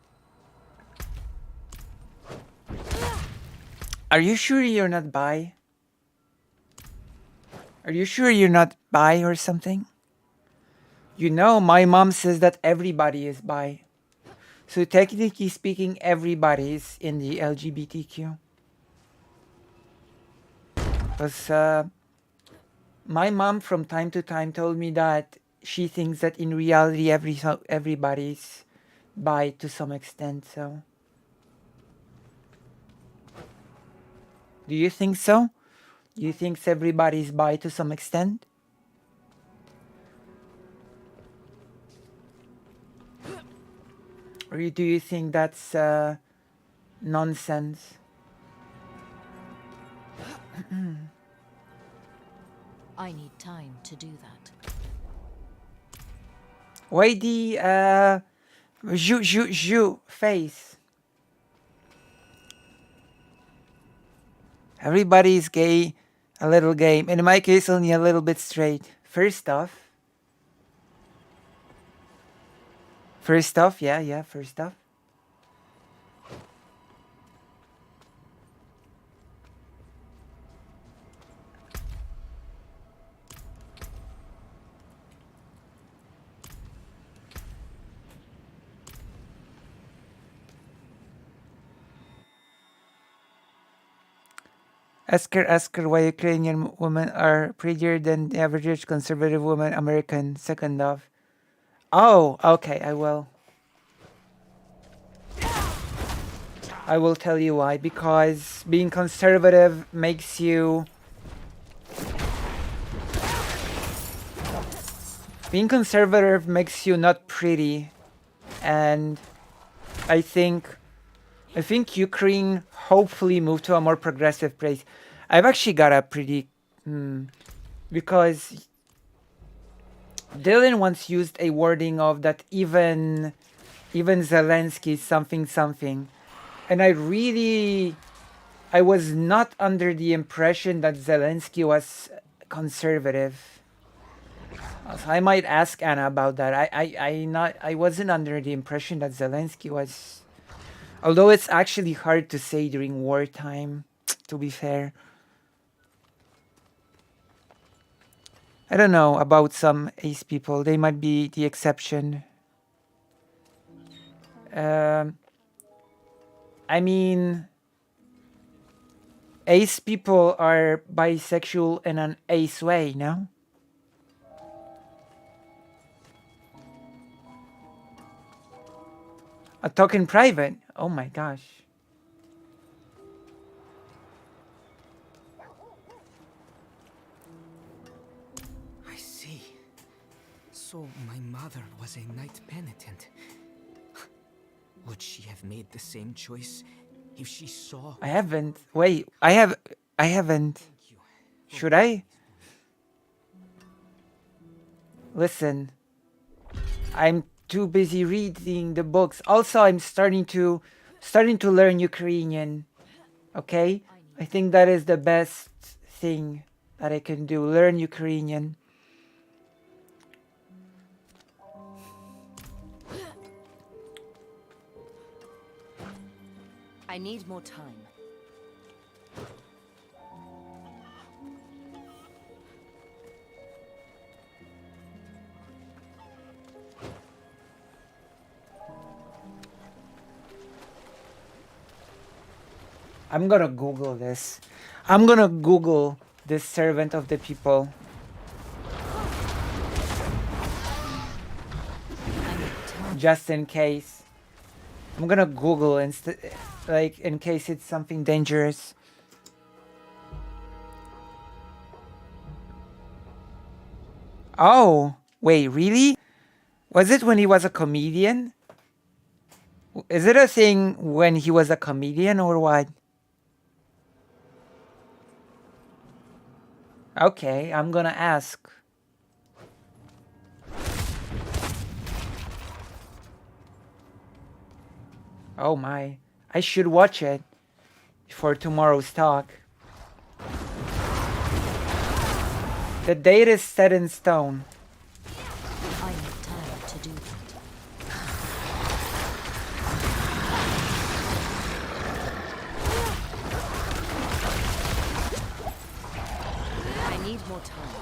Are you sure you're not bi? Are you sure you're not bi or something? You know, my mom says that everybody is bi. So technically speaking, everybody is in the LGBTQ. Because my mom from time to time told me that she thinks that in reality everybody's bi to some extent, so. Do you think so? Do you think everybody's bi to some extent? Or do you think that's nonsense? I need time to do that. Why the face? Everybody's gay, a little gay. And in my case, only a little bit straight. First off, yeah, first off. Ask her why Ukrainian women are prettier than the average conservative woman American. Second off. Oh, okay, I will. I will tell you why. Because being conservative makes you... Being conservative makes you not pretty. And I think Ukraine hopefully move to a more progressive place. I've actually got a pretty... because Dylan once used a wording of that even Zelensky is something. And I was not under the impression that Zelensky was conservative. So I might ask Anna about that. I wasn't under the impression that Zelensky was, although it's actually hard to say during wartime, to be fair. I don't know about some ace people. They might be the exception. I mean, ace people are bisexual in an ace way, no? A talk in private? Oh my gosh. I see. So my mother was a knight penitent. Would she have made the same choice if she saw... I haven't. Wait, I haven't. Should I? Listen. I'm too busy reading the books. Also, I'm starting to learn Ukrainian. Okay? I think that is the best thing that I can do. Learn Ukrainian. I need more time. I'm gonna Google this. I'm gonna Google this servant of the people. Just in case. I'm gonna Google instead, like in case it's something dangerous. Oh, wait, really? Was it when he was a comedian? Is it a thing when he was a comedian or what? Okay, I'm gonna ask. Oh my, I should watch it for tomorrow's talk. The date is set in stone. I need time to do that. I need more time.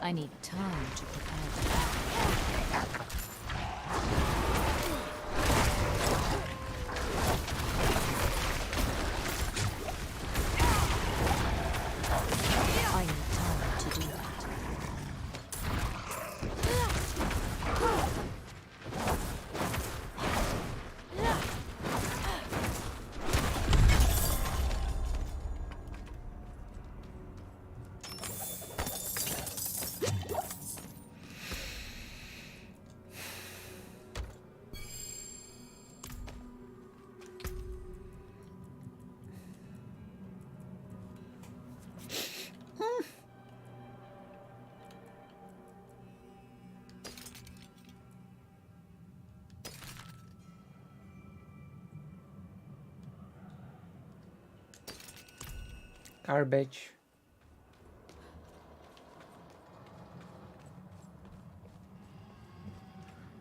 I need time to prepare the battle. I need time to do that. Garbage.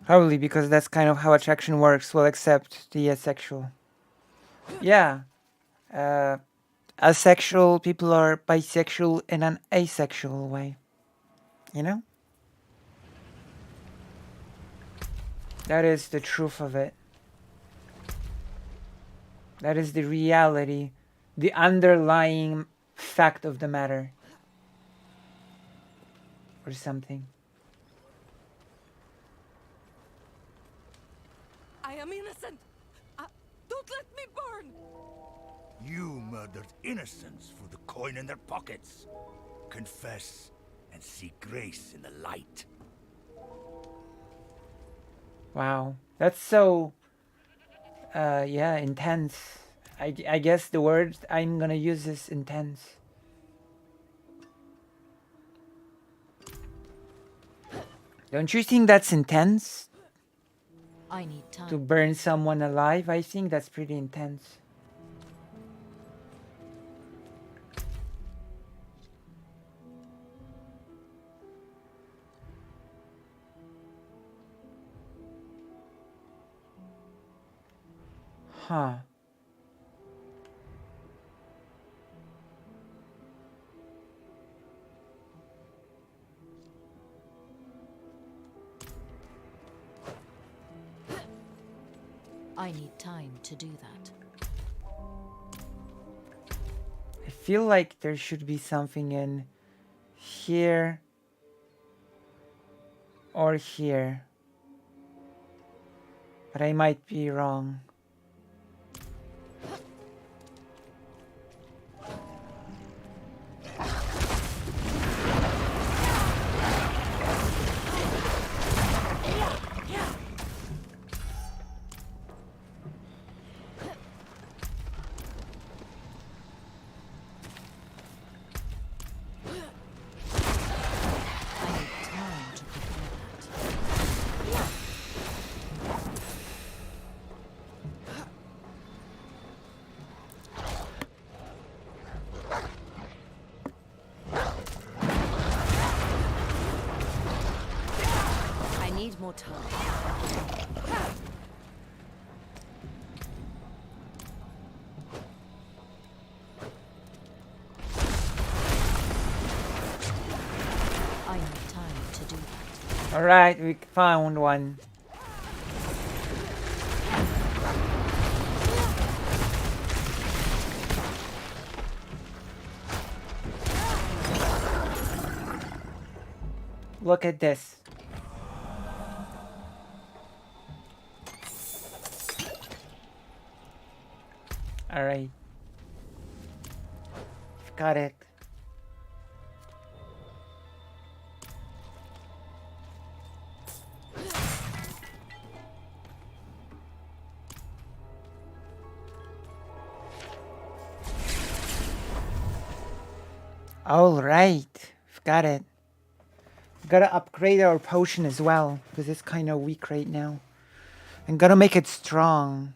Probably because that's kind of how attraction works, well, except the asexual. Yeah. Asexual people are bisexual in an asexual way. You know? That is the truth of it. That is the reality, the underlying fact of the matter. Or something. I am innocent. Don't let me burn. You murdered innocents for the coin in their pockets. Confess and seek grace in the light. Wow, that's so yeah, intense. I guess the word I'm gonna use is intense. Don't you think that's intense? I need time. To burn someone alive? I think that's pretty intense. Huh. I need time to do that. I feel like there should be something in here or here. But I might be wrong. More time. I need time to do that. All right, we found one. Look at this. All right. Got it. All right. Got it. Gotta upgrade our potion as well because it's kind of weak right now. And gotta make it strong.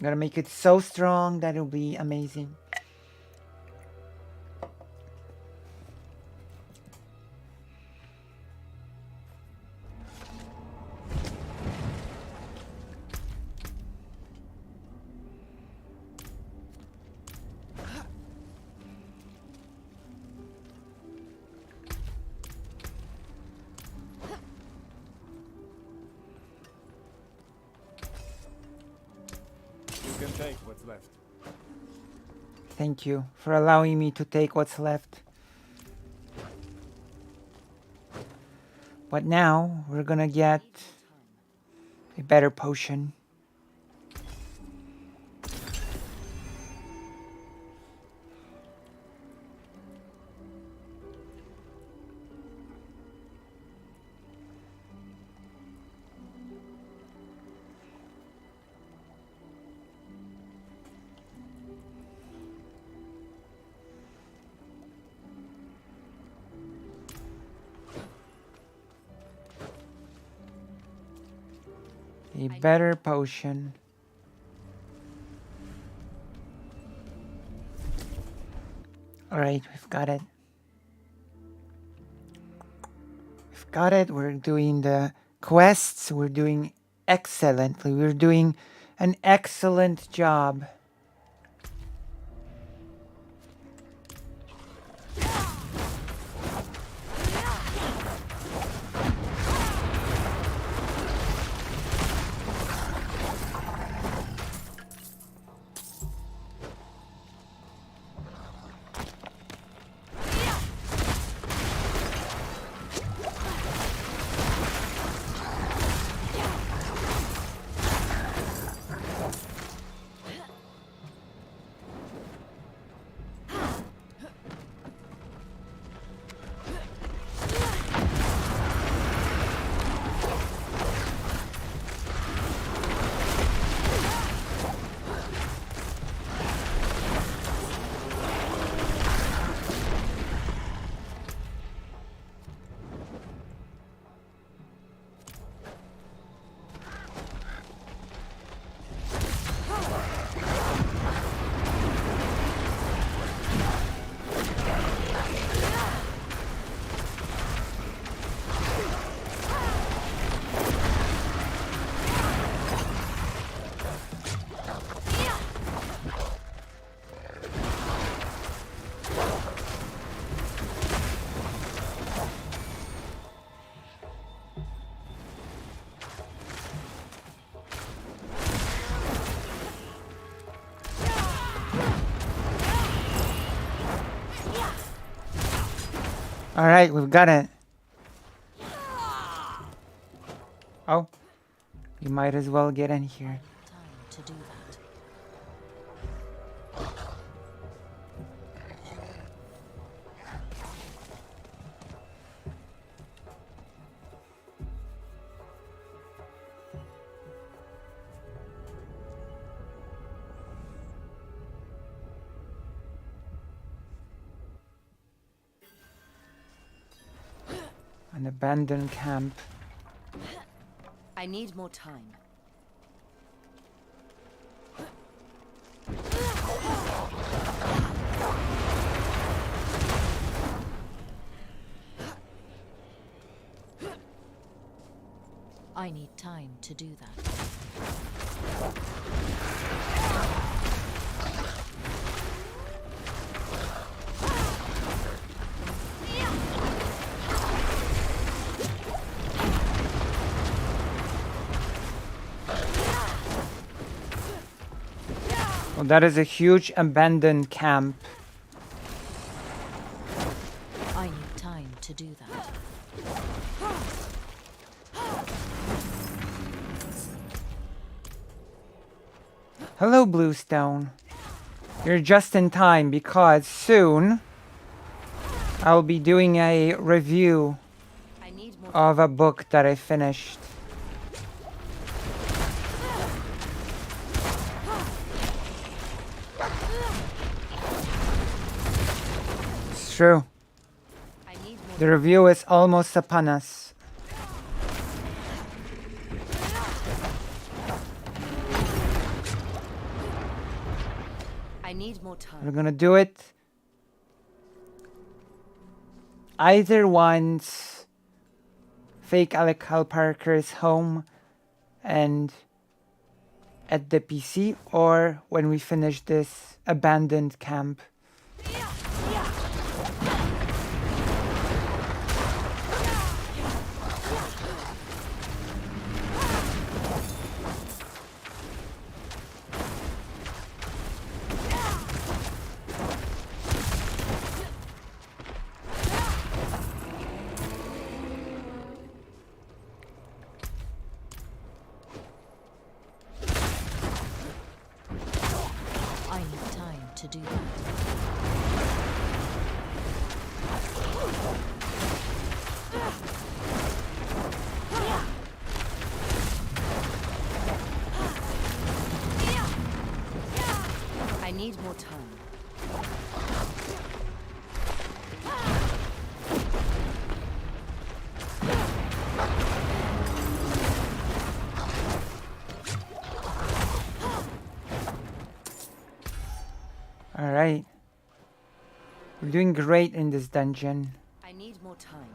Gotta make it so strong that it'll be amazing. You can take what's left. Thank you for allowing me to take what's left. But now we're gonna get a better potion. A better potion. Alright, we've got it. We've got it. We're doing the quests. We're doing excellently. We're doing an excellent job. Alright, we've got it. Oh. You might as well get in here. Time to do that. An abandoned camp. I need more time. I need time to do that. Well, that is a huge abandoned camp. I need time to do that. Hello, Bluestone. You're just in time because soon I'll be doing a review of a book that I finished. It's true. The review is almost upon us. I need more time. We're gonna do it either once fake Alec Hal Parker is home and at the PC, or when we finish this abandoned camp. I need time to do that. I need more time. Alright. We're doing great in this dungeon. I need more time.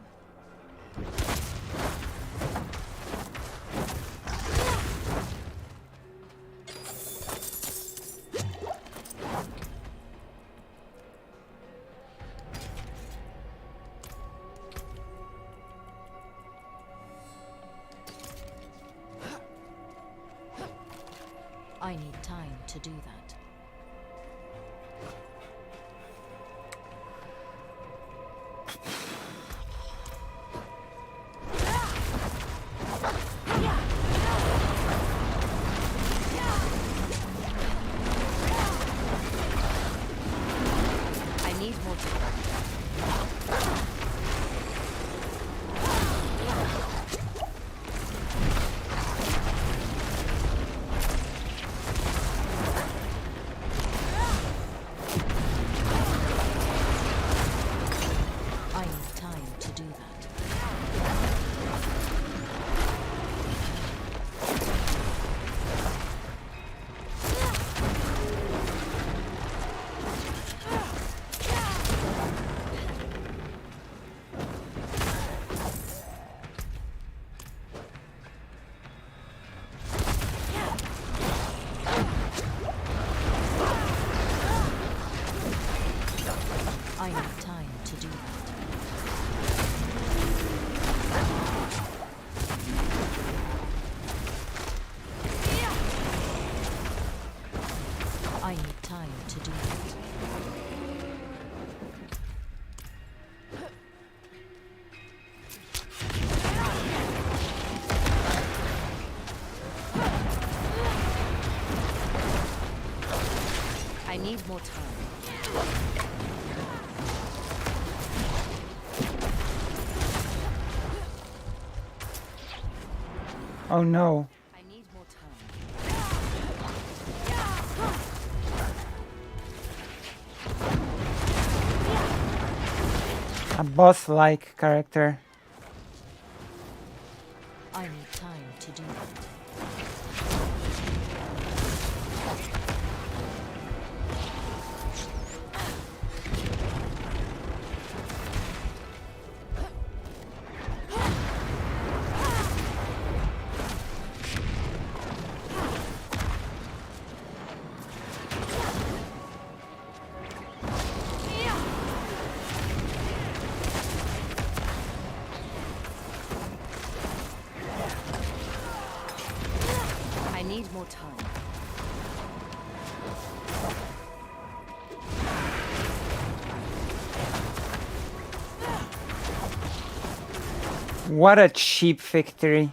I need time to do that. I need more time. I need time to do that. I need time to do that. Oh no. I need more time. A boss-like character. I need time to do that. I need more time. What a cheap victory.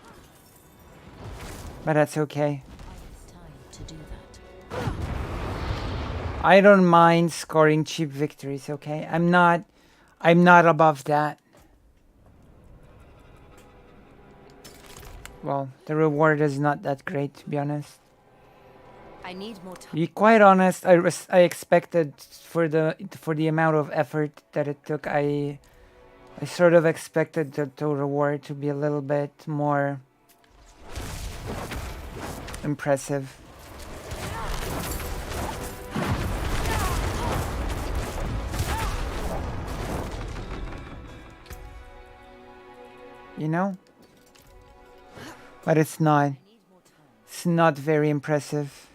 But that's okay. It's time to do that. I don't mind scoring cheap victories, okay? I'm not above that. Well, the reward is not that great, to be honest. I need more time. To be quite honest, I expected for the amount of effort that it took, I sort of expected the reward to be a little bit more impressive. You know? But it's not. It's not very impressive.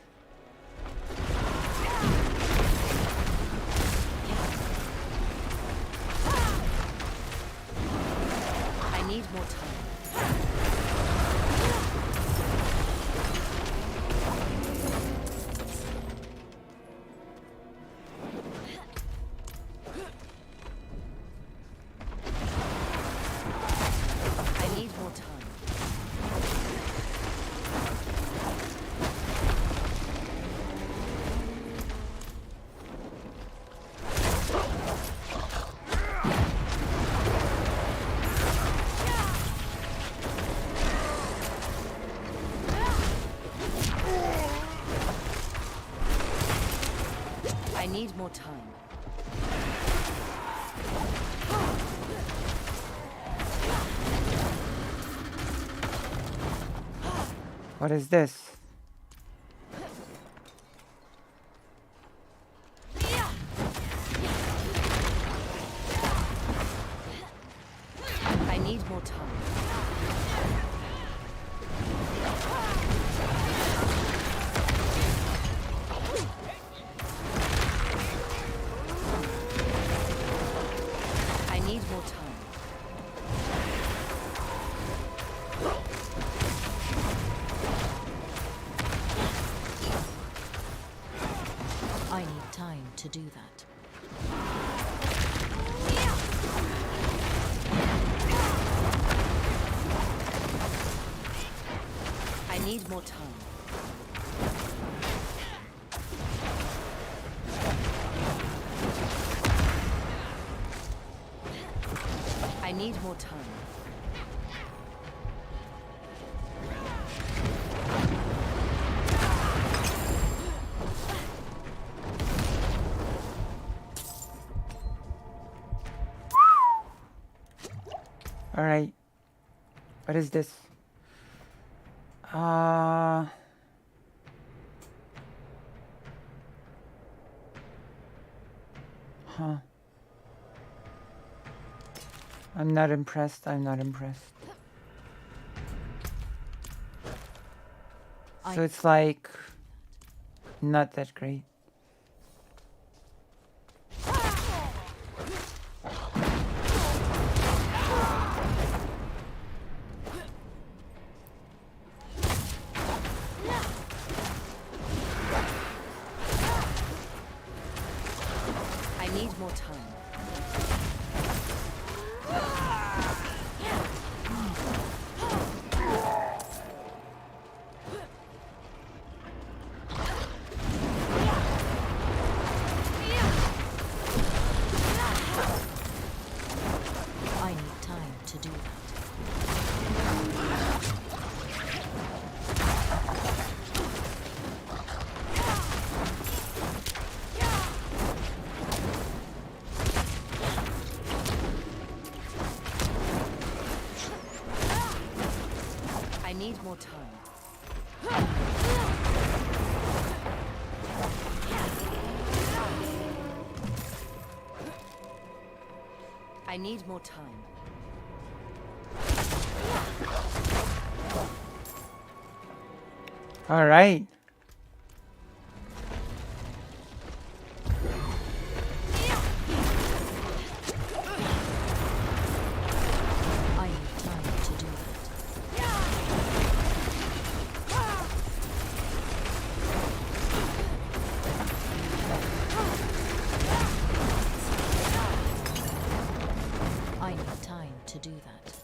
I need more time. I need more time. I need more time. What is this? I need more time. I need more time. I need time to do that. I need more time. I need more time. All right. What is this? Huh. I'm not impressed. I'm not impressed. So it's like not that great. I need more time. I need time to do that. need more time. I need more time. All right. I need time to do that. I need time to do that.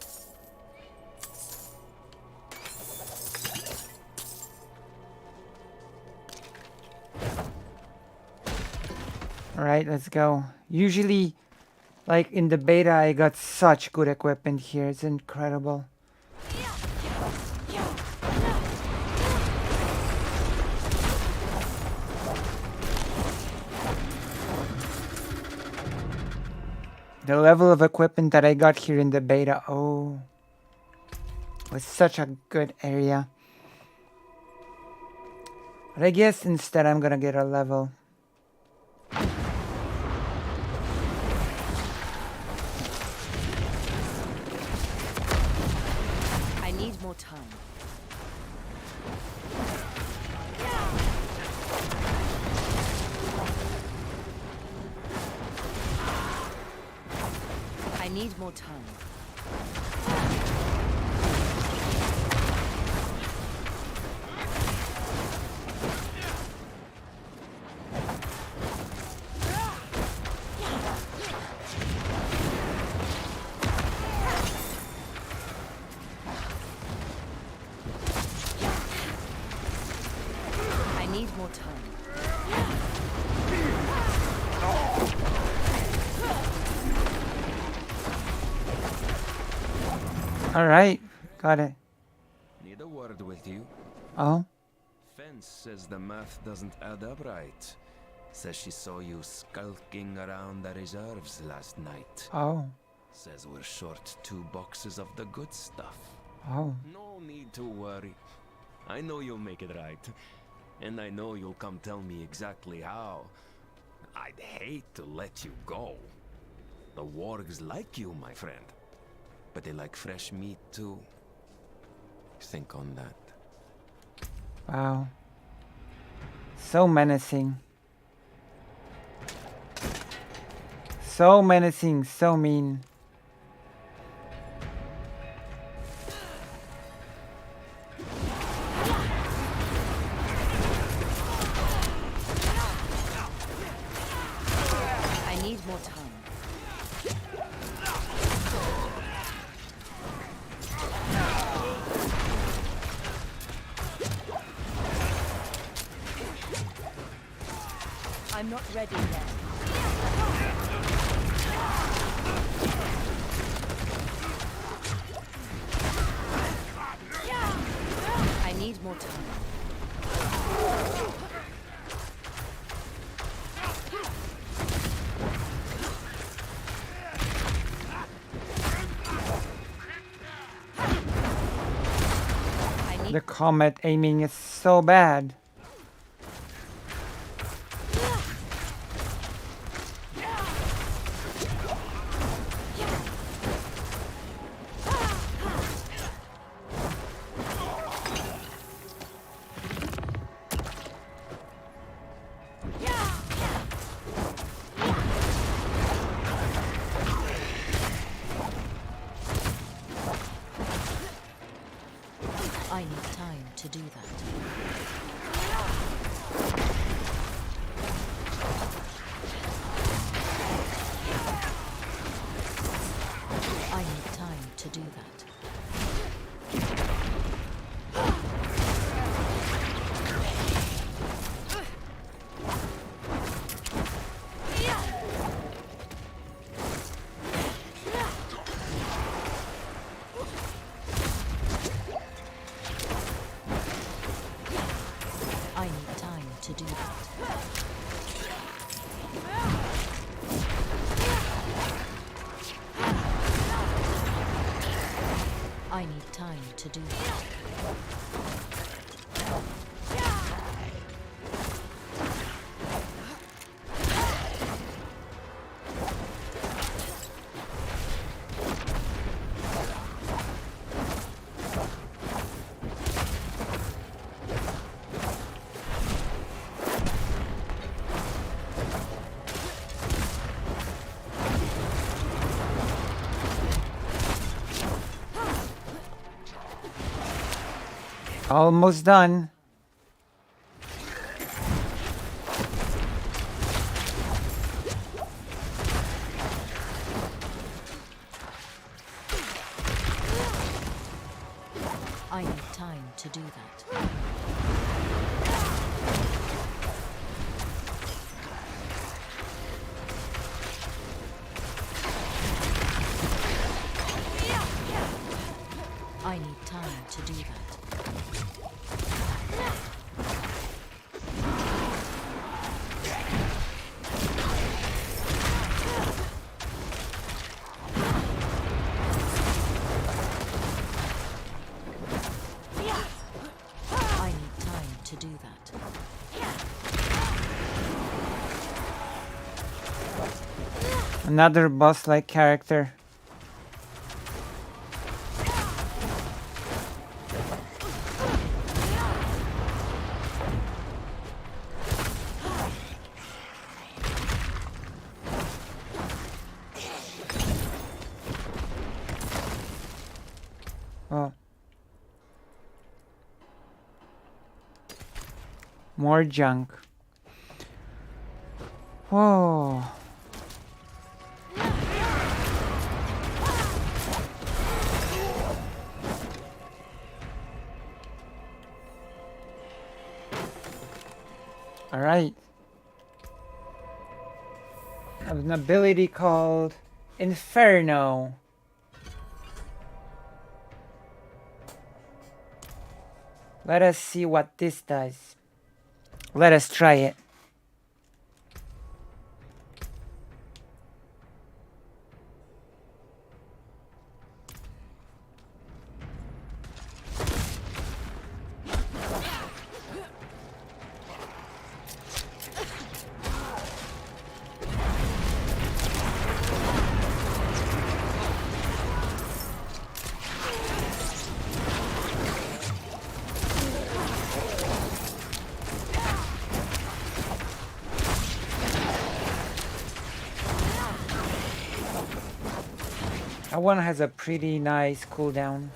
All right, let's go. Usually, like in the beta, I got such good equipment here. It's incredible. The level of equipment that I got here in the beta, oh, was such a good area. But I guess instead I'm gonna get a level. I need more time. I need more time. I need more time. All right, got it. Need a word with you. Oh, Fence says the math doesn't add up right. Says she saw you skulking around the reserves last night. oh, Says we're short 2 boxes of the good stuff. oh. No need to worry. I know you'll make it right. And I know you'll come tell me exactly how. I'd hate to let you go. The wargs like you, my friend. But they like fresh meat too. Think on that. Wow. So menacing. So menacing, so mean. I need more time. I'm not ready yet. I need more time. The combat aiming is so bad. I need time to do that. I need time to do that. I need time to do that. I I need time to do that. Almost done. I need time to do that. I need time to do that. I need time to do that. Another boss-like character. Oh. More junk. Whoa. All right. I have an ability called Inferno. Let us see what this does. Let us try it. That one has a pretty nice cooldown.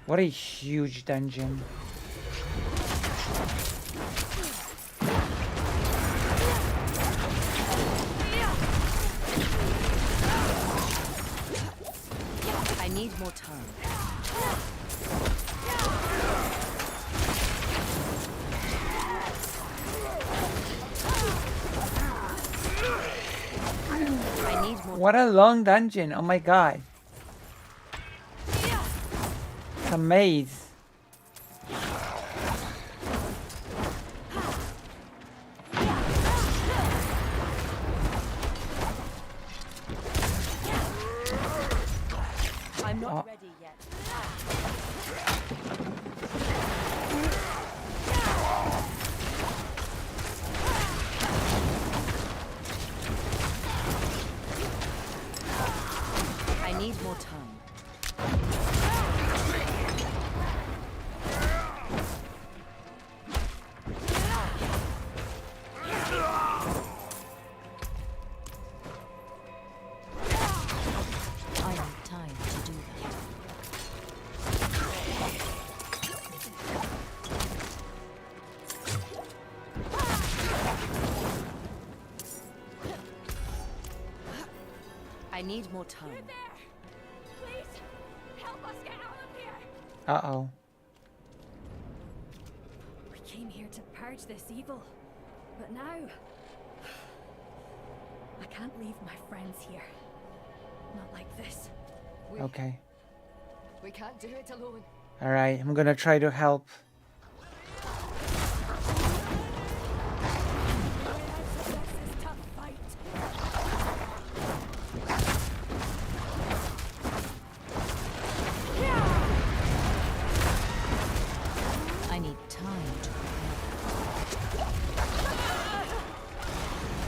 What a huge dungeon. I need more time. I need more. What a long dungeon. Oh my god. It's a maze. I'm not Oh. ready yet. I need more time. I need time to do that. I need more time. Please, help us get out of here. Uh-oh. We came here to purge this evil, but now I can't leave my friends here. Not like this. Okay. We can't do it alone. Alright, I'm gonna try to help.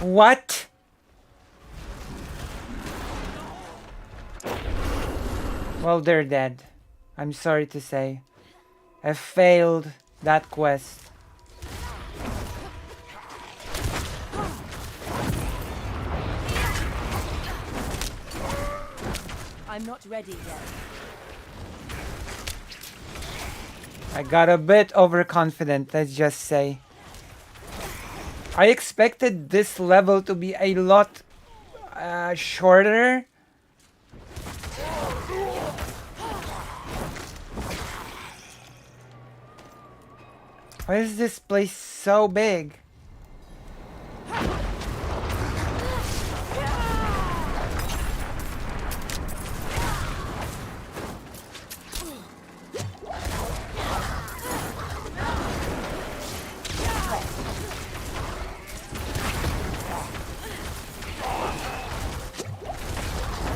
What? Well, they're dead. I'm sorry to say. I failed that quest. I'm not ready yet. I got a bit overconfident, let's just say. I expected this level to be a lot shorter. Why is this place so big?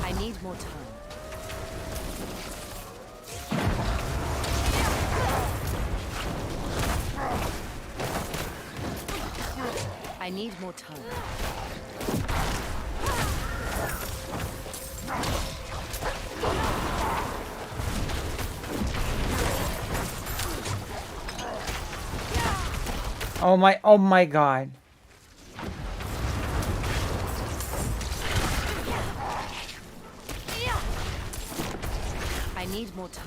I need more time. I need more time. Oh my god. I need more time.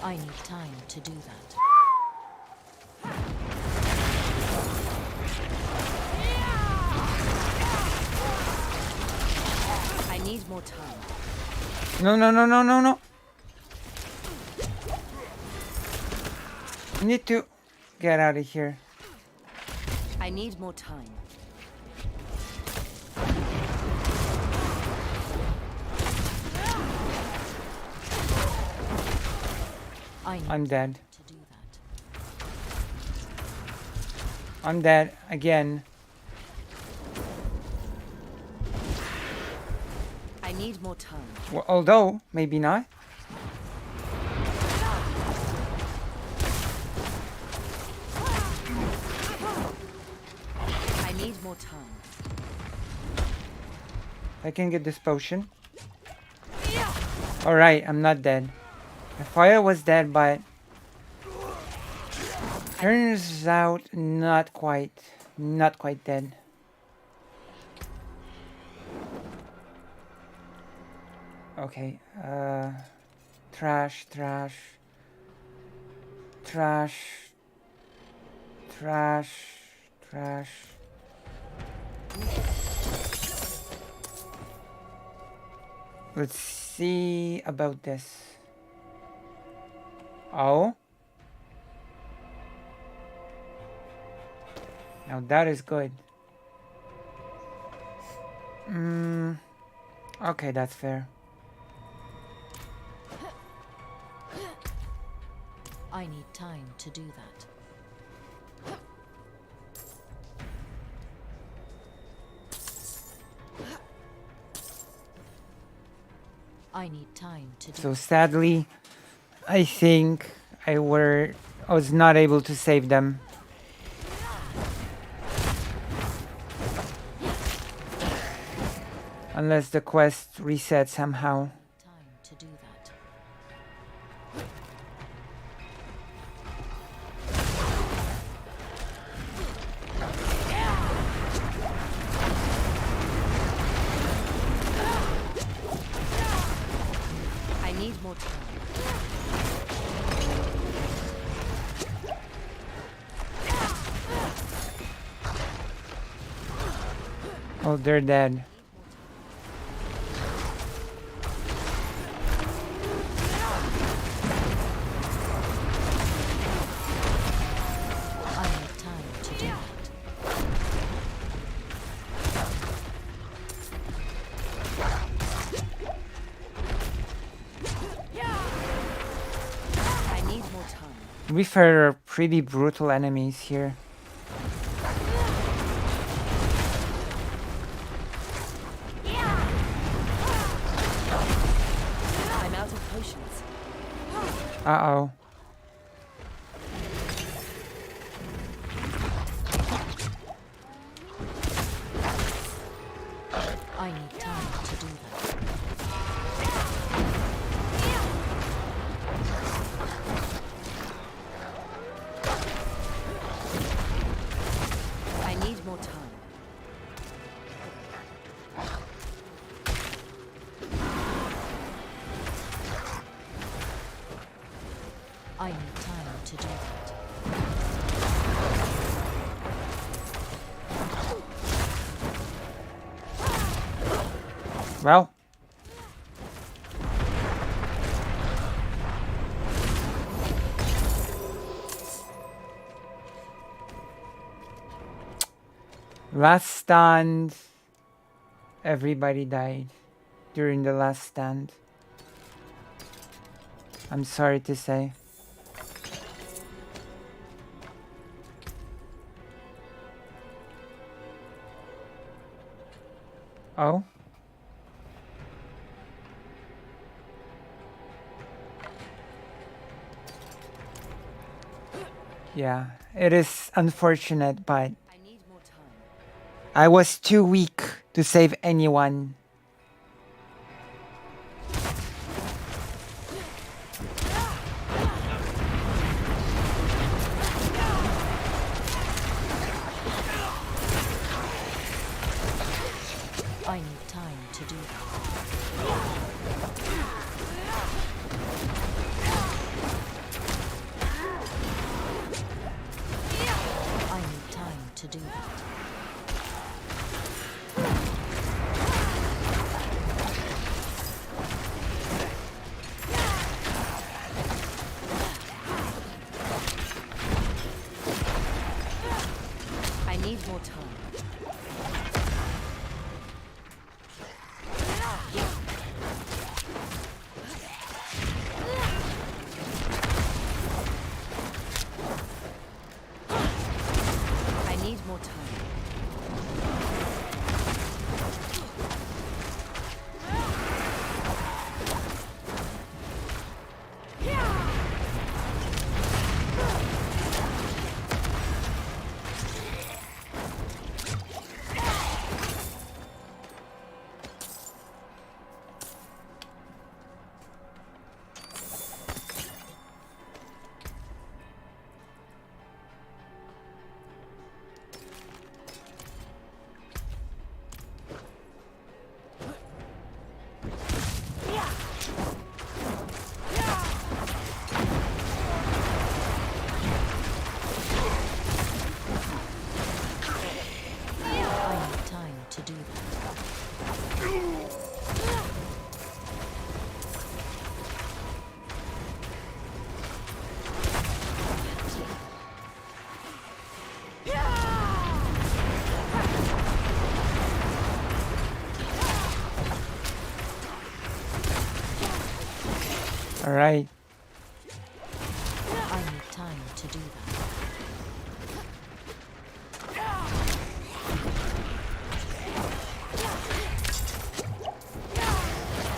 I need time to do that. I need more time. No, no, no, no, no, no. I need to get out of here. I need more time. I'm dead. I'm dead again. I need more time. Well, although, maybe not. I need more time. I can get this potion. Alright, I'm not dead. I thought I was dead, but turns out not quite dead. Okay, trash, trash, trash, trash, trash. Let's see about this. Oh. Now that is good. Okay, that's fair. I need time to do that. I need time to do So sadly, I think I was not able to save them. Unless the quest resets somehow. time to do that. I need more time. Oh, they're dead. I need time to do that. I need more time. To be fair, there are pretty brutal enemies here. I'm out of potions. Uh-oh. I need time to do that. I need more time. I need time to do that. Well. Last stand. Everybody died during the last stand. I'm sorry to say. Oh? Yeah, it is unfortunate, but I was too weak to save anyone. I need time to do that. I need time to do that. I need more time. I need more time. I need time to do that. All right. I need time to do that.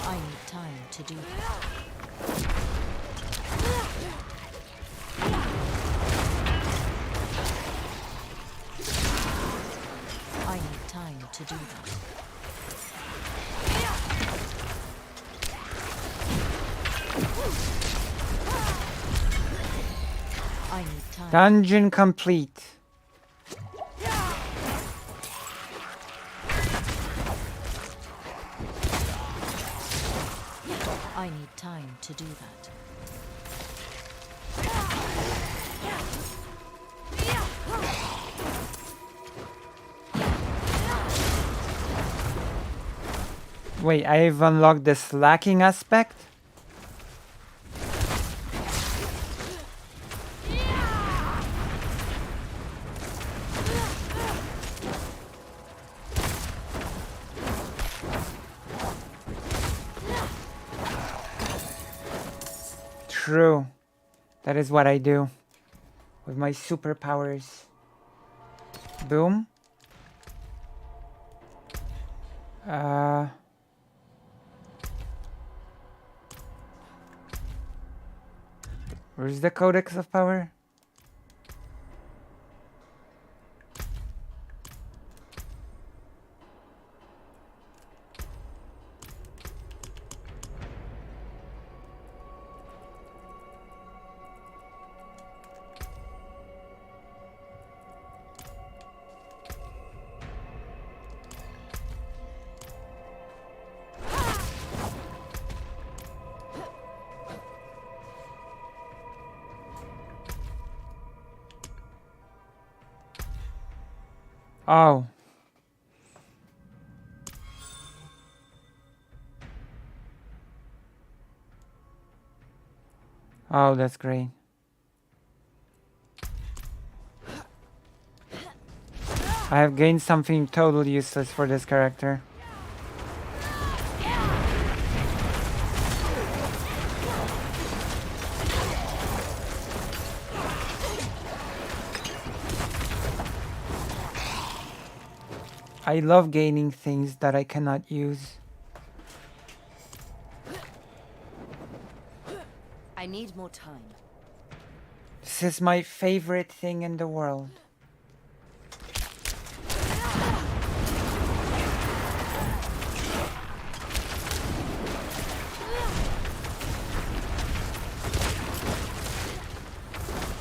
I need time to do that. I need time to do that. I need time. Dungeon complete. I need time to do that. Wait, I've unlocked the slacking aspect? True. That is what I do with my superpowers. Boom. Where's the Codex of Power? Oh. Oh, that's great. I have gained something totally useless for this character. I love gaining things that I cannot use. I need more time. This is my favorite thing in the world.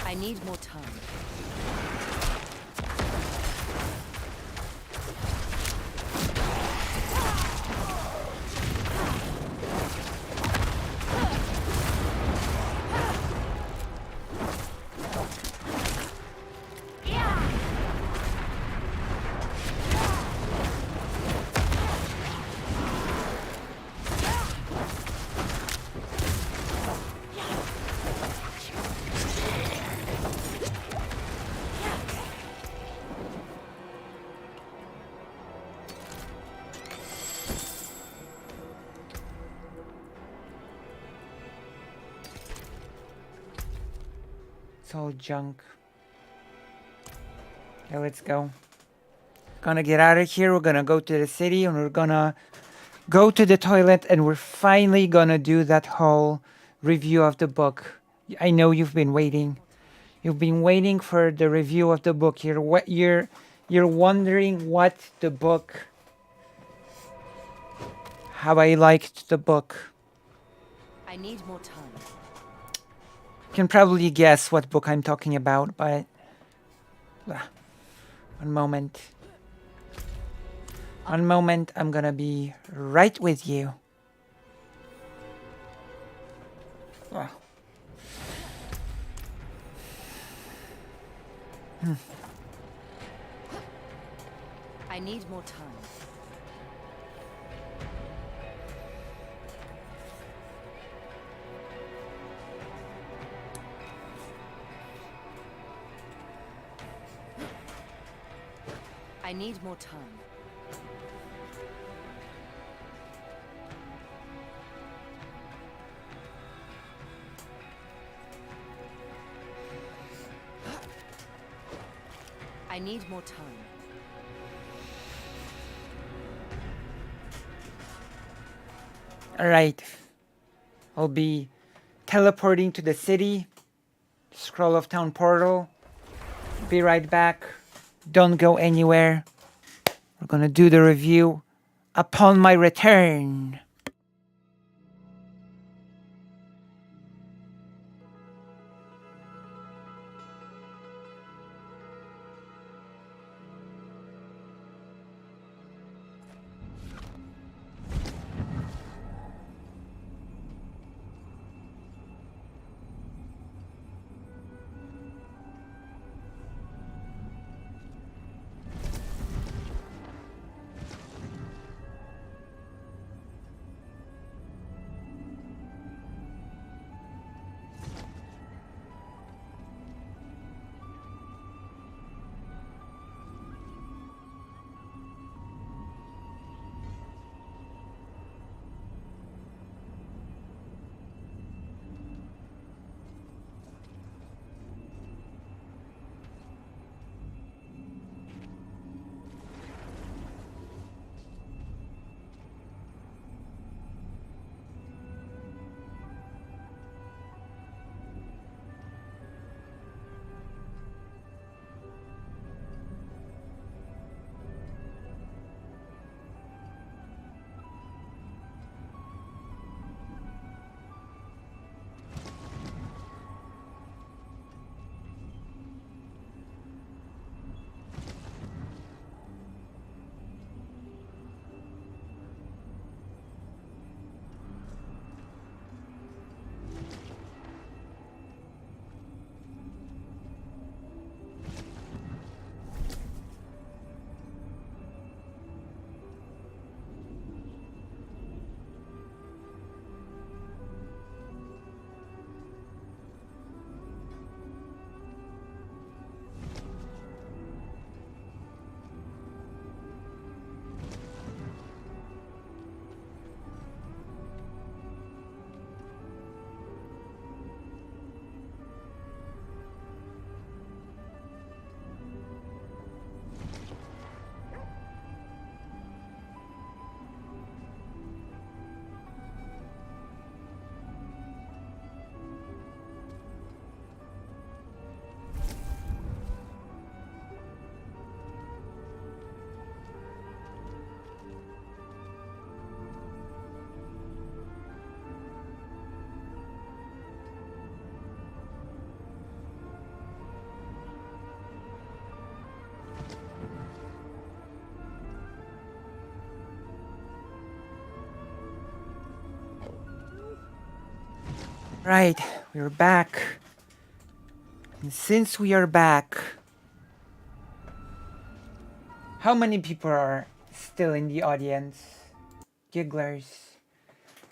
I need more time. It's all junk. Okay, let's go. Gonna get out of here. We're gonna go to the city and we're gonna go to the toilet and we're finally gonna do that whole review of the book. I know you've been waiting. You've been waiting for the review of the book. You're wondering what the book, how I liked the book. I need more time. You can probably guess what book I'm talking about, but one moment. One moment, I'm gonna be right with you. I need more time. I need more time. I need more time. All right. I'll be teleporting to the city. Scroll of Town portal. Be right back. Don't go anywhere. We're gonna do the review upon my return. Right, we're back. And since we are back, how many people are still in the audience? Gigglers.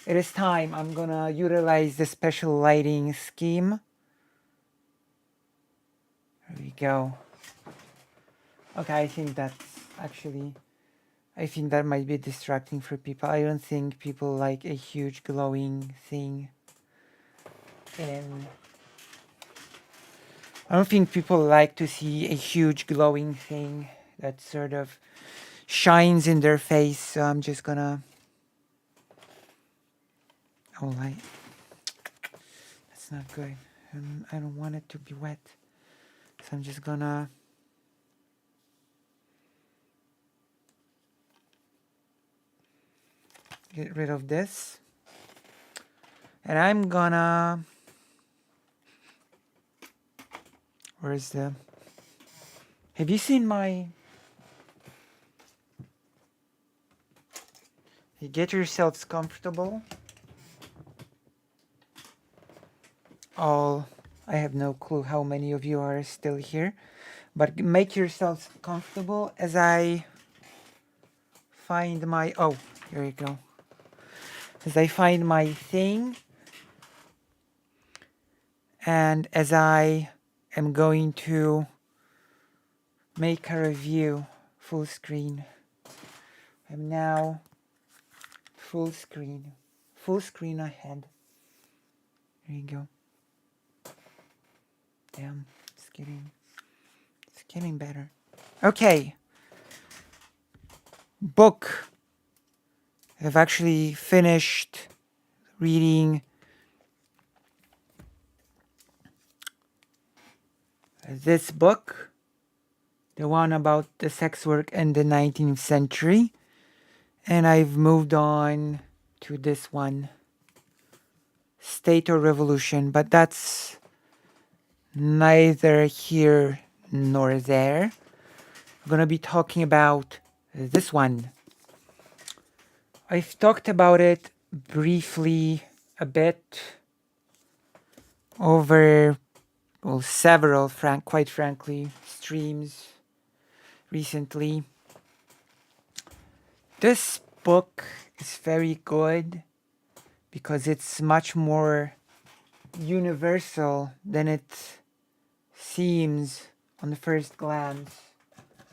It is time. I'm gonna utilize the special lighting scheme. There we go. Okay, I think that might be distracting for people. I don't think people like a huge glowing thing. I don't think people like to see a huge glowing thing that sort of shines in their face. So I'm just gonna. Oh, light. That's not good. I don't want it to be wet. So I'm just gonna. Get rid of this. And I'm gonna. Where's the. Have you seen my. You get yourselves comfortable. I have no clue how many of you are still here, but make yourselves comfortable as I find my. Oh, here you go. As I find my thing, and as I am going to make a review full screen. I'm now full screen ahead. There you go. Damn, it's getting better. Okay. Book. I've actually finished reading this book, the one about the sex work in the 19th century, and I've moved on to this one, State or Revolution, but that's neither here nor there. I'm gonna be talking about this one. I've talked about it briefly a bit over several, quite frankly, streams recently. This book is very good because it's much more universal than it seems on the first glance.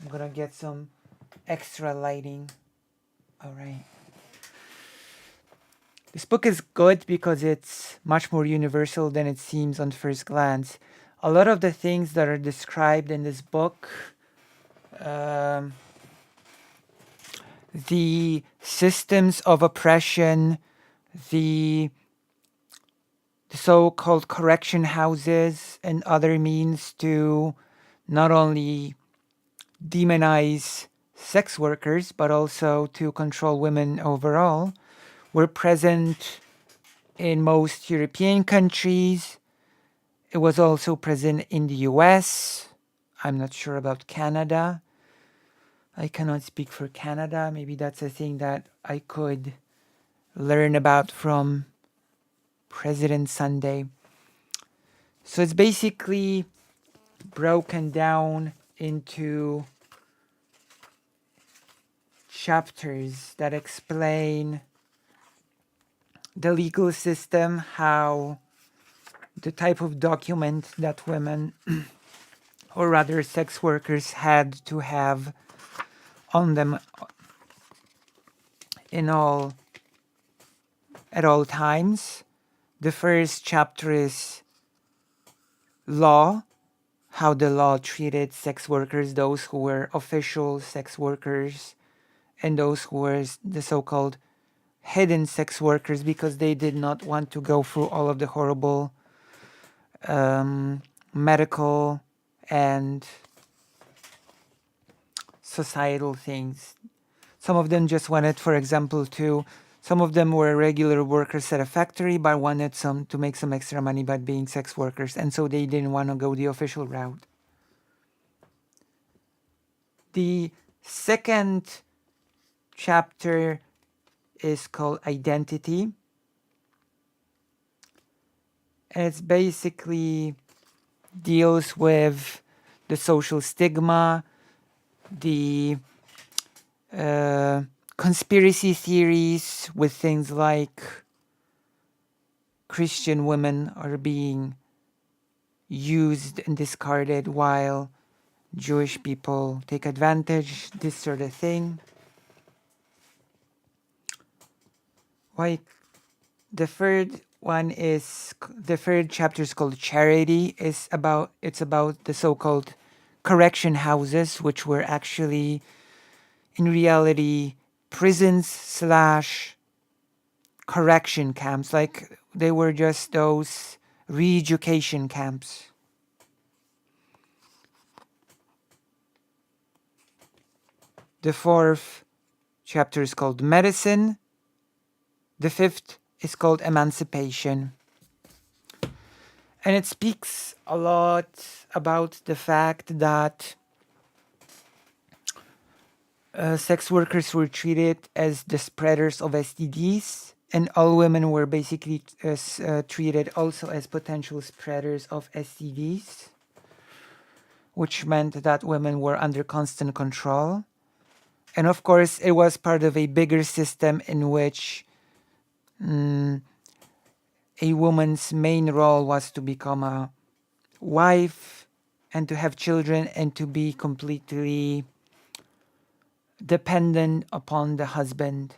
I'm gonna get some extra lighting. All right. This book is good because it's much more universal than it seems on first glance. A lot of the things that are described in this book, the systems of oppression, the so-called correction houses and other means to not only demonize sex workers, but also to control women overall, were present in most European countries. It was also present in the US. I'm not sure about Canada. I cannot speak for Canada. Maybe that's a thing that I could learn about from President Sunday. So it's basically broken down into chapters that explain the legal system, how the type of document that women, or rather sex workers, had to have on them at all times. The first chapter is law, how the law treated sex workers, those who were official sex workers, and those who were the so-called hidden sex workers because they did not want to go through all of the horrible medical and societal things. Some of them just wanted, for example, some of them were regular workers at a factory but wanted to make some extra money by being sex workers, and so they didn't want to go the official route. The second chapter is called Identity. And it's basically deals with the social stigma, the conspiracy theories with things like Christian women are being used and discarded while Jewish people take advantage, this sort of thing. Why the third chapter is called Charity. It's about the so-called correction houses, which were actually in reality prisons slash correction camps. Like they were just those re-education camps. The fourth chapter is called Medicine. The fifth is called Emancipation. And it speaks a lot about the fact that sex workers were treated as the spreaders of STDs, and all women were basically treated also as potential spreaders of STDs, which meant that women were under constant control. And of course, it was part of a bigger system in which a woman's main role was to become a wife and to have children and to be completely dependent upon the husband.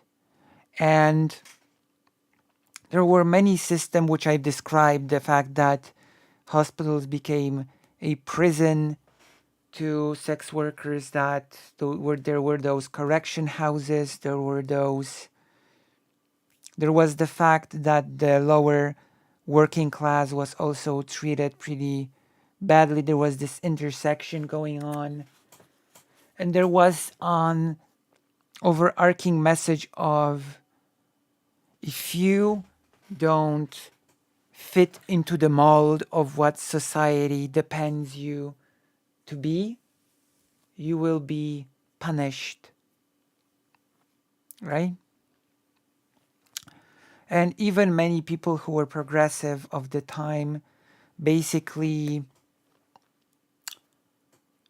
And there were many systems which I described, the fact that hospitals became a prison to sex workers, that there were those correction houses, there was the fact that the lower working class was also treated pretty badly. There was this intersection going on. And there was an overarching message of, if you don't fit into the mold of what society depends you to be, you will be punished. Right? And even many people who were progressive of the time, basically,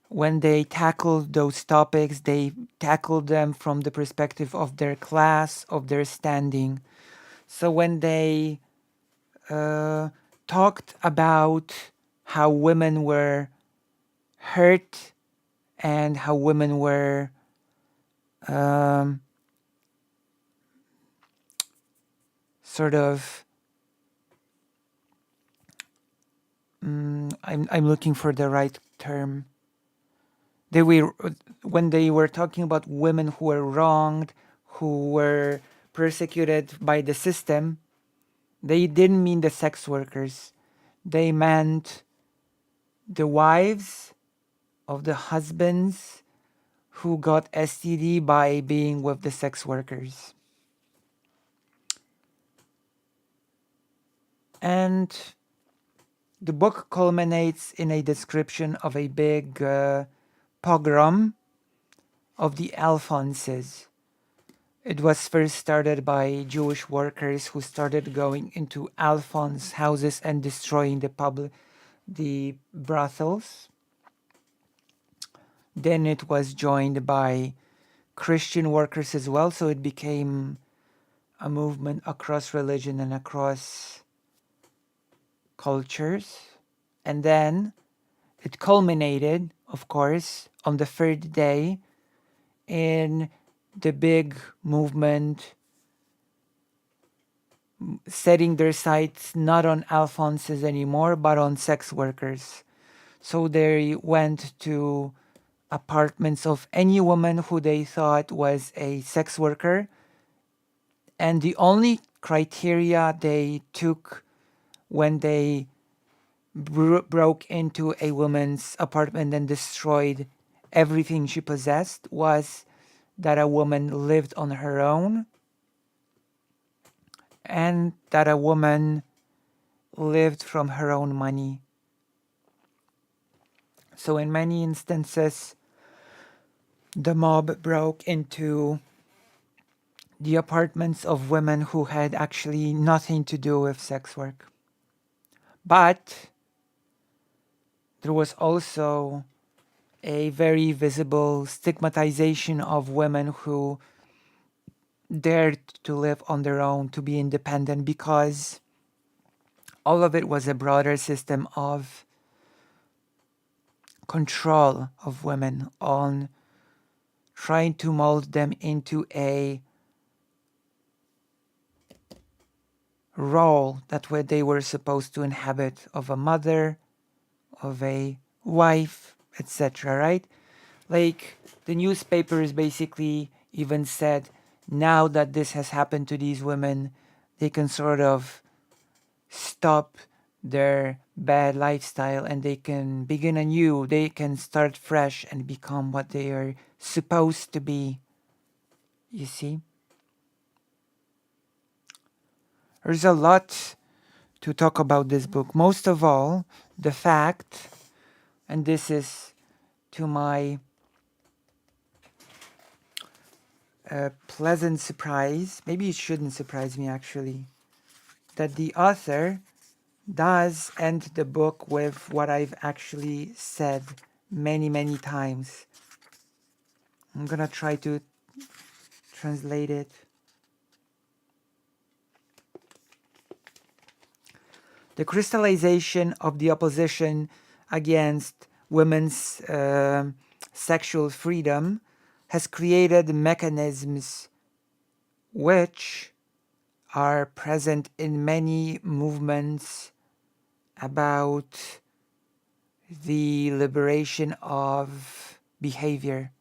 when they tackled those topics, they tackled them from the perspective of their class, of their standing. So when they talked about how women were hurt and how women were sort of I'm looking for the right term. When they were talking about women who were wronged, who were persecuted by the system, they didn't mean the sex workers. They meant the wives of the husbands who got STD by being with the sex workers. And the book culminates in a description of a big pogrom of the Alphonses. It was first started by Jewish workers who started going into Alphonse houses and destroying the brothels. Then it was joined by Christian workers as well, so it became a movement across religion and across cultures. And then it culminated, of course, on the third day in the big movement setting their sights not on Alphonses anymore, but on sex workers. So they went to apartments of any woman who they thought was a sex worker. And the only criteria they took when they broke into a woman's apartment and destroyed everything she possessed was that a woman lived on her own and that a woman lived from her own money. So in many instances, the mob broke into the apartments of women who had actually nothing to do with sex work. But there was also a very visible stigmatization of women who dared to live on their own, to be independent, because all of it was a broader system of control of women, on trying to mold them into a role that they were supposed to inhabit, of a mother, of a wife, etc., right? Like, the newspapers basically even said, now that this has happened to these women, they can sort of stop their bad lifestyle and they can begin anew. They can start fresh and become what they are supposed to be. You see? There's a lot to talk about this book. Most of all, the fact, and this is to my pleasant surprise, maybe it shouldn't surprise me actually, that the author does end the book with what I've actually said many, many times. I'm gonna try to translate it. The crystallization of the opposition against women's sexual freedom has created mechanisms which are present in many movements about the liberation of behavior.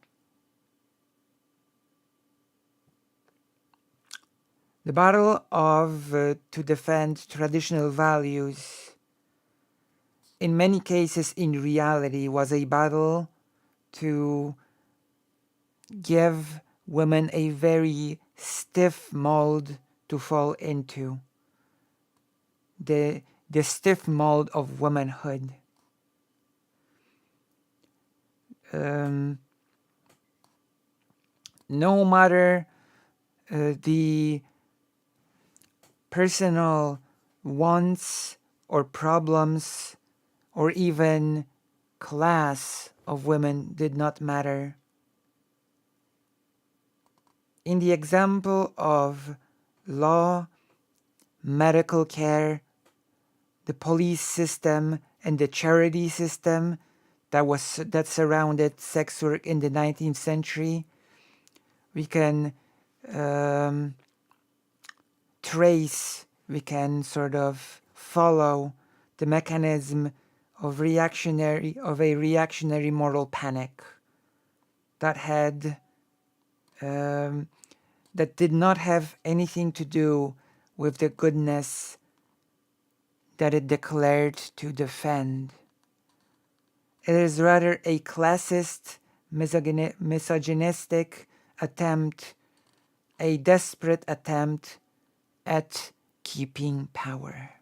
The battle to defend traditional values, in many cases in reality, was a battle to give women a very stiff mold to fall into. The stiff mold of womanhood. No matter the personal wants or problems or even class of women did not matter. In the example of law, medical care, the police system, and the charity system that surrounded sex work in the 19th century, we can trace, we can sort of follow the mechanism of a reactionary moral panic that had that did not have anything to do with the goodness that it declared to defend. It is rather a classist, misogynistic attempt, a desperate attempt at keeping power.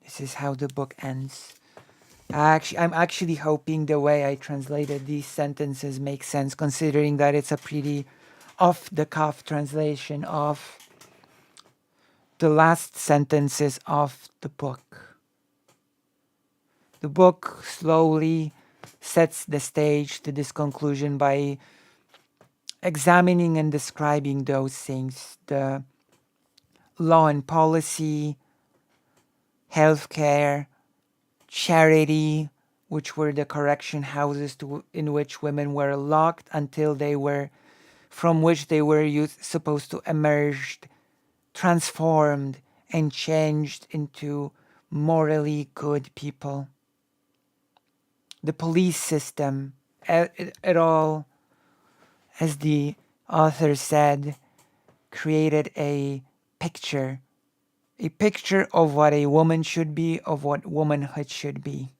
This is how the book ends. I'm actually hoping the way I translated these sentences makes sense, considering that it's a pretty off-the-cuff translation of the last sentences of the book. The book slowly sets the stage to this conclusion by examining and describing those things: the law and policy, healthcare, charity, which were the correction houses in which women were locked until from which they were supposed to emerge, transformed and changed into morally good people. The police system, it all, as the author said, created a picture of what a woman should be, of what womanhood should be.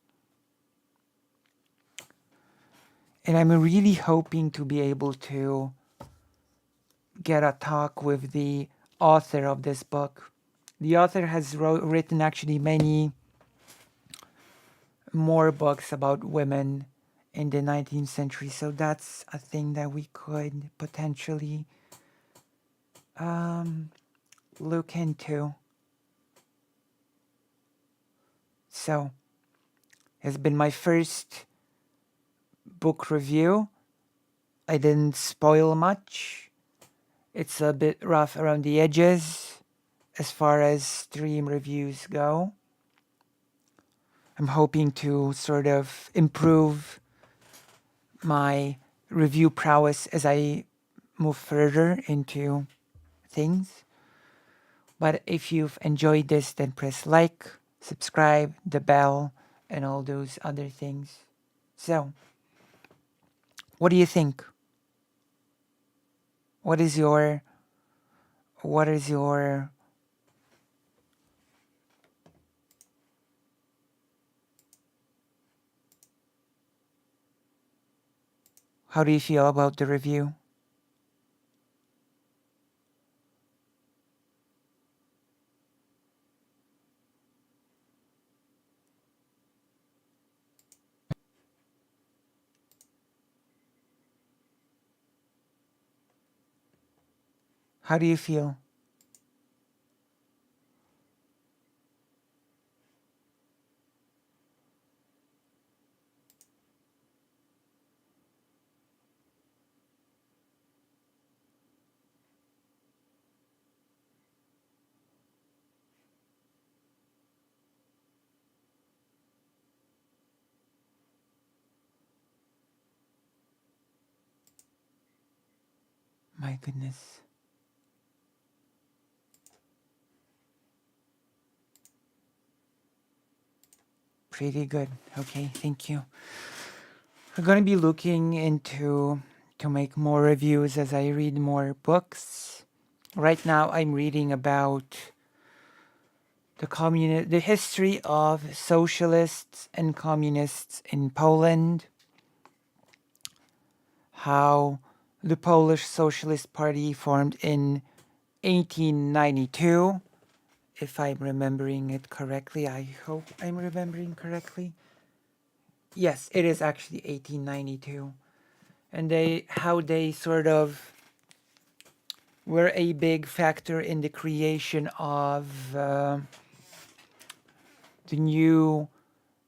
And I'm really hoping to be able to get a talk with the author of this book. The author has written actually many more books about women in the 19th century, so that's a thing that we could potentially look into. So, it's been my first book review. I didn't spoil much. It's a bit rough around the edges as far as stream reviews go. I'm hoping to sort of improve my review prowess as I move further into things. But if you've enjoyed this, then press like, subscribe, the bell, and all those other things. So, what do you think? What is your how do you feel about the review? How do you feel? My goodness. Pretty good. Okay, thank you. We're going to be looking into to make more reviews as I read more books. Right now I'm reading about the history of socialists and communists in Poland, how the Polish Socialist Party formed in 1892, if I'm remembering it correctly. I hope I'm remembering correctly. Yes, it is actually 1892. And how they sort of were a big factor in the creation of the new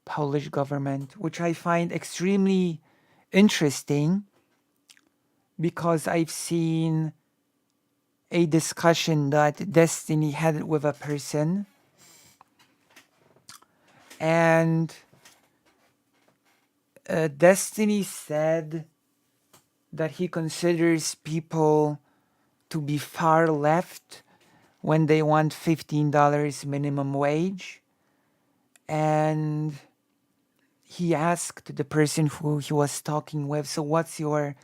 Polish government, which I find extremely interesting because I've seen a discussion that Destiny had with a person, and Destiny said that he considers people to be far left when they want $15 minimum wage. And he asked the person who he was talking with, so what's your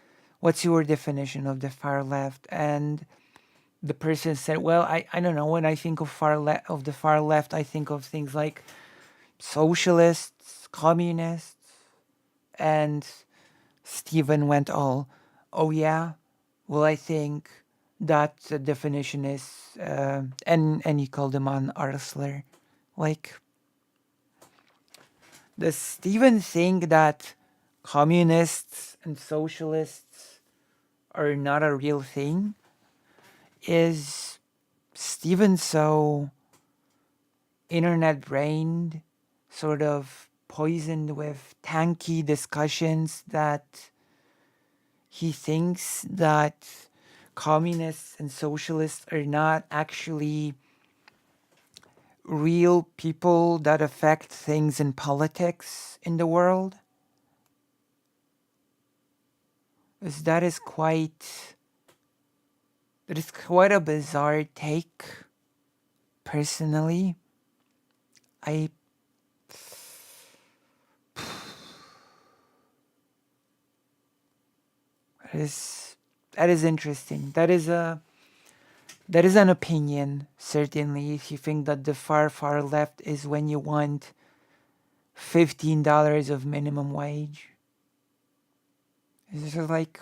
definition of the far left? And the person said, well, I don't know, when I think of the far left, I think of things like socialists, communists. And Stephen went all, oh yeah, well, I think that the definition is and he called him an arsler. Like, does Stephen think that communists and socialists are not a real thing? Is Stephen so internet brained, sort of poisoned with tanky discussions, that he thinks that communists and socialists are not actually real people that affect things in politics in the world? Because that is quite a bizarre take, personally. That is interesting. That is an opinion, certainly, if you think that the far left is when you want $15 of minimum wage. It's just like,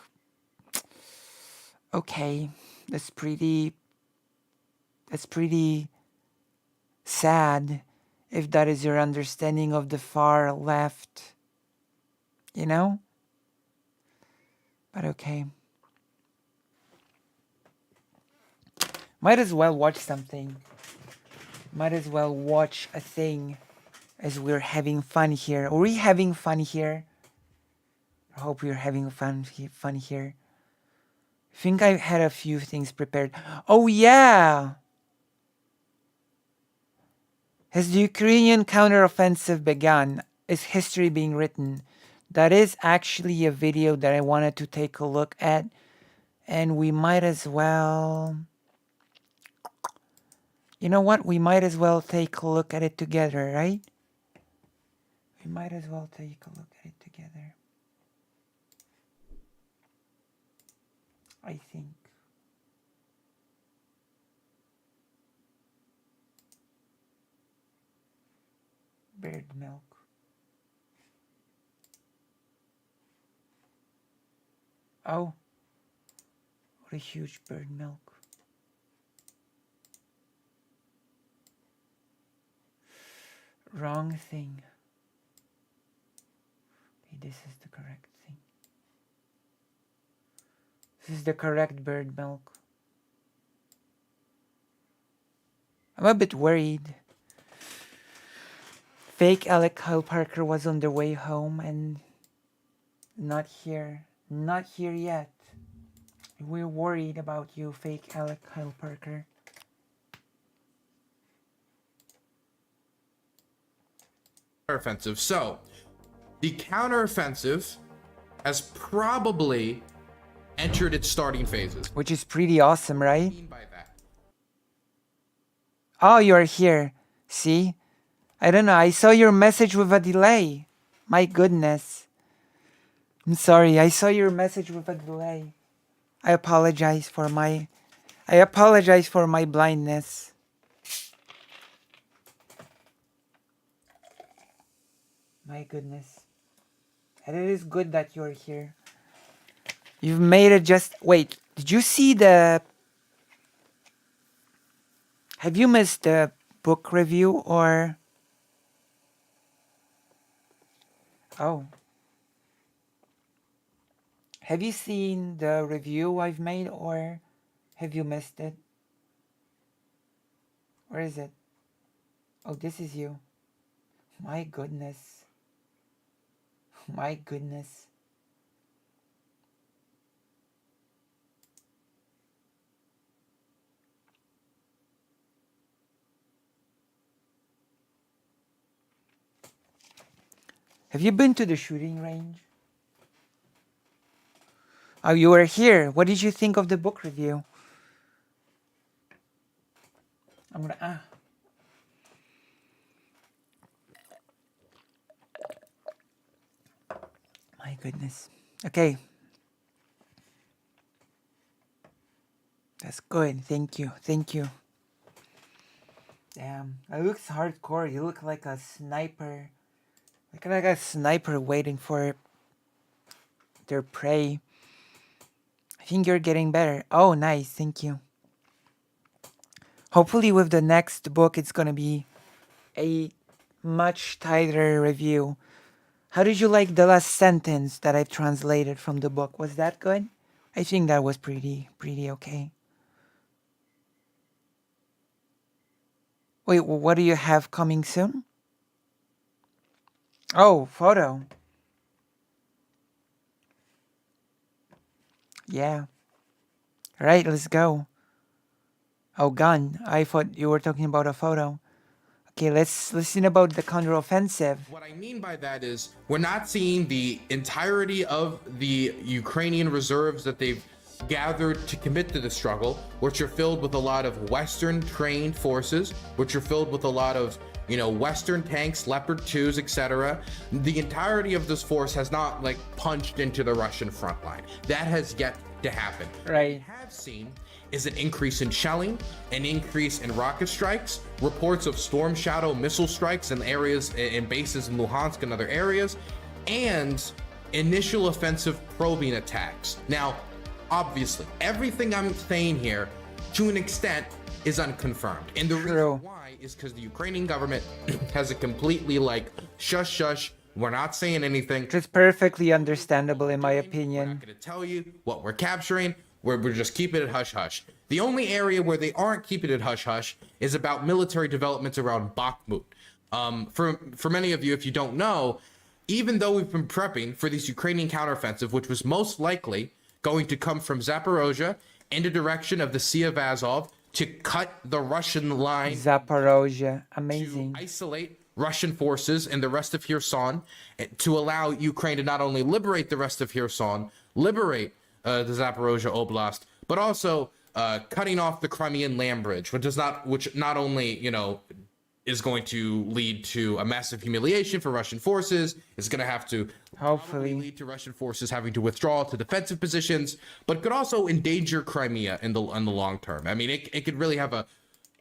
okay, that's pretty sad if that is your understanding of the far left, you know? But okay. Might as well watch something. Might as well watch a thing as we're having fun here. Are we having fun here? I hope we're having fun here. I think I had a few things prepared. Oh yeah! Has the Ukrainian counteroffensive begun? Is history being written? That is actually a video that I wanted to take a look at. And we might as well... You know what? We might as well take a look at it together, right? We might as well take a look at it together. I think. Bird milk. Oh. What a huge bird milk. Wrong thing. Okay, this is the correct thing. This is the correct bird milk. I'm a bit worried. Fake Alec Kyle Parker was on the way home and not here. Not here yet. We're worried about you, fake Alec Kyle Parker. Offensive. So, the counteroffensive has probably entered its starting phases. Which is pretty awesome, right? What do you mean by that? Oh, you're here. See? I don't know. I saw your message with a delay. My goodness. I'm sorry. I saw your message with a delay. I apologize for my blindness. My goodness. And it is good that you're here. You've made it just... Wait, did you see the... Have you missed the book review or... Oh. Have you seen the review I've made or have you missed it? Where is it? Oh, this is you. My goodness. My goodness. Have you been to the shooting range? Oh, you were here. What did you think of the book review? I'm gonna... My goodness. Okay. That's good. Thank you. Thank you. Damn. It looks hardcore. You look like a sniper. Like a sniper waiting for their prey. I think you're getting better. Oh, nice. Thank you. Hopefully with the next book, it's going to be a much tighter review. How did you like the last sentence that I've translated from the book? Was that good? I think that was pretty okay. Wait, what do you have coming soon? Oh, photo. Yeah. All right, let's go. Oh, gun. I thought you were talking about a photo. Okay, let's listen about the counteroffensive. What I mean by that is we're not seeing the entirety of the Ukrainian reserves that they've gathered to commit to the struggle, which are filled with a lot of Western trained forces, which are filled with a lot of, you know, Western tanks, Leopard 2s, etc. The entirety of this force has not like punched into the Russian front line. That has yet to happen. Right. What we have seen is an increase in shelling, an increase in rocket strikes, reports of Storm Shadow missile strikes in areas and bases in Luhansk and other areas, and initial offensive probing attacks. Now, obviously, everything I'm saying here, to an extent, is unconfirmed. And the reason why is because the Ukrainian government has a completely like, shush, we're not saying anything. It's perfectly understandable in my opinion. We're not going to tell you what we're capturing. We're just keeping it hush-hush. The only area where they aren't keeping it hush-hush is about military developments around Bakhmut. For many of you, if you don't know, even though we've been prepping for this Ukrainian counteroffensive, which was most likely going to come from Zaporozhye in the direction of the Sea of Azov to cut the Russian line, Zaporozhye, amazing. to isolate Russian forces and the rest of Kherson, to allow Ukraine to not only liberate the rest of Kherson, liberate the Zaporozhye Oblast, but also cutting off the Crimean land bridge, which not only, you know, is going to lead to a massive humiliation for Russian forces. It's going to have to hopefully lead to Russian forces having to withdraw to defensive positions, but could also endanger Crimea in the long term. I mean, it could really have a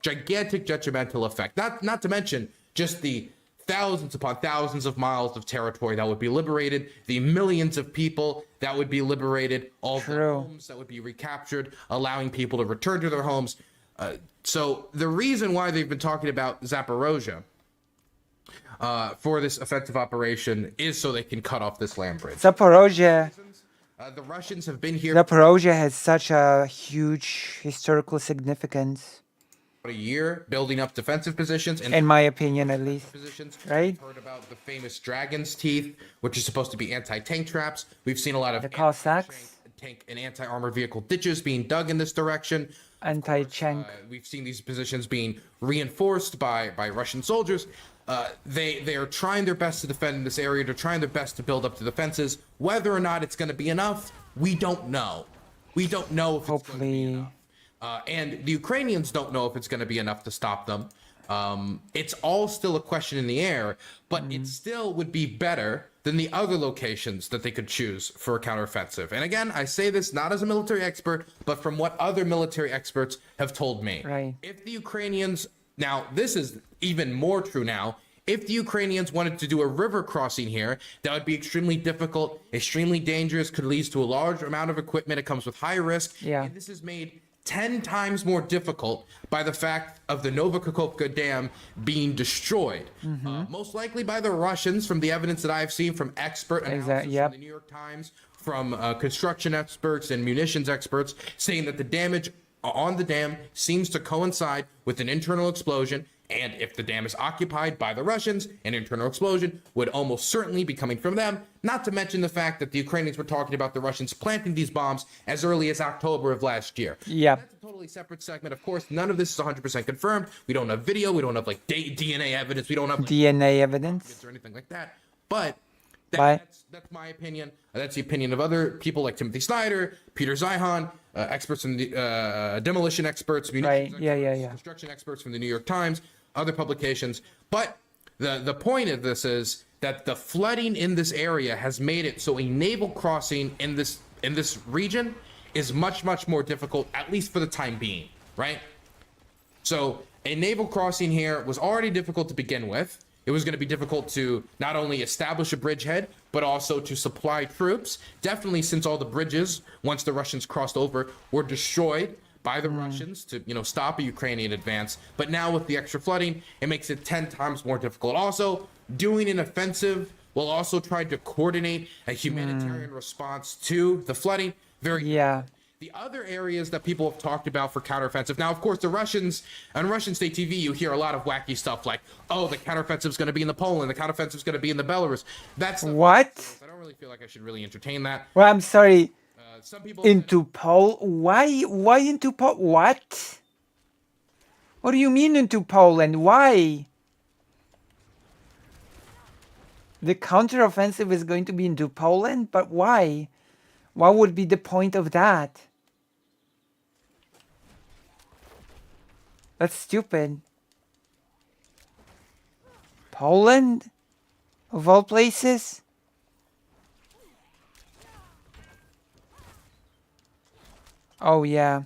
gigantic detrimental effect. Not to mention just the thousands upon thousands of miles of territory that would be liberated, the millions of people that would be liberated, all the homes that would be recaptured, allowing people to return to their homes. So the reason why they've been talking about Zaporozhye for this offensive operation is so they can cut off this land bridge. Zaporozhye. The Russians have been here. Zaporozhye has such a huge historical significance. A year building up defensive positions, and in my opinion, at least. Right? We've heard about the famous Dragon's Teeth, which is supposed to be anti-tank traps. We've seen a lot of the Cossacks. Tank and anti-armored vehicle ditches being dug in this direction. Anti-tank. We've seen these positions being reinforced by Russian soldiers. They are trying their best to defend in this area. They're trying their best to build up the defenses. Whether or not it's going to be enough, we don't know. We don't know if it's going to be enough. And the Ukrainians don't know if it's going to be enough to stop them. It's all still a question in the air, but it still would be better than the other locations that they could choose for a counteroffensive. And again, I say this not as a military expert, but from what other military experts have told me. Right. If the Ukrainians, now this is even more true now, if the Ukrainians wanted to do a river crossing here, that would be extremely difficult, extremely dangerous, could lead to a large amount of equipment. It comes with high risk. Yeah. And this is made 10 times more difficult by the fact of the Novokakhovka Dam being destroyed. Most likely by the Russians, from the evidence that I've seen from expert analysis from the New York Times, from construction experts and munitions experts, saying that the damage on the dam seems to coincide with an internal explosion. And if the dam is occupied by the Russians, an internal explosion would almost certainly be coming from them. Not to mention the fact that the Ukrainians were talking about the Russians planting these bombs as early as October of last year. Yeah. That's a totally separate segment. Of course, none of this is 100% confirmed. We don't have video. We don't have like DNA evidence. We don't have DNA evidence or anything like that. But that's my opinion. That's the opinion of other people like Timothy Snyder, Peter Zeihan, experts in the demolition experts, munitions experts, construction experts from the New York Times, other publications. But the point of this is that the flooding in this area has made it so a naval crossing in this region is much more difficult, at least for the time being, right? So a naval crossing here was already difficult to begin with. It was going to be difficult to not only establish a bridgehead, but also to supply troops. Definitely, since all the bridges, once the Russians crossed over, were destroyed by the Russians to, stop a Ukrainian advance. But now with the extra flooding, it makes it 10 times more difficult. Also, doing an offensive while also trying to coordinate a humanitarian response to the flooding. The other areas that people have talked about for counteroffensive. Now, of course, the Russians, on Russian state TV, you hear a lot of wacky stuff like, oh, the counteroffensive is going to be in the Poland, the counteroffensive is going to be in the Belarus. That's what? I don't really feel like I should really entertain that. Well, I'm sorry. Some people into Poland? Why into Poland? What? What do you mean into Poland? Why? The counteroffensive is going to be into Poland, but why? What would be the point of that? That's stupid. Poland? Of all places? Oh, yeah.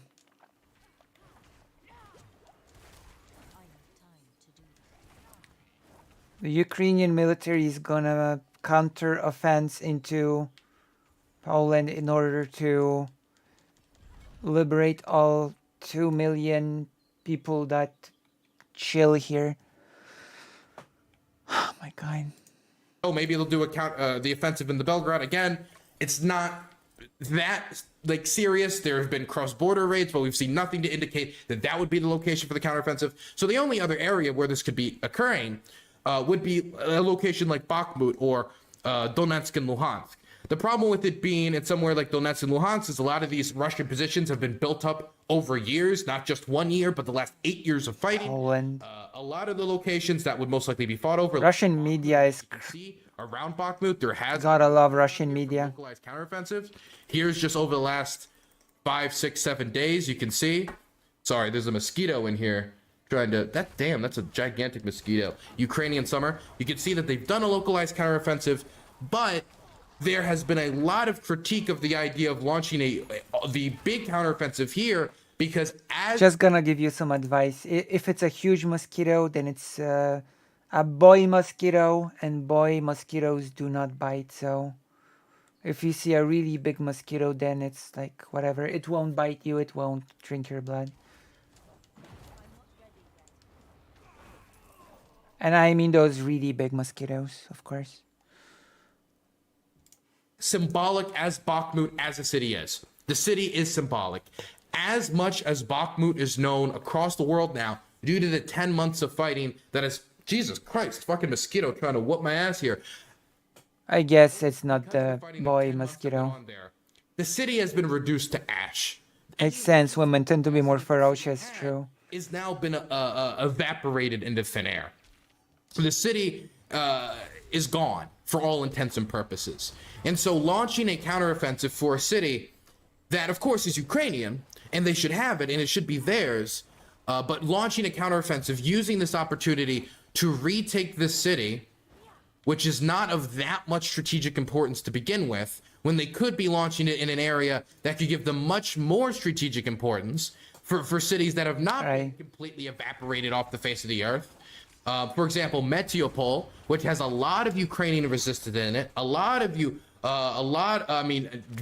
The Ukrainian military is gonna counter-offense into Poland in order to liberate all 2 million people that chill here. Oh my god. Oh, maybe they'll do the offensive in the Belgrade again. It's not that serious. There have been cross-border raids, but we've seen nothing to indicate that would be the location for the counteroffensive. So the only other area where this could be occurring would be a location like Bakhmut or Donetsk and Luhansk. The problem with it being in somewhere like Donetsk and Luhansk is a lot of these Russian positions have been built up over years, not just 1 year, but the last 8 years of fighting. Poland. A lot of the locations that would most likely be fought over. Russian media is Around Bakhmut, there has gotta love Russian media. Localized counteroffensives. Here's just over the last 5, 6, 7 days. You can see. Sorry, there's a mosquito in here trying to. That's a gigantic mosquito. Ukrainian summer. You can see that they've done a localized counteroffensive, but there has been a lot of critique of the idea of launching the big counteroffensive here because as Just gonna give you some advice. If it's a huge mosquito, then it's a boy mosquito, and boy mosquitoes do not bite. So if you see a really big mosquito, then it's like whatever. It won't bite you. It won't drink your blood. And I mean those really big mosquitoes, of course. symbolic as Bakhmut as a city is. The city is symbolic. As much as Bakhmut is known across the world now due to the 10 months of fighting that is, Jesus Christ, fucking mosquito trying to whoop my ass here. I guess it's not the boy mosquito. The city has been reduced to ash. Makes sense. Women tend to be more ferocious, true. Is now been evaporated into thin air. So the city is gone for all intents and purposes. And so launching a counteroffensive for a city that, of course, is Ukrainian, and they should have it, and it should be theirs, but launching a counteroffensive, using this opportunity to retake this city, which is not of that much strategic importance to begin with, when they could be launching it in an area that could give them much more strategic importance for cities that have not been completely evaporated off the face of the earth. For example, Mariupol, which has a lot of Ukrainian resistance in it,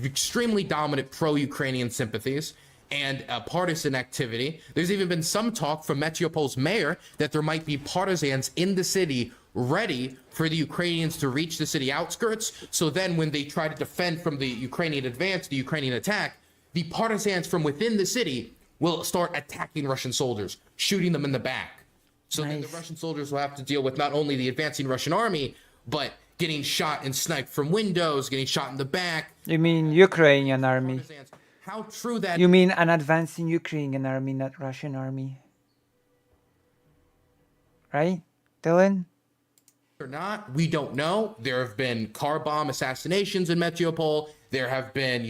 extremely dominant pro-Ukrainian sympathies and partisan activity. There's even been some talk from Mariupol's mayor that there might be partisans in the city ready for the Ukrainians to reach the city outskirts. So then when they try to defend from the Ukrainian advance, the Ukrainian attack, the partisans from within the city will start attacking Russian soldiers, shooting them in the back. So then the Russian soldiers will have to deal with not only the advancing Russian army, but getting shot and sniped from windows, getting shot in the back. You mean Ukrainian army? How true that You mean an advancing Ukrainian army, not Russian army? Right, Dylan? Or not, we don't know. There have been car bomb assassinations in Mariupol. There have been,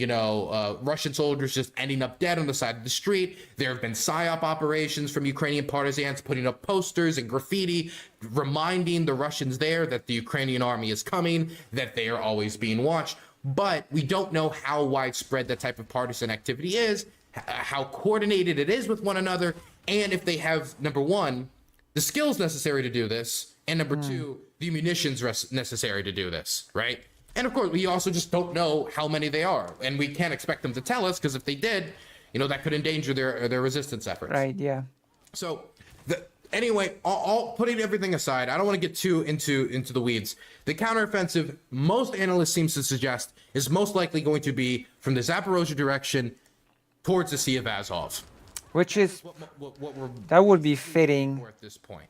Russian soldiers just ending up dead on the side of the street. There have been PSYOP operations from Ukrainian partisans putting up posters and graffiti, reminding the Russians there that the Ukrainian army is coming, that they are always being watched. But we don't know how widespread that type of partisan activity is, how coordinated it is with one another, and if they have, number one, the skills necessary to do this, and number two, the munitions necessary to do this, right? And of course, we also just don't know how many they are, and we can't expect them to tell us, because if they did, that could endanger their resistance efforts. Right, yeah. So, anyway, all putting everything aside, I don't want to get too into the weeds. The counteroffensive, most analysts seem to suggest, is most likely going to be from the Zaporozhye direction towards the Sea of Azov. Which is, what we're that would be fitting. At this point.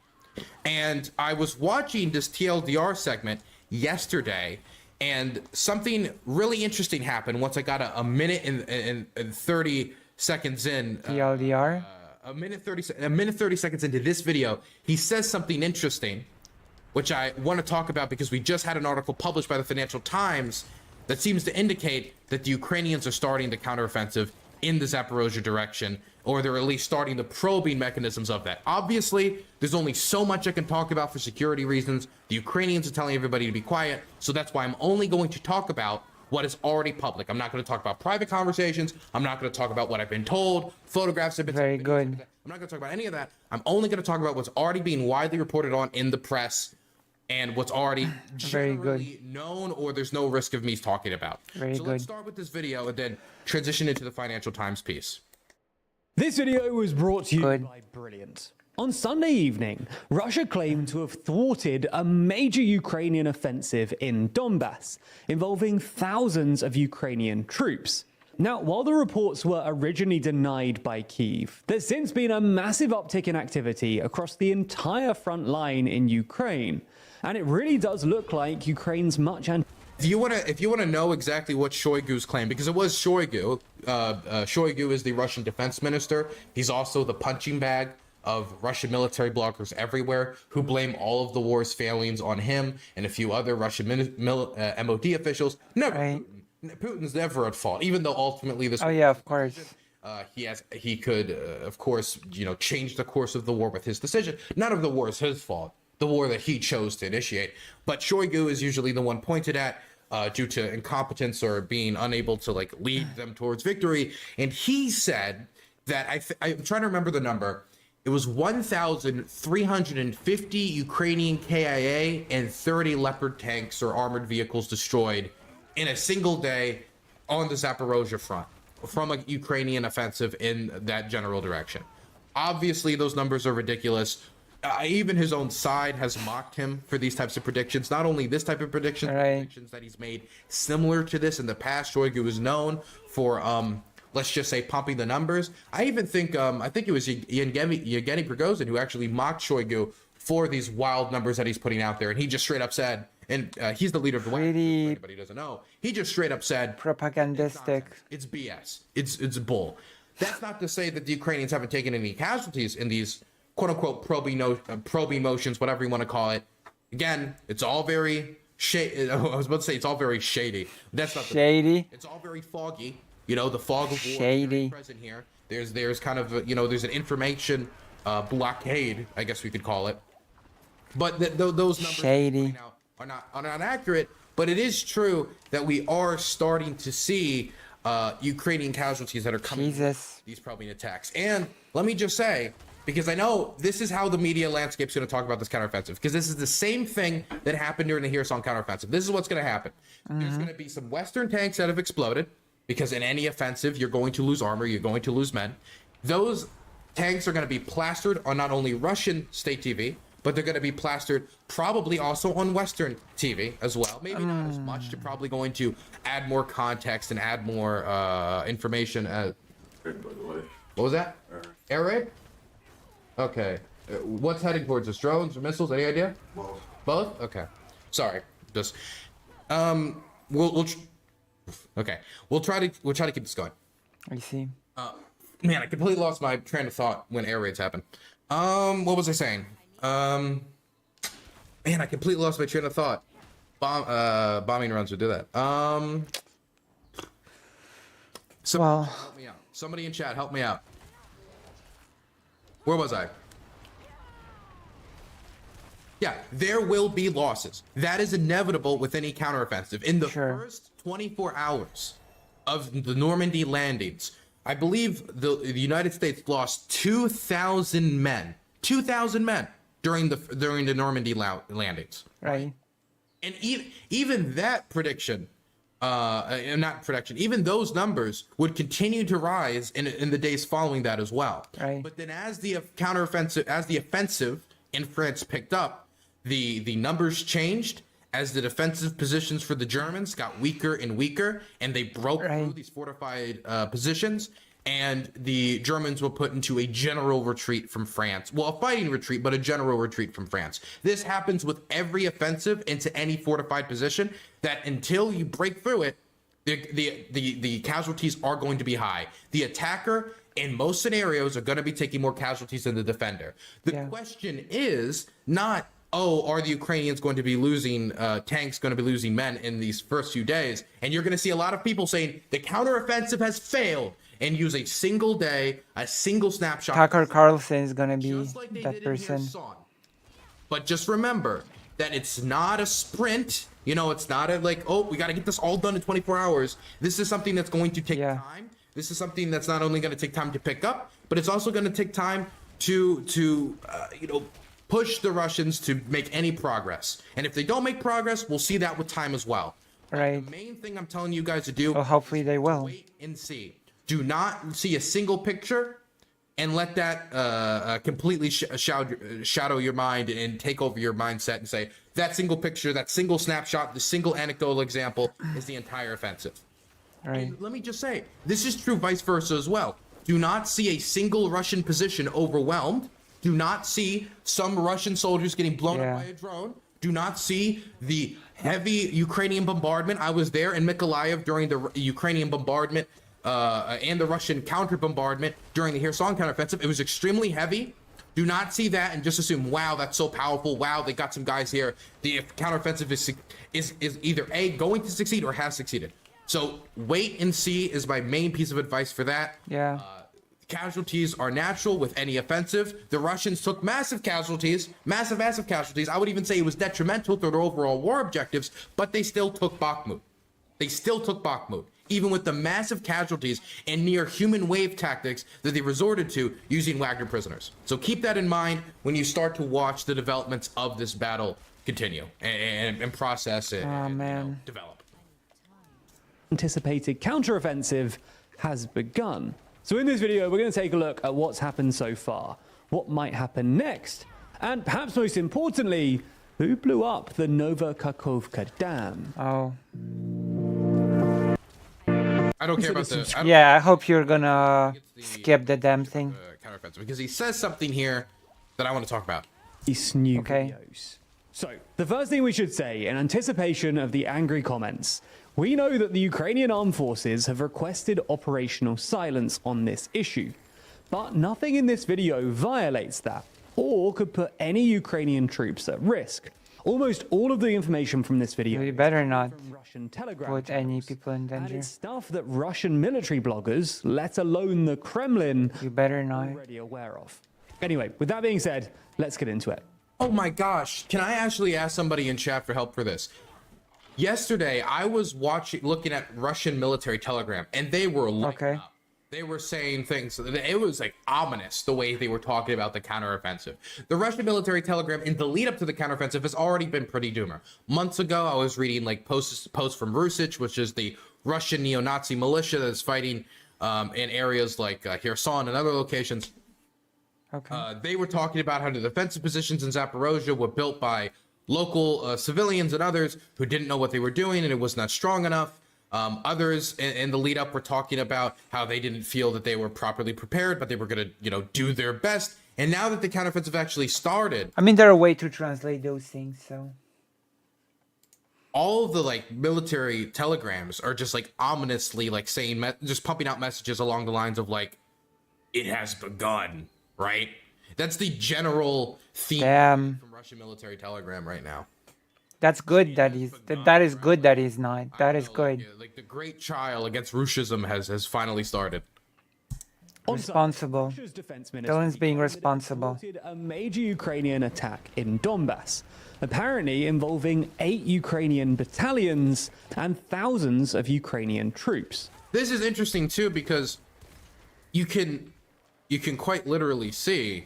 And I was watching this TLDR segment yesterday, and something really interesting happened once I got a minute and 30 seconds in. TLDR? A minute 30 seconds into this video, he says something interesting, which I want to talk about because we just had an article published by the Financial Times that seems to indicate that the Ukrainians are starting the counteroffensive in the Zaporozhye direction, or they're at least starting the probing mechanisms of that. Obviously, there's only so much I can talk about for security reasons. The Ukrainians are telling everybody to be quiet, so that's why I'm only going to talk about what is already public. I'm not going to talk about private conversations. I'm not going to talk about what I've been told. Photographs have been very good. I'm not going to talk about any of that. I'm only going to talk about what's already being widely reported on in the press and what's already generally known, or there's no risk of me talking about. So let's start with this video and then transition into the Financial Times piece. This video was brought to you by Brilliant. On Sunday evening, Russia claimed to have thwarted a major Ukrainian offensive in Donbass, involving thousands of Ukrainian troops. Now, while the reports were originally denied by Kyiv, there's since been a massive uptick in activity across the entire front line in Ukraine, and it really does look like Ukraine's much If you wanna know exactly what Shoigu's claim, because it was Shoigu. Shoigu is the Russian defense minister. He's also the punching bag of Russian military bloggers everywhere who blame all of the war's failings on him and a few other Russian MOD officials. Never. Right. Putin's never at fault, even though ultimately this. Oh yeah, of course. He could, of course, change the course of the war with his decision. None of the war is his fault. The war that he chose to initiate. But Shoigu is usually the one pointed at due to incompetence or being unable to lead them towards victory. And he said that I'm trying to remember the number. It was 1,350 Ukrainian KIA and 30 Leopard tanks or armored vehicles destroyed in a single day on the Zaporozhye front from a Ukrainian offensive in that general direction. Obviously, those numbers are ridiculous. Even his own side has mocked him for these types of predictions. Not only this type of predictions, but predictions that he's made similar to this in the past. Shoigu is known for, let's just say, pumping the numbers. I even think, I think it was Yevgeny Prigozhin who actually mocked Shoigu for these wild numbers that he's putting out there. And he just straight up said, and he's the leader of the West, anybody doesn't know. He just straight up said, propagandistic. It's BS. It's bull. That's not to say that the Ukrainians haven't taken any casualties in these quote-unquote probing motions, whatever you want to call it. Again, it's all very shady. I was about to say it's all very shady. That's not shady. It's all very foggy. The fog of war shady is present here. There's kind of there's an information blockade, I guess we could call it. But those numbers shady are not accurate. But it is true that we are starting to see Ukrainian casualties that are coming from these probing attacks. And let me just say, because I know this is how the media landscape is going to talk about this counteroffensive, because this is the same thing that happened during the Kherson counteroffensive. This is what's going to happen. There's going to be some Western tanks that have exploded, because in any offensive, you're going to lose armor, you're going to lose men. Those tanks are going to be plastered on not only Russian state TV, but they're going to be plastered probably also on Western TV as well. Maybe not as much. They're probably going to add more context and add more information. What was that? Air raid? Okay. What's heading towards us? Drones or missiles? Any idea? Both? Okay. Sorry. Just okay. We'll try to keep this going. I see. Man, I completely lost my train of thought when air raids happen. What was I saying? Man, I completely lost my train of thought. Bombing runs would do that. Help me out. Somebody in chat, help me out. Where was I? Yeah, there will be losses. That is inevitable with any counteroffensive. In the first 24 hours of the Normandy landings, I believe the United States lost 2,000 men. 2,000 men during the Normandy landings. Right. And even that prediction, even those numbers would continue to rise in the days following that as well. Right. But then as the offensive in France picked up, the numbers changed as the defensive positions for the Germans got weaker and weaker, and they broke through these fortified positions, and the Germans were put into a general retreat from France. Well, a fighting retreat, but a general retreat from France. This happens with every offensive into any fortified position, that until you break through it, the casualties are going to be high. The attacker, in most scenarios, are going to be taking more casualties than the defender. The question is not, are the Ukrainians going to be losing tanks, going to be losing men in these first few days? And you're going to see a lot of people saying the counteroffensive has failed and use a single day, a single snapshot. Tucker Carlson is going to be that person. But just remember that it's not a sprint. It's not we got to get this all done in 24 hours. This is something that's going to take time. This is something that's not only going to take time to pick up, but it's also going to take time to push the Russians to make any progress. And if they don't make progress, we'll see that with time as well. Right. The main thing I'm telling you guys to do. Well, hopefully they will. Wait and see. Do not see a single picture and let that completely shadow your mind and take over your mindset and say that single picture, that single snapshot, the single anecdotal example is the entire offensive. Right. And let me just say, this is true vice versa as well. Do not see a single Russian position overwhelmed. Do not see some Russian soldiers getting blown up by a drone. Do not see the heavy Ukrainian bombardment. I was there in Mykolaiv during the Ukrainian bombardment and the Russian counter bombardment during the Kherson counteroffensive. It was extremely heavy. Do not see that and just assume, wow, that's so powerful. Wow, they got some guys here. The counteroffensive is either A, going to succeed or has succeeded. So wait and see is my main piece of advice for that. Yeah. Casualties are natural with any offensive. The Russians took massive casualties, massive casualties. I would even say it was detrimental to their overall war objectives, but they still took Bakhmut. Even with the massive casualties and near human wave tactics that they resorted to using Wagner prisoners. So keep that in mind when you start to watch the developments of this battle continue and process it and develop. Anticipated counteroffensive has begun. So in this video, we're going to take a look at what's happened so far, what might happen next, and perhaps most importantly, who blew up the Novokakhovka Dam. Oh. I don't care about the... Yeah, I hope you're gonna skip the damn thing. Counteroffensive, because he says something here that I want to talk about. These new videos. So, the first thing we should say, in anticipation of the angry comments, we know that the Ukrainian armed forces have requested operational silence on this issue. But nothing in this video violates that, or could put any Ukrainian troops at risk. Almost all of the information from this video You better not Russian Telegram put any people in and danger. it's stuff that Russian military bloggers, let alone the Kremlin, You better not. already aware of. Anyway, with that being said, let's get into it. Oh my gosh, can I actually ask somebody in chat for help for this? Yesterday, I was looking at Russian military telegram, and they were lighting up. They were saying things. It was like ominous the way they were talking about the counteroffensive. The Russian military telegram in the lead up to the counteroffensive has already been pretty doomer. Months ago, I was reading like posts from Rusich, which is the Russian neo-Nazi militia that's fighting in areas like Kherson and other locations. They were talking about how the defensive positions in Zaporozhye were built by local civilians and others who didn't know what they were doing, and it was not strong enough. Others in the lead up were talking about how they didn't feel that they were properly prepared, but they were going to, do their best. And now that the counteroffensive actually started, I mean, there are ways to translate those things, so. All of the like military telegrams are just like ominously like saying, just pumping out messages along the lines of like, it has begun, right? That's the general theme from Russian military telegram right now. That's good that is good that he's not. That is good. Like the great trial against Russism has finally started. Responsible. Dylan's being responsible. A major Ukrainian attack in Donbass, apparently involving 8 Ukrainian battalions and thousands of Ukrainian troops. This is interesting too because you can quite literally see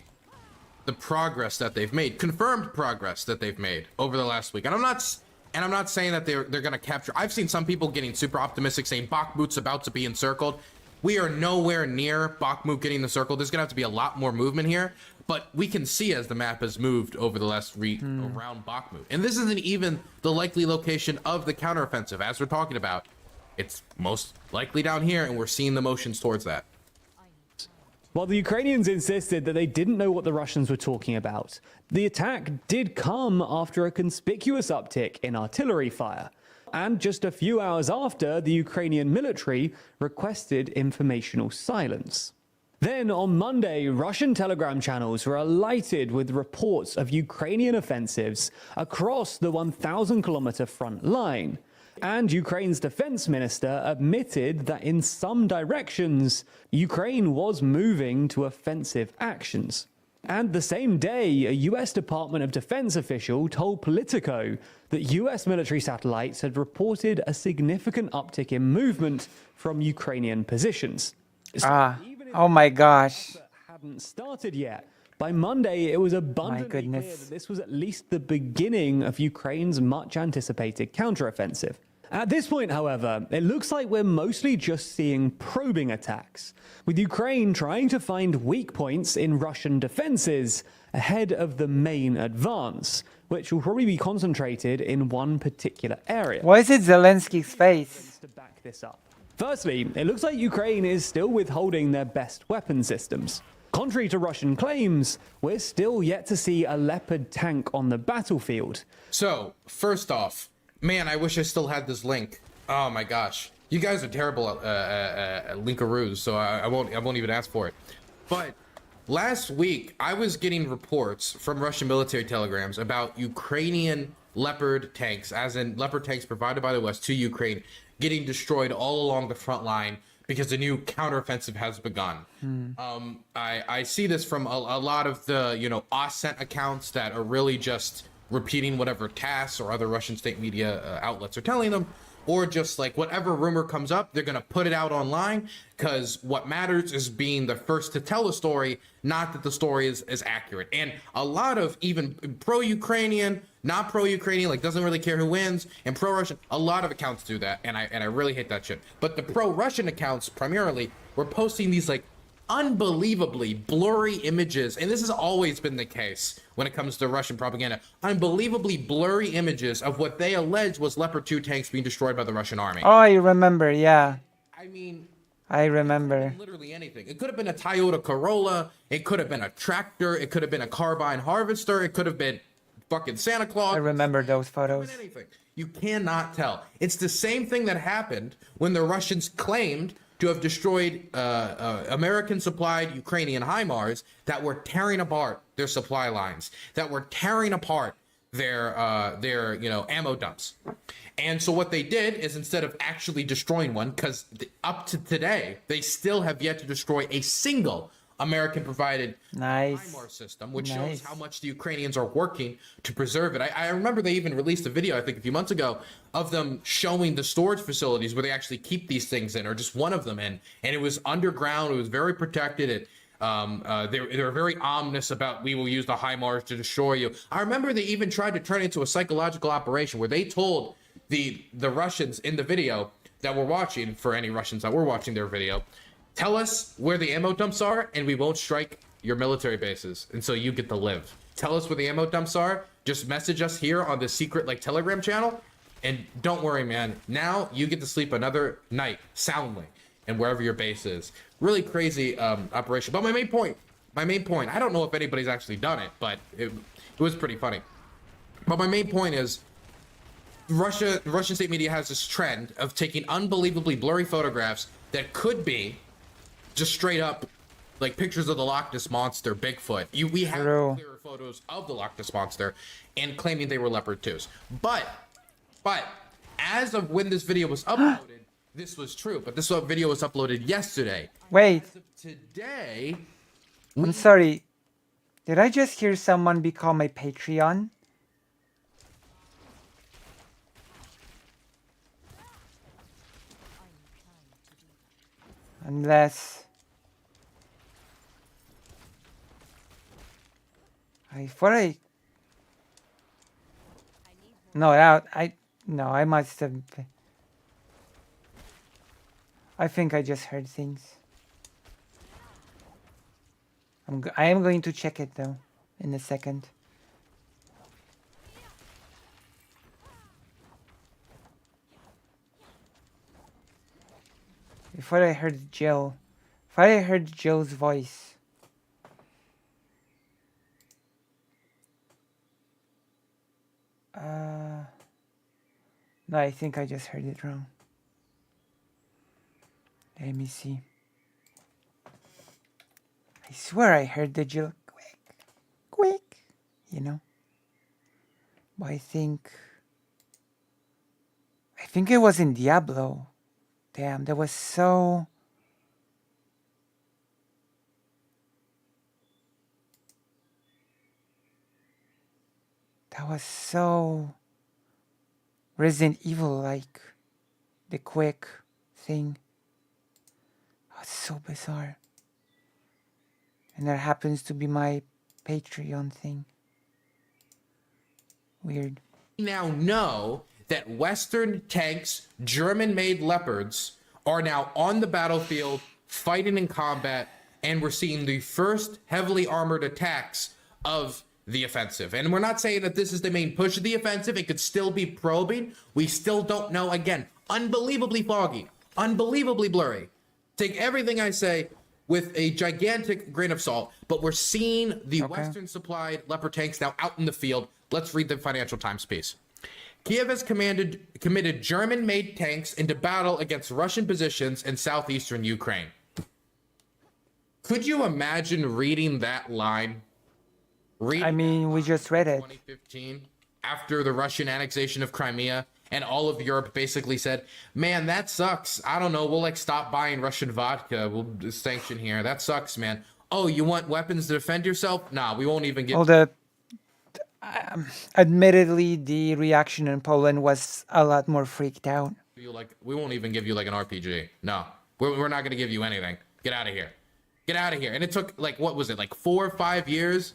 the progress that they've made, confirmed progress that they've made over the last week. And I'm not saying that they're going to capture. I've seen some people getting super optimistic saying Bakhmut's about to be encircled. We are nowhere near Bakhmut getting encircled. There's going to have to be a lot more movement here, but we can see as the map has moved over the last week around Bakhmut. And this isn't even the likely location of the counteroffensive as we're talking about. It's most likely down here, and we're seeing the motions towards that. While the Ukrainians insisted that they didn't know what the Russians were talking about, the attack did come after a conspicuous uptick in artillery fire, and just a few hours after the Ukrainian military requested informational silence. Then on Monday, Russian telegram channels were alighted with reports of Ukrainian offensives across the 1,000-kilometer front line. And Ukraine's defense minister admitted that in some directions, Ukraine was moving to offensive actions. And the same day, a US Department of Defense official told Politico that US military satellites had reported a significant uptick in movement from Ukrainian positions. Oh my gosh. Hadn't started yet. By Monday, it was abundantly clear that this was at least the beginning of Ukraine's much anticipated counteroffensive. At this point, however, it looks like we're mostly just seeing probing attacks, with Ukraine trying to find weak points in Russian defenses ahead of the main advance, which will probably be concentrated in one particular area. Why is it Zelensky's face? To back this up. Firstly, it looks like Ukraine is still withholding their best weapon systems. Contrary to Russian claims, we're still yet to see a Leopard tank on the battlefield. So, first off, man, I wish I still had this link. Oh my gosh. You guys are terrible at linkaroos, so I won't even ask for it. But last week, I was getting reports from Russian military telegrams about Ukrainian Leopard tanks, as in Leopard tanks provided by the West to Ukraine, getting destroyed all along the front line because the new counteroffensive has begun. I see this from a lot of the, OSCENT accounts that are really just repeating whatever TASS or other Russian state media outlets are telling them, or just like whatever rumor comes up, they're going to put it out online, because what matters is being the first to tell a story, not that the story is accurate. And a lot of even pro-Ukrainian, not pro-Ukrainian, like doesn't really care who wins, and pro-Russian, a lot of accounts do that, and I really hate that shit. But the pro-Russian accounts primarily were posting these like unbelievably blurry images, and this has always been the case when it comes to Russian propaganda, unbelievably blurry images of what they allege was Leopard 2 tanks being destroyed by the Russian army. Oh, I remember, yeah. I mean, I remember. Literally anything. It could have been a Toyota Corolla, it could have been a tractor, it could have been a carbine harvester, it could have been fucking Santa Claus. I remember those photos. Anything. You cannot tell. It's the same thing that happened when the Russians claimed to have destroyed American-supplied Ukrainian HIMARS that were tearing apart their supply lines, that were tearing apart their ammo dumps. And so what they did is, instead of actually destroying one, because up to today, they still have yet to destroy a single American-provided HIMARS system, which shows how much the Ukrainians are working to preserve it. I remember they even released a video, I think a few months ago, of them showing the storage facilities where they actually keep these things in, or just one of them in. And it was underground, it was very protected. They were very ominous about, we will use the HIMARS to destroy you. I remember they even tried to turn it into a psychological operation where they told the Russians in the video that we're watching, for any Russians that were watching their video, tell us where the ammo dumps are and we won't strike your military bases, and so you get to live. Tell us where the ammo dumps are, just message us here on the secret like Telegram channel, and don't worry, man, now you get to sleep another night soundly and wherever your base is. Really crazy operation. But my main point, I don't know if anybody's actually done it, but it was pretty funny. But my main point is, Russian state media has this trend of taking unbelievably blurry photographs that could be just straight up like pictures of the Loch Ness Monster, Bigfoot. We have clearer photos of the Loch Ness Monster, and claiming they were Leopard 2s. But as of when this video was uploaded, this was true. But this video was uploaded yesterday. Wait. As of today, I'm sorry. Did I just hear someone become a Patreon? Unless I thought I must have. I think I just heard things. I am going to check it though in a second. Before I heard Jill. Before I heard Jill's voice. No, I think I just heard it wrong. Let me see. I swear I heard the Jill quick, you know. But I think it was in Diablo. Damn, that was so... That was so Resident Evil like, the quick thing. Oh, it's so bizarre. And that happens to be my Patreon thing. Weird. We now know that Western tanks, German-made Leopards, are now on the battlefield, fighting in combat, and we're seeing the first heavily armored attacks of the offensive. And we're not saying that this is the main push of the offensive. It could still be probing. We still don't know. Again, unbelievably foggy, unbelievably blurry. Take everything I say with a gigantic grain of salt, but we're seeing the Western supplied Leopard tanks now out in the field. Let's read the Financial Times piece. Kiev has committed German-made tanks into battle against Russian positions in southeastern Ukraine. Could you imagine reading that line? I mean, we just read it. 2015, after the Russian annexation of Crimea, and all of Europe basically said, man, that sucks. I don't know. We'll like stop buying Russian vodka. We'll sanction here. That sucks, man. Oh, you want weapons to defend yourself? Nah, we won't even give. Admittedly, the reaction in Poland was a lot more freaked out. We won't even give you like an RPG. No, we're not going to give you anything. Get out of here. Get out of here. And it took like, what was it? Like 4 or 5 years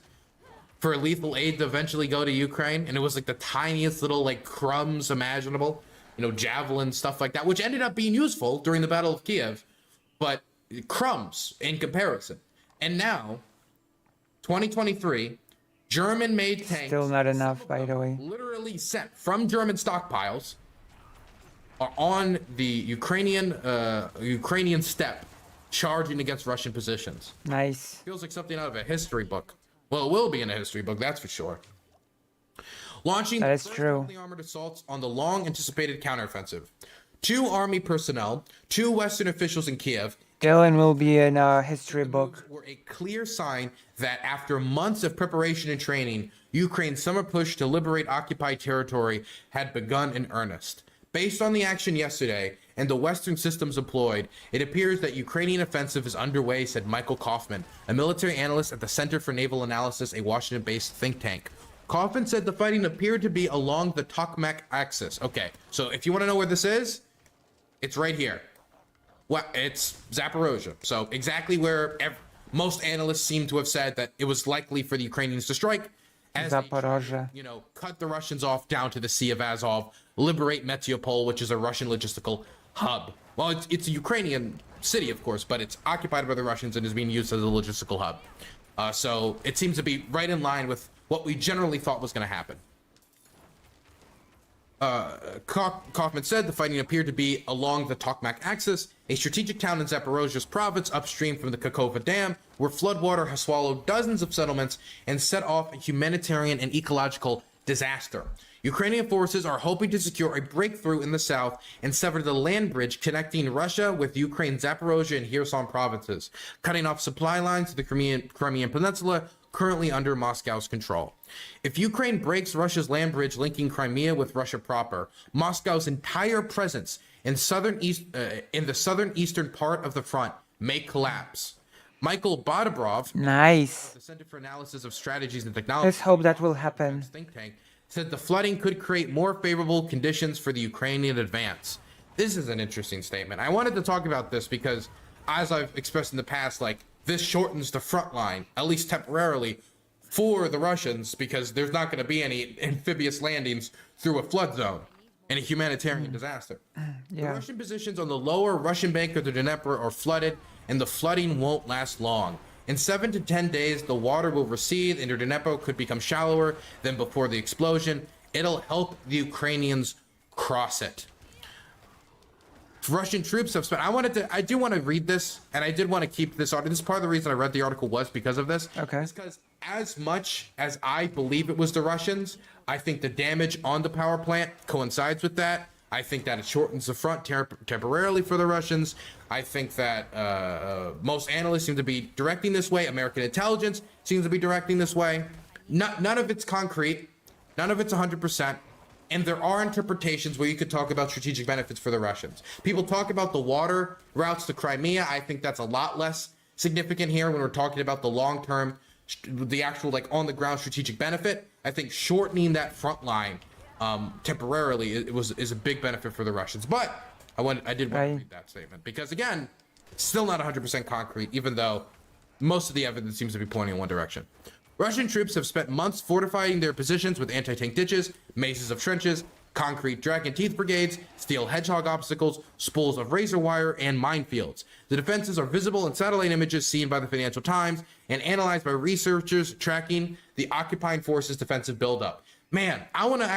for lethal aid to eventually go to Ukraine. And it was like the tiniest little like crumbs imaginable, you know, javelin, stuff like that, which ended up being useful during the Battle of Kiev, but crumbs in comparison. And now, 2023, German-made tanks, still not enough, by the way, literally sent from German stockpiles, are on the Ukrainian steppe, charging against Russian positions. Nice. Feels like something out of a history book. Well, it will be in a history book, that's for sure. Launching that is true. Armored assaults on the long-anticipated counteroffensive. 2 army personnel, 2 Western officials in Kiev. Dylan will be in a history book. Were a clear sign that after months of preparation and training, Ukraine's summer push to liberate occupied territory had begun in earnest. Based on the action yesterday and the Western systems employed, it appears that Ukrainian offensive is underway, said Michael Kaufman, a military analyst at the Center for Naval Analysis, a Washington-based think tank. Kaufman said the fighting appeared to be along the Tokmak axis. Okay, so if you want to know where this is, it's right here. Well, it's Zaporozhye. So exactly where most analysts seem to have said that it was likely for the Ukrainians to strike. As Zaporozhye. They, cut the Russians off down to the Sea of Azov, liberate Metiopol, which is a Russian logistical hub. Well, it's a Ukrainian city, of course, but it's occupied by the Russians and is being used as a logistical hub. So it seems to be right in line with what we generally thought was going to happen. Kaufman said the fighting appeared to be along the Tokmak axis, a strategic town in Zaporozhye's province upstream from the Kakova Dam, where floodwater has swallowed dozens of settlements and set off a humanitarian and ecological disaster. Ukrainian forces are hoping to secure a breakthrough in the south and sever the land bridge connecting Russia with Ukraine's Zaporozhye and Kherson provinces, cutting off supply lines to the Crimean Peninsula, currently under Moscow's control. If Ukraine breaks Russia's land bridge linking Crimea with Russia proper, Moscow's entire presence in the southeastern part of the front may collapse. Michael Bodabrov, nice, the Center for Analysis of Strategies and Technology, let's hope that will happen, think tank, said the flooding could create more favorable conditions for the Ukrainian advance. This is an interesting statement. I wanted to talk about this because, as I've expressed in the past, like, this shortens the front line, at least temporarily, for the Russians, because there's not going to be any amphibious landings through a flood zone and a humanitarian disaster. The Russian positions on the lower Russian bank of the Dnieper are flooded, and the flooding won't last long. In 7 to 10 days, the water will recede and the Dnieper could become shallower than before the explosion. It'll help the Ukrainians cross it. Russian troops have spent. I do want to read this, and I did want to keep this article. This is part of the reason I read the article was because of this. Okay. It's because as much as I believe it was the Russians, I think the damage on the power plant coincides with that. I think that it shortens the front temporarily for the Russians. I think that most analysts seem to be directing this way. American intelligence seems to be directing this way. None of it's concrete. None of it's 100%. And there are interpretations where you could talk about strategic benefits for the Russians. People talk about the water routes to Crimea. I think that's a lot less significant here when we're talking about the long-term, the actual like on-the-ground strategic benefit. I think shortening that front line temporarily is a big benefit for the Russians. But I did want to read that statement because, again, still not 100% concrete, even though most of the evidence seems to be pointing in one direction. Russian troops have spent months fortifying their positions with anti-tank ditches, mazes of trenches, concrete dragon teeth brigades, steel hedgehog obstacles, spools of razor wire, and minefields. The defenses are visible in satellite images seen by the Financial Times and analyzed by researchers tracking the occupying forces' defensive buildup. Man, I want to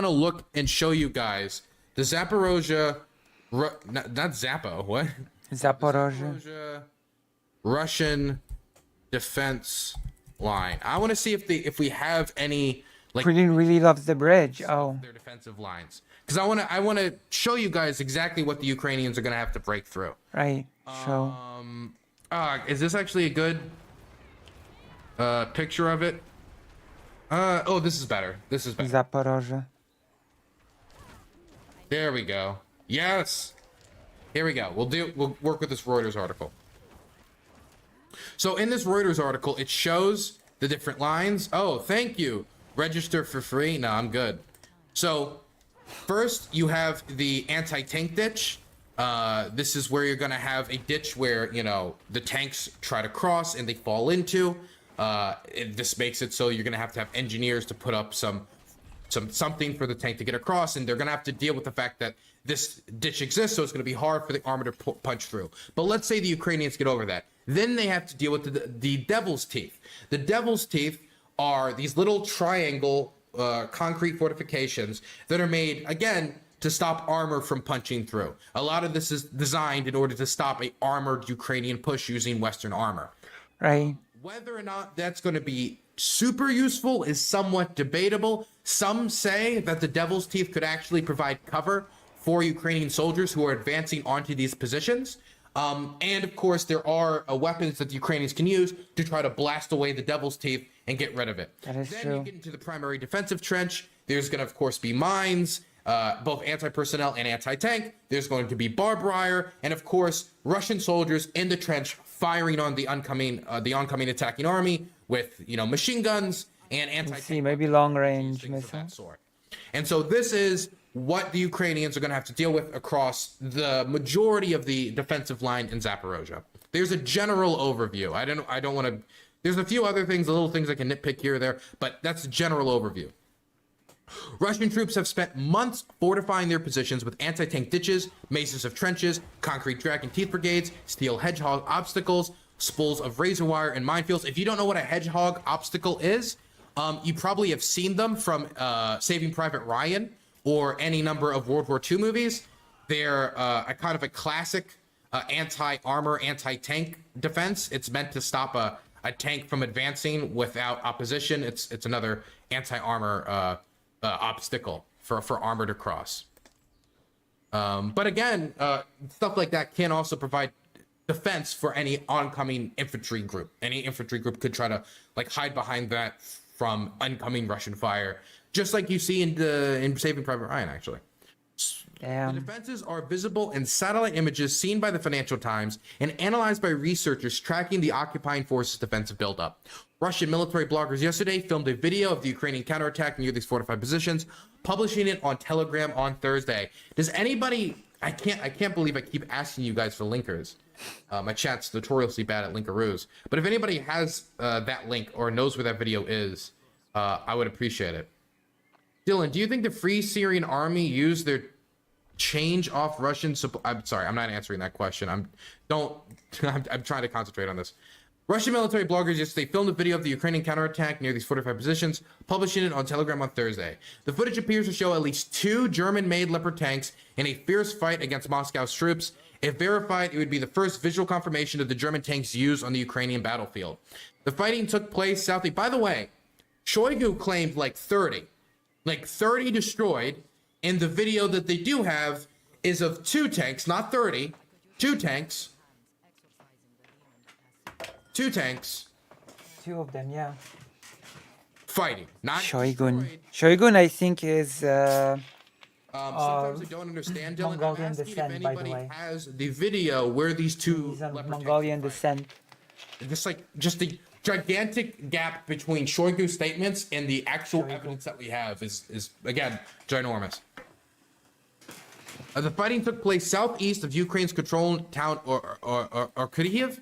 look and show you guys the Zaporozhye, not Zappo, what? Zaporozhye. Russian defense line. I want to see if we have any like Putin really loves the bridge. Oh, their defensive lines, because I want to show you guys exactly what the Ukrainians are going to have to break through. right. So Is this actually a good picture of it? Oh, this is better. This is better. Zaporozhye. There we go. Yes. Here we go. We'll work with this Reuters article. So in this Reuters article, it shows the different lines. Oh, thank you. Register for free. No, I'm good. So first you have the anti-tank ditch. This is where you're going to have a ditch where, you know, the tanks try to cross and they fall into. This makes it so you're going to have engineers to put up something for the tank to get across, and they're going to have to deal with the fact that this ditch exists, so it's going to be hard for the armor to punch through. But let's say the Ukrainians get over that. Then they have to deal with the Devil's Teeth. The Devil's Teeth are these little triangle concrete fortifications that are made, again, to stop armor from punching through. A lot of this is designed in order to stop a armored Ukrainian push using Western armor. Right. Whether or not that's going to be super useful is somewhat debatable. Some say that the Devil's Teeth could actually provide cover for Ukrainian soldiers who are advancing onto these positions. And of course, there are weapons that the Ukrainians can use to try to blast away the Devil's Teeth and get rid of it. That is then true. You get into the primary defensive trench. There's going to, of course, be mines, both anti-personnel and anti-tank. There's going to be barbed wire, and of course, Russian soldiers in the trench firing on the oncoming attacking army with, you know, machine guns and anti-tank. See, maybe long-range missiles. And so this is what the Ukrainians are going to have to deal with across the majority of the defensive line in Zaporozhye. There's a general overview. I don't want to. There's a few other things, little things I can nitpick here or there, but that's a general overview. Russian troops have spent months fortifying their positions with anti-tank ditches, mazes of trenches, concrete dragon teeth brigades, steel hedgehog obstacles, spools of razor wire, and minefields. If you don't know what a hedgehog obstacle is, you probably have seen them from Saving Private Ryan or any number of World War II movies. They're a kind of a classic anti-armor, anti-tank defense. It's meant to stop a tank from advancing without opposition. It's another anti-armor obstacle for armor to cross. But again, stuff like that can also provide defense for any oncoming infantry group. Any infantry group could try to like hide behind that from oncoming Russian fire, just like you see in Saving Private Ryan, actually. The defenses are visible in satellite images seen by the Financial Times and analyzed by researchers tracking the occupying forces' defensive buildup. Russian military bloggers yesterday filmed a video of the Ukrainian counterattack near these fortified positions, publishing it on Telegram on Thursday. Does anybody? I can't believe I keep asking you guys for linkers. My chat's notoriously bad at linkaroos. But if anybody has that link or knows where that video is, I would appreciate it. Dylan, do you think the Free Syrian Army used their change off Russian supply? I'm sorry, I'm not answering that question. I'm trying to concentrate on this. Russian military bloggers yesterday filmed a video of the Ukrainian counterattack near these fortified positions, publishing it on Telegram on Thursday. The footage appears to show at least 2 German-made Leopard tanks in a fierce fight against Moscow's troops. If verified, it would be the first visual confirmation of the German tanks used on the Ukrainian battlefield. The fighting took place southeast. By the way, Shoigu claimed like 30 destroyed, and the video that they do have is of 2 tanks, not 30, 2 tanks. 2 tanks. 2 of them, yeah. Fighting, not Shoigun. Shoigun, I think, is sometimes I don't understand, Dylan. Mongolian descent, by the way. Has the video where these 2 He's of Mongolian descent. Just the gigantic gap between Shoigu's statements and the actual evidence that we have is again ginormous. The fighting took place southeast of Ukraine's controlled town or Kyiv.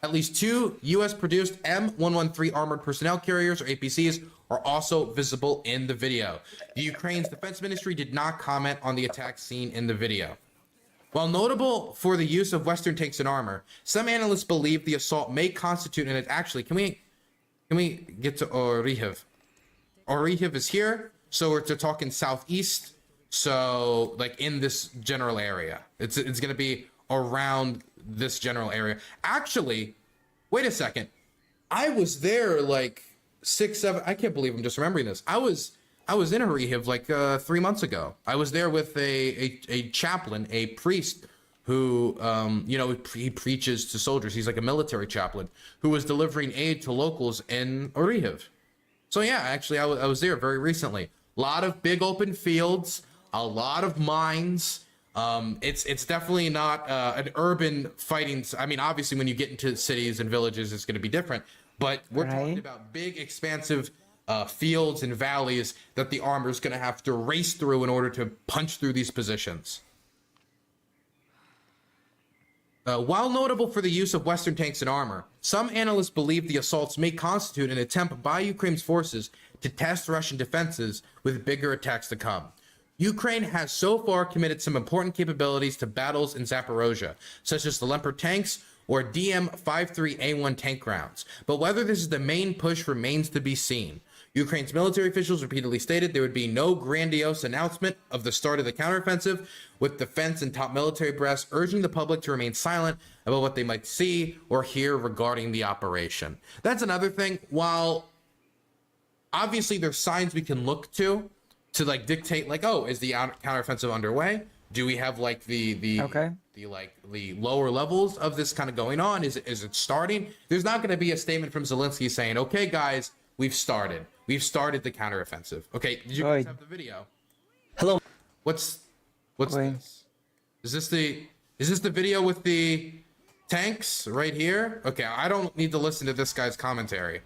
At least 2 U.S.-produced M113 armored personnel carriers, or APCs, are also visible in the video. The Ukraine's defense ministry did not comment on the attack seen in the video. While notable for the use of Western tanks and armor, some analysts believe the assault may constitute an actually. Can we get to Orikhiv? Orikhiv is here, so we're talking southeast. So like in this general area, it's going to be around this general area. Actually, wait a second. I was there like 6, 7. I can't believe I'm just remembering this. I was in Arihiv like 3 months ago. I was there with a chaplain, a priest who, he preaches to soldiers. He's like a military chaplain who was delivering aid to locals in Arihiv. So yeah, actually, I was there very recently. A lot of big open fields, a lot of mines. It's definitely not an urban fighting. I mean, obviously, when you get into cities and villages, it's going to be different. But we're talking about big, expansive fields and valleys that the armor is going to have to race through in order to punch through these positions. While notable for the use of Western tanks and armor, some analysts believe the assaults may constitute an attempt by Ukraine's forces to test Russian defenses with bigger attacks to come. Ukraine has so far committed some important capabilities to battles in Zaporozhye, such as the Leopard tanks or DM-53A1 tank rounds, but whether this is the main push remains to be seen. Ukraine's military officials repeatedly stated there would be no grandiose announcement of the start of the counteroffensive, with defense and top military brass urging the public to remain silent about what they might see or hear regarding the operation. That's another thing. While obviously there's signs we can look to like dictate like, oh, is the counteroffensive underway? Do we have like the lower levels of this kind of going on? Is it starting? There's not going to be a statement from Zelensky saying, okay, guys, we've started the counteroffensive. Okay, did you guys have the video? Hello. What's this? Is this the video with the tanks right here? Okay, I don't need to listen to this guy's commentary.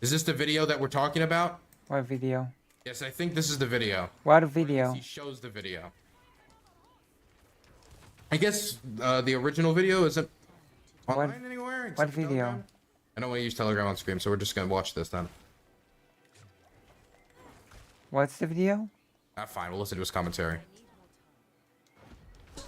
Is this the video that we're talking about? What video? Yes, I think this is the video. What video? He shows the video. I guess the original video isn't online anywhere. What video? Telegram? I don't want to use Telegram on screen, so we're just gonna watch this then. What's the video? Fine, we'll listen to his commentary.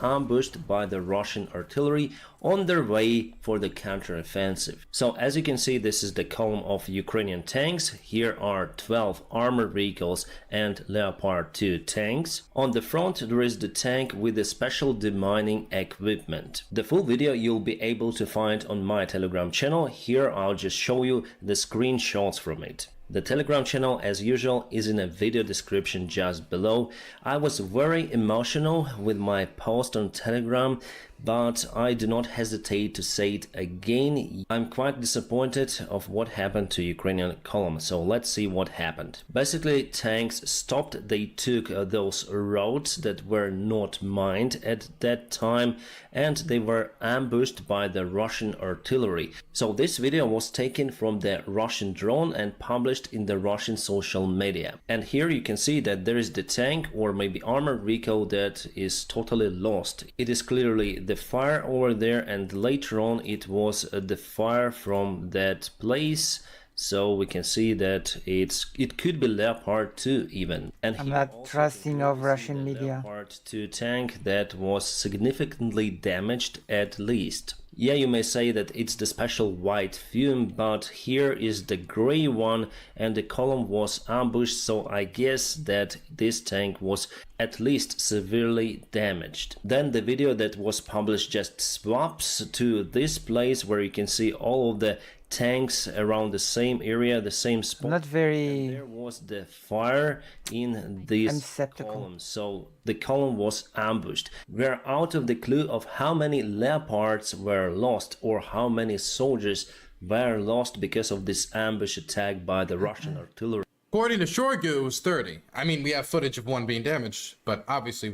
Ambushed by the Russian artillery on their way for the counteroffensive. So as you can see, this is the column of Ukrainian tanks. Here are 12 armored vehicles and Leopard 2 tanks. On the front there is the tank with the special demining equipment. The full video you'll be able to find on my Telegram channel. Here I'll just show you the screenshots from it. The Telegram channel, as usual, is in a video description just below. I was very emotional with my post on Telegram, but I do not hesitate to say it again. I'm quite disappointed of what happened to Ukrainian column, so let's see what happened. Basically, tanks stopped. They took those roads that were not mined at that time, and they were ambushed by the Russian artillery. So this video was taken from the Russian drone and published in the Russian social media. And here you can see that there is the tank or maybe armored vehicle that is totally lost. It is clearly the fire over there, and later on it was the fire from that place. So we can see that it could be Leopard 2 even. And I'm not trusting of Russian media. Leopard 2 tank that was significantly damaged at least. Yeah, you may say that it's the special white fume, but here is the gray one and the column was ambushed, so I guess that this tank was at least severely damaged. Then the video that was published just swaps to this place where you can see all of the tanks around the same area, the same spot. Not very. And there was the fire in this column, so the column was ambushed. We're out of the clue of how many leopards were lost or how many soldiers were lost because of this ambush attack by the Russian artillery. According to Shoigu, it was 30. I mean, we have footage of one being damaged, but obviously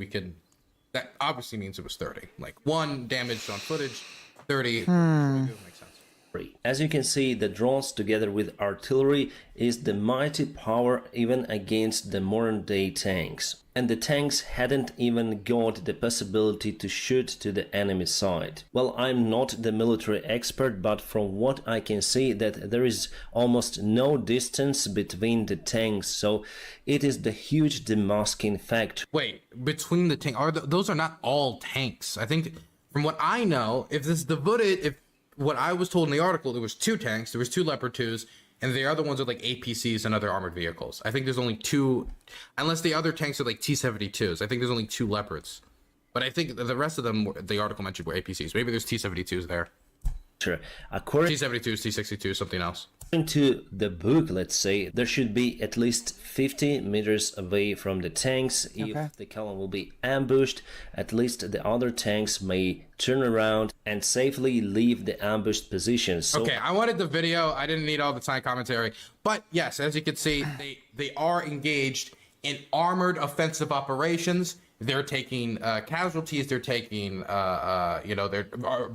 that obviously means it was 30. Like one damaged on footage, 30. Shoigu makes sense. As you can see, the drones together with artillery is the mighty power even against the modern day tanks. And the tanks hadn't even got the possibility to shoot to the enemy side. Well, I'm not the military expert, but from what I can see that there is almost no distance between the tanks, so it is the huge demasking factor. Wait, between the tanks, those are not all tanks. I think from what I know, if what I was told in the article, there was 2 tanks, there was 2 Leopard 2s, and the other ones are like APCs and other armored vehicles. I think there's only 2, unless the other tanks are like T-72s. I think there's only 2 Leopards. But I think the rest of them, the article mentioned, were APCs. Maybe there's T-72s there. Sure. According T-72s, T-62s, something else. to the book, let's say, there should be at least 50 meters away from the tanks. If the column will be ambushed, at least the other tanks may turn around and safely leave the ambushed position. So okay, I wanted the video. I didn't need all the time commentary. But yes, as you can see, they are engaged in armored offensive operations. They're taking casualties. They're taking, their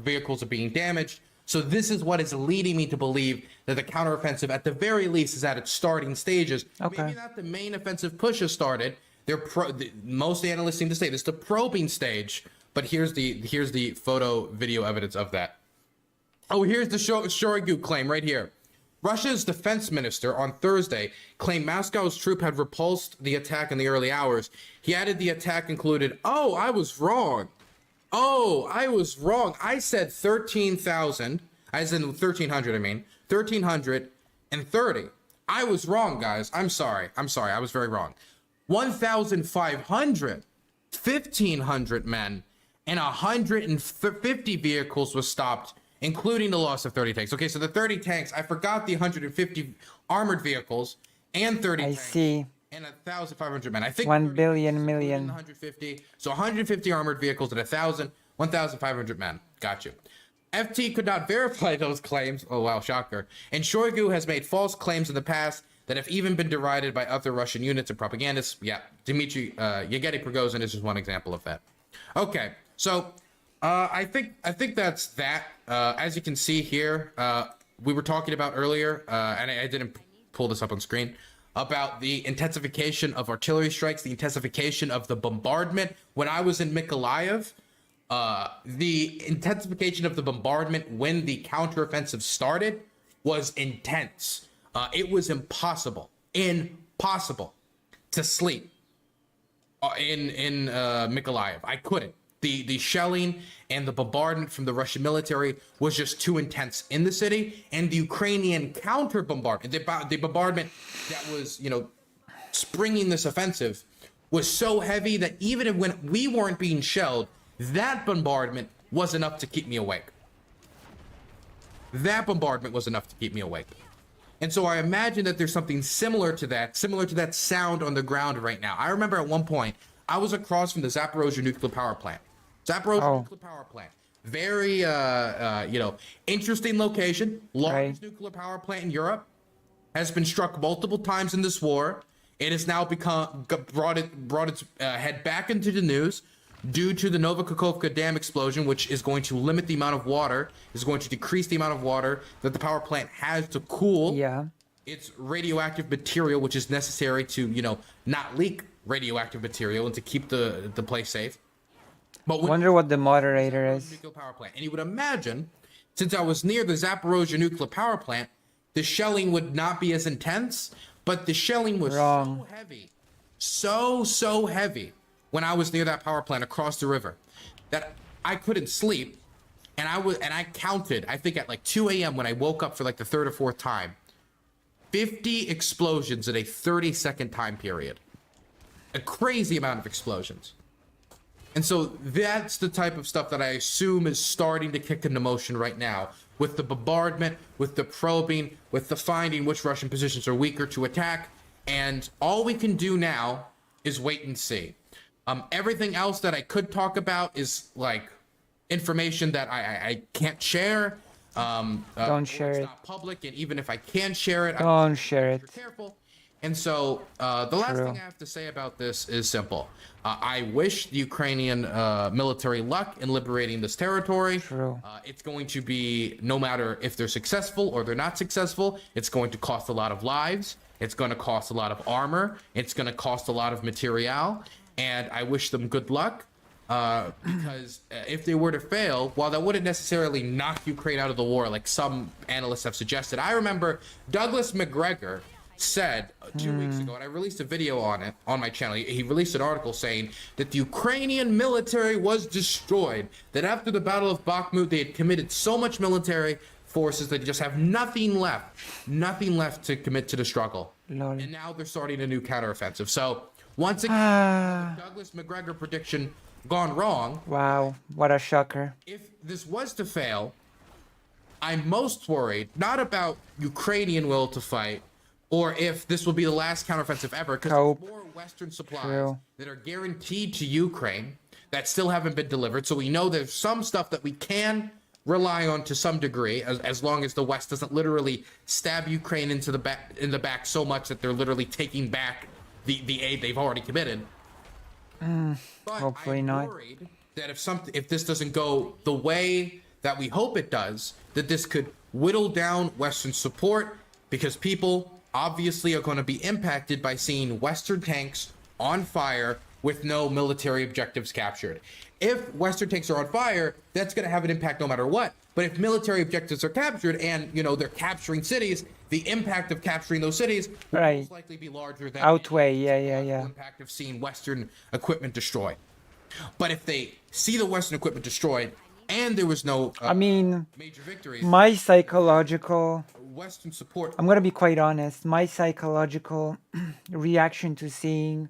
vehicles are being damaged. So this is what is leading me to believe that the counteroffensive, at the very least, is at its starting stages. Maybe not the main offensive push has started. Most analysts seem to say this is the probing stage. But here's the photo video evidence of that. Oh, here's the Shoigu claim right here. Russia's defense minister on Thursday claimed Moscow's troop had repulsed the attack in the early hours. He added the attack included, "Oh, I was wrong. Oh, I was wrong. I said 13,000. I said 1,300, I mean. 1,330. I was wrong, guys. I'm sorry. I was very wrong. 1,500, 1,500 men, and 150 vehicles was stopped, including the loss of 30 tanks." Okay, so the 30 tanks, I forgot the 150 armored vehicles and 30 tanks. See. And 1,500 men. I think 1 billion million. 150. So 150 armored vehicles and 1,500 men. Got you. FT could not verify those claims. Oh, wow, shocker. And Shoigu has made false claims in the past that have even been derided by other Russian units and propagandists. Yeah, Dmitry Yevgeny Prigozhin is just one example of that. Okay, so I think that's that. As you can see here, we were talking about earlier, and I didn't pull this up on screen, about the intensification of artillery strikes, the intensification of the bombardment. When I was in Mykolaiv, the intensification of the bombardment when the counteroffensive started was intense. It was impossible to sleep in Mykolaiv. I couldn't. The shelling and the bombardment from the Russian military was just too intense in the city, and the Ukrainian counter bombardment, the bombardment that was, springing this offensive, was so heavy that even when we weren't being shelled, that bombardment was enough to keep me awake. That bombardment was enough to keep me awake. And so I imagine that there's something similar to that sound on the ground right now. I remember at one point, I was across from the Zaporozhye nuclear power plant. Nuclear power plant. Very, interesting location. Largest nuclear power plant in Europe. Has been struck multiple times in this war. It has now brought its head back into the news due to the Novokakhovka Dam explosion, which is going to limit the amount of water, is going to decrease the amount of water that the power plant has to cool its radioactive material, which is necessary to, not leak radioactive material and to keep the place safe. But wonder what the moderator is. Nuclear power plant. And you would imagine, since I was near the Zaporozhye nuclear power plant, the shelling would not be as intense, but the shelling was so heavy, so heavy when I was near that power plant across the river that I couldn't sleep. And I counted, I think at like 2 a.m. when I woke up for like the third or fourth time, 50 explosions in a 30-second time period. A crazy amount of explosions. And so that's the type of stuff that I assume is starting to kick into motion right now, with the bombardment, with the probing, with the finding which Russian positions are weaker to attack. And all we can do now is wait and see. Everything else that I could talk about is like information that I can't share. Don't share it. It's not public, and even if I can share it, don't share it. Careful. And so the last thing I have to say about this is simple. I wish the Ukrainian military luck in liberating this territory. It's going to be, no matter if they're successful or they're not successful, it's going to cost a lot of lives. It's going to cost a lot of armor. It's going to cost a lot of material. And I wish them good luck. Because if they were to fail, while that wouldn't necessarily knock Ukraine out of the war like some analysts have suggested, I remember Douglas McGregor said 2 weeks ago, and I released a video on it on my channel. He released an article saying that the Ukrainian military was destroyed, that after the Battle of Bakhmut they had committed so much military forces that they just have nothing left to commit to the struggle. And now they're starting a new counteroffensive. So once again, the Douglas McGregor prediction gone wrong. Wow, what a shocker. If this was to fail, I'm most worried not about Ukrainian will to fight, or if this will be the last counteroffensive ever, because there's more Western supplies that are guaranteed to Ukraine that still haven't been delivered. So we know there's some stuff that we can rely on to some degree, as long as the West doesn't literally stab Ukraine in the back so much that they're literally taking back the aid they've already committed. But hopefully I'm not. worried that if this doesn't go the way that we hope it does, that this could whittle down Western support, because people obviously are going to be impacted by seeing Western tanks on fire with no military objectives captured. If Western tanks are on fire, that's going to have an impact no matter what. But if military objectives are captured and, you know, they're capturing cities, the impact of capturing those cities will most likely be larger than the impact of seeing Western equipment destroyed. But if they see the Western equipment destroyed and there was no I mean, major victories, my psychological Western support. I'm gonna be quite honest. My psychological reaction to seeing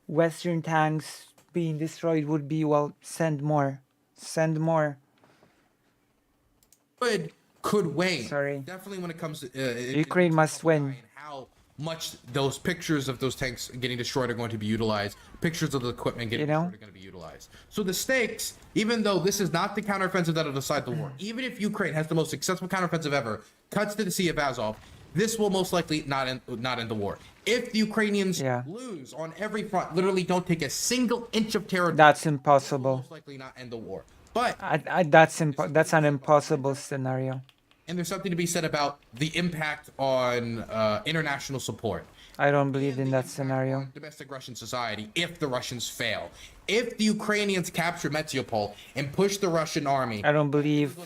Western tanks being destroyed would be, well, send more. Send more. Could wane. Sorry. Definitely when it comes to Ukraine must win. how much those pictures of those tanks getting destroyed are going to be utilized. Pictures of the equipment getting destroyed are going to be utilized. So the stakes, even though this is not the counteroffensive that'll decide the war, even if Ukraine has the most successful counteroffensive ever, cuts to the Sea of Azov, this will most likely not end the war. If the Ukrainians lose on every front, literally don't take a single inch of territory, That's impossible. most likely not end the war. But that's an impossible scenario. And there's something to be said about the impact on international support. I don't believe in that scenario. Domestic Russian society, if the Russians fail. If the Ukrainians capture Mariupol and push the Russian army, I don't believe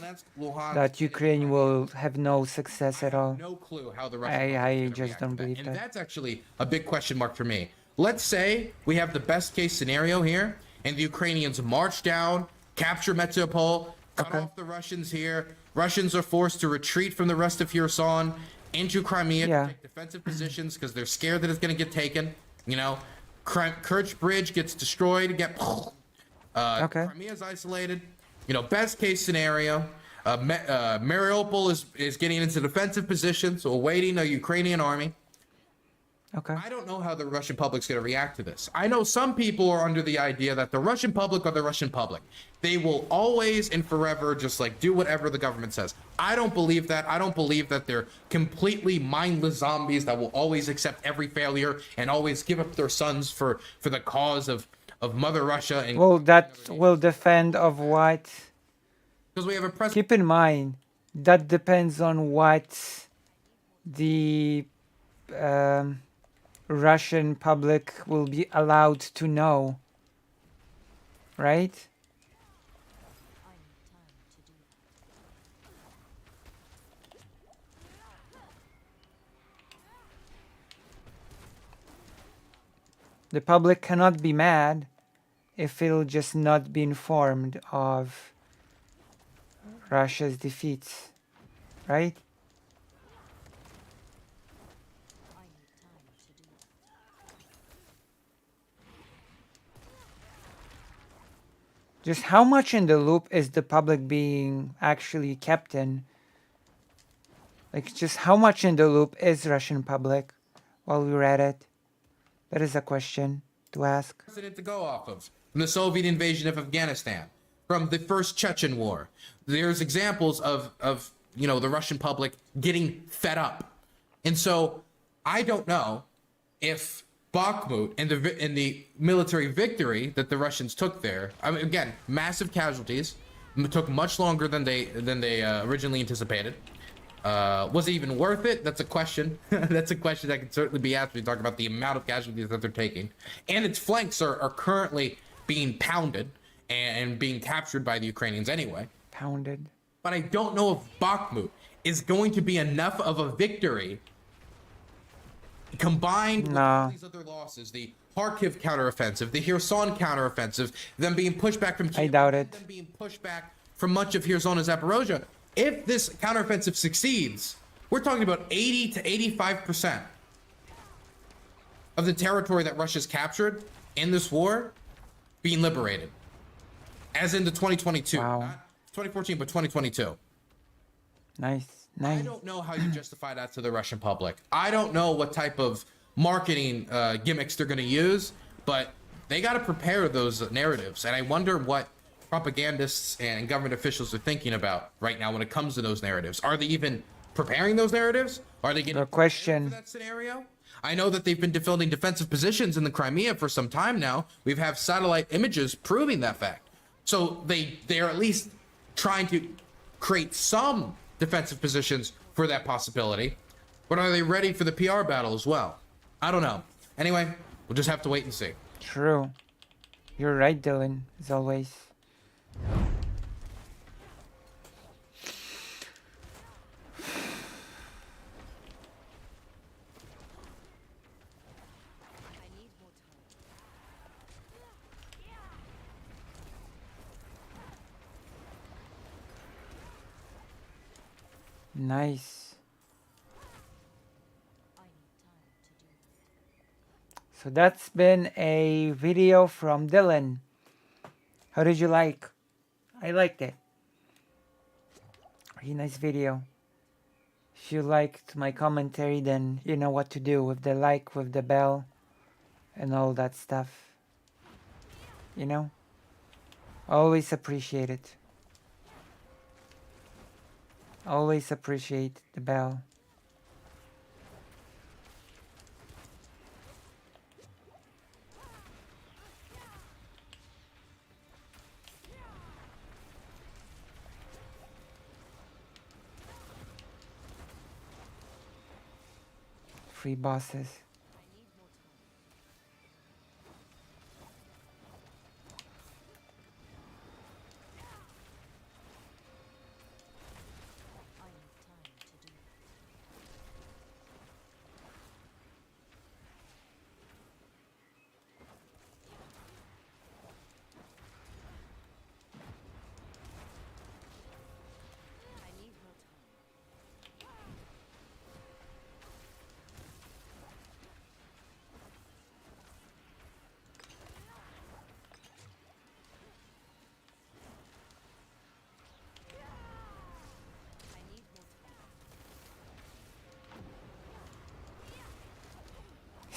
that Ukraine will have no success at all. No clue how the Russians I just don't believe and that. that's actually a big question mark for me. Let's say we have the best case scenario here, and the Ukrainians march down, capture Mariupol, cut off the Russians here. Russians are forced to retreat from the rest of Kherson into Crimea to take defensive positions because they're scared that it's going to get taken. You know, Kerch Bridge gets destroyed. Crimea's isolated. You know, best case scenario. Mariupol is getting into defensive positions, so awaiting a Ukrainian army. Okay. I don't know how the Russian public's going to react to this. I know some people are under the idea that the Russian public are the Russian public. They will always and forever just like do whatever the government says. I don't believe that. I don't believe that they're completely mindless zombies that will always accept every failure and always give up their sons for the cause of Mother Russia. And Well, that will depend of what. Because we have a president. Keep in mind that depends on what the Russian public will be allowed to know, right? The public cannot be mad if it'll just not be informed of Russia's defeats, right? Just how much in the loop is the public being actually kept in? Like, just how much in the loop is Russian public while we're at it? That is a question to ask. President to go off of from the Soviet invasion of Afghanistan, from the first Chechen war. There's examples of you know, the Russian public getting fed up. And so I don't know if Bakhmut and the military victory that the Russians took there, I mean, again, massive casualties, took much longer than they originally anticipated. Was it even worth it? That's a question. That's a question that can certainly be asked when you talk about the amount of casualties that they're taking. And its flanks are currently being pounded and being captured by the Ukrainians anyway. Pounded. But I don't know if Bakhmut is going to be enough of a victory combined with all these other losses, the Kharkiv counteroffensive, the Kherson counteroffensive, them being pushed back from Kyiv, I doubt it. them being pushed back from much of Kherson and Zaporozhye. If this counteroffensive succeeds, we're talking about 80 to 85% of the territory that Russia's captured in this war being liberated. As in the 2022. Wow. Not 2014, but 2022. Nice. I don't know how you justify that to the Russian public. I don't know what type of marketing gimmicks they're going to use, but they got to prepare those narratives. And I wonder what propagandists and government officials are thinking about right now when it comes to those narratives. Are they even preparing those narratives? Are they getting The question. for that scenario? I know that they've been defending defensive positions in the Crimea for some time now. We've have satellite images proving that fact. So they're at least trying to create some defensive positions for that possibility. But are they ready for the PR battle as well? I don't know. Anyway, we'll just have to wait and see. True. You're right, Dylan, as always. Nice. So that's been a video from Dylan. How did you like? I liked it. Really nice video. If you liked my commentary, then you know what to do with the like, with the bell, and all that stuff. You know? Always appreciate it. Always appreciate the bell. Free bosses.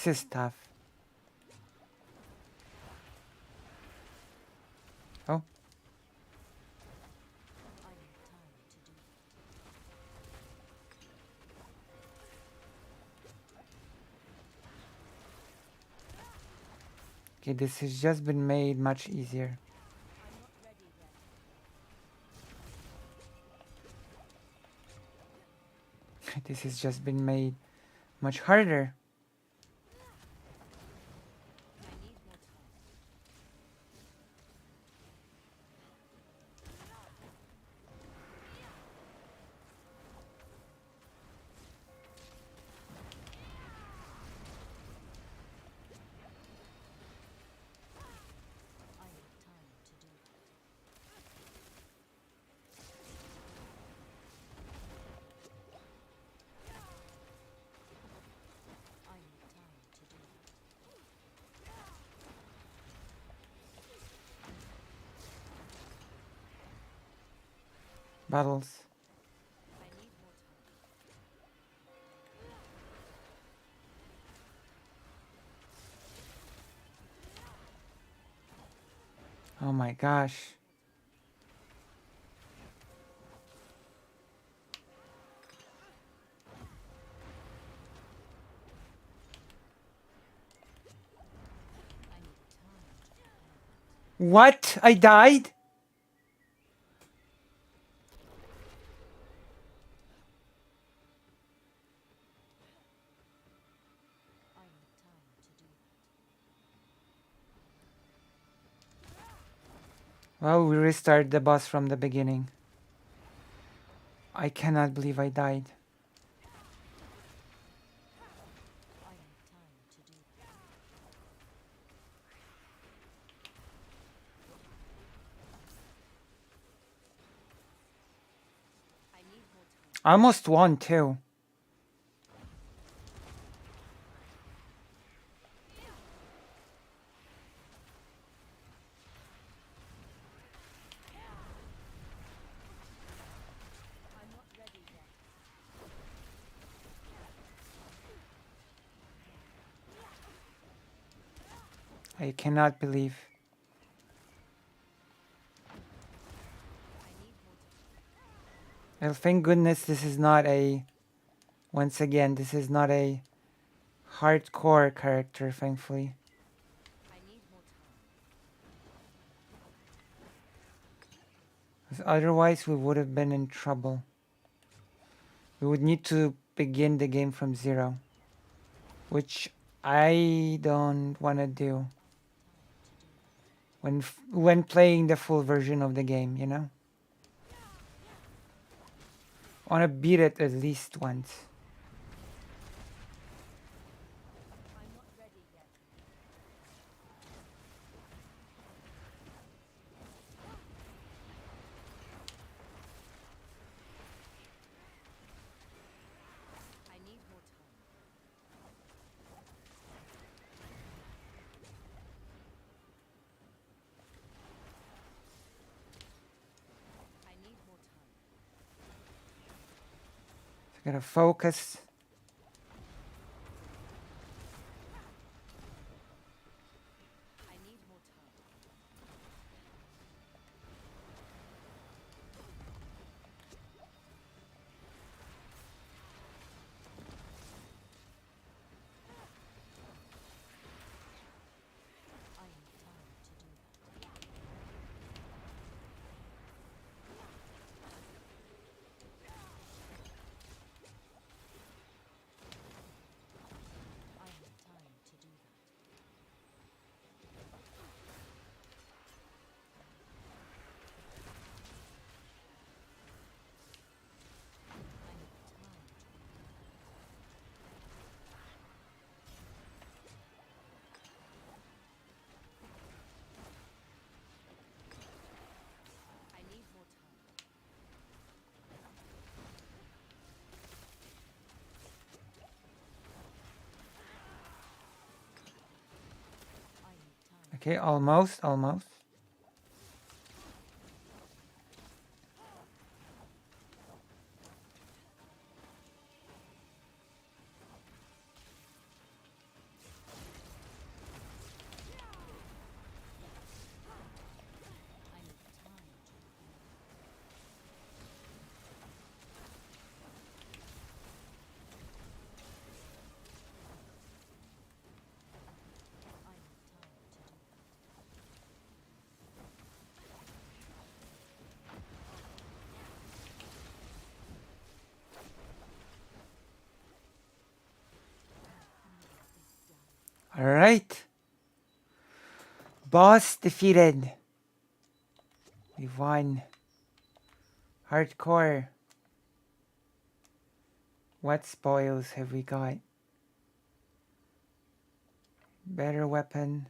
This is tough. Oh. Okay, this has just been made much easier. This has just been made much harder. Battles. Oh my gosh. What? I died? Well, we restart the boss from the beginning. I cannot believe I died. I almost won too. I cannot believe. Well, thank goodness this is not a... Once again, this is not a hardcore character, thankfully. Otherwise, we would have been in trouble. We would need to begin the game from zero, which I don't want to do when playing the full version of the game, you know? I want to beat it at least once. Gotta focus. Okay, almost. All right. Boss defeated. We won. Hardcore. What spoils have we got? Better weapon.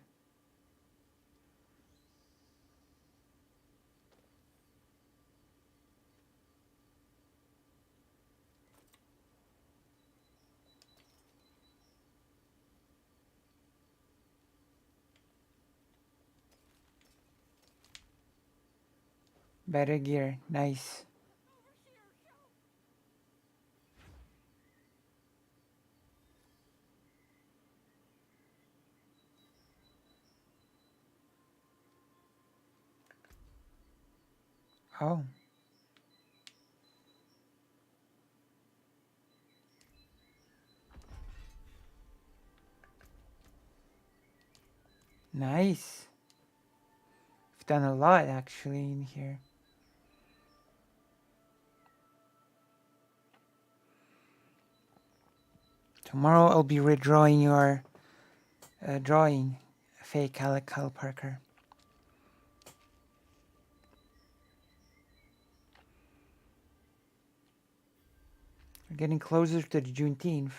Better gear. Nice. Oh. Nice. We've done a lot actually in here. Tomorrow I'll be redrawing your drawing, Faye Calical Parker. We're getting closer to the Juneteenth.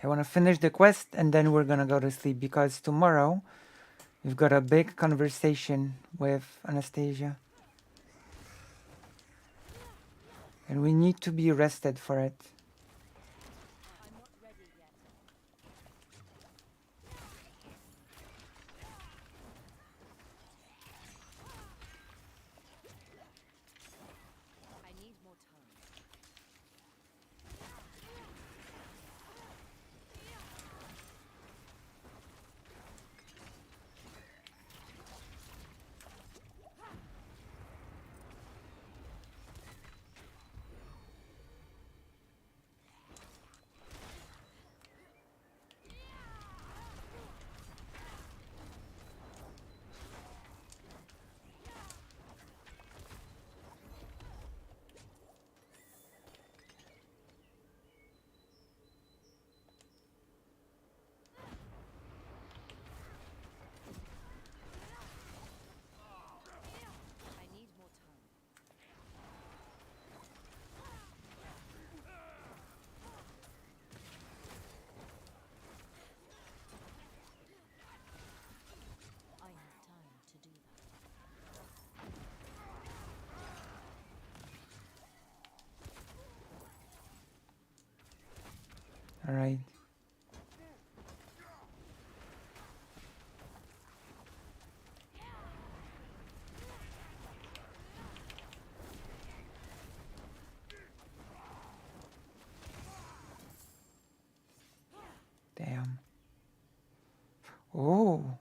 I want to finish the quest and then we're gonna go to sleep because tomorrow we've got a big conversation with Anastasia. And we need to be rested for it. All right. Damn. Oh.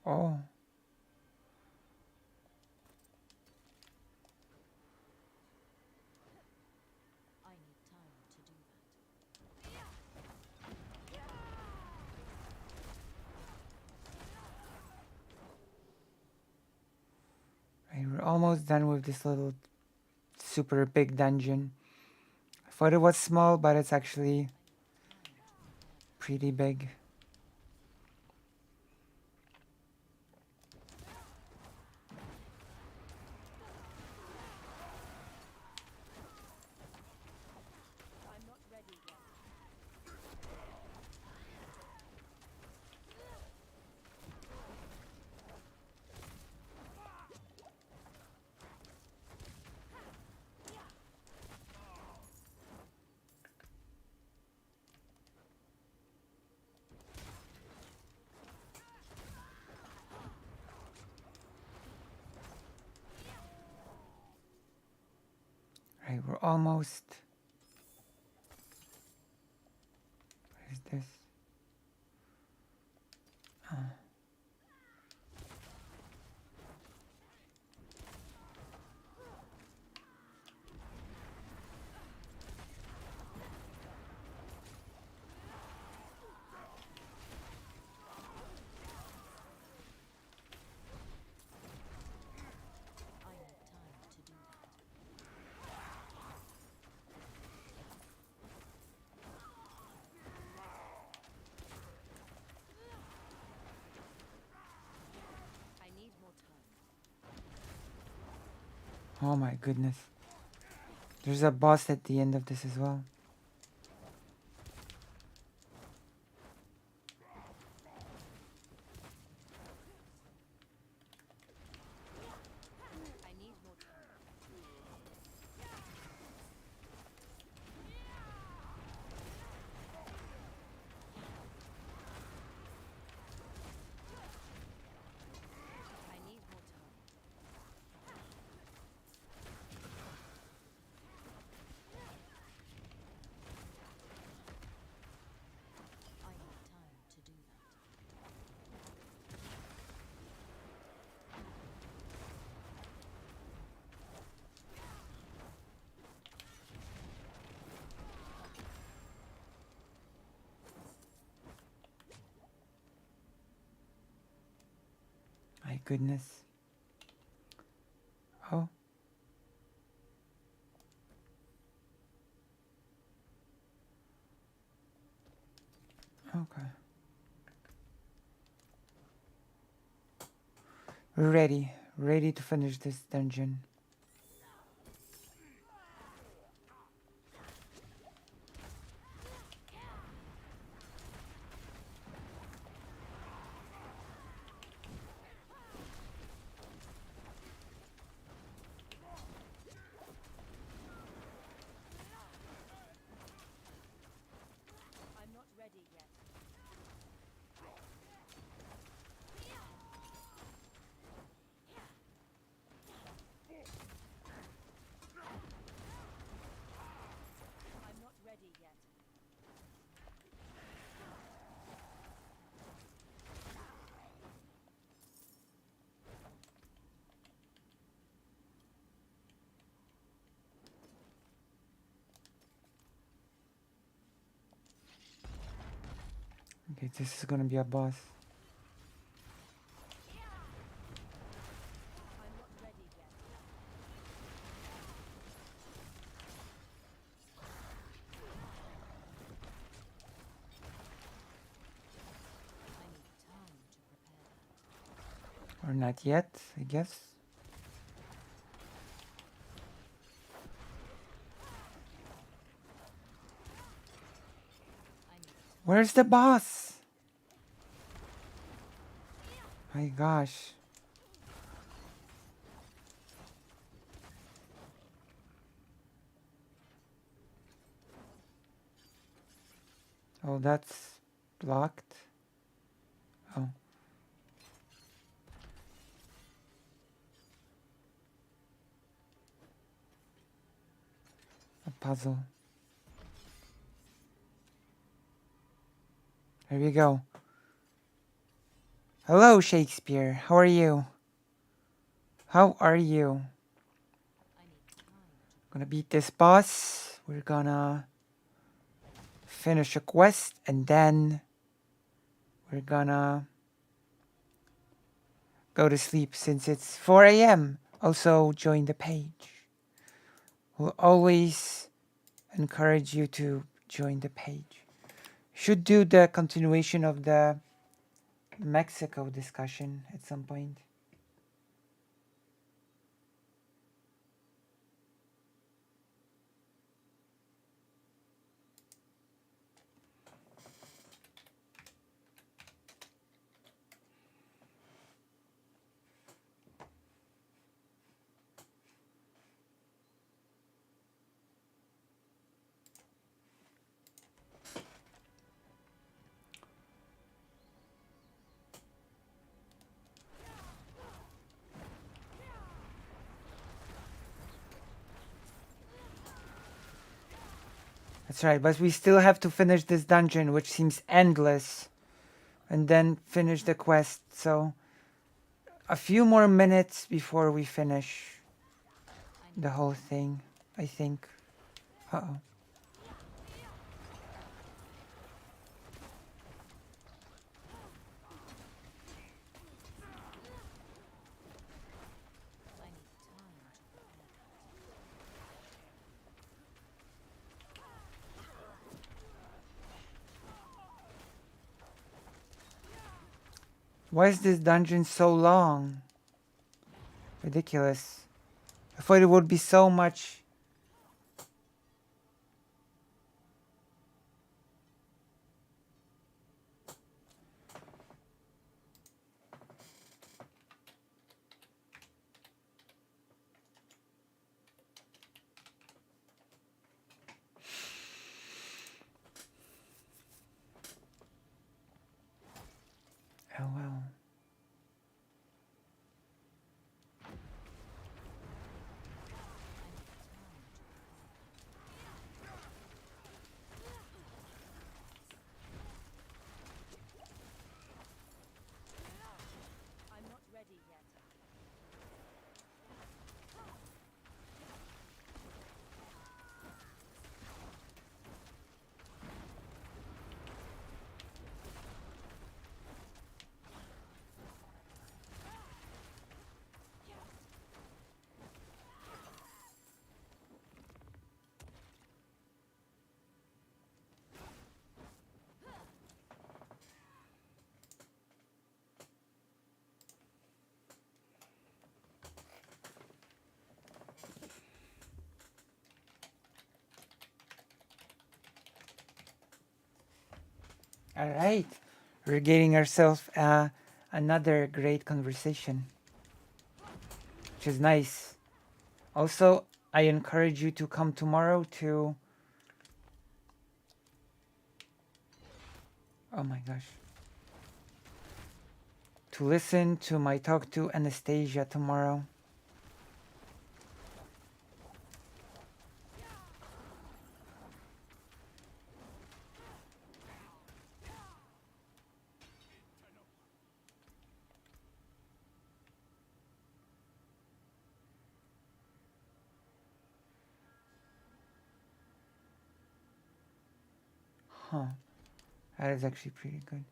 Oh. Right, we're almost done with this little super big dungeon. I thought it was small, but it's actually pretty big. Right, we're almost. What is this? Oh my goodness. There's a boss at the end of this as well. My goodness. Oh. Okay. We're ready. Ready to finish this dungeon. Okay, this is gonna be a boss. Or not yet, I guess. Where's the boss? My gosh. Oh, that's blocked. Oh. A puzzle. There we go. Hello, Shakespeare. How are you? How are you? Gonna beat this boss. We're gonna finish a quest and then we're gonna go to sleep since it's 4 a.m. Also, join the page. We'll always encourage you to join the page. Should do the continuation of the Mexico discussion at some point. That's right, but we still have to finish this dungeon, which seems endless, and then finish the quest. So a few more minutes before we finish the whole thing, I think. Uh-oh. Why is this dungeon so long? Ridiculous. I thought it would be so much. Oh well. All right, we're getting ourselves another great conversation, which is nice. Also, I encourage you to come tomorrow to... Oh my gosh. To listen to my talk to Anastasia tomorrow. Huh. That is actually pretty good.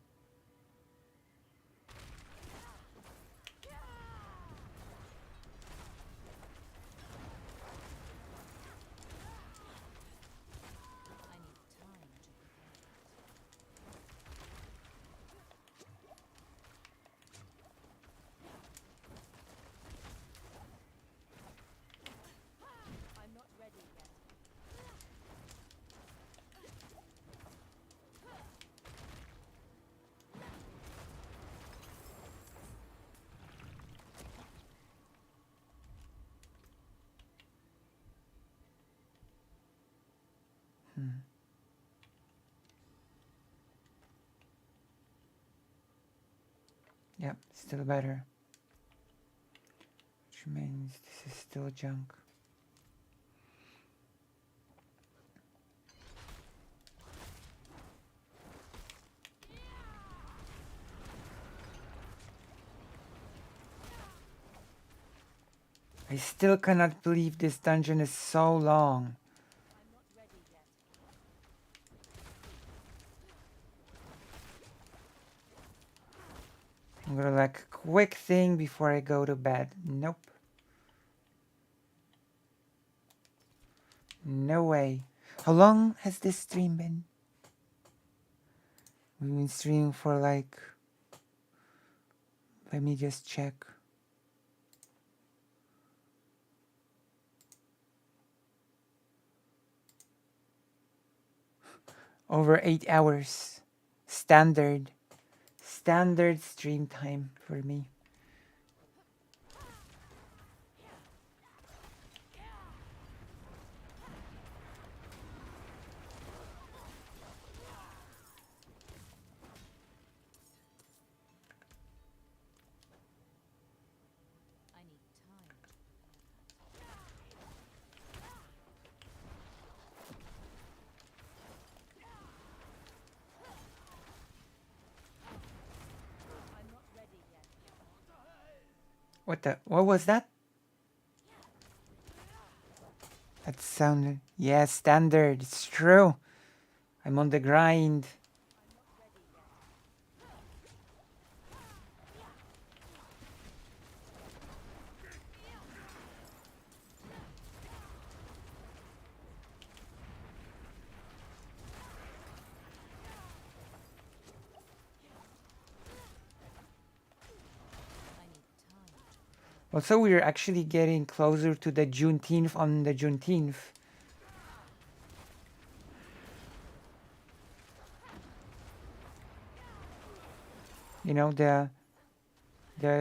Yep, still better. Which means this is still junk. I still cannot believe this dungeon is so long. I'm gonna like a quick thing before I go to bed. Nope. No way. How long has this stream been? We've been streaming for like... Let me just check. Over 8 hours. Standard stream time for me. What was that? That sounded... Yeah, standard. It's true. I'm on the grind. Also, we're actually getting closer to the Juneteenth on the Juneteenth. You know, the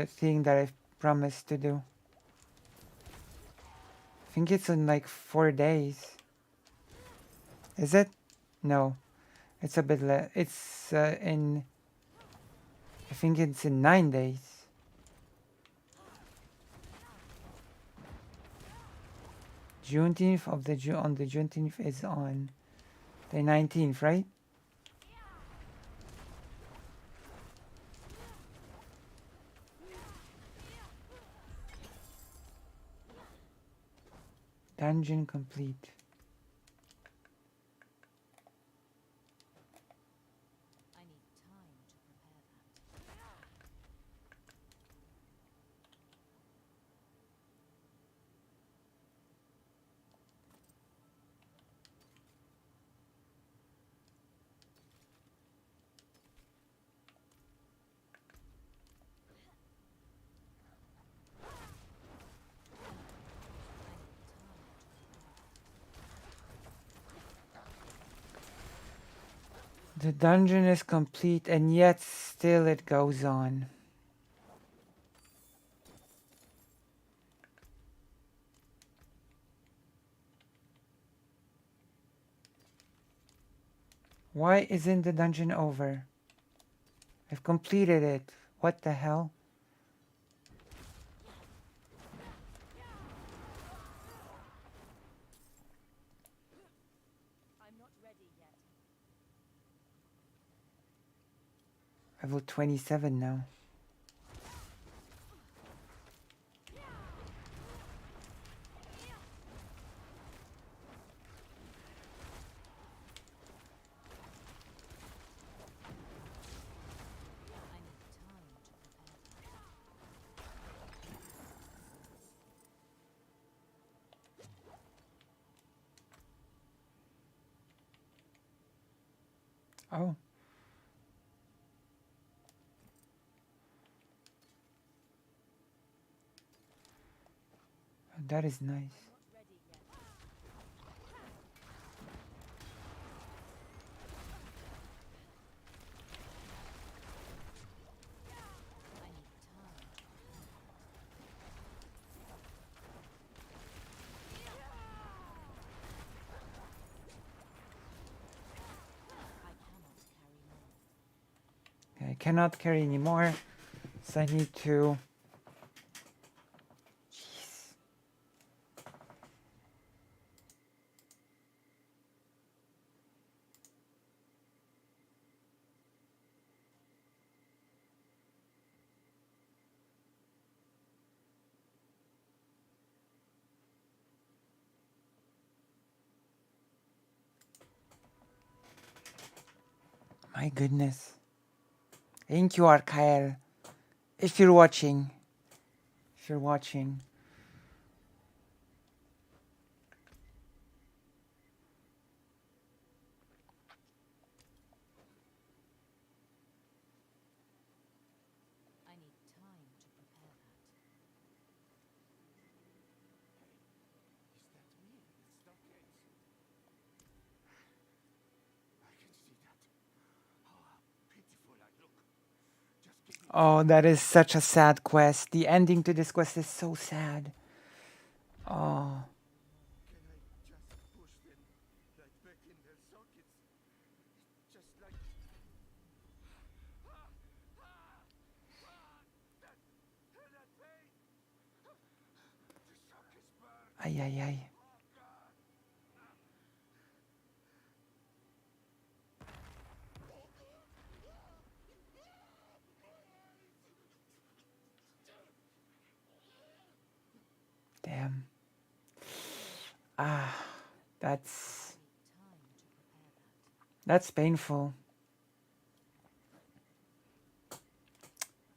thing that I promised to do. I think it's in like 4 days. Is it? No. It's a bit less. It's in... I think it's in 9 days. Juneteenth of the on the Juneteenth is on the 19th, right? Dungeon complete. The dungeon is complete, and yet still it goes on. Why isn't the dungeon over? I've completed it. What the hell? Level 27 now. Oh. That is nice. I cannot carry anymore, so I need to... Jeez. My goodness. Thank you, Arkael. If you're watching. If you're watching. Oh, that is such a sad quest. The ending to this quest is so sad. Oh. Ay, ay, ay. That's painful.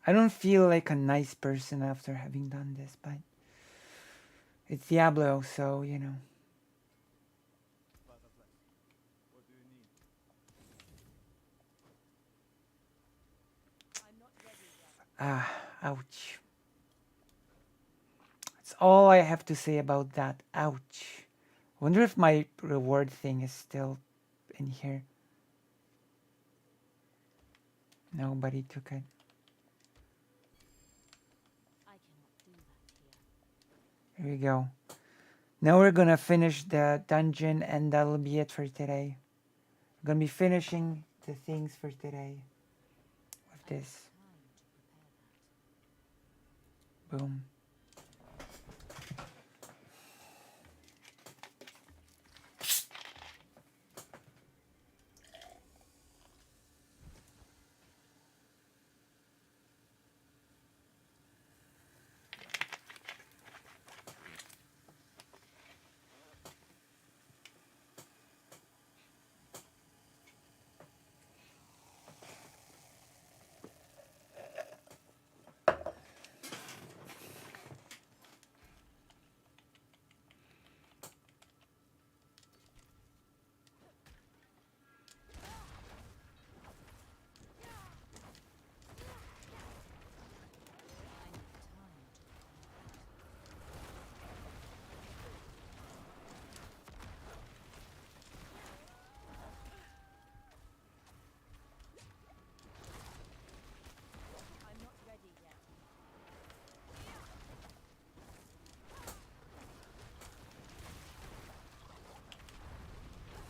I don't feel like a nice person after having done this, but it's Diablo, so you know. Ouch. That's all I have to say about that. Ouch. Wonder if my reward thing is still in here. Nobody took it. Here we go. Now we're gonna finish the dungeon and that'll be it for today. I'm gonna be finishing the things for today with this. Boom.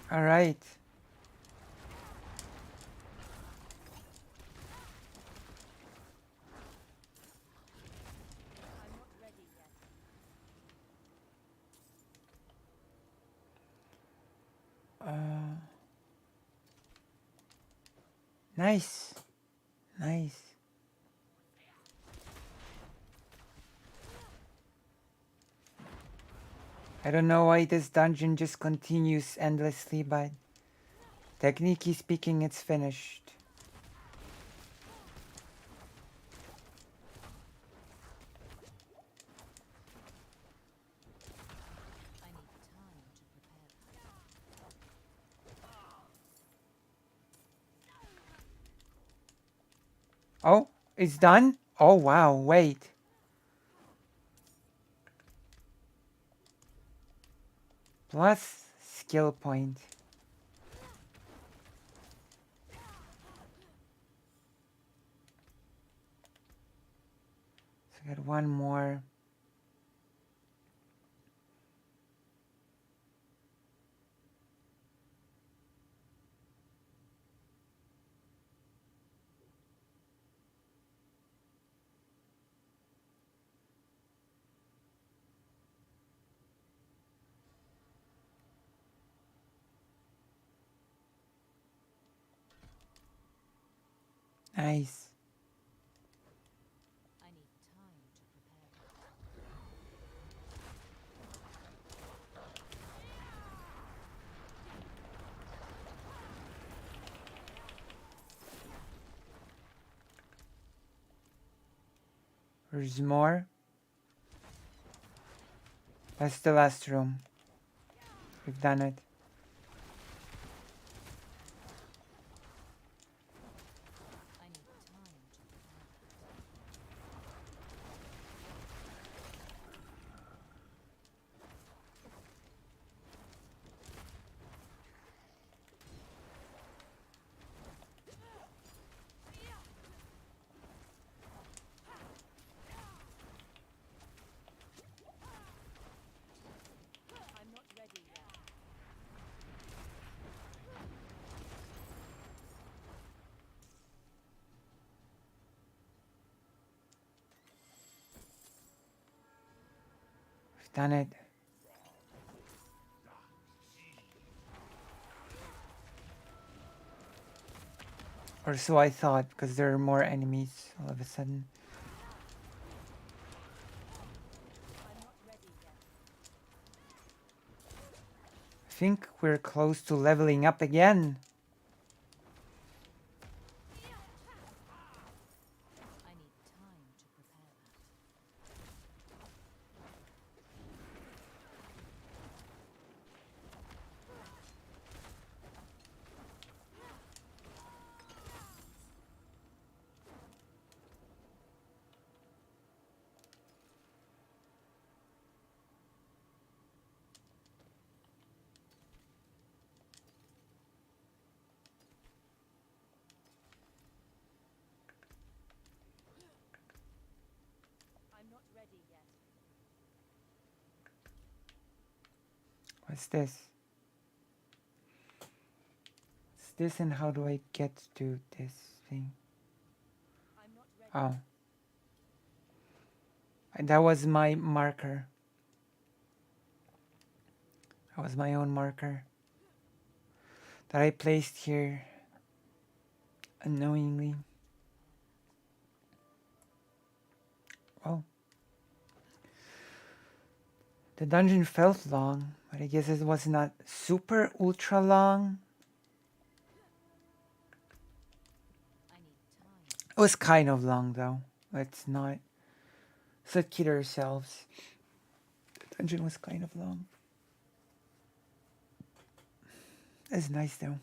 All right. Nice. Nice. I don't know why this dungeon just continues endlessly, but technically speaking, it's finished. Oh, it's done? Oh, wow, wait. Plus skill point. So I got one more. Nice. There's more. That's the last room. We've done it. We've done it. Or so I thought, because there are more enemies all of a sudden. think we're close to leveling up again. I need time to prepare that. I'm not ready yet. What's this? What's this and how do I get to this thing? I'm not ready. Oh. That was my marker. That was my own marker. That I placed here unknowingly. Oh. The dungeon felt long, but I guess it was not super ultra long. It was kind of long though. Let's not kid ourselves. The dungeon was kind of long. That's nice though.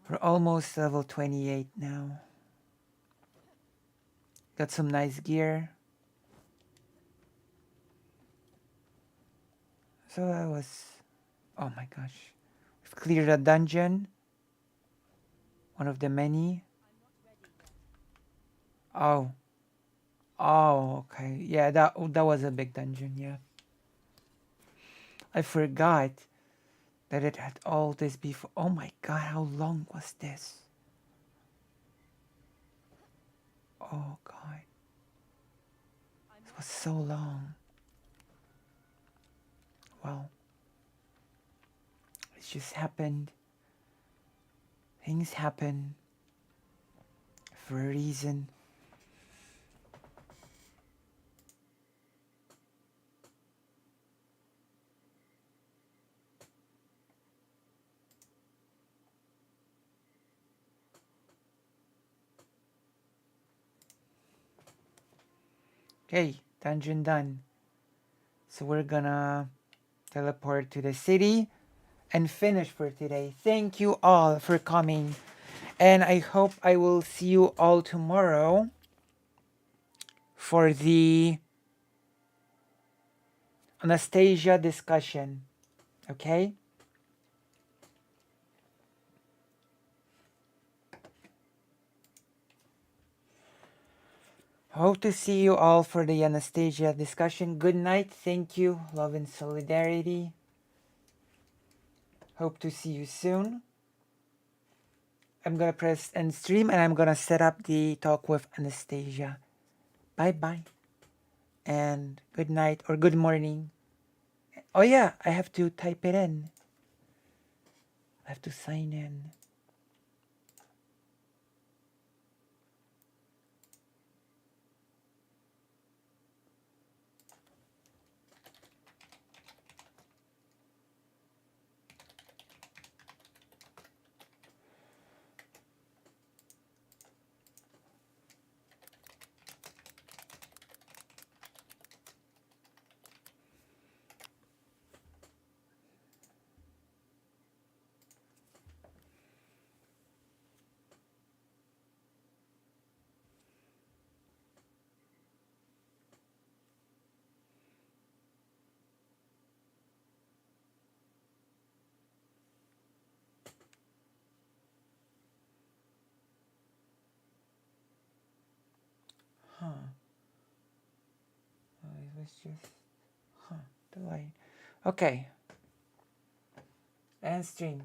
We're almost level 28 now. Got some nice gear. So that was... Oh my gosh. We've cleared a dungeon. One of the many. Oh. Oh, okay. Yeah, that was a big dungeon, yeah. I forgot that it had all this before. Oh my god, how long was this? Oh god. It was so long. Well, it just happened. Things happen for a reason. Okay, dungeon done. So we're gonna teleport to the city and finish for today. Thank you all for coming. And I hope I will see you all tomorrow for the Anastasia discussion. Okay? Hope to see you all for the Anastasia discussion. Good night. Thank you. Love and solidarity. Hope to see you soon. I'm gonna press end stream and I'm gonna set up the talk with Anastasia. Bye bye. And good night or good morning. Oh yeah, I have to type it in. I have to sign in. Huh. Oh, it was just... Huh. The light. Okay. And stream.